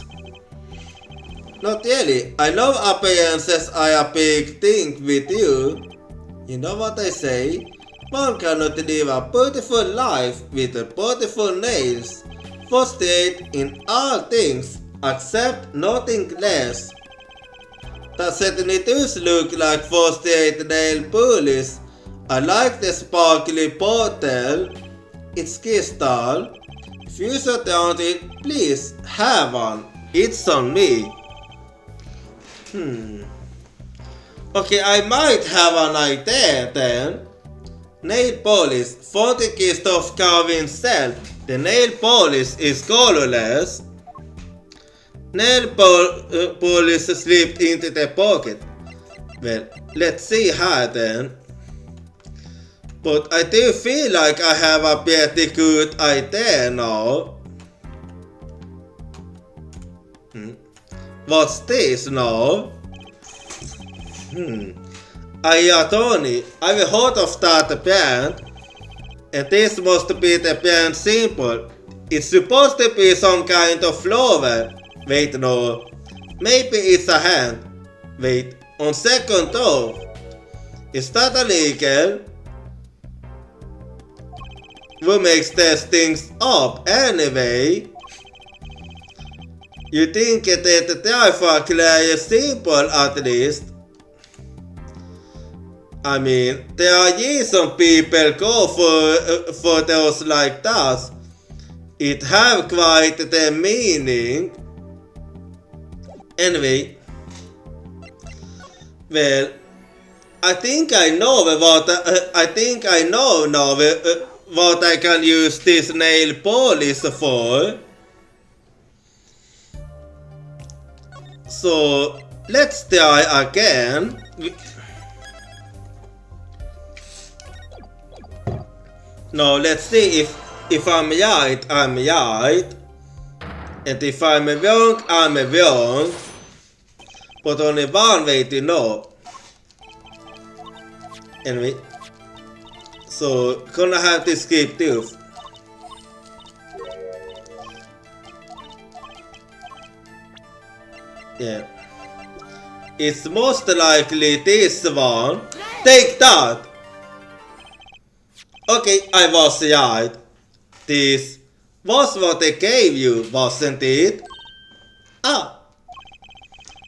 Not really. I know appearances are a big thing with you. You know what I say? One cannot live a beautiful life with beautiful nails. Frustrate in all things, except nothing less. That certainly does look like frustrated nail polish. I like the sparkly bottle. It's crystal. If you should want it, please have one. It's on me. Okay, I might have an idea then. Nail polish, for the gift of carving self. The nail polish is colorless. Nail polish slipped into the pocket. Well, let's see how then. But I do feel like I have a pretty good idea now. What's this now? Tony, I've heard of that brand. And this must be the brand symbol. It's supposed to be some kind of flower. Wait, no. Maybe it's a hand. Wait, on second thought. Is that illegal? Who makes these things up anyway? You think that try for a clear symbol at least? I mean, there are some people go for those like that. It have quite the meaning. Anyway, well, I think I know now what I can use this nail polish for. So let's try again. Now let's see if I'm right, I'm right. And if I'm wrong, I'm wrong. But only one way to know. Anyway. So, gonna have to skip this. Yeah. It's most likely this one. Take that! Okay, I was right. This was what they gave you, wasn't it? Ah!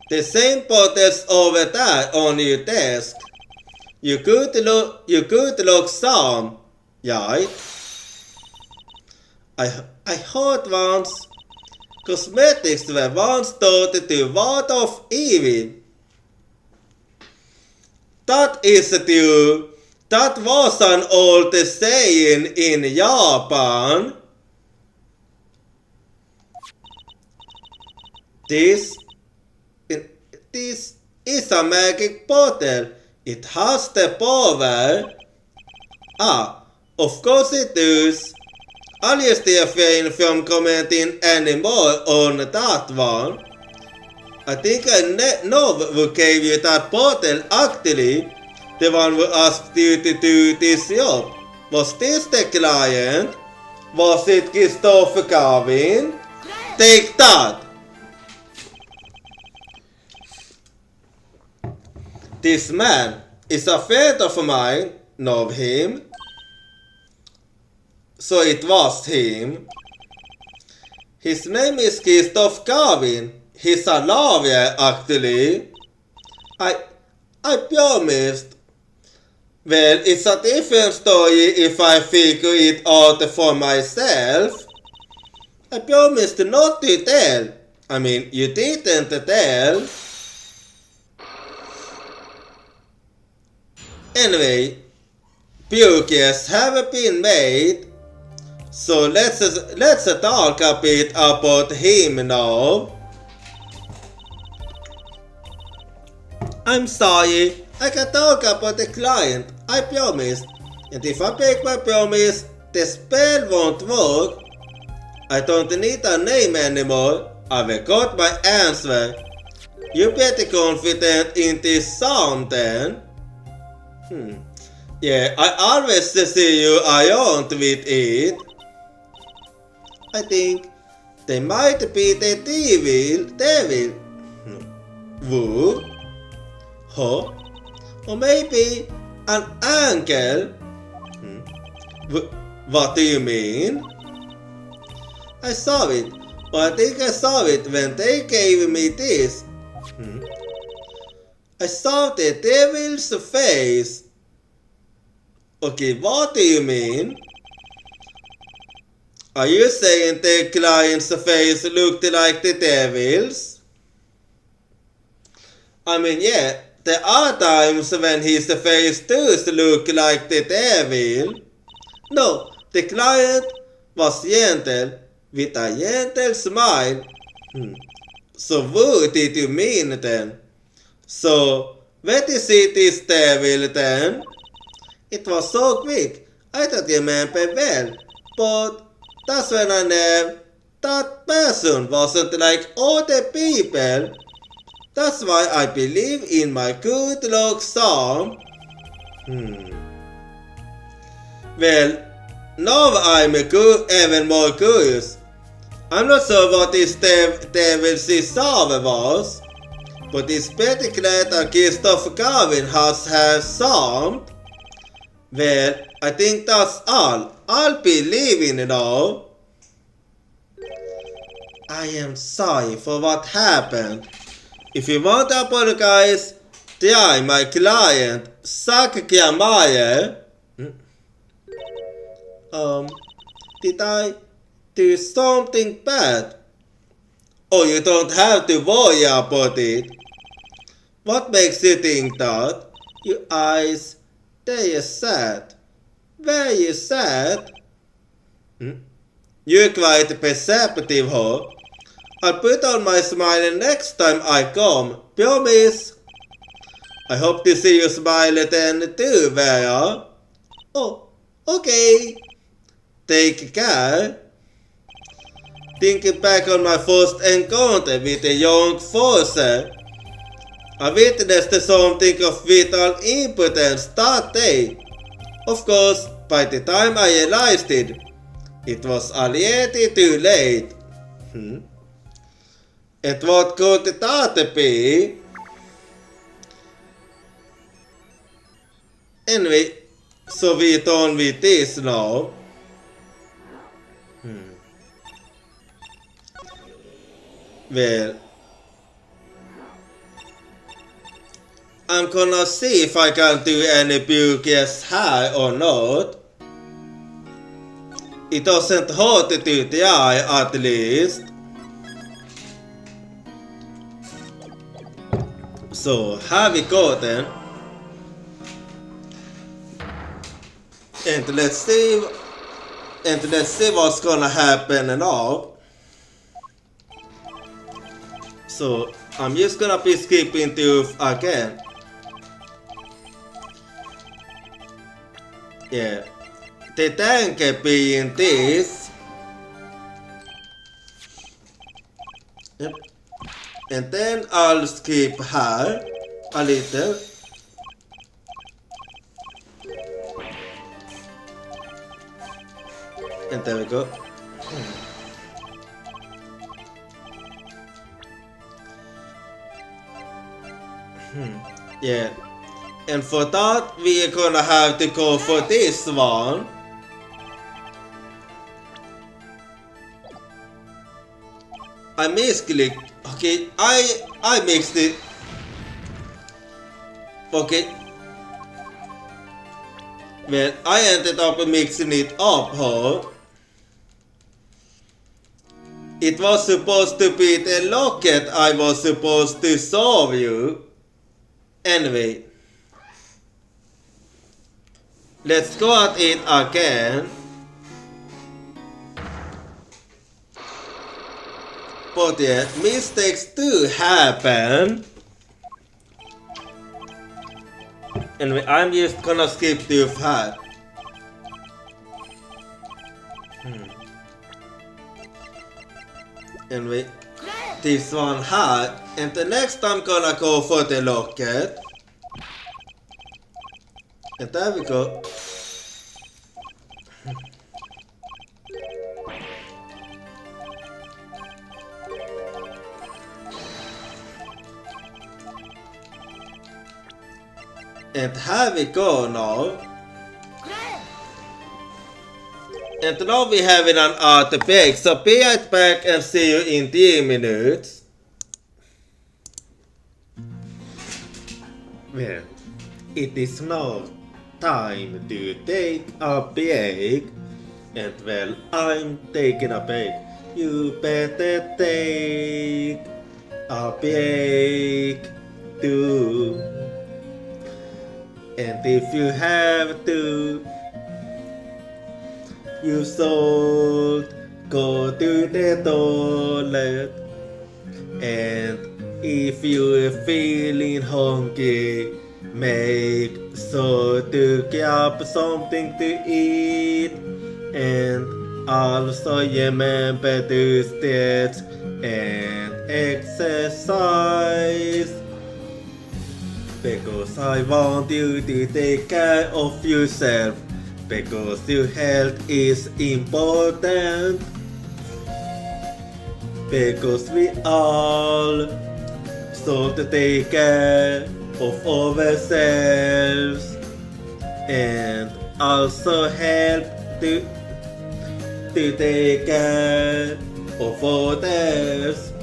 The same bottles over there on your desk. You could look some, right? I heard once cosmetics were once thought to ward off evil. That is true. That was an old saying in Japan. This is a magic bottle. It has the power. Ah, of course it does. I'll just refrain from commenting anymore on that one. I think I know who gave you that bottle actually. The one who asked you to do this job. Was this the client? Was it Christopher Carvin? Take that! This man is a friend of mine. Know him? So it was him. His name is Christopher Carvin. he's alive actually. I promised. Well, it's a different story if I figure it out for myself. I promised not to tell. I mean, you didn't tell. Anyway, pukes have been made. So let's talk a bit about him now. I'm sorry, I can talk about the client, I promise. And if I break my promise, the spell won't work. I don't need a name anymore. I've got my answer. You better confident in this sound then. Yeah, I always see you around with it. I think they might be the devil. Woo? Huh? Or maybe an angel? What do you mean? I saw it, or I think I saw it when they gave me this. I saw the devil's face. Okay, what do you mean? Are you saying the client's face looked like the devil's? I mean, yeah, there are times when his face does look like the devil. No, the client was gentle, with a gentle smile. So what did you mean then? So, when you see this devil then? It was so quick, I don't remember well, but that's when I knew that person wasn't like other people. That's why I believe in my good luck charm. Well, now I'm even more curious. I'm not sure what this devil's salve was, but it's pretty clear that Christopher Garvin has charmed. Well, I think that's all. I'll be leaving now. I am sorry for what happened. If you want to apologize, try my client, Zach Meyer. Did I do something bad? Oh, you don't have to worry about it. What makes you think that? Your eyes, they are sad. Very sad. You're quite perceptive, huh? I'll put on my smile next time I come. Promise. I hope to see you smile then too, Vera. Oh, okay. Take care. Thinking back on my first encounter with a young forcer, I witnessed something of vital importance that day. Of course, by the time I realized it, it was already too late. And what could that be? Anyway, so we're done with this now. Well, I'm gonna see if I can do any bugles here or not. It doesn't hurt to try at least. So, here we go then. And let's see what's gonna happen now. So, I'm just gonna be skipping tooth again. Yeah. The tank being this. Yep. And then I'll skip her a little. And there we go. Yeah. And for that, we're gonna have to go for this one. I misclicked Okay, I mixed it. Okay. Well, I ended up mixing it up, huh? It was supposed to be the locket I was supposed to solve you. Anyway, let's go at it again. But yeah, mistakes do happen. Anyway, I'm just gonna skip too fast. Anyway, this one had, and the next I'm gonna go for the locket. And there we go. And here we go now. And now we have an artifact, so be right back and see you in 10 minutes. Well, it is now time to take a break. And well, I'm taking a break. You better take a break too. And if you have to, you should go to the toilet. And if you're feeling hungry, make sure to grab something to eat. And also remember to stretch and exercise. Because I want you to take care of yourself. Because your health is important. Because we all should take care of ourselves. And also help to take care of others.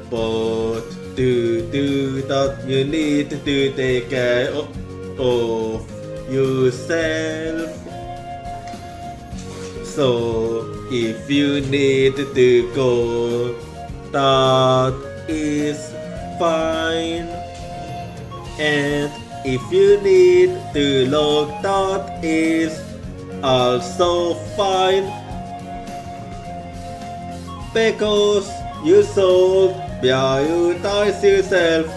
But to do that, you need to take care of yourself. So if you need to go, that is fine. And if you need to look, that is also fine. Because you should prioritize yourself.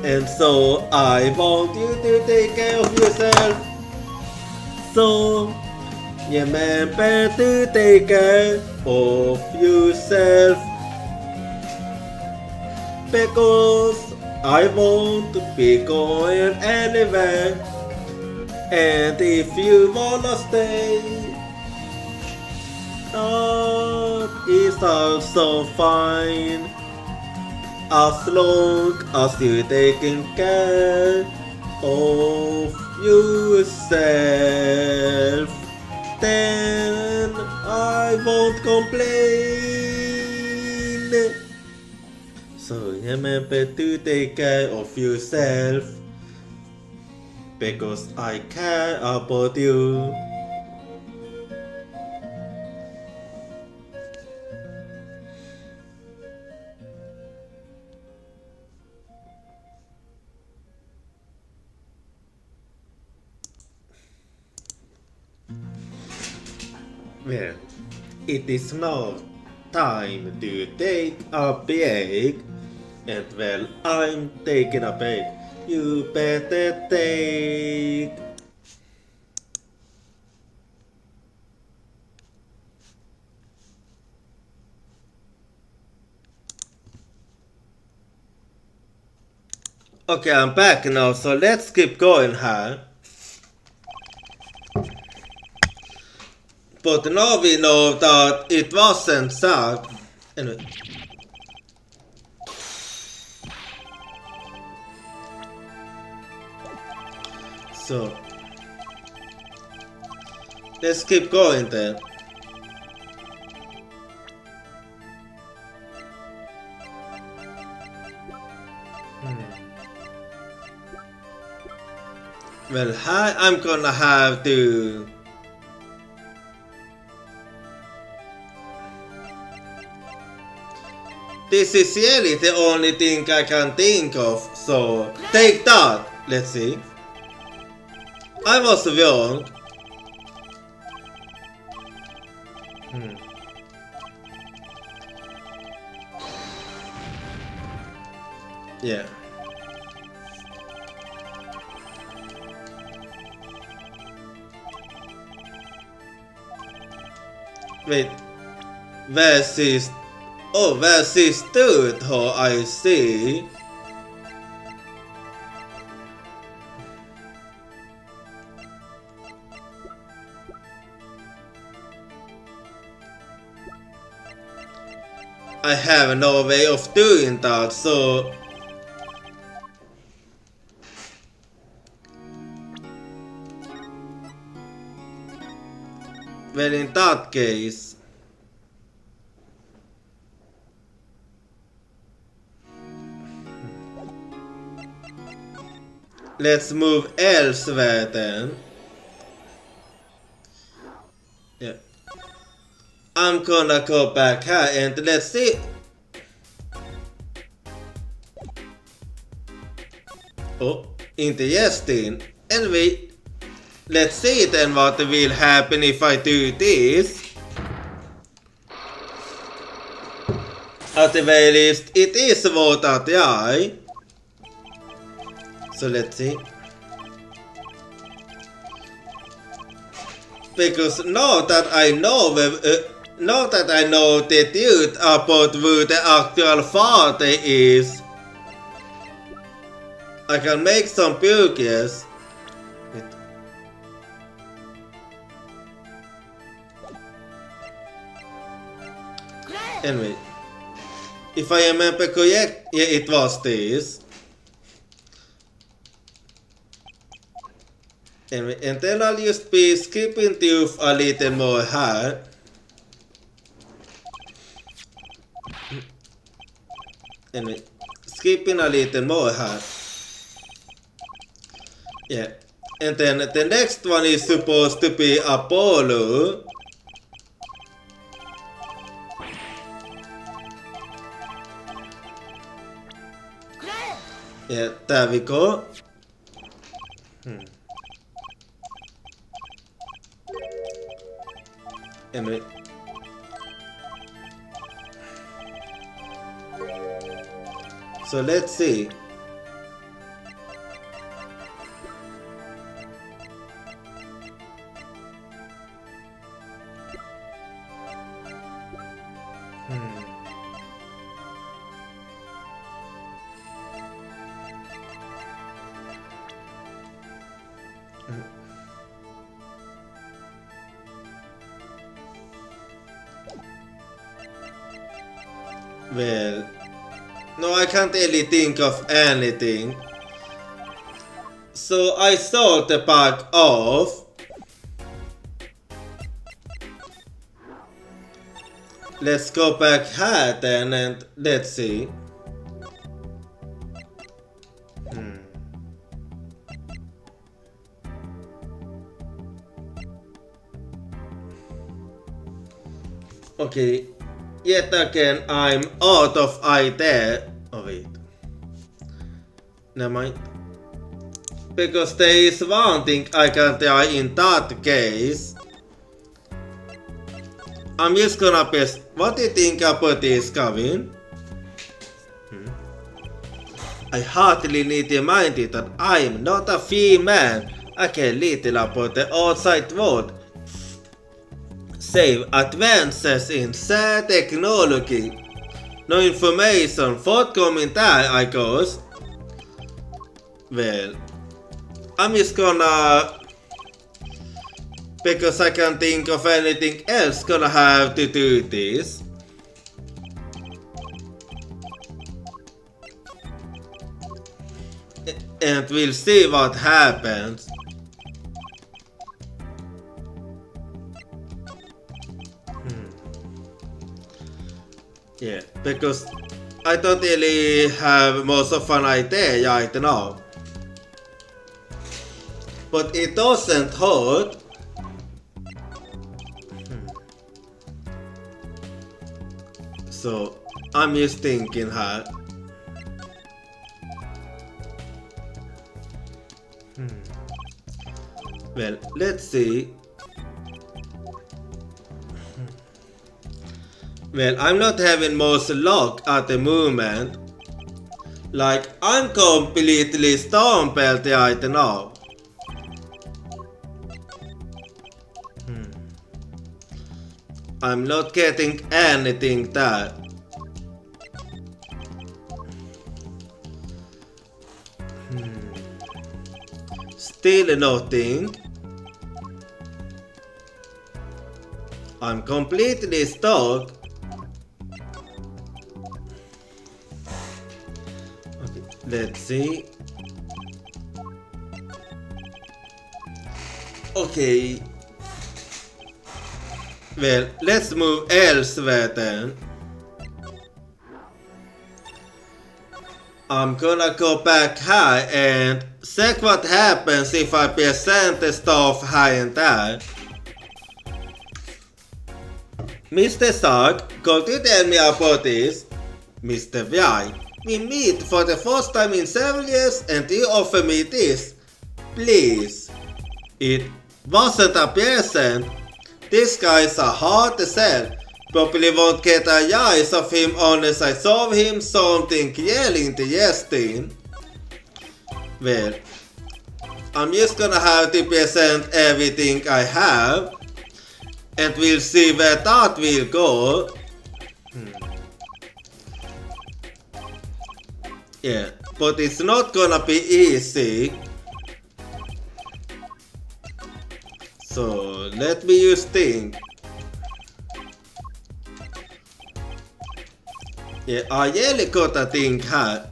And so I want you to take care of yourself. So remember to take care of yourself. Because I won't be going anywhere. And if you wanna stay, that is also fine. As long as you're taking care of yourself, then I won't complain. So remember to take care of yourself. Because I care about you. Well, it is now time to take a break. And well, I'm taking a break. You better take. Okay, I'm back now, so let's keep going here. But now we know that it wasn't sad. Anyway. So let's keep going then. Well, I'm gonna have to... This is really the only thing I can think of, so take that. Let's see. I was wrong. Yeah. Wait. Where's his... Oh, where's his tooth? Oh, I see. I have no way of doing that, so... Well, in that case... Let's move elsewhere then. Yeah. I'm gonna go back here and let's see. Oh, interesting. Anyway, let's see then what will happen if I do this. At the very least, it is what I try. So let's see. Because now that I know the truth about who the actual father is, I can make some progress. Anyway, if I remember correct, yeah, it was this. And then I'll just be skipping through a little more here. Anyway, skipping a little more here. Yeah. And then the next one is supposed to be Apollo. Yeah, there we go. Anyway. So let's see. Well, no, I can't really think of anything. So I sold the bag off. Let's go back here then and let's see. Okay. Yet again, I'm out of idea. Oh wait. Never mind. Because there is one thing I can try in that case. I'm just gonna guess. What do you think about this, Kevin? I hardly need to remind you that I'm not a free man. I care little about the outside world. Save advances in sad technology. No information forthcoming there, I guess. Well, I'm just gonna... Because I can't think of anything else, gonna have to do this. And we'll see what happens. Yeah, because I don't really have most of an idea right now. but it doesn't hurt. So I'm just thinking här. Well, let's see. Well, I'm not having most luck at the moment. Like, I'm completely stumbled right now. I'm not getting anything there. Still nothing. I'm completely stuck. Okay, let's see. Okay. Well, let's move elsewhere then. I'm gonna go back high and check what happens if I present the stuff high and there. Mr. Stark, could you tell me about this? Mr. White, we meet for the first time in several years and you offer me this. Please. It wasn't a present. This guy's a hard to sell. Probably won't get a eyes of him unless I saw him something yelling to Justin. Well, I'm just gonna have to present everything I have. And we'll see where that will go. Yeah, but it's not gonna be easy. So let me just think. Yeah, I really gotta think hard.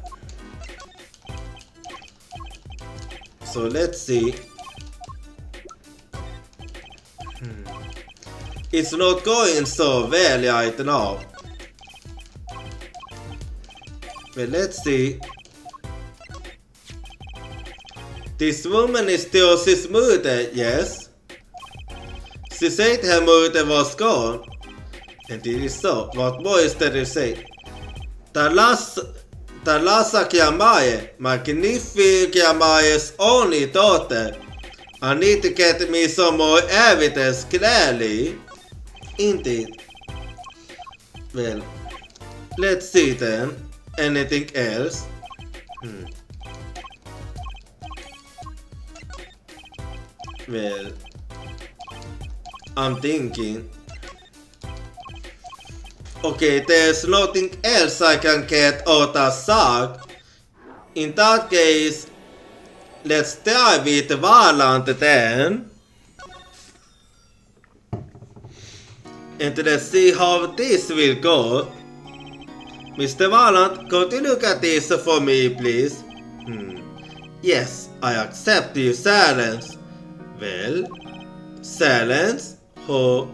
So let's see. It's not going so well right now. Well, let's see. This woman is Theosis' mother, yes? She said her mother was gone. And it is so. What more is there to say? Talasa Kiamae, Magnifique Kiamae's only daughter. I need to get me some more evidence clearly. Indeed. Well, let's see then. Anything else? Well, I'm thinking. Okay, there's nothing else I can get out of Sark. In that case, let's try with Valant then. And let's see how this will go. Mr. Valant, could you look at this for me, please? Yes, I accept your silence. Well, silence? Oh,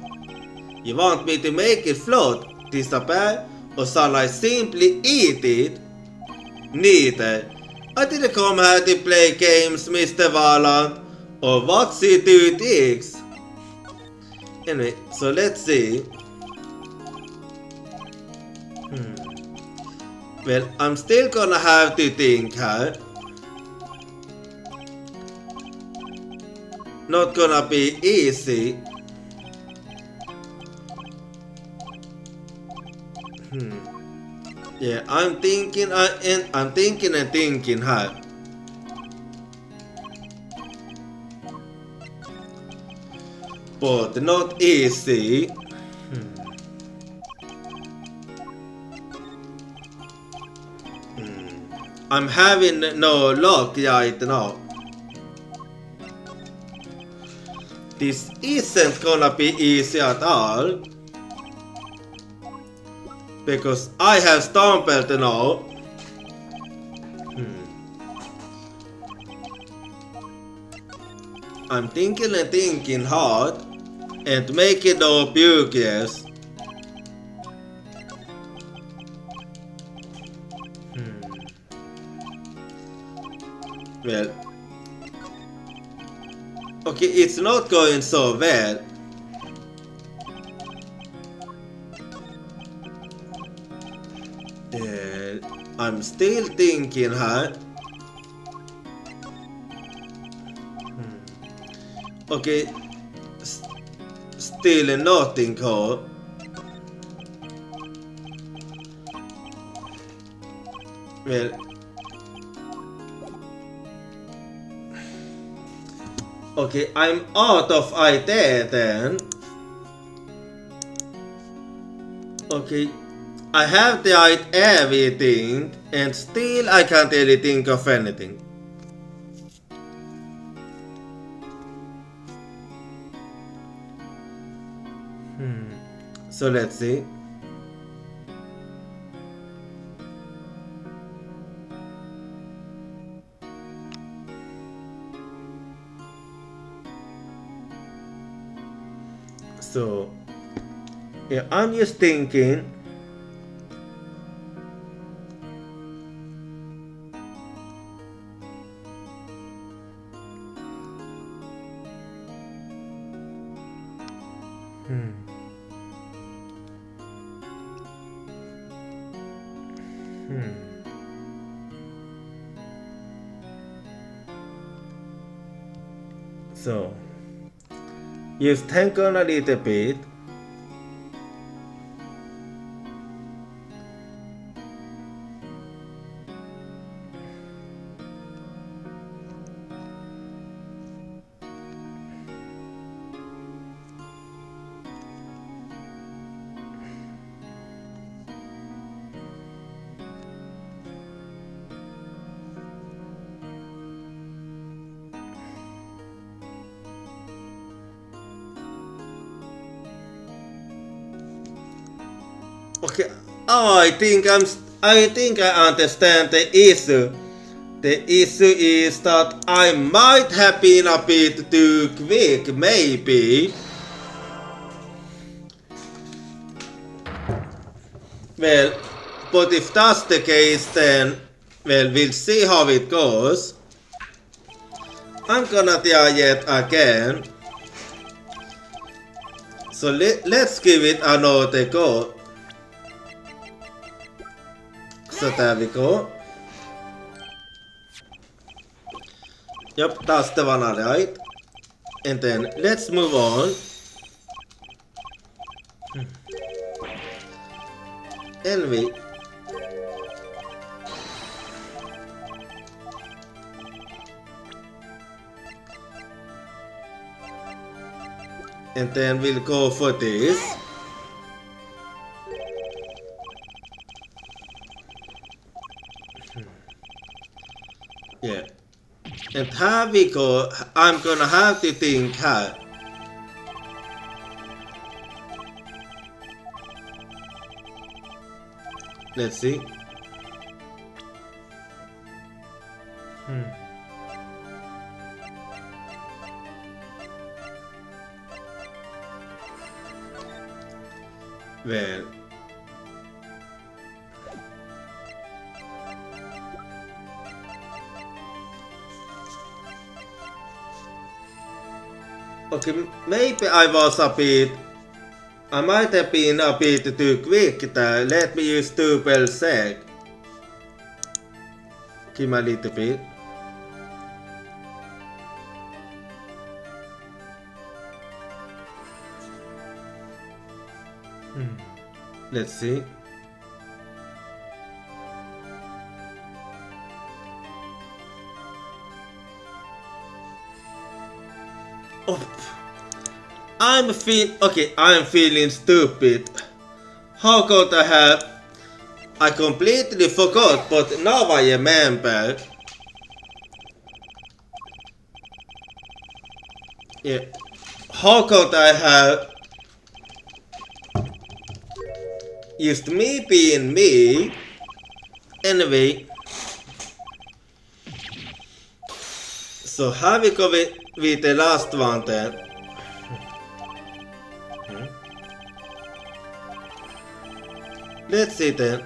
you want me to make it float, disappear, or shall I simply eat it? Neither. I didn't come here to play games, Mr. Valant, or what you do this. Anyway, so let's see. Well, I'm still gonna have to think here. Not gonna be easy. Yeah, I'm thinking and thinking here. But not easy. I'm having no luck right now. This isn't gonna be easy at all. Because I have stumbled now. I'm thinking and thinking hard. And making no progress. Well, Okay, it's not going so well. I'm still thinking här. Okay, still nothing här. Well, okay, I'm out of idea then. Okay, I have tried everything and still I can't really think of anything. So let's see. So, yeah, I'm just thinking. So, just think on a little bit. Okay. Oh, I think I understand the issue. The issue is that I might have been a bit too quick, maybe. Well, but if that's the case, then, well, we'll see how it goes. I'm gonna try it again. So let's give it another go. So there we go. Yep, that's the one I like. And then let's move on. Anyway. And then we'll go for this. Yeah. And here we go. I'm gonna have to think how. Let's see. Well. Okay, maybe I might have been a bit too quick there. Let me use double check. Give me a little bit. Let's see. Oh, I'm feeling stupid. How could I have? I completely forgot, but now I remember. Yeah. How could I have used me being me? Anyway. So here we go with the last one then. Let's see then.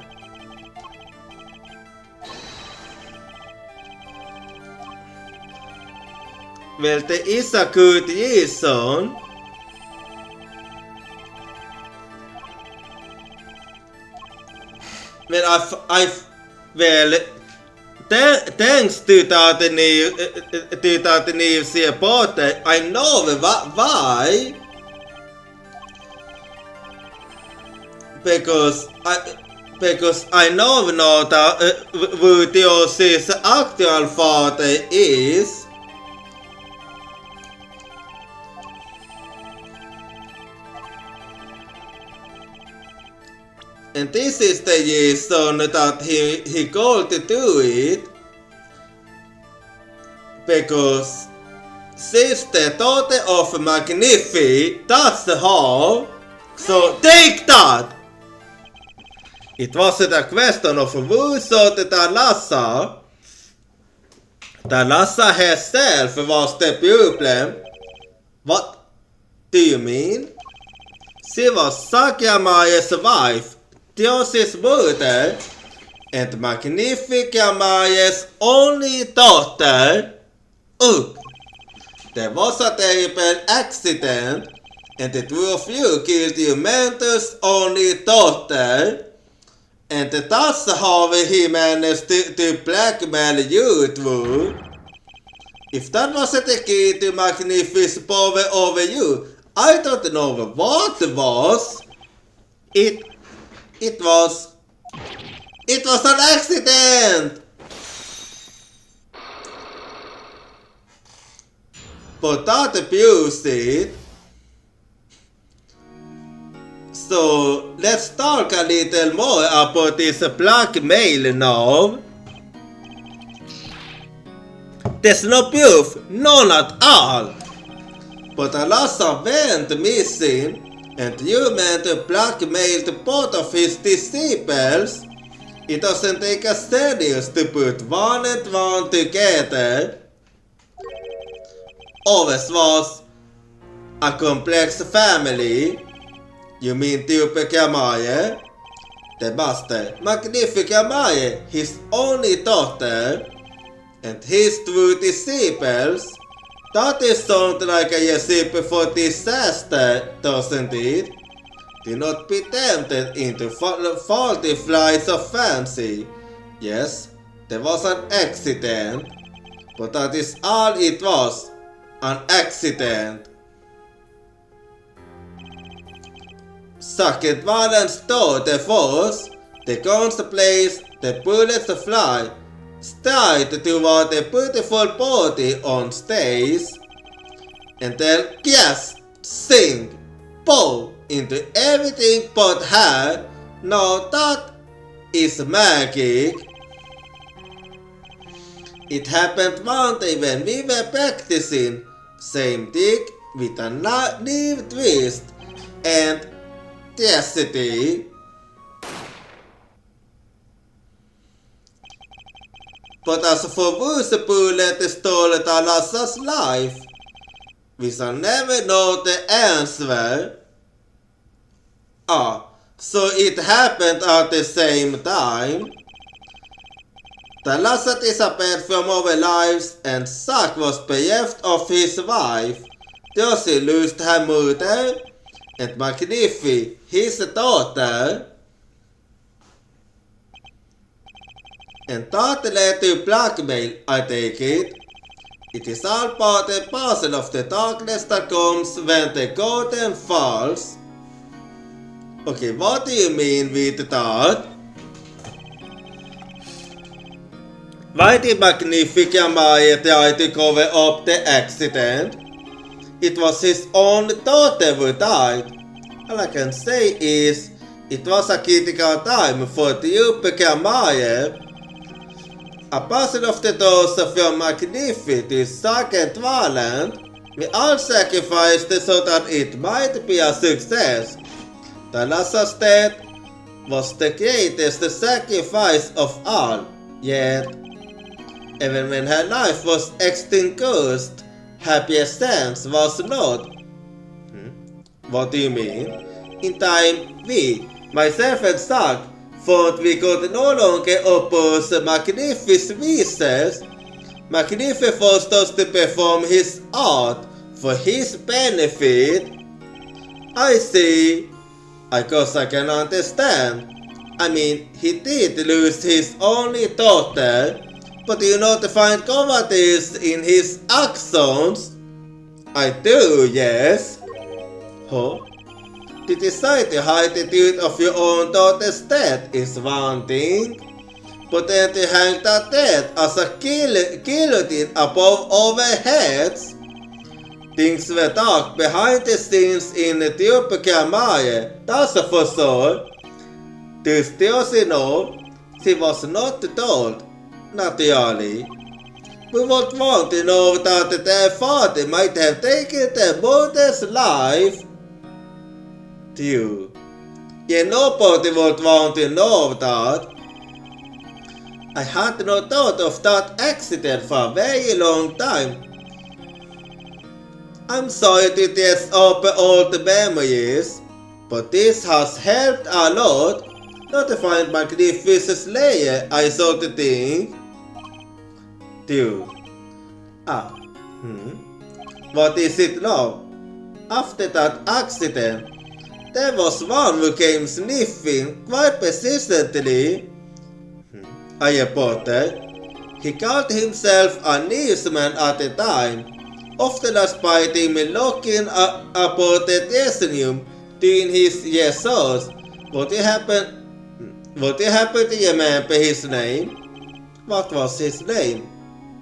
Well, det is a good reason. Well, thanks to the news reporter, I know why. Because I know now who Theos's actual father is. And this is the reason that he got to do it. Because she's the daughter of Magnifi, that's how. So take that! It wasn't a question of who saw the Talassa. Talassa herself was the problem. What do you mean? She was Sakyamaya's wife, Theos's mother, and Magnificamaya's only daughter. Ugh! There was a terrible accident, and the two of you killed your mentor's only daughter. And that's how he managed to blackmail you two. If that wasn't the key to Magnifi's power over you, I don't know what was. It was an accident! But that abused it. So let's talk a little more about this blackmail now. There's no proof, none at all. But Alassa went missing, and you meant to blackmail both of his disciples. It doesn't take us serious to put one and one together. Always was a complex family. You mean Tyupekamaye? The master, Magnificamaye, his only daughter, and his two disciples. That is sound like a recipe for disaster, doesn't it? Do not be tempted into faulty flights of fancy. Yes, there was an accident, but that is all it was, an accident. Second Valence door the force, the guns blaze, the bullets fly, straight toward the beautiful body on stage, and then yes, sing, bow into everything but her. Now that is magic. It happened one day when we were practicing, same thing with a new twist, and Chastity. But as for whose bullet stole Talassa's life, we shall never know the answer. So it happened at the same time. Talassa disappeared from our lives, and Zack was bereft of his wife. Josie lost her mother, and Magnifi, his daughter. And that led to blackmail, I take it. It is all part and parcel of the darkness that comes when the golden falls. Okay, what do you mean with that? Why did Magnificamaye try to cover up the accident? It was his own daughter who died. All I can say is, it was a critical time for Tyupekamaye. A person of the dose from Magnifi to second Valent, we all sacrificed so that it might be a success. Talassa's death was the greatest sacrifice of all, yet, even when her life was extinguished, her presence was not. What do you mean? In time, we, myself and Zack, thought we could no longer oppose Magnifi's wishes, McNiffy forced us to perform his art for his benefit. I see. I guess I can understand. I mean, he did lose his only daughter, but you not find cowardice in his actions? I do, yes. Huh? To decide the attitude of your own daughter's death is one thing, but then to hang that death as a guillotine above our heads? Things were dark behind the scenes in Ethiopia, that's for sure. To still know, she was not told, naturally. We would want to know that their father might have taken their mother's life. Too. Yeah, nobody would want to know that. I had no thought of that accident for a very long time. I'm sorry to disturb old memories, but this has helped a lot. Not to find magnificent slayer, I sort of think. Dude. What is it now? After that accident, there was one who came sniffing quite persistently. I reported. He called himself a newsman at the time, often aspiring me looking about the decennium during his years. What happened to remember his name? What was his name?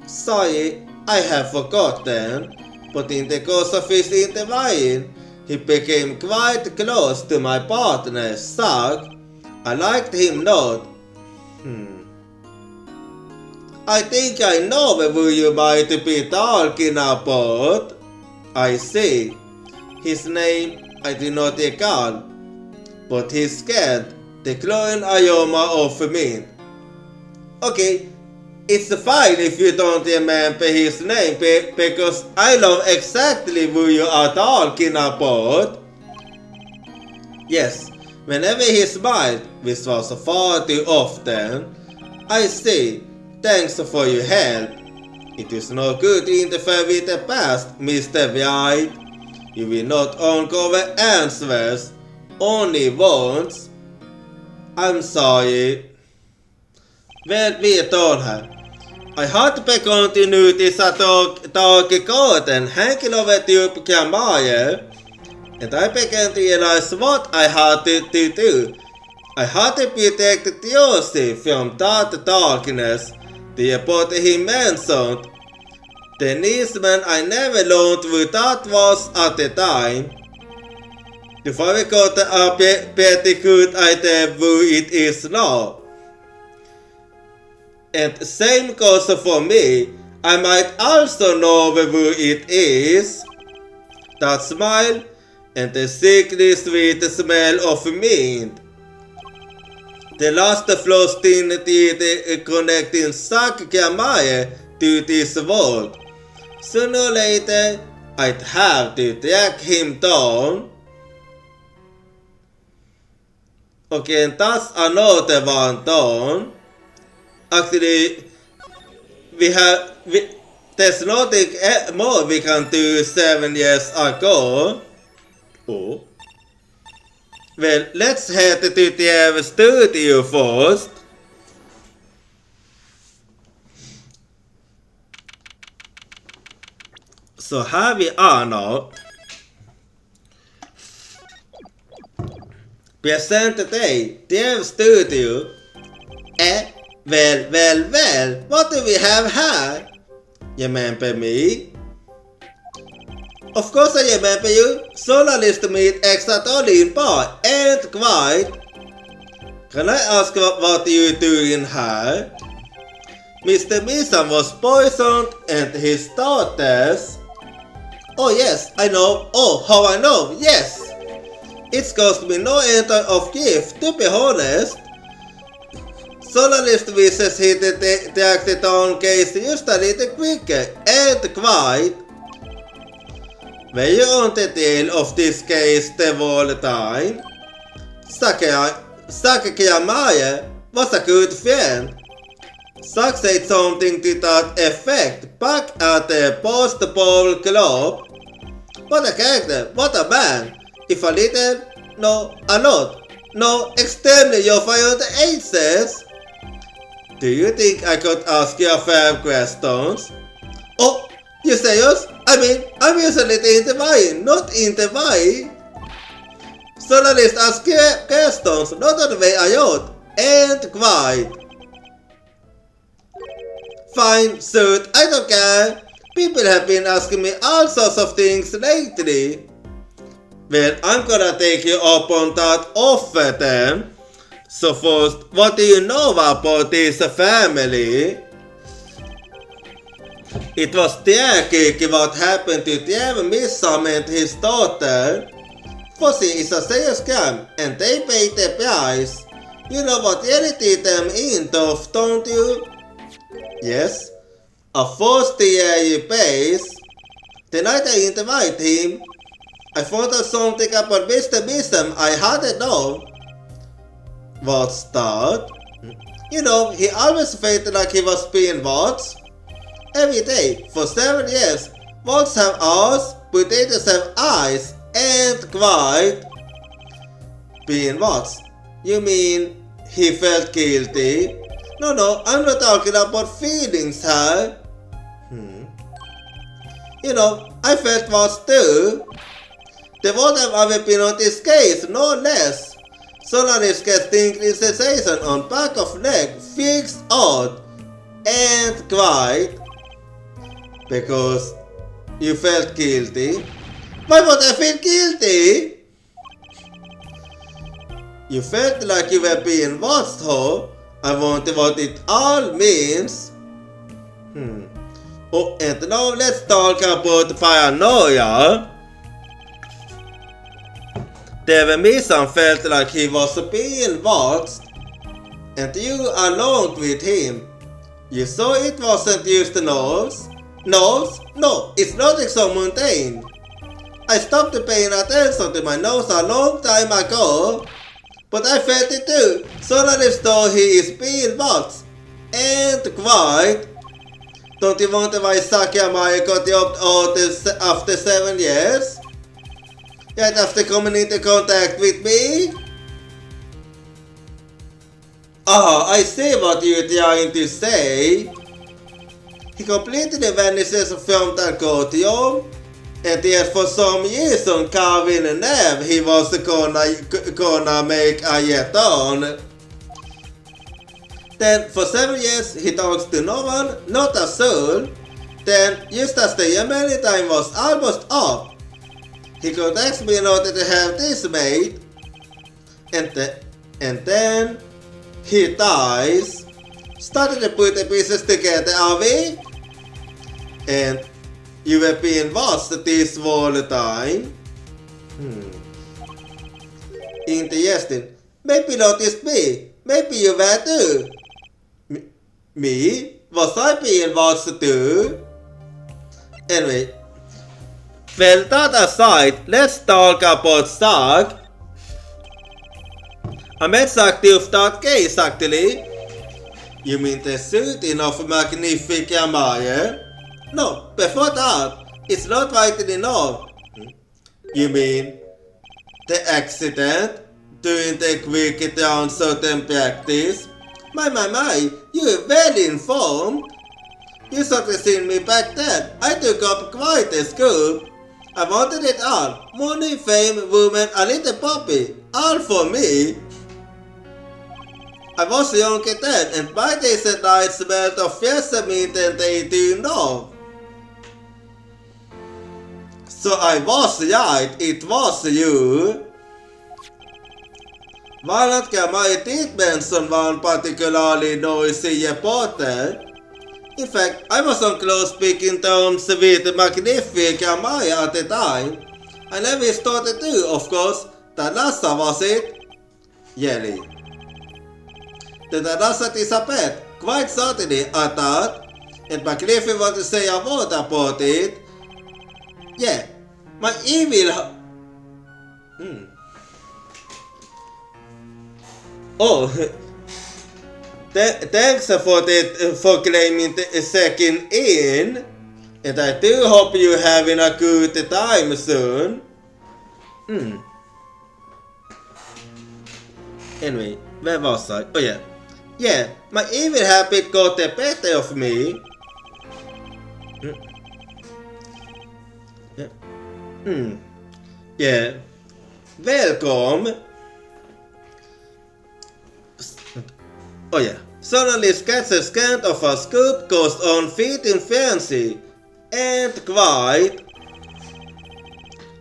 Sorry, I have forgotten, but in the course of his interviewing, he became quite close to my partner, Zach. I liked him not. I think I know who you might be talking about. I see. His name I do not recall, but he scared the glowing aroma of me. Okay, it's fine if you don't remember his name, because I know exactly who you are talking about. Yes, whenever he smiled, which was far too often. I say, thanks for your help. It is no good to interfere with the past, Mr. White. You will not uncover answers, only once. I'm sorry. Well, vi told her. I had to continue this dark garden hanging over Ethiopia Maya, and I began to realize what I had to do. I had to protect Joseph from that darkness. The report he mentioned. The newsman I never learned who that was at the time. Before we got a pretty good idea who it is now. And same goes for me. I might also know who it is. That smile and the sickly sweet smell of mint. The last frosting teeth connecting Zach Gamaya to this world. Sooner or later, I'd have to track him down. Okay, and that's another one done. Actually, there's nothing more we can do 7 years ago. Oh. Well, let's head to the studio first. So here we are now. Present today, dear studio. Well, what do we have here? Remember me? Of course I remember you. Solarist meet Exatoline bar, and quite. Can I ask what you do in here? Mr. Misan was poisoned and his daughters. Oh yes, I know. Oh, how I know, yes. It's cost me no end of gift, to be honest. Solarist wishes he detected on case just a little quicker and quite. Were you on the tail of this case the whole time? Sakayamaya was a good friend. Zack said something to that effect back at the post-ball club. What a character, what a man. If a little, no, a lot. No, extend your fired aces. Do you think I could ask you a fair questions? Oh, you serious? I mean, I'm usually inte mig, not inte mig. Journalist ask questions, not on the way I ought. And quiet. Fine, suit, I don't care. People have been asking me all sorts of things lately. Well, I'm gonna take you up on that offer then. So first, what do you know about this family? It was tärkeäkin what happened to their Missam and his daughter. Fossi is a serious scam and they paid the price. You know what reality them into, don't you? Yes. A first year base. Tonight I invite him. I found out something about Mr. Missam I hadn't known. What's that? You know, he always felt like he was being watched. Every day, for 7 years, wolves have eyes, potatoes have eyes, and quiet. Being watched? You mean he felt guilty? No, I'm not talking about feelings, huh? You know, I felt watched too. They would have ever been on this case, no less. Journalists get tinkling sensation on back of leg, fixed out, and quiet. Because you felt guilty. Why would I feel guilty? You felt like you were being watched, huh? I wonder what it all means. Oh, and now let's talk about paranoia. David Mason felt like he was being watched, and you along with him. You saw it wasn't just the nose. Nose? No, it's not so mundane. I stopped paying attention to my nose a long time ago, but I felt it too. Suddenly though he is being watched, and quiet. Don't you wonder why Saki and Maya got the opt-out after 7 years? Yet after coming into contact with me? I see what you're trying to say. He completely vanishes from that courtyard, and yet for some years on Calvin and Nev he was gonna make a yet on. Then for 7 years he talks to no one, not a soul. Then just as the Yemeni time was almost up, he contacts me in order to have this made, and then he dies. Started to put the pieces together, are we? And you were being watched this whole time? Interesting. Maybe not just me. Maybe you were too. Me? Was I being watched too? Anyway. Well, that aside, let's talk about Zack. I met Zack to that case actually. You mean the shooting of Magnifica Maya? No, before that, it's not widely known. You mean the accident during the quick down certain practice? My, you're well informed. You should have seen me back then. I took up quite a scoop. I wanted it all. Money, fame, woman, a little puppy. All for me. I was younger then, and my days and nights smelled of fresher meat than they do now. So I was right, it was you. Valnat Gamma did mention one particularly noisy reporter. In fact, I was on close speaking terms with Magnifica Maya at the time. I never started to, of course, Talassa was it? Yelly. The Talassa disappeared, quite suddenly I thought, and Magnifica wanted to say a word about it. Yeah, my evil... Oh, Thanks for claiming the second in. And I do hope you're having a good time soon. Anyway, where was I? Oh yeah. Yeah, my evil habit got the better of me. Yeah. Welcome. Oh yeah. Suddenly gets a scan of a scoop goes on feeding fancy. And quiet.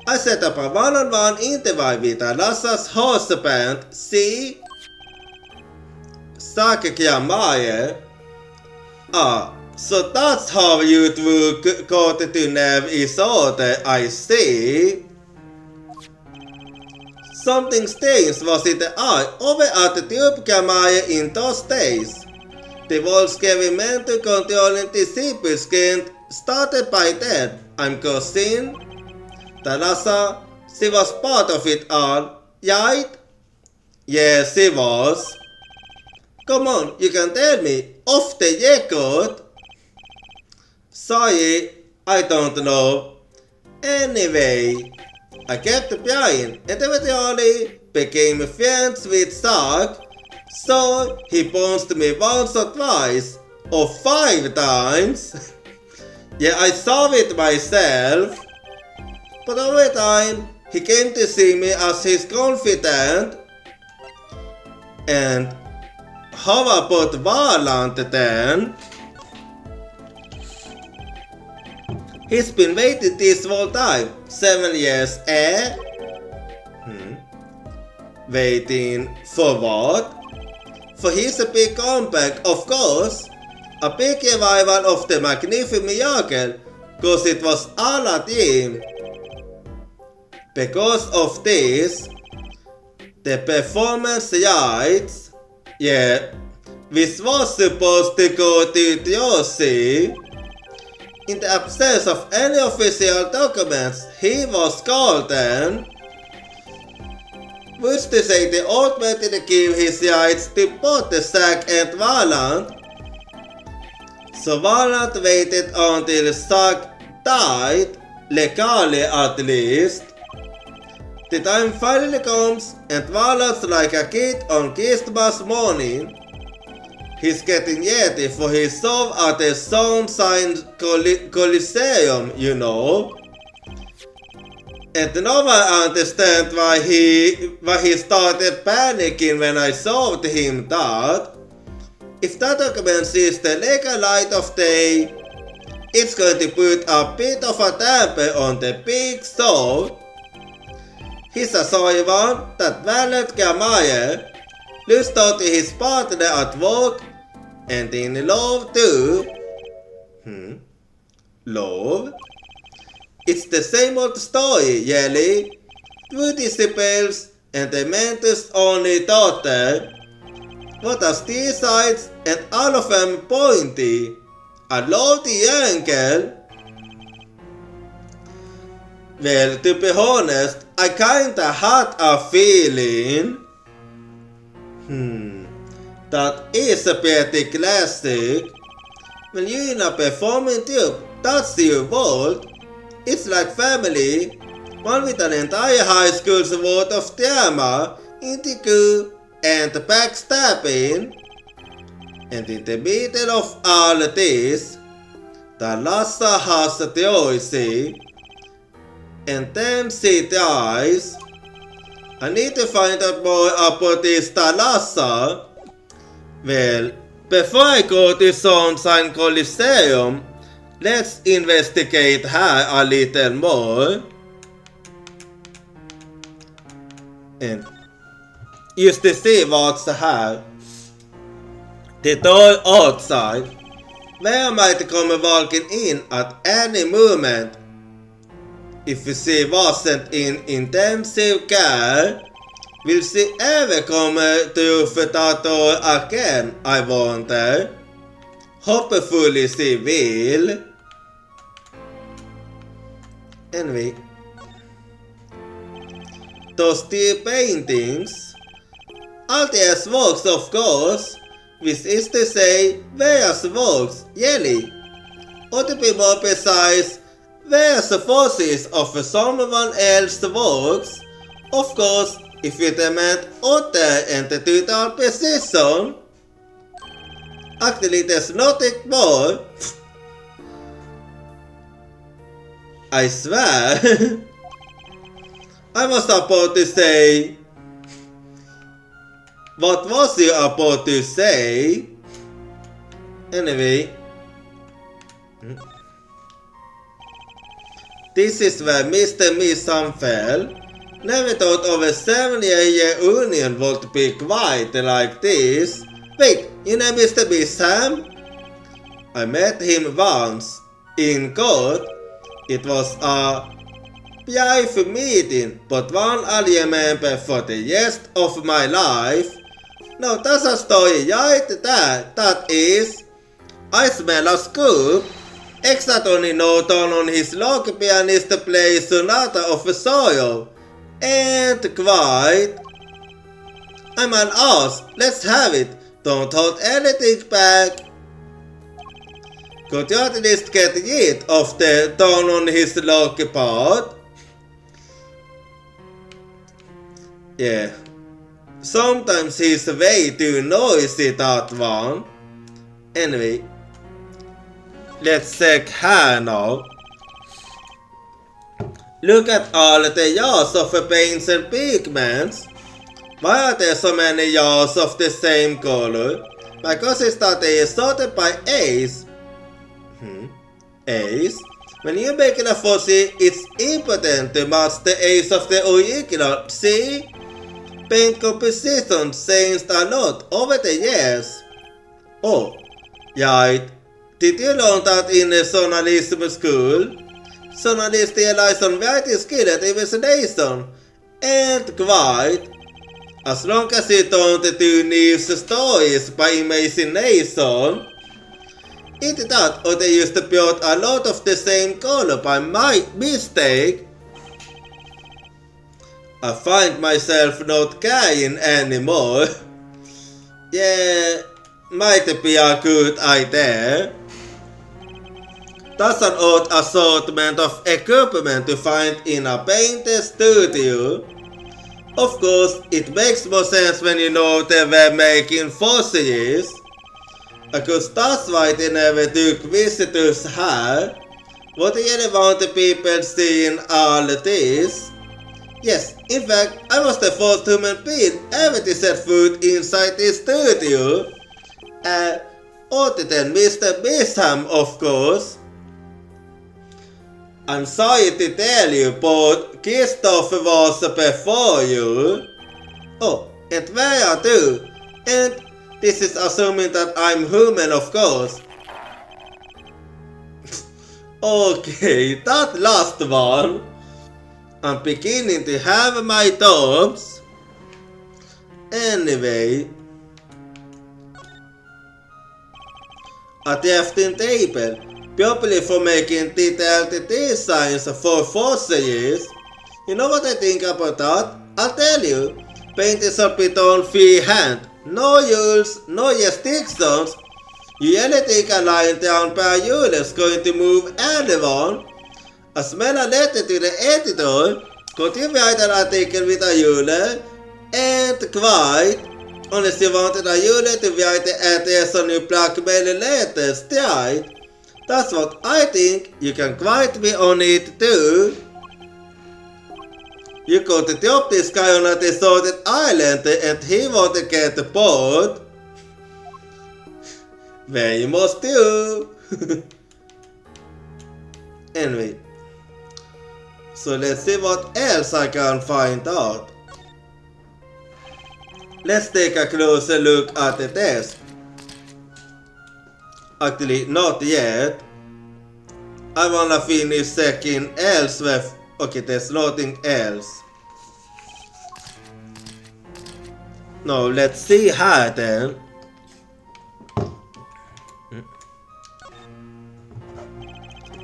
I set up a one-on-one interview with Alassa's husband, see? Sakya Maya. So that's how you two got to know each other, I see. Something strange was in the eye over at the Tubka Maya in those days. The world-scary mental controlling disciples started by then. I'm guessing. Talassa, she was part of it all, right? Yes, she was. Come on, you can tell me, off the record. Sorry, I don't know. Anyway, I kept trying and eventually became friends with Sark, so he punched me once or twice, or 5 times. Yeah, I saw it myself. But over time, he came to see me as his confidant. And how about Valant then? He's been waiting this whole time. 7 years, eh? Waiting for what? For his big comeback, of course. A big revival of the Magnificent Miracle, cause it was all a team. Because of this, the performance rights, yeah, which was supposed to go to Josie, in the absence of any official documents, he was called then, which to say they ultimately give his rights to both the Zack and Valant. So Valant waited until Zack died, legally at least. The time finally comes and Valant's like a kid on Christmas morning. He's getting ready for his show at the Sunshine Coliseum, you know. And no one understands why he started panicking when I showed him that. If that document sees the legal light of day, it's going to put a bit of a damper on the big show. He's a sorry one that Valant Gamaya lost out to his partner at work and in love too. Love? It's the same old story, really. 2 disciples and the mentor's only daughter. What are 3 sides and all of them pointy? I love the uncle. Well, to be honest, I kinda had a feeling. That is a pretty classic. When you're in a performing troupe, that's your world. It's like family. One with an entire high school's worth of drama, ridicule, and backstabbing. And in the middle of all this, Talassa has the choice. And then she dies. I need to find out more about this Talassa. Well, before I go to Sunshine Coliseum, let's investigate her a little more. And just to see what's her. The door outside, where might come walking in at any moment. If she wasn't in intensive care, will she ever come through that door again, I wonder? Hopefully she will. Anyway, those 2 paintings, Altia's works of course, which is to say, where's works, yelly. Or to be more precise, where's the forces of someone else's works, of course, if it meant utter and total precision. Actually, there's nothing more. I swear. I was about to say. What was you about to say? Anyway. This is where Mr. Misham fell. Never thought of a 7-year union would be quite like this. Wait, you know Mr. Misham? I met him once, in court. It was a brief meeting, but one I'll remember for the rest of my life. Now that's a story right there. That is, I smell a scoop. Exactly noted on his log pianist plays Sonata of Sorrow. And quite. I'm an ass. Let's have it. Don't hold anything back. Could you at least get rid of the tone on his log part? Yeah. Sometimes he's way too noisy, that one. Anyway. Let's check here now. Look at all the jars of paints and pigments. Why are there so many jars of the same color? Because it's that they is sorted by A's. A's? When you make a fuzzy, it's important to match the A's of the original. See? Paint composition changed a lot over the years. Oh, right. Did you learn that in a journalism school? Journalists relies on writing skill and imagination. And quite. As long as you don't do news stories by imagination. It's that or they used to build a lot of the same color by my mistake. I find myself not caring anymore. Yeah, might be a good idea. That's an odd assortment of equipment to find in a painter studio. Of course, it makes more sense when you know they were making fossils. Because that's why they never took visitors here. What do you want the people seeing all this? Yes, in fact, I was the first human being ever to set foot inside this studio. Other than Mr. Misham, of course. I'm sorry to tell you, but Christopher was before you. Oh, and where are you? And this is assuming that I'm human, of course. Okay, that last one. I'm beginning to have my doubts. Anyway. A crafting table. Probably for making detailed designs for fossils. You know what I think about that? I'll tell you. Painting should be done freehand. No rules, no restrictions. You really think a line down per rule is going to move anyone? As well a letter to the editor. Could you write an article with a ruler? And quite. Unless you wanted a ruler to write the address on your blackmail letters, right? That's what I think. You can quite be on it too. You could drop this guy on a deserted island and he won't get bored. Very much too. Anyway. So let's see what else I can find out. Let's take a closer look at the desk. Actually, not yet. I wanna finish checking elsewhere. Okay, there's nothing else. No, let's see here then.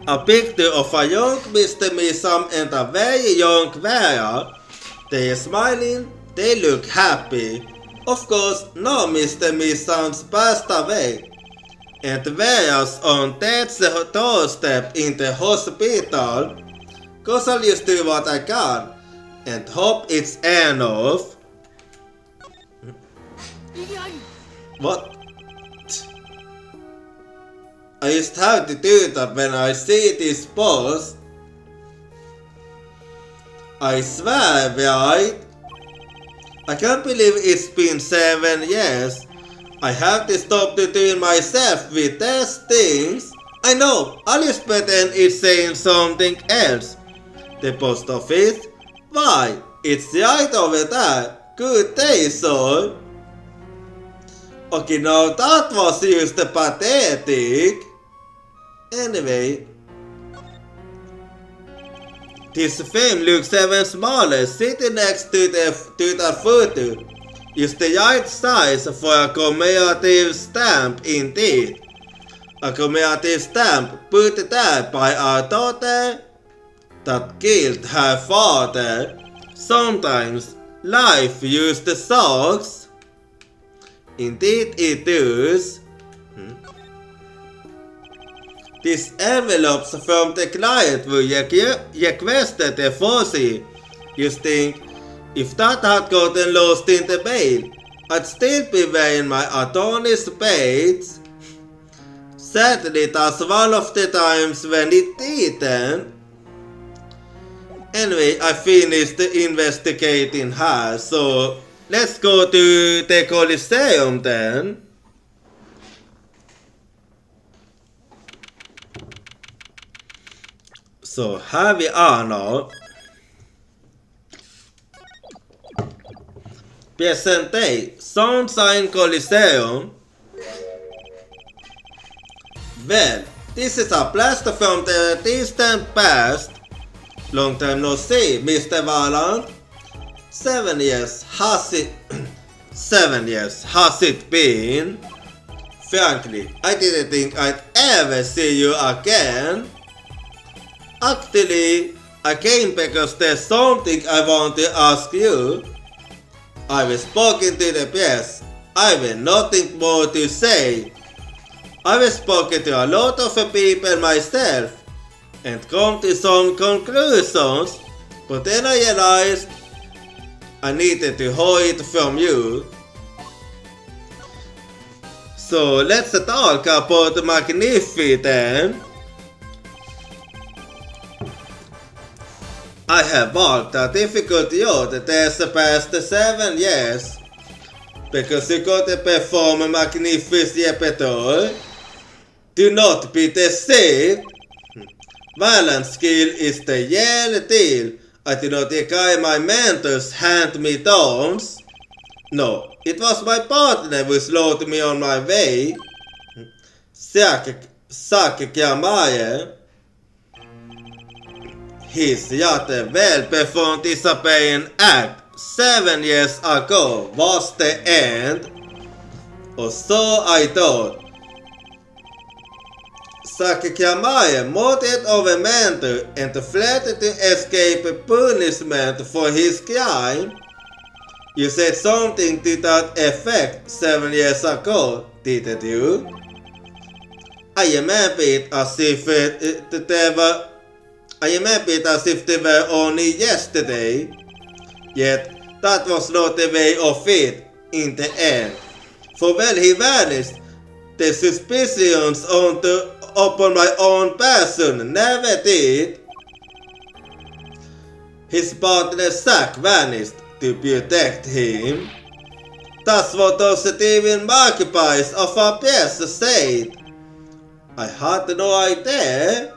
A picture of a young Mr. Misham and a very young Vera. They are smiling, they look happy. Of course, no Mr. Miss sounds passed away, and whereas on that's the doorstep in the hospital, cause I'll just do what I can, and hope it's enough. What? I just have to do that when I see this post. I swear, right? I can't believe it's been 7 years. I have to stop doing myself with these things. I know, I'll just pretend it's saying something else. The post office? Why? It's right over there. Good day, sir. Okay, now that was just pathetic. Anyway. This film looks even smaller, sitting next to the photo. Is the right size for a commemorative stamp indeed. A commemorative stamp put there by our daughter that killed her father. Sometimes life used the socks. Indeed it does. These envelopes from the client were requested for see. You think, if that had gotten lost in the mail, I'd still be wearing my attorney's page. Sadly, that's one of the times when it didn't. Anyway, I finished investigating her, so let's go to the Coliseum then. So here we are now. Present day, Sunshine Coliseum. Well, this is a blast from the distant past. Long time no see, Mr. Valand. 7 years has it 7 years has it been? Frankly, I didn't think I'd ever see you again. Actually, I came because there's something I want to ask you. I've spoken to the press. I've nothing more to say. I've spoken to a lot of people myself and come to some conclusions, but then I realized I needed to hear it from you. So let's talk about Magnificent. I have walked a difficult road these past 7 years because you got to perform Magnificent repertoire. Do not be deceived. Violent skill is the real deal. I do not regard my mentor's hand-me-downs. No, it was my partner who slowed me on my way. Suck Mayer. His rather well-performed disappearing act 7 years ago was the end. Or so I thought. Sakakamaye murdered our mentor and fled to escape punishment for his crime. You said something to that effect 7 years ago, didn't you? I remember it as if they were only yesterday. Yet that was not the way of it in the end. For when he vanished, the suspicions upon my own person never did. His partner Zack vanished to protect him. That's what those thieving magpies of our press said. I had no idea.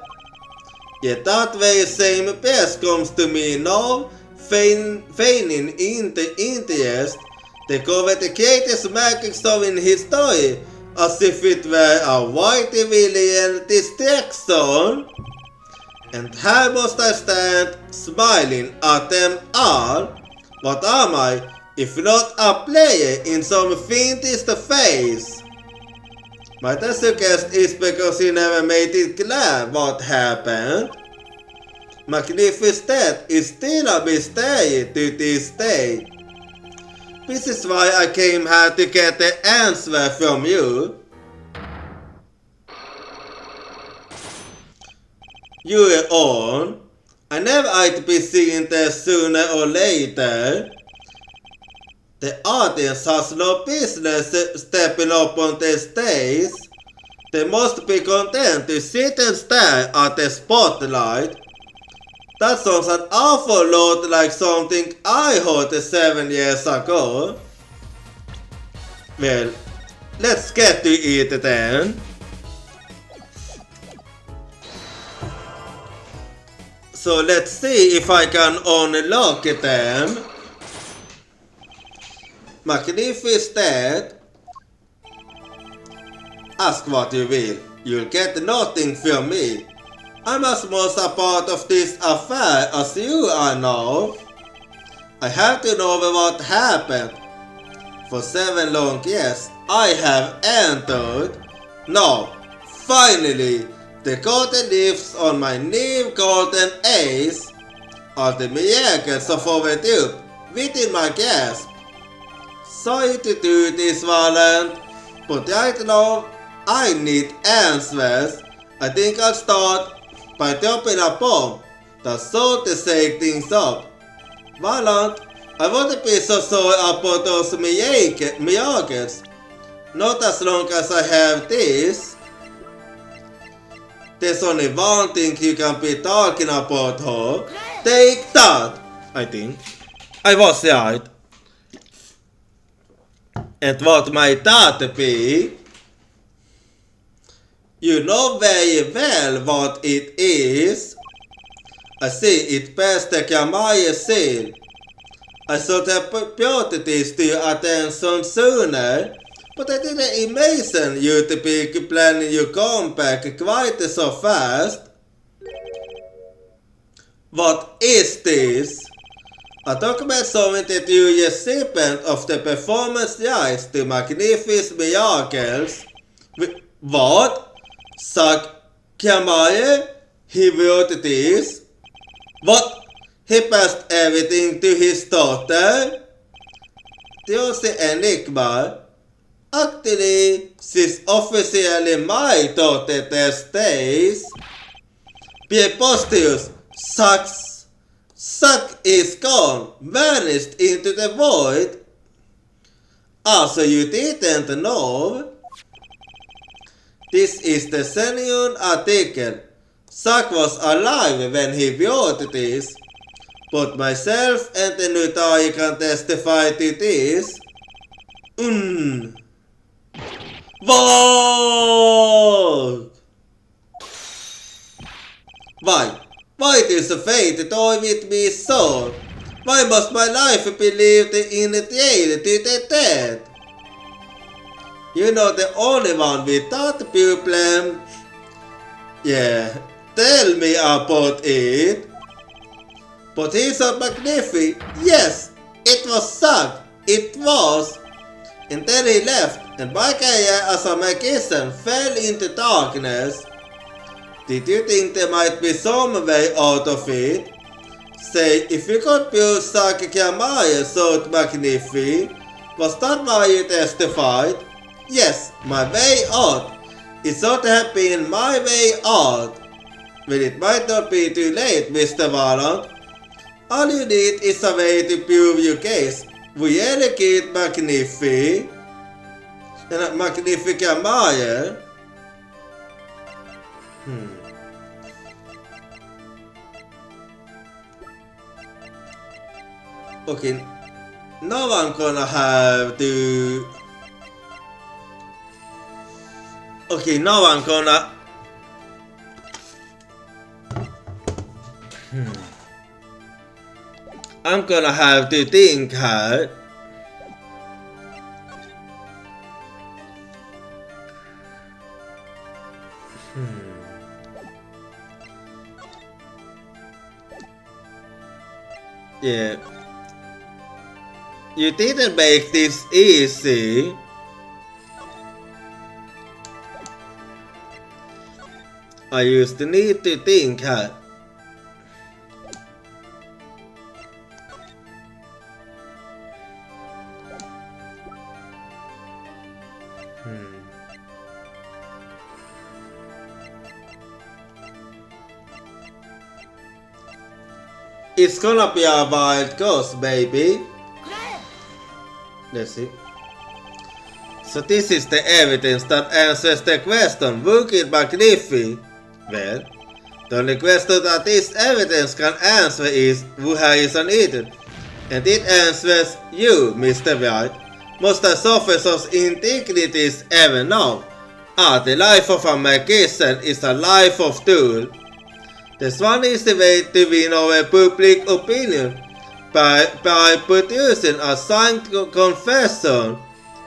Yet that very same press comes to me now, feigning interest. They covered the greatest magic show in history as if it were a white civilian distraction. And how must I stand smiling at them all? What am I, if not a player in some fiendish face? My suggest is because he never made it clear what happened. Magnificent is still a mystery to this day. This is why I came here to get the answer from you. You are on. I never like to be seen there sooner or later. The audience has no business stepping up on the stage. They must be content to sit and stare at the spotlight. That sounds an awful lot like something I heard 7 years ago. Well, let's get to it then. So let's see if I can unlock them. Magnificent. Ask what you will. You'll get nothing from me. I'm as much a part of this affair as you are now. I have to know what happened. For 7 long years, I have entered. Now, finally, the golden leaves on my new golden ace are the miracles of overdue within my grasp. Sorry to do this, Valent, but right now I need answers. I think I'll start by dropping a bomb that's sort to shake things up. Valent, I wouldn't be so sorry about those miracles. Not as long as I have this. There's only one thing you can be talking about, huh? Take that! I think. I was right. And what might that be? You know very well what it is. I see it past the Kamaya seal. I should have brought this to your attention sooner, but I didn't imagine you to be planning your comeback quite so fast. What is this? A document showing that you are recipient of the performance rights to Magnificent Miracles. What? Sakamaye? He wrote this? What? He passed everything to his daughter? There's the enigma. Actually, she's officially my daughter these days. Preposterous. Suck is gone, vanished into the void. So you didn't know? This is the genuine article. Suck was alive when he wrote this, but myself and the notary can testify to this. What? Why does fate toy with me so? Why must my life be lived in jail to the dead? You're not the only one with that problem. Yeah, tell me about it. But he's so magnificent. Yes, it was Sag. It was. And then he left, and my career as a magician fell into darkness. Did you think there might be some way out of it? Say, if you could build Sakikamaye so magnificent, was that why you testified? Yes, my way out. It should have been my way out. Well, it might not be too late, Mr. Valent. All you need is a way to prove your case. We allocate Magnificent and Magnificamaye. Okay, now I'm gonna have to... Okay, now I'm gonna... I'm gonna have to think hard. Yeah. You didn't make this easy. I used to need to think hard. It's gonna be a wild ghost, baby. Let's see. So this is the evidence that answers the question, Wicked by Griffey. Well, the only question that this evidence can answer is who is an idiot. And it answers you, Mr. White. Most as officers' indignities ever know. The life of a magician is a life of tool. There's one easy way to win over public opinion by producing a signed confession,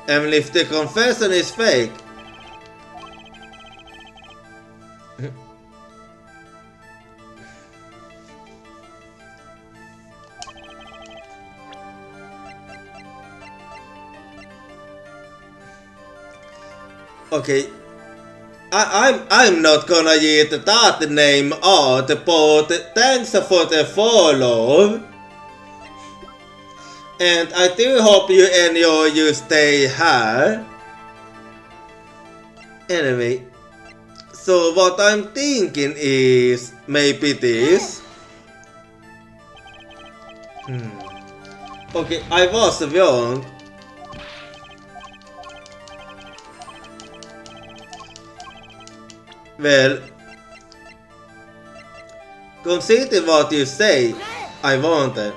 even if the confession is fake. Okay, I'm not gonna use that name out, but thanks for the follow. And I do hope you enjoy your stay here. Anyway, so what I'm thinking is maybe this. Okay, I was wrong. Well, consider what you say. I wanted.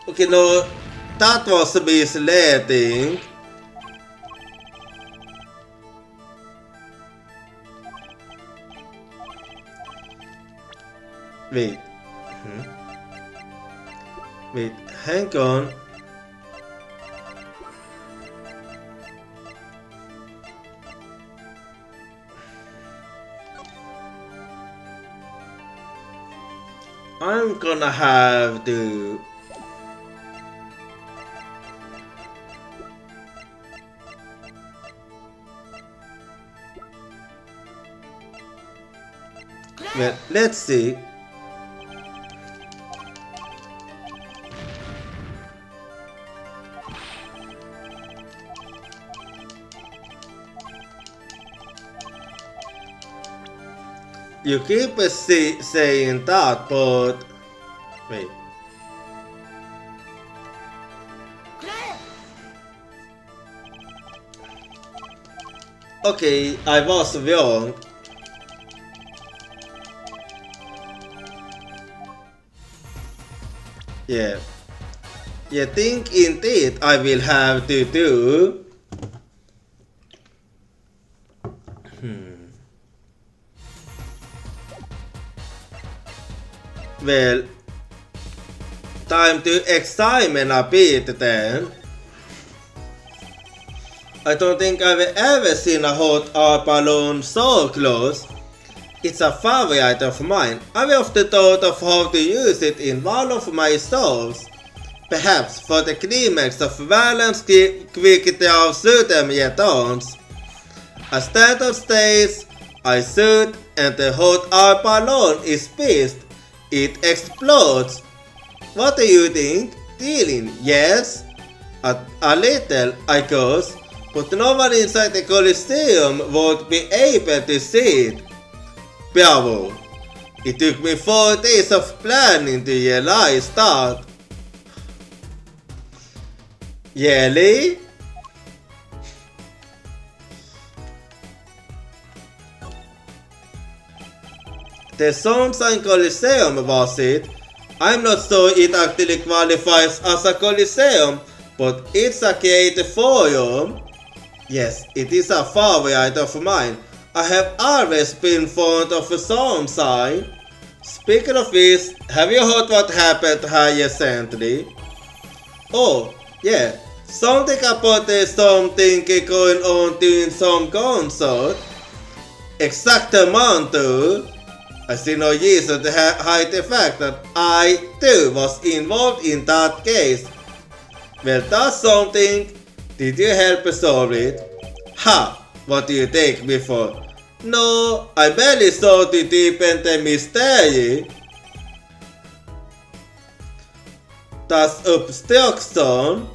Okay, no, that was misleading. Wait. Wait, hang on. I'm gonna have to... Well, let's see. You keep saying that, but... Wait. Okay, I was wrong. Yeah. You think indeed I will have to do... Well, time to examine a bit then. I don't think I've ever seen a hot air balloon so close. It's a favorite of mine. I've often thought of how to use it in one of my stoves. Perhaps for the climax of violence quickly of certain methods. A standard stage, I shoot, and the hot air balloon is pierced. It explodes. What do you think? Dealing, yes? A little, I guess, but no one inside the Colosseum would be able to see it. Bravo! It took me 4 days of planning to realize that. Really? The Sunshine Coliseum, was it? I'm not sure it actually qualifies as a Coliseum, but it's a creative forum. Yes, it is a favorite of mine. I have always been fond of Sunshine. Speaking of which, have you heard what happened here recently? Oh, yeah, something about something going on during some concert. Exactamente. I see no reason to hide the fact that I too was involved in that case. Well, that's something. Did you help solve it? Ha! What do you take me for? No, I barely saw to deepen the mystery. That's obstruction.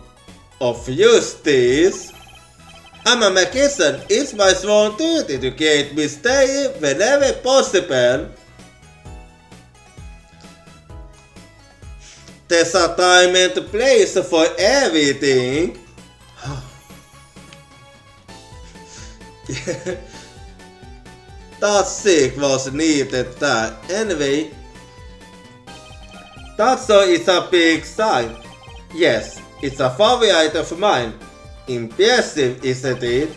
of justice. I'm a magician. It's my sworn duty to keep me stay whenever possible. There's a time and a place for everything. That sick was needed that. Anyway, that song is a big sign. Yes, it's a favorite of mine. Impressive, isn't it?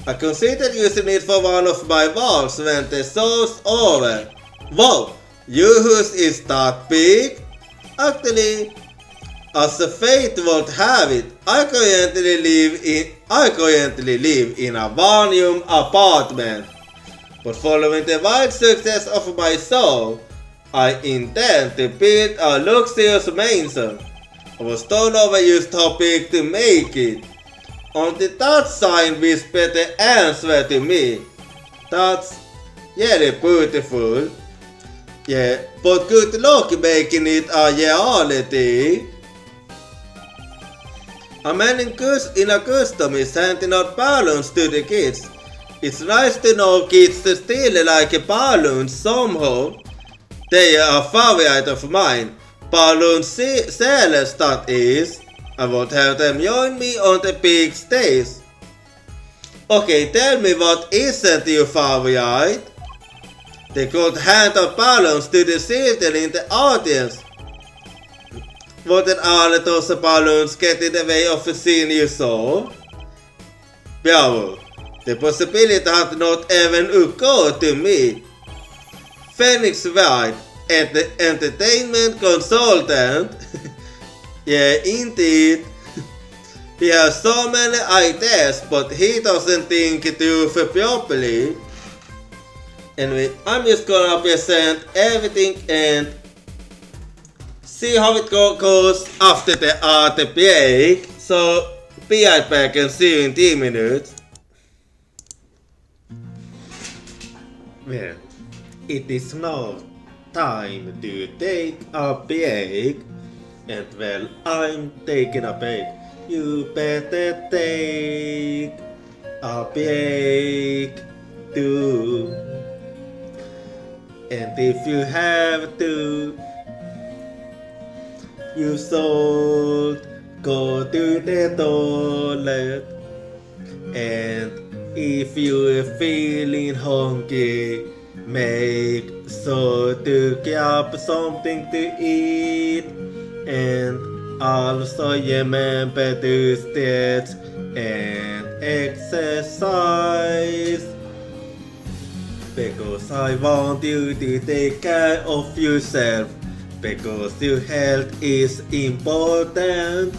I considered using it for one of my walls when the show's over. Wow, yours is that big? Actually, as the fate would have it, I currently live in a one-room apartment. But following the wide success of my show, I intend to build a luxurious mansion. I was told I used topic to make it. Only that sign whispered the answer to me. That's really beautiful. Yeah, but good luck making it a reality. A man in a custom is handing out balloons to the kids. It's nice to know kids still like balloons somehow. They are a favorite of mine. Balloon sellers, that is. I won't have them join me on the big stage. Okay, tell me what isn't your favorite? They could hand out balloons to the children in the audience. Wouldn't all those balloons get in the way of seeing you show? Bravo, the possibility had not even occurred to me. Phoenix Wright, entertainment consultant. Yeah, indeed. He has so many ideas, but he doesn't think through properly. Anyway, I'm just gonna present everything and see how it goes after the art break. So, be right back and see you in 10 minutes. Well, it is now time to take a break. And well, I'm taking a break. You better take a break too. And if you have to, you should go to the toilet. And if you're feeling hungry, make sure to grab something to eat. And also remember to stretch and exercise. Because I want you to take care of yourself. Because your health is important.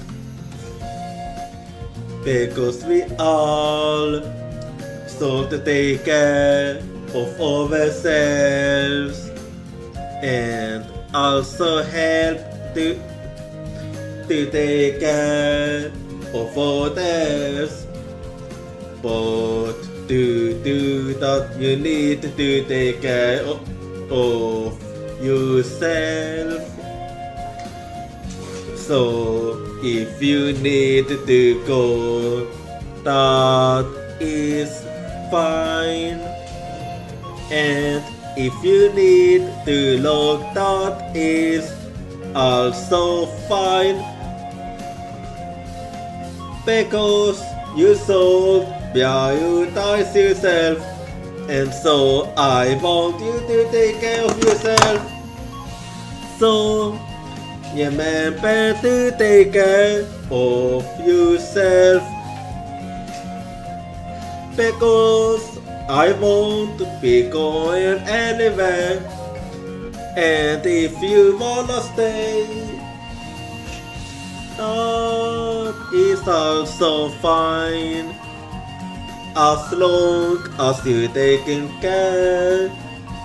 Because we all should take care of ourselves. And also help to take care of others. But to do that, you need to take care of yourself. So if you need to go, that is fine. And if you need to look, that is also fine. Because you should prioritize yourself, and so I want you to take care of yourself. So remember to take care of yourself. Because I won't be going anywhere. And if you wanna stay, that is also fine. As long as you're taking care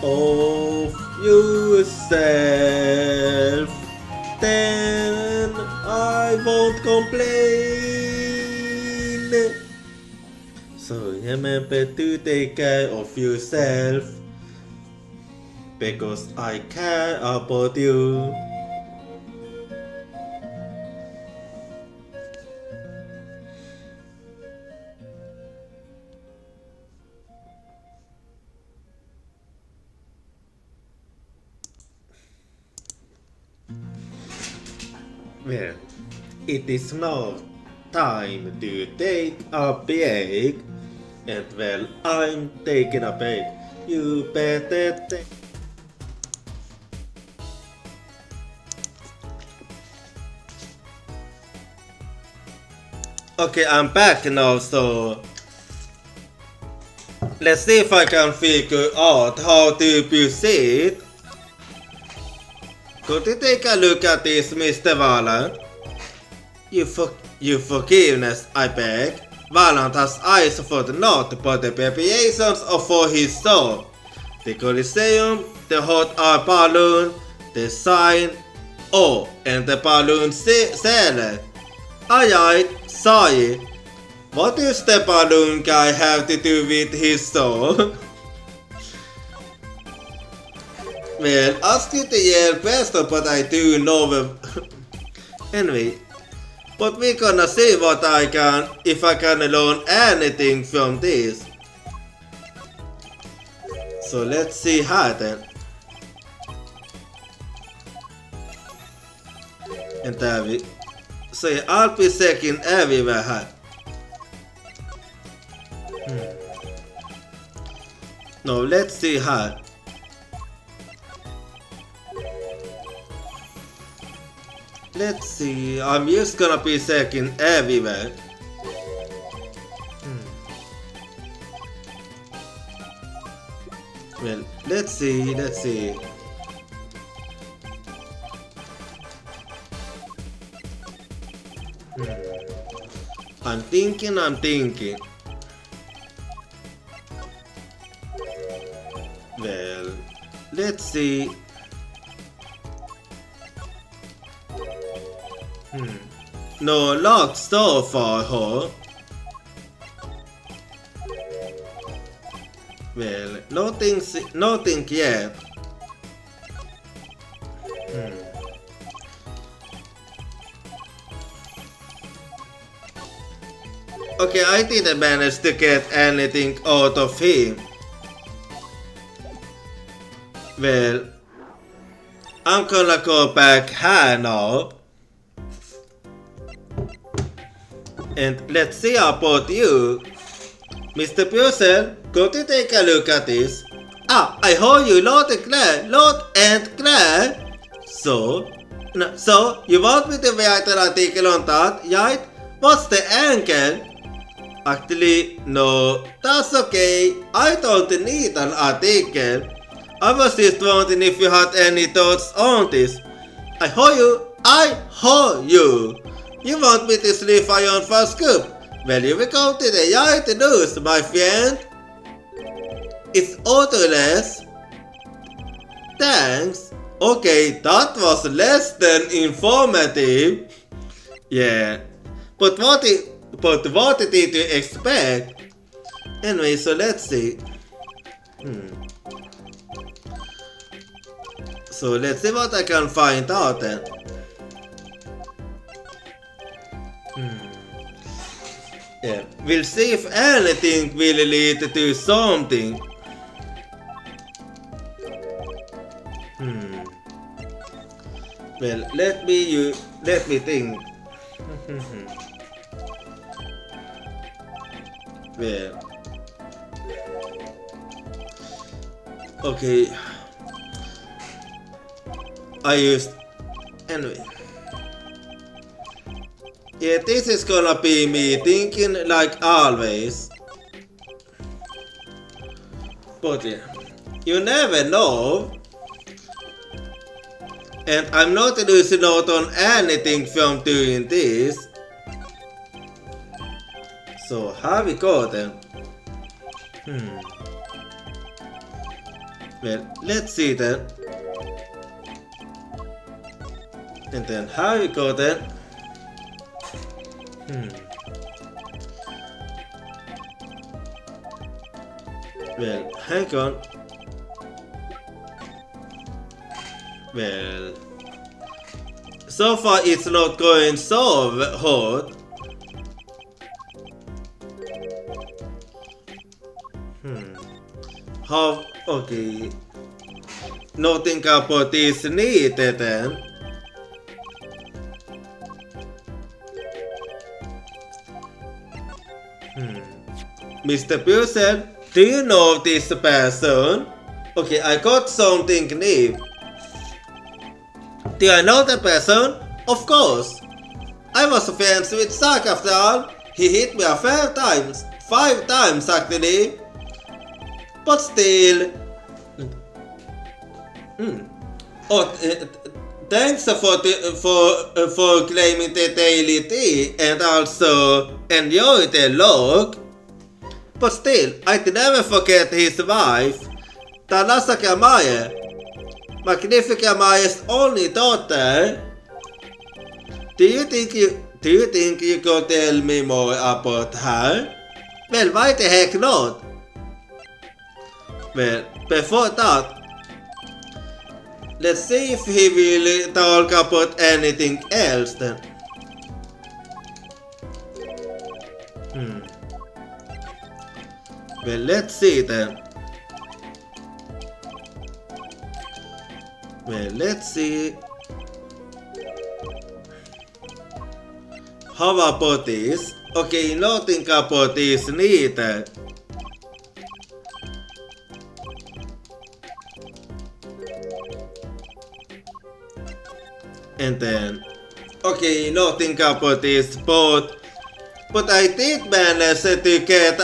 of yourself, then I won't complain. So remember to take care of yourself. Because I care about you. Well, it is now time to take a break. And well, I'm taking a break. You better take. Okay, I'm back now, so let's see if I can figure out how to proceed. Could you take a look at this, Mr. Valand? You forgiveness, I beg. Valand has eyes for the north, but the preparations are for his soul. The Colosseum, the hot air balloon, the sign, oh, and the balloon sailor. Aye, sorry. What does the balloon guy have to do with his soul? Well, ask you to yell pesto, but I do know anyway, but we're gonna see what if I can learn anything from this. So let's see how then. And there we say I'll be second everywhere här. No, let's see how. Let's see, I'm just gonna be second everywhere. Well, let's see. I'm thinking. Well, let's see. No luck so far, huh? Well, nothing yet. Okay, I didn't manage to get anything out of him. Well, I'm gonna go back here now. And let's see about you. Mr. Purcell, could you take a look at this? Ah, I heard you loud and clear. So you want me to write an article on that, right? What's the angle? Actually, no, that's okay. I don't need an article. I was just wondering if you had any thoughts on this. I heard you. You want me to sleep on for scoop? Well, you will go to the right news, my friend. It's odorless. Thanks. Okay, that was less than informative. Yeah. But what did you expect? Anyway, so let's see. So let's see what I can find out then. Yeah, we'll see if anything will lead to something. Well, let me think. Well, okay. Anyway. Yeah, this is gonna be me thinking like always. But yeah, you never know. And I'm not losing out on anything from doing this. So how we go then? Well, let's see then. And then how we go then? Well, hang on. Well, so far it's not going so hard. How? Okay. Nothing about this needed then. Mr. Person, do you know this person? Okay, I got something new. Do I know the person? Of course. I was friends with Zack after all. He hit me 5 times. 5 times actually. But still. Thanks for claiming the daily tea and also enjoy the log. But still, I'd never forget his wife, Talasa Kamaya, Magnifica Maya's only daughter. Do you think you could tell me more about her? Well, why the heck not? Well, before that, let's see if he will talk about anything else then. Well, let's see then. Well, let's see. How about this? Okay, nothing about this neither. And then, okay, nothing about this, but I did manage to get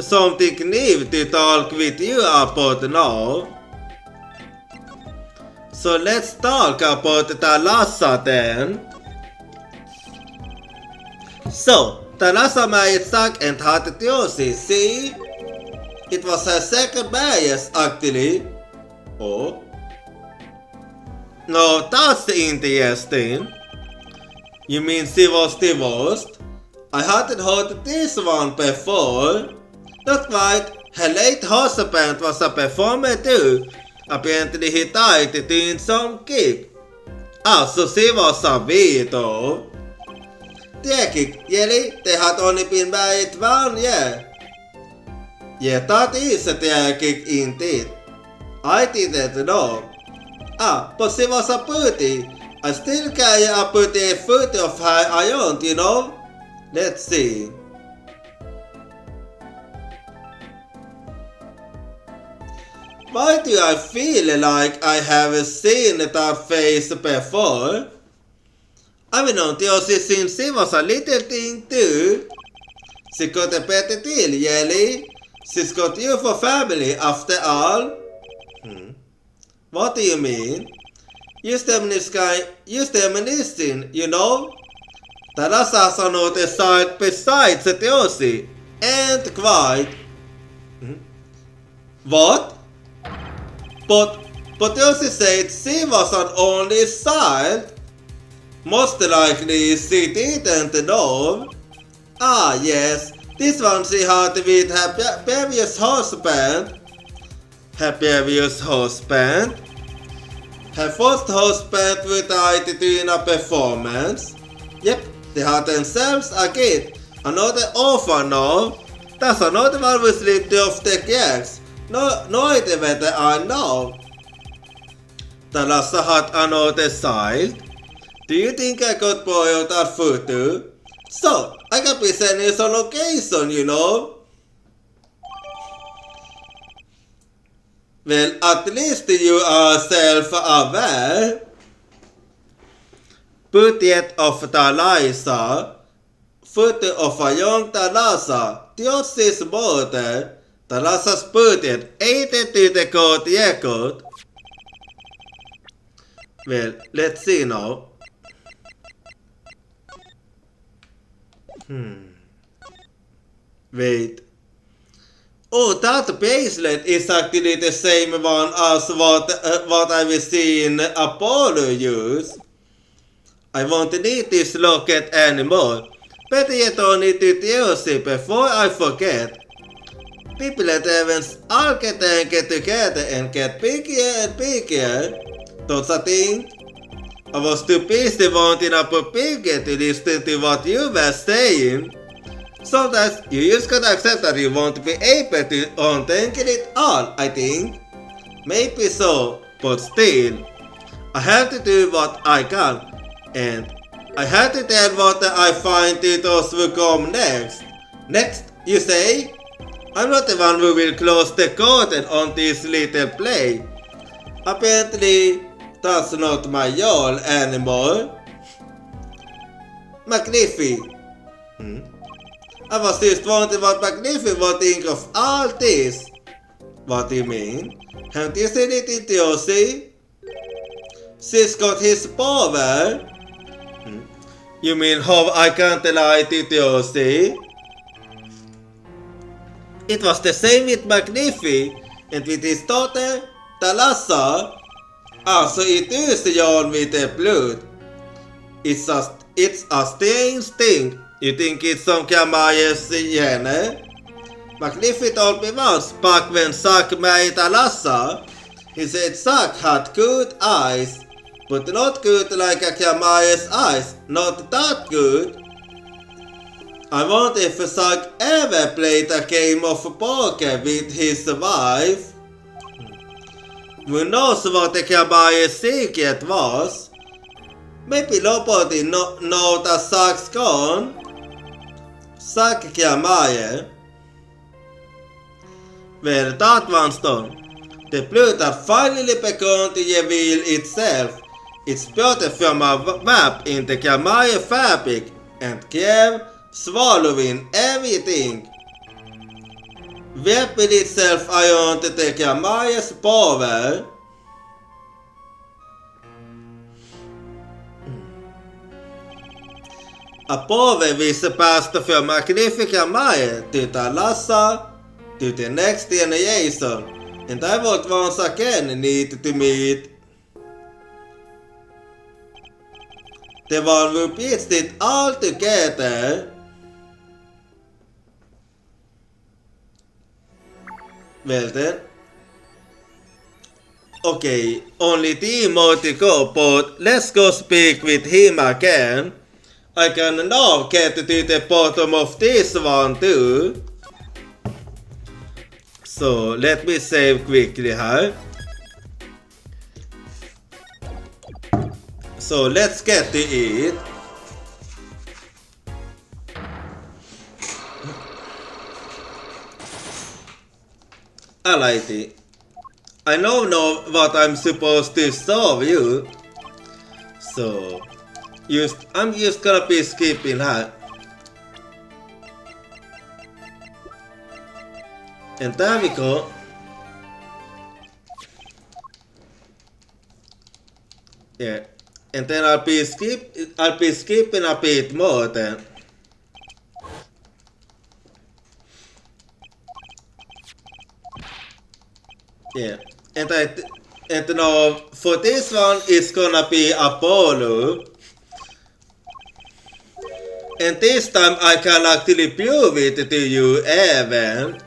something new to talk with you about now. So let's talk about Talasa then. So, Talasa married Zack and had Josie, see? It was her second marriage actually. Oh. No, that's interesting. You mean she was divorced? I hadn't heard this one before. That's right, her late husband was a performer too. Apparently he died doing some gig. So she was a widow. Their gig, really? They had only been married 1 year. Yeah, that is their gig indeed. I didn't know. But she was a pretty. I still carry a pretty photo of her around, you know? Let's see. Why do I feel like I have seen that face before? I've known Josie since she was a little thing too. She got a better deal, really. She's got you for family after all. What do you mean? Just reminiscing, you know? Talasa on the side besides Josie. And quite. What? But Josie said she was an only child. Most likely she didn't know. Yes, this one she had with her previous husband. Her previous husband? Her first husband died during a performance. Yep, they had themselves a kid. Another orphan now. That's another one who slipped off the cracks. No idea whether I know. Talasa had another child. Do you think I could borrow that photo? So, I can be sending you some location, you know? Well, at least you are self-aware. Portrait of Talasa. Photo of a young Talasa. Josie's mother. Talasa's portrait added to the court record. Well, let's see now. Wait. Oh, that bracelet is actually the same one as what I've seen Apollo use. I won't need this locket anymore. Better yet on it to Josie before I forget. People at events all get together and get bigger and bigger. Don't you think? I was too busy wanting a bigger to listen to what you were saying. Sometimes you just gotta accept that you won't be able to untangle it all, I think. Maybe so, but still. I have to do what I can. And I have to tell what I find to those who come next. Next, you say, I'm not the one who will close the curtain on this little play. Apparently, that's not my role anymore. McNiffy. I was just wondering what McNiffy would think of all this. What do you mean? Haven't you seen it in Josie? She's got his power. You mean how I can't lie to Josie? It was the same with McNiffy and with his daughter, Thalassa. Also it is the yarn with the blood. It's a strange thing. You think it's some Kamaya's gene? McNiffy told me once back when Zack married Thalassa. He said Zack had good eyes, but not good like a Kamaya's eyes. Not that good. I wonder if Zack ever played a game of poker with his wife. Who knows what the Kamaya's secret was? Maybe nobody know that Zack's gone. Zack Kamaya. Well, that one's done. The blood had finally begun to reveal itself. It's spurted from a map in the Kamaya fabric and came swallowing everything. Wrapping itself around the Kamaya's power. A power which passed from magnificent Kamaya to Thalassa to the next generation, and I would once again need to meet the one who pieced it all together. Well then. Okay, only 3 more to go, but let's go speak with him again. I can now get to the bottom of this one too. So let me save quickly here. So let's get to it. Alrighty. I now know what I'm supposed to show you. So I'm just gonna be skipping her. And there we go. Yeah. And then I'll be skipping a bit more then. Yeah. And now for this one it's gonna be Apollo. And this time I can actually prove it to you even.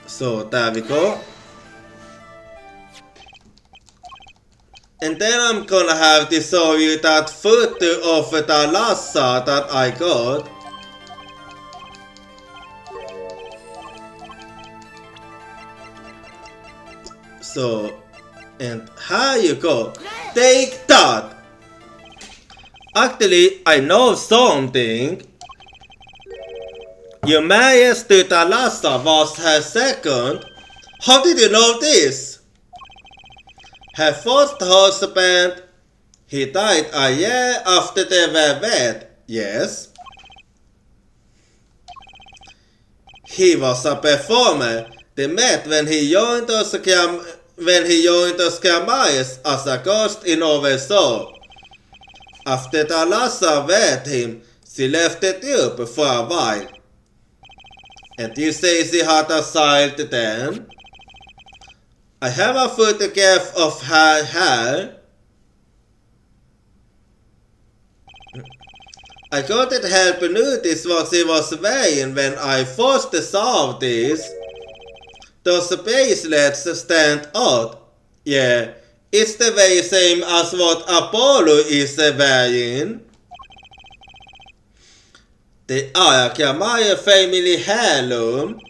So there we go. And then I'm gonna have to show you that photo of Thalassa that I got. So, and here you go. Take that! Actually, I know something. Your marriage to Thalassa was her second. How did you know this? Her first husband, he died a year after they were wed, yes. He was a performer. They met when he joined us Kamayas as a ghost in Oversaw. After Thalassa wed him, she left the tube for a while. And you say she had a child then? I have a photograph of her hair. I couldn't help notice what she was wearing when I first saw this. Those bracelets stand out. Yeah, it's the very same as what Apollo is wearing. They are a Kamaya family heirloom.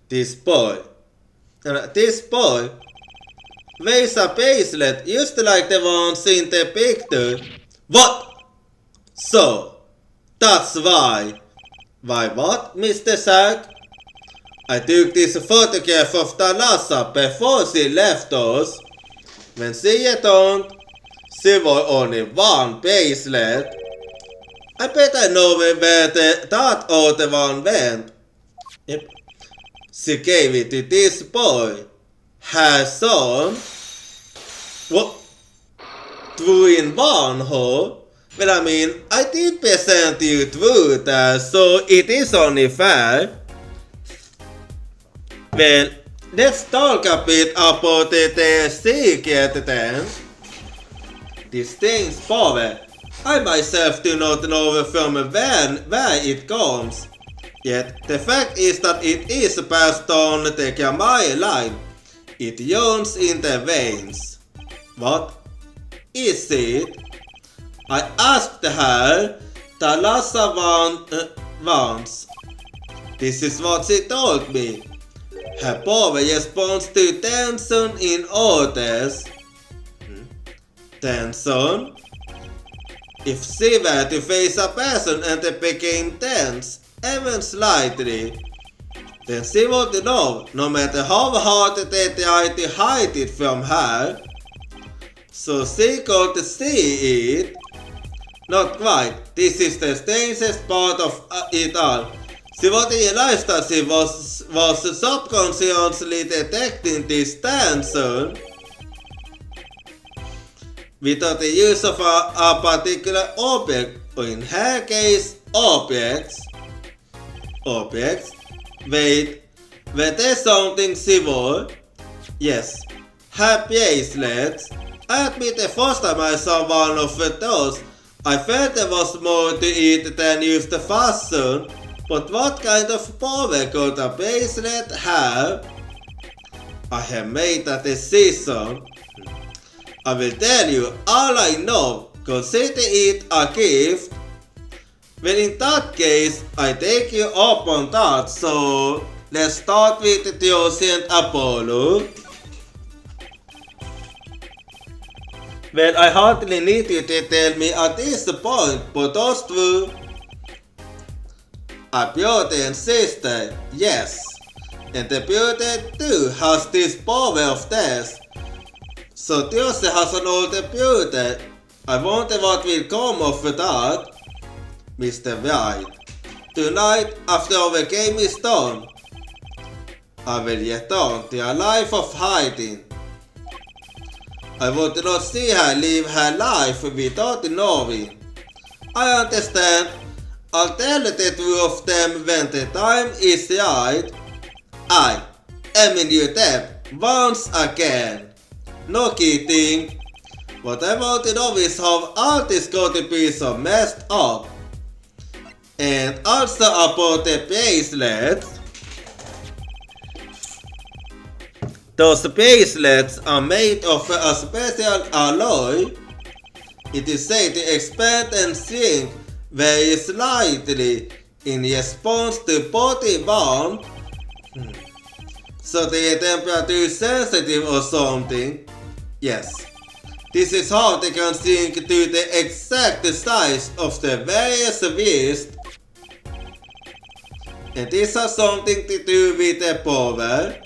This boy wears a bracelet just like the ones in the picture. What? So, that's why. Why what, Mr. Sack? I took this photograph of Talassa before she left us. When she returned, she wore only one bracelet. I bet I know where that other one went. Yep. She gave it to this boy, her son. What? 2 in 1, huh? Well, I mean, I did present you 2 so it is only fair. Well, let's talk a bit about the secret then. This thing's power. I myself do not know from where it comes. Yet the fact is that it is passed on the Kamai line. It yawns in the veins. What is it? I asked her, Talassa wants. This is what she told me. Her power responds to tension in others. Tension? If she were to face a person and they became tense, even slightly, then she would know, no matter how hard they tried to hide it from her. So she could see it. Not quite. This is the strangest part of it all. She would realize that she was subconsciously detecting this tension without the use of a particular object, or in her case, objects. Objects? Wait, were there something she wore? Yes, her bracelets. I admit the first time I saw one of those, I felt there was more to it than just the fashion, but what kind of power could a bracelet have? I have made a decision. I will tell you all I know, consider it a gift. Well, in that case, I take you up on that, so let's start with the Ocean Apollo. Well, I hardly need you to tell me at this point, but those 2 are brother and sister, yes. And the brother too has this power of theirs. So Tiose has an older brother. I wonder what will come of that. Mr. White, tonight after our game is done, I will return to a life of hiding. I would not see her live her life without knowing. I understand. I'll tell the 2 of them when the time is right. I am in your debt once again. No kidding. What I want to know is how all this got to be so messed up. And also about the bracelets. Those bracelets are made of a special alloy. It is said to expand and shrink very slightly in response to body warmth. So they are temperature sensitive or something. Yes. This is how they can shrink to the exact size of the various wrists. And this has something to do with the power.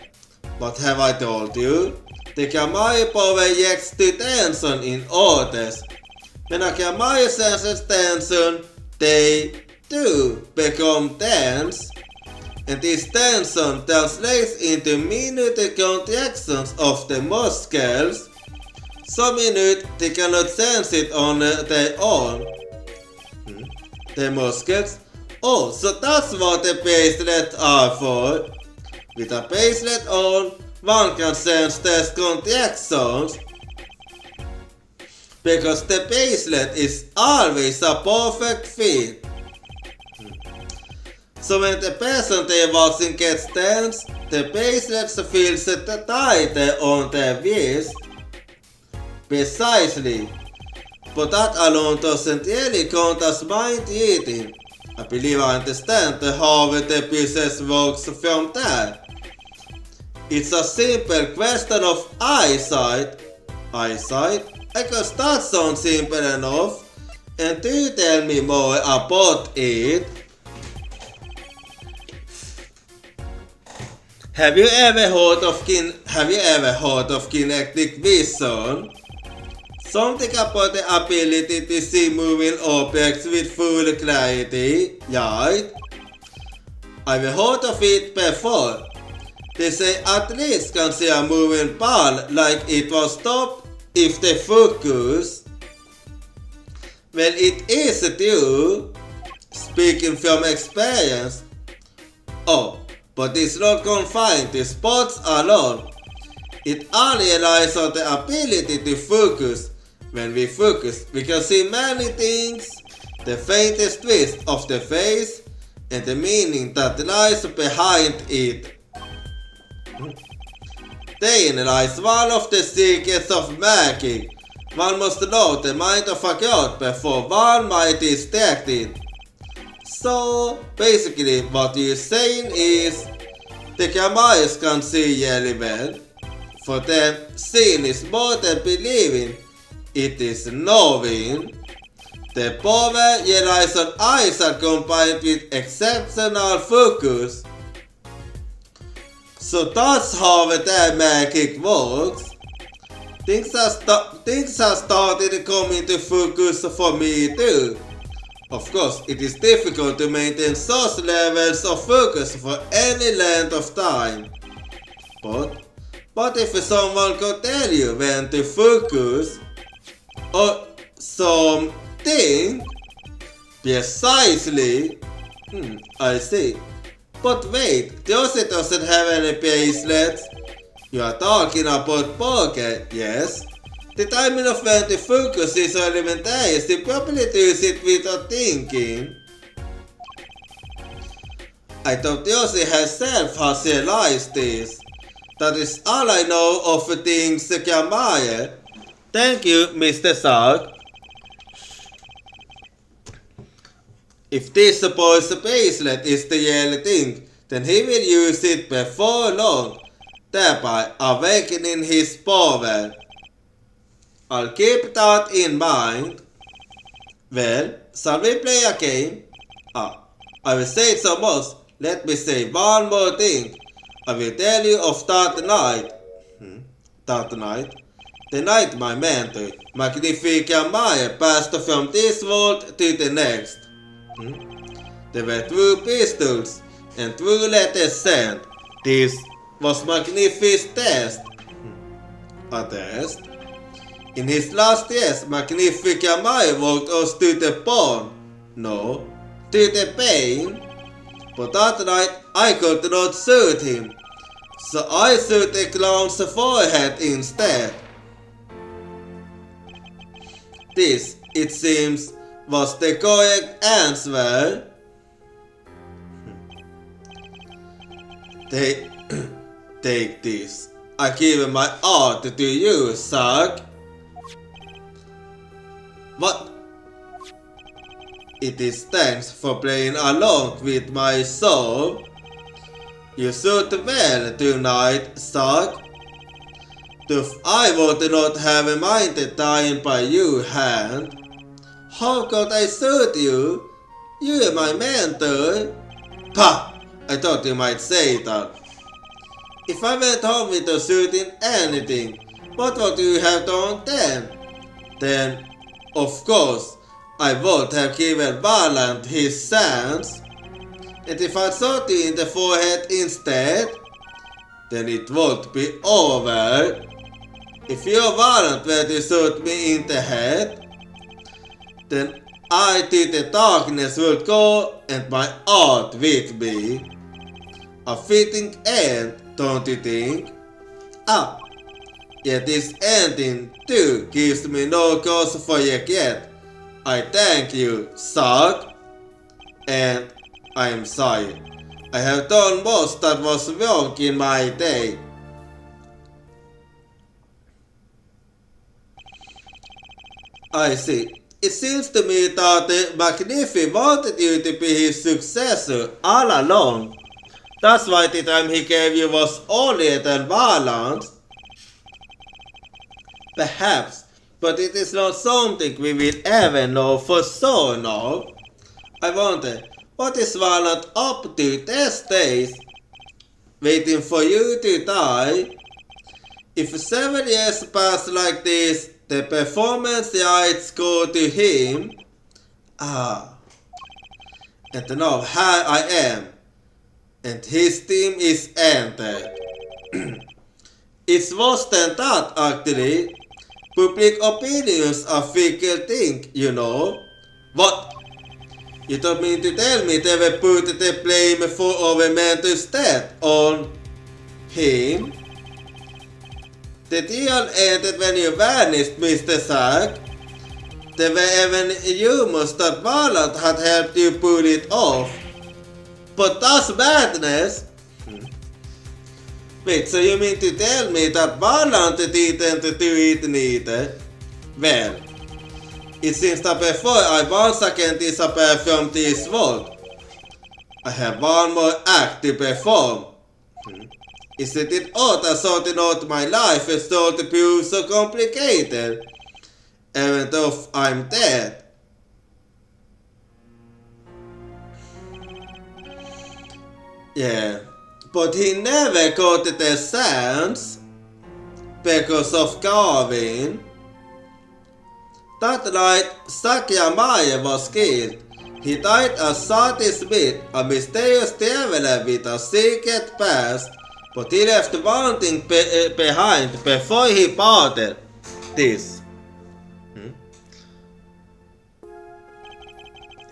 What have I told you? The Kamai power reacts to tension in others. When a Kamai senses tension, they too become tense. And this tension translates into minute contractions of the muscles. So minute they cannot sense it on their own. The muscles? Oh, so that's what the bracelets are for. With a bracelet on, one can sense these contractions. Because the bracelet is always a perfect fit. So when the person they're watching gets tense, the bracelet feels tighter on their wrist. Precisely. But that alone doesn't really count as mind reading. I believe I understand how the process works from there. It's a simple question of eyesight. Eyesight? I guess that sounds simple enough. And do you tell me more about it? Have you ever heard of kinetic vision? Something about the ability to see moving objects with full clarity, right? I've heard of it before. They say athletes can see a moving ball like it was stopped if they focus. Well, it is true, speaking from experience. Oh, but it's not confined to sports alone. It all relies on the ability to focus. When we focus, we can see many things, the faintest twist of the face, and the meaning that lies behind it. Therein lies one of the secrets of magic. One must know the mind of a god before one might distract it. So, basically what you're saying is, the Kamaris can see really well. For them, seeing is more than believing. It is knowing. The power relies on eyes are combined with exceptional focus. So that's how the magic works. Things have started coming to focus for me too. Of course, it is difficult to maintain such levels of focus for any length of time. But if someone could tell you when to focus, or something, precisely, I see. But wait, Josie doesn't have any bracelets. You are talking about poker, yes? The timing of when to focus is elementary, so you probably do it without thinking. I thought Josie herself has realized this. That is all I know of things Kamaya. Thank you, Mr. Sark. If this supposed bracelet is the real thing, then he will use it before long, thereby awakening his power. I'll keep that in mind. Well, shall we play a game? I will say so much. Let me say one more thing. I will tell you of that night. That night? The night my mentor, Magnifica Maya, passed from this world to the next. There were 2 pistols and 2 letters sent. This was Magnific's test. A test? In his last years, Magnifica Maya walked us to the pawn. No, to the pain. But that night I could not shoot him. So I shoot the clown's forehead instead. This, it seems, was the correct answer. Take this. I give my art to you, Sark. What? It is thanks for playing along with my soul. You shoot well tonight, Sark. If I would not have minded dying by your hand, how could I shoot you? You are my mentor. Pah! I thought you might say that. If I went home without shooting anything, what would you have done then? Then, of course, I would have given Valand his chance. And if I shot you in the forehead instead, then it would be over. If your Valand were to shoot me in the head, then I to the darkness would go and my art with me. A fitting end, don't you think? Yet this ending too gives me no cause for regret. I thank you, Sark, and I am sorry. I have done most that was wrong in my day. I see. It seems to me that the Magnifi wanted you to be his successor all along. That's why the time he gave you was earlier than Valand's. Perhaps, but it is not something we will ever know for sure now. I wonder, what is one not up to these days, waiting for you to die? If 7 years pass like this, the performance rights go to him. And now here I am, and his team is entered. It's worse than that actually. Public opinions are fickle thing, you know. What? You don't mean to tell me they will put the blame for our mental state on him? The deal ended when you vanished, Mr. Zack. There were even rumors that Valent had helped you pull it off. But that's madness! Wait, so you mean to tell me that Valent didn't do it neither? Well, it seems that before I once again disappear from this world, I have one more act to perform. Isn't it odd that sorting out my life is so to prove so complicated? Even though I'm dead. Yeah, but he never got the chance because of Garvin. That night, Sakya was killed. He died as Sati Smith, a mysterious traveler with a secret past, but he left one thing behind before he parted. This.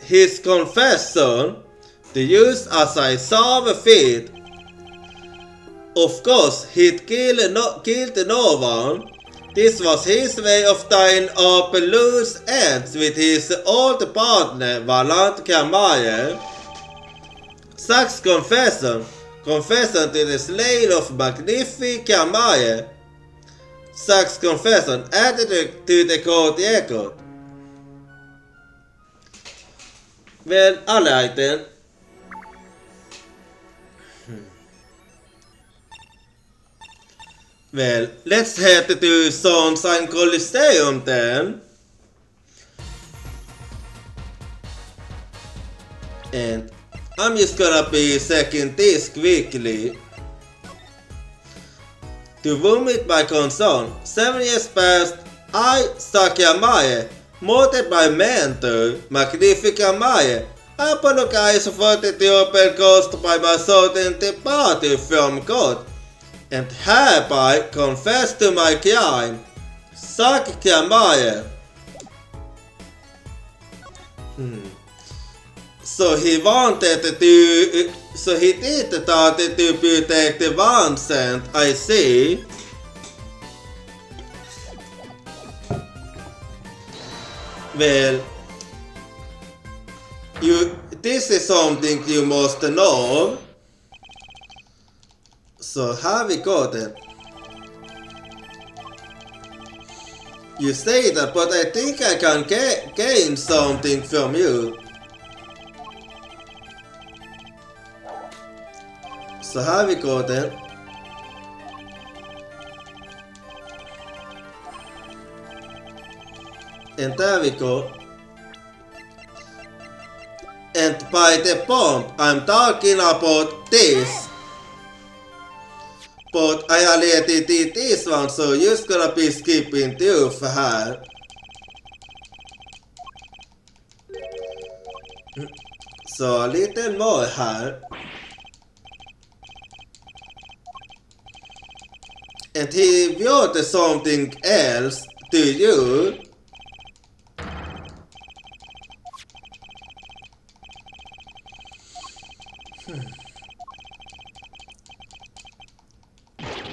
His confession, to use as I saw fit. Of course, he'd killed no one. This was his way of tying up loose ends with his old partner, Valent Kamayer. Zack's confession to the slaying of Magnific Kamayer. Zack's confession added to the court record. Well, alright then. Well, let's head to Sunshine Coliseum then. And I'm just gonna be checking this quickly. To whom it my concern, 7 years past, I, Sakya Maye, murdered my mentor, Magnifica Maye, apologize for the trouble caused by my sudden departure from God, and hereby confess to my crime, Sakya Maye. So he did that to protect the Vincent, I see. Well, this is something you must know. So have we got it? You say that, but I think I can gain something from you. So have we got it? And there we go. And by the pump, I'm talking about this. But I already did this one, so you're gonna be skipping through for her. So a little more here. And he wrote something else to you.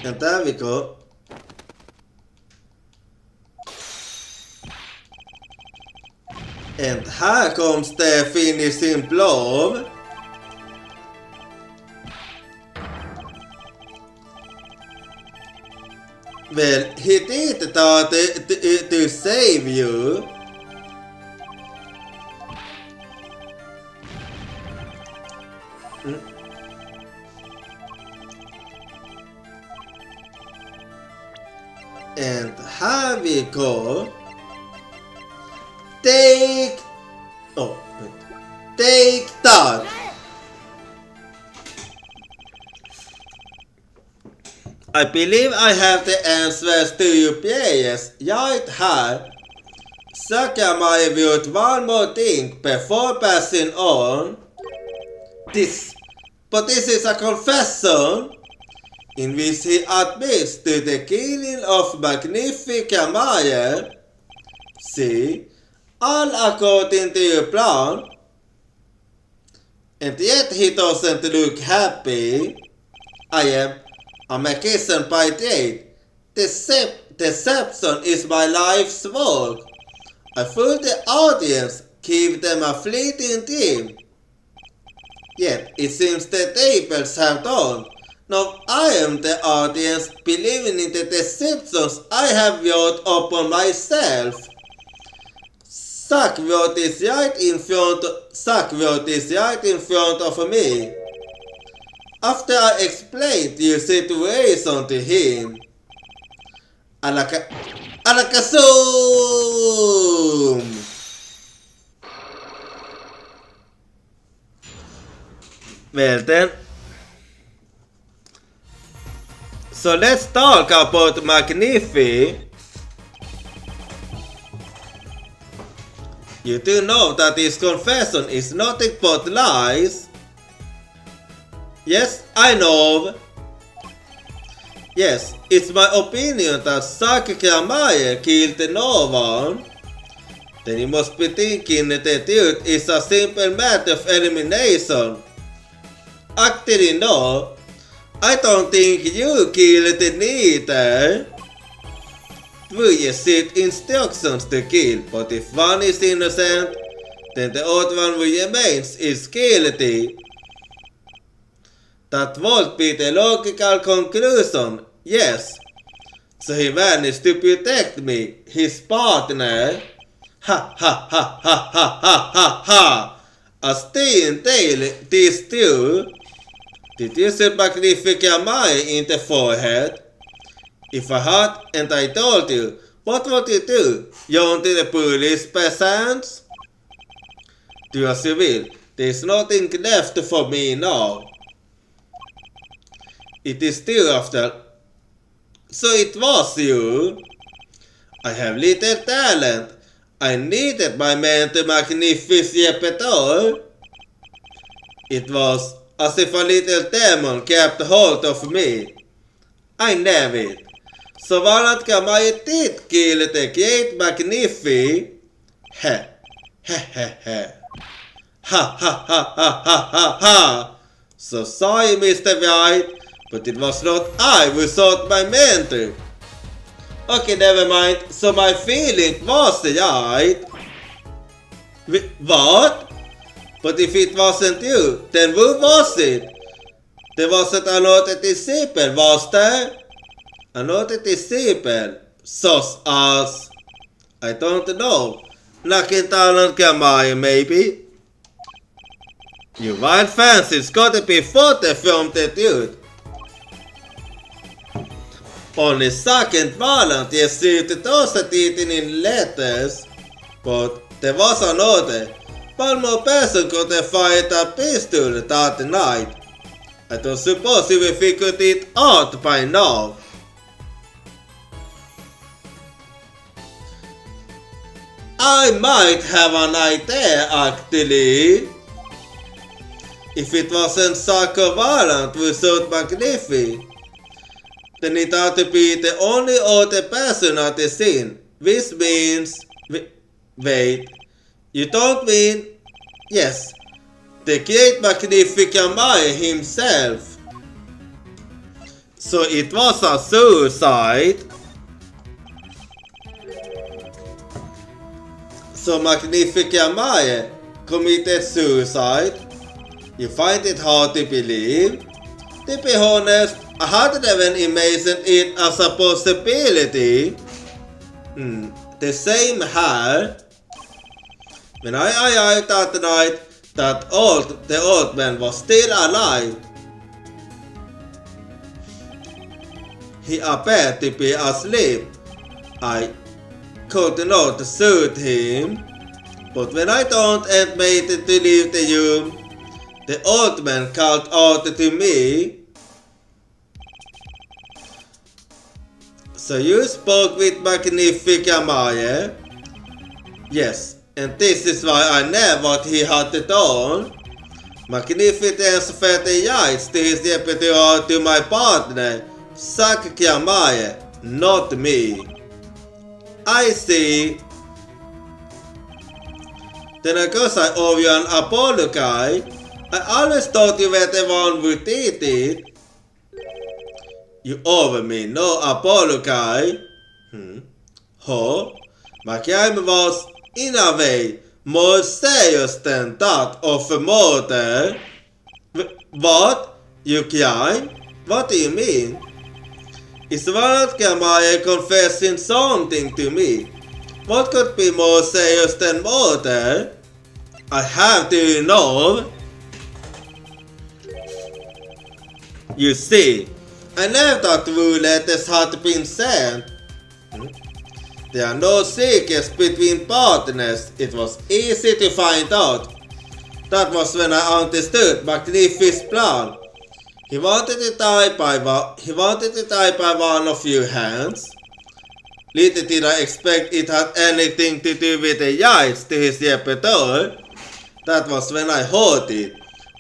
And there we go. And here comes the finishing blow. Well, he did that to save you. And here we go. Take... Oh, wait. Take that! I believe I have the answers to your prayers right here. Sakamai wrote one more thing before passing on. But this is a confession in which he admits to the killing of Magnifica Maya. See, all according to your plan. And yet he doesn't look happy. I'm a Christian by trade. Deception is my life's work. I fool the audience, give them a fleeting dream. Yet it seems the tables have turned. Now I am the audience, believing in the deceptions I have wrought upon myself. Zack wrote this right in front of me. After I explained your situation to him, Alakasum! Well then, so let's talk about Magnifi. You do know that his confession is nothing but lies. Yes, I know. Yes, it's my opinion that Sakramaya killed no one. Then you must be thinking that the truth is a simple matter of elimination. Actually, no. I don't think you killed neither. We received instructions to kill, but if one is innocent, then the other one who remains is guilty. That would be the logical conclusion, yes. So he managed to protect me, his partner. Ha ha ha ha ha ha ha ha! A steam tail, these two. Did you shoot Magnifica Maya in the forehead? If I had and I told you, what would you do? Yawn to the police peasants? Do as you will. There's nothing left for me now. It is still after. So it was you. I have little talent. I needed my man to magnificent petal. It was as if a little demon kept hold of me. I knew it. So Valantka Maya did kill the great Magnifi. Heh, heh, heh, heh. Ha ha ha ha ha ha ha. So sorry, Mr. White. But it was not I who shot my mentor. Okay, never mind. So my feeling was right. What? But if it wasn't you, then who was it? There wasn't another disciple, was there? Another disciple? Sus as. I don't know. Nakintalan Kamaya, maybe? Your wild fancy's gotta be further from the truth. Only second Valant received those written in letters, but there was another. One more person could have fired a pistol that night. I don't suppose you will figure it out by now. I might have an idea actually. If it wasn't Sako Valant who shot Magnifi, then it ought to be the only other person at the scene, which means... Wait, you don't mean... Yes, the great Magnifica Maya himself. So it was a suicide. So Magnifica Maya committed suicide. You find it hard to believe? To be honest, I hadn't even imagined it as a possibility. The same here. When I arrived that night, the old man was still alive. He appeared to be asleep. I could not shoot him. But when I don't and made to leave the room, the old man called out to me, "So you spoke with Magnifica Maya?" "Yes, and this is why I knew what he had done. Magnificence fällde jag tills hjälpte to my partner, Sakya Maya, not me." "I see." "Then because I owe you an apology, I always thought you were the one who did it." "You owe me no apology." "Huh? My crime was, in a way, more serious than that of a murder." "What? You crime? What do you mean?" "Is Sakya Maya confessing something to me? What could be more serious than murder? I have to know." "You see, I never thought rule letters had been sent. There are no secrets between partners. It was easy to find out. That was when I understood Magnific's plan. He wanted to die by one of your hands. Little did I expect it had anything to do with the yachts to his repertoire. That was when I heard it.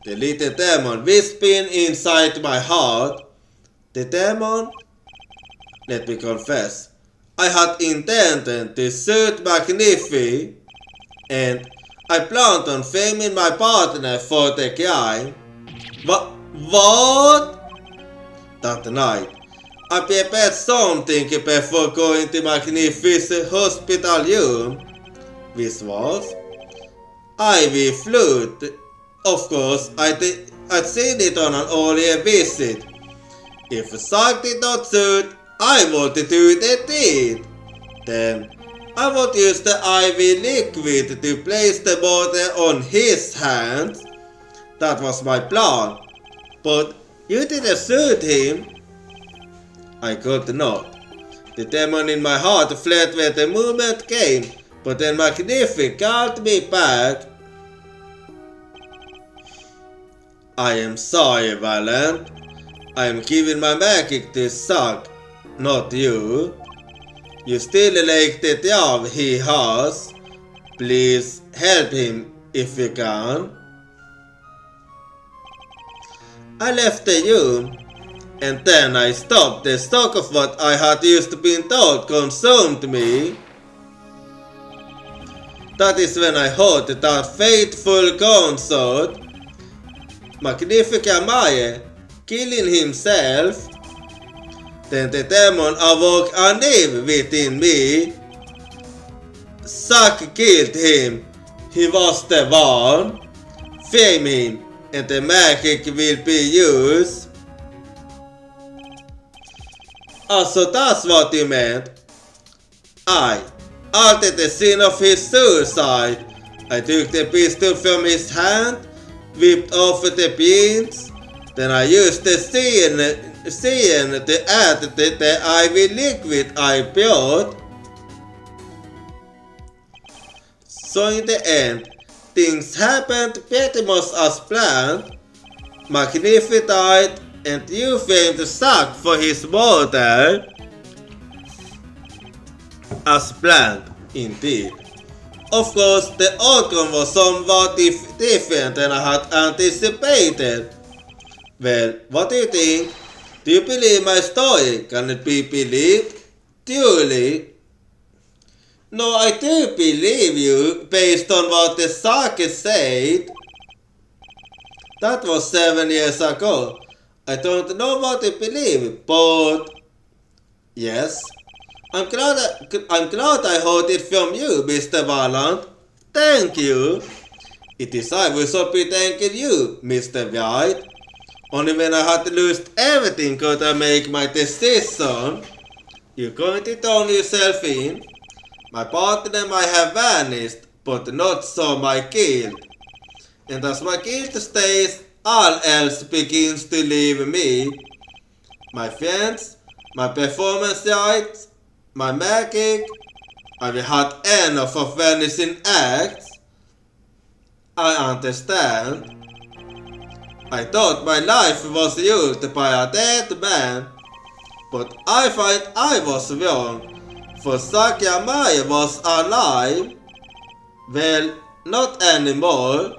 The little demon whispering inside my heart. The demon? Let me confess, I had intended to shoot Magnific, and I planned on framing my partner for the crime." What? "That night, I prepared something before going to Magnific's hospital room, which was ivy flute. Of course, I'd seen it on an earlier visit. If Sark did not shoot, I would do the deed. Then I would use the ivy liquid to place the water on his hands. That was my plan. But you didn't shoot him." "I could not. The demon in my heart fled when the moment came, but then Magnific called me back." "I am sorry, Valent. I am giving my magic to Sark, not you. You still like the job he has. Please help him if you can." I left the room, and then I stopped. The stock of what I had just been told consumed me. That is when I heard that fateful concert. Magnifica Maya killing himself. Then the demon awoke anew within me. Sark killed him. He was the one. Frame him, and the magic will be used. So that's what you meant. I altered the scene of his suicide. I took the pistol from his hand, whipped off the pins, then I used the scene to add the ivy liquid I brought. So in the end, things happened pretty much as planned. Magnific died, and you framed Sark for his murder. As planned, indeed. Of course, the outcome was somewhat different than I had anticipated. Well, what do you think? Do you believe my story? Can it be believed? Truly? No, I do believe you, based on what the Sark said. That was 7 years ago. I don't know what to believe, but yes. I'm glad I heard it from you, Mr. Vallant. Thank you. It is I who should be thanking you, Mr. White. Only when I had lost everything could I make my decision. You're going to turn yourself in. My partner might have vanished, but not so my guilt. And as my guilt stays, all else begins to leave me. My friends, my performance rights, my magic. I've had enough of vanishing acts. I understand. I thought my life was used by a dead man, but I find I was wrong, for Sakyamaya was alive. Well, not anymore.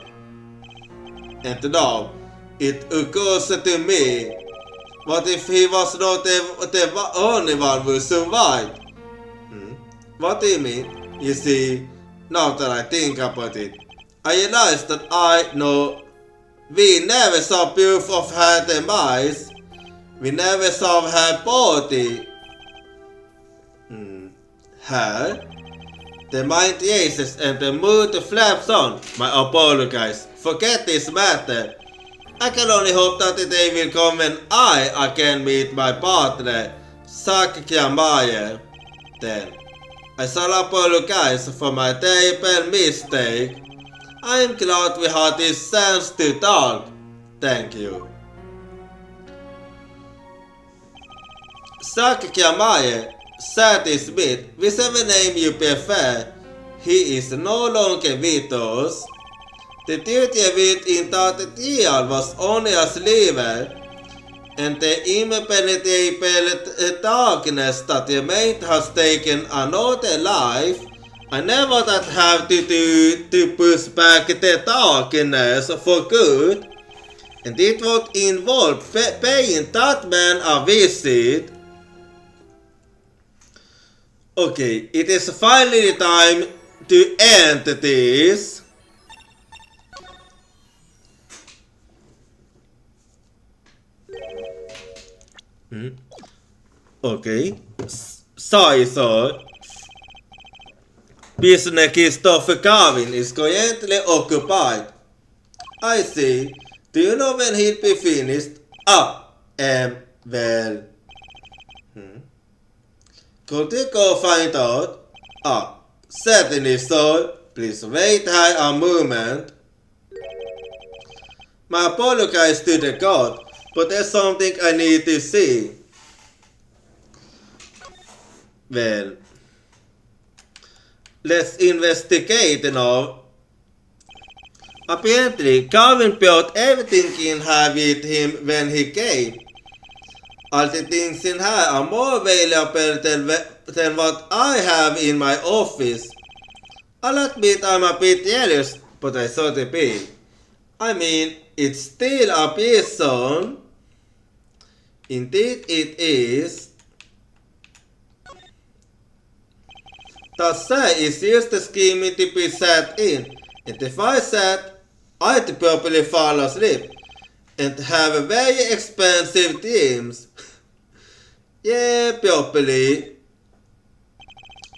And now, it occurs to me, what if he was not the only one who survived? What do you mean? You see, now that I think about it, I realize that I know we never saw proof of her demise. We never saw her body. Her? The mind races and the mood flaps on. My apologies. Forget this matter. I can only hope that the day will come when I again meet my partner, Sakyamaya. Then, I shall apologize for my terrible mistake. I am glad we had this chance to talk. Thank you. Sakyamaya, satisfied, whichever name you prefer, he is no longer with us. The teacher within that trial was only a sliver, and the impenetrable darkness that remained has taken another life. I never that have to push back the darkness for good, and it would involve paying that man a visit. Okay, it is finally time to end this. Okay, so business of Gavin is currently occupied. I see. Do you know when he'll be finished? Well. Could you go find out? Certainly so. Please wait here a moment. My apologies to the god, but there's something I need to see. Well, let's investigate now. Apparently, Calvin brought everything in here with him when he came. All the things in here are more valuable than what I have in my office. I'll admit I'm a bit jealous, but I thought it be. I mean, it's still a person. Indeed it is. The cell is used to scheming to be set in, and if I sat, I'd probably fall asleep and have very expensive dreams. Yeah, probably.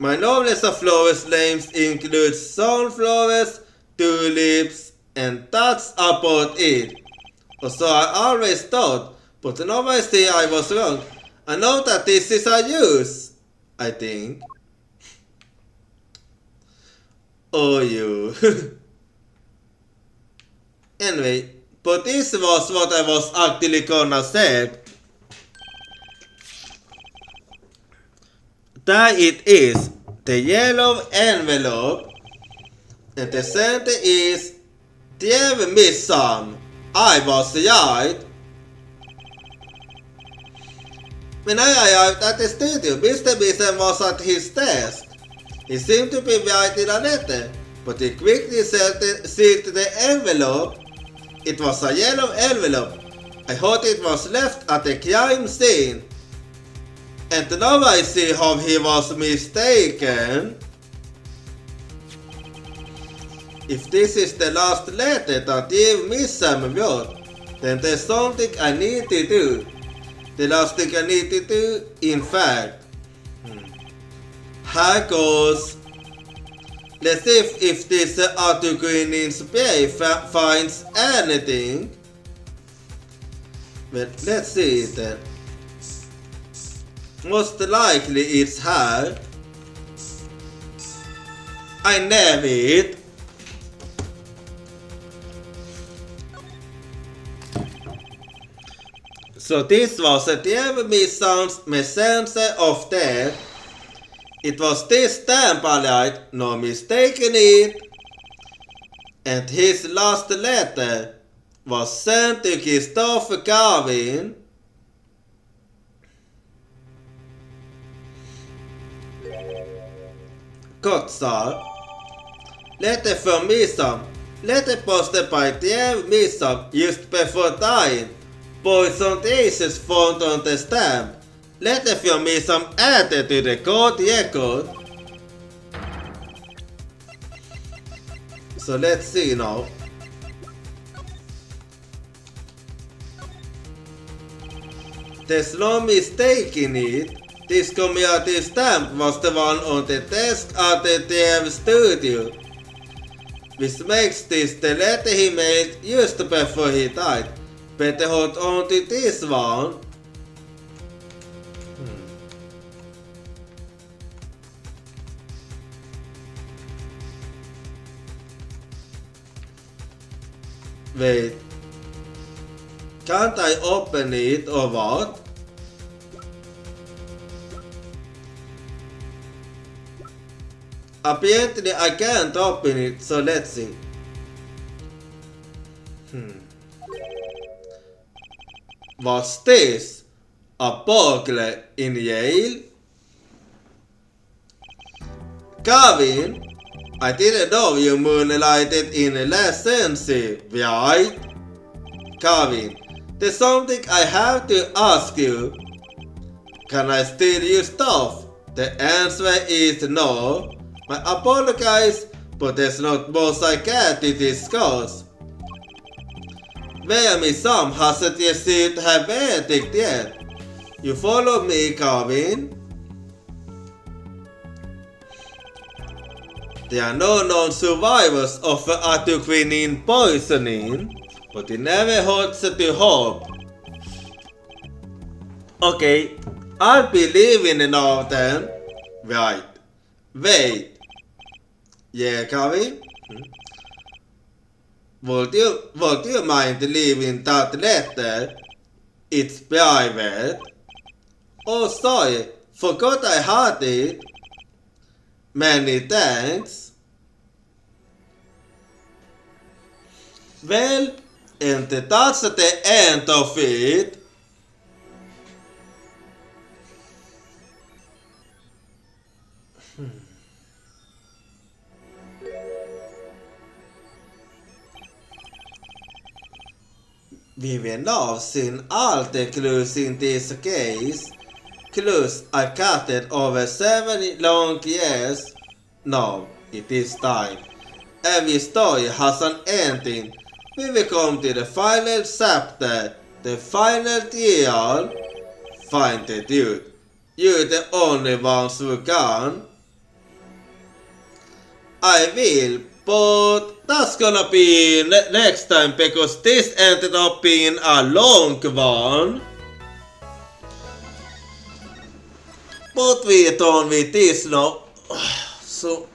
My knowledge of flowers names includes sunflowers, tulips, and that's about it. Or so I always thought, but now I see I was wrong. I know that this is a use, I think. Oh, you. Anyway, but this was what I was actually gonna say. There it is, the yellow envelope, and the center is, Dear Miss Sam, I was right. When I arrived at the studio, Mr. Mason was at his desk. He seemed to be writing a letter, but he quickly sealed the envelope. It was a yellow envelope. I thought it was left at the crime scene. And now I see how he was mistaken. If this is the last letter that dear Miss Sam wrote, then there's something I need to do. The last thing I need to do, in fact. Here goes. Let's see if this article in spray finds anything. But let's see it then. Most likely it's her. I named it. So this was a Dear Miss Sam's messenger of death. It was this stamp allied, no mistaking it. And his last letter was sent to Christopher Garvin. Kort svar. Letter from midsommar. Letter posted by Dear Midsommar just before dying. Boys on Jesus found on the stamp. Letter from midsommar added to the court record. So let's see now. There's no mistaking it. This commemorative stamp was the one on the desk at the TV studio, which makes this the letter he made just before he died. Better hold on to this one. Wait. Can't I open it or what? Apparently I can't open it, so let's see. Was this a burglar in Yale? Gavin, I didn't know you moonlighted in last century, right? Gavin, there's something I have to ask you. Can I steal your stuff? The answer is no. I apologize, but there's not much I can to discuss. Where Miss Sam hasn't received her verdict yet. You follow me, Gavin? There are no known survivors of quinine poisoning, but it never hurts to hope. Okay, I believe in an of them. Right. Wait. Yeah, Gavin? Would you mind leaving that letter? It's private. Oh, sorry. Forgot I had it. Many thanks. Well, and that's the end of it. We will now see all the clues in this case. Clues are gathered over 7 long years. Now it is time. Every story has an ending. We will come to the final chapter, the final trial. Find the dude. You're the only ones who can. I will, but that's gonna be next time because this ended up being a long one. But we're done with this now. So.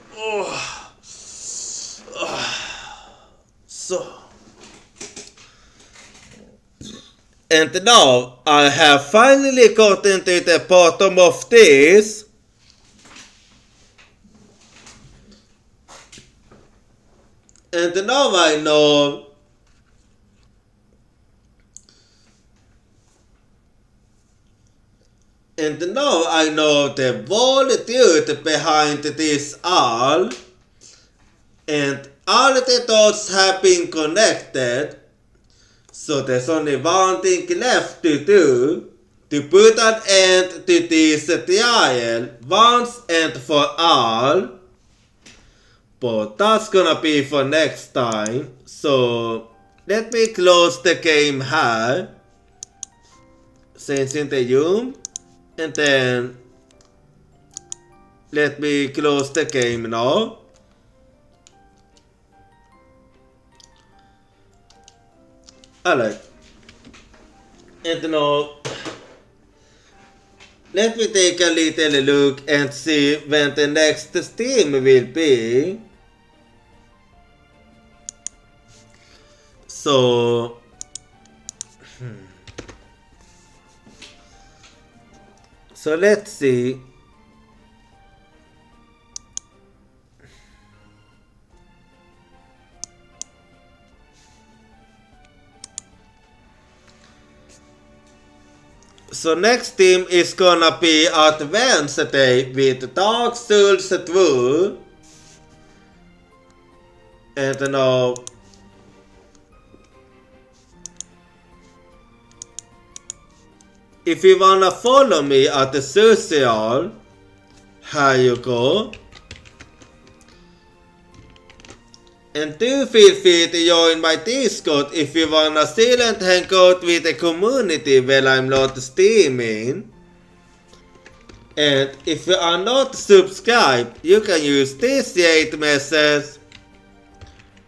And now I have finally gotten to the bottom of this. And now I know the whole truth behind this all. And all the dots have been connected. So there's only one thing left to do to put an end to this trial once and for all. But that's gonna be for next time. So let me close the game here. Changing the room. And then let me close the game now. Alright. And now let me take a little look and see when the next stream will be. So let's see. So next team is gonna be at Wednesday with Dark Souls 2. And now if you wanna follow me at the social, here you go. And do feel free to join my Discord if you wanna silent hang out with the community while I'm not streaming. And if you are not subscribed, you can use this 8 message.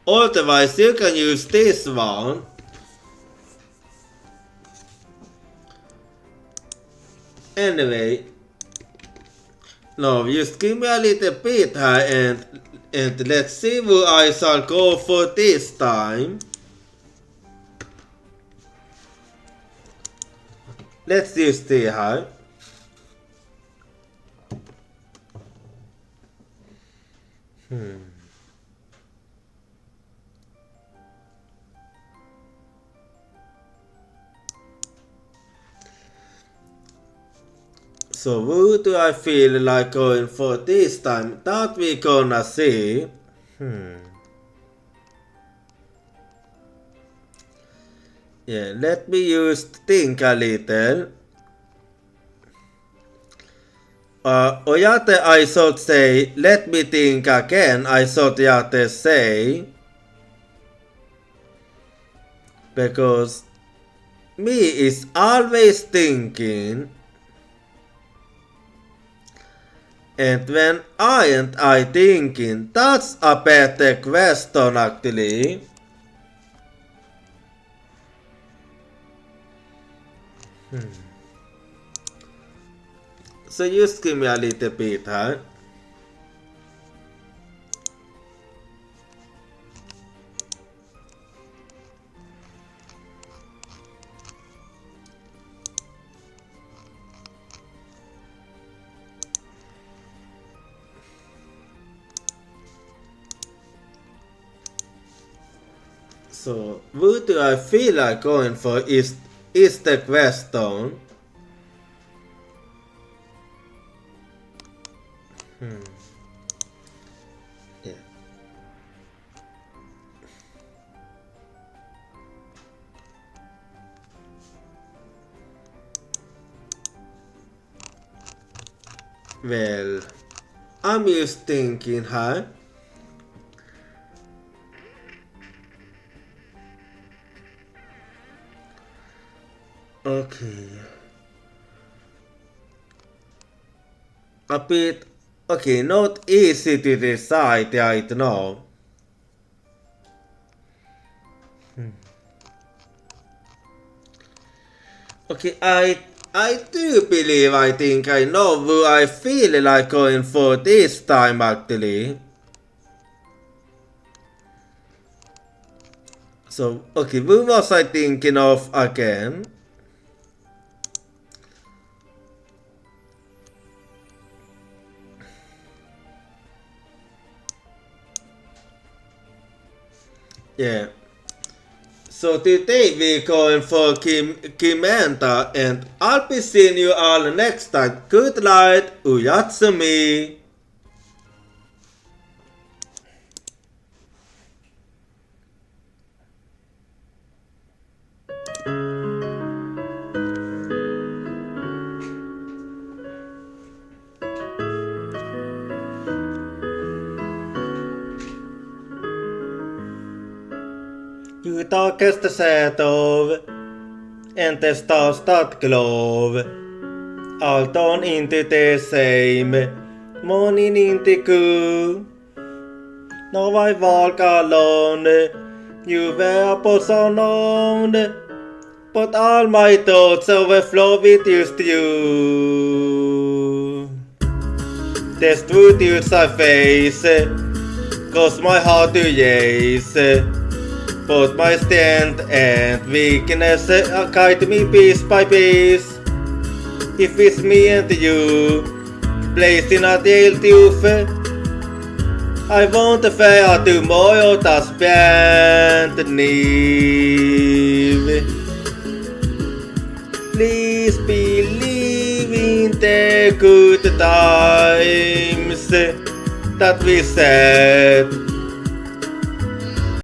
Otherwise, you can use this one. Anyway, now just give me a little bit here and let's see who I shall go for this time. Let's just see here. So who do I feel like going for this time? That we gonna see. Yeah, let me just think a little. Or yet I should say, let me think again, I should yet say. Because me is always thinking. And when aren't I thinking? That's a better question actually. So just give me a little bit here. So, who do I feel like going for is the question. Yeah. Well, I'm just thinking, huh? Okay. A bit, okay, not easy to decide right now. Okay, I do believe I think I know who I feel like going for this time actually. So, okay, who was I thinking of again? Yeah. So today we're going for Kimenta and I'll be seeing you all next time. Good night, Uyatsumi. Utakasta sätov, entes taas tatklov. Allt on inte det same, monin inte ku. No vai valkalon, juvea på sonon. But all my thoughts overflow with just you. There's truth in my face, cause my heart to yes. Both my strength and weakness guide me piece by piece. If it's me and you, placed in a deal tooth, I won't fail tomorrow that's bent knee. Please believe the good times that we said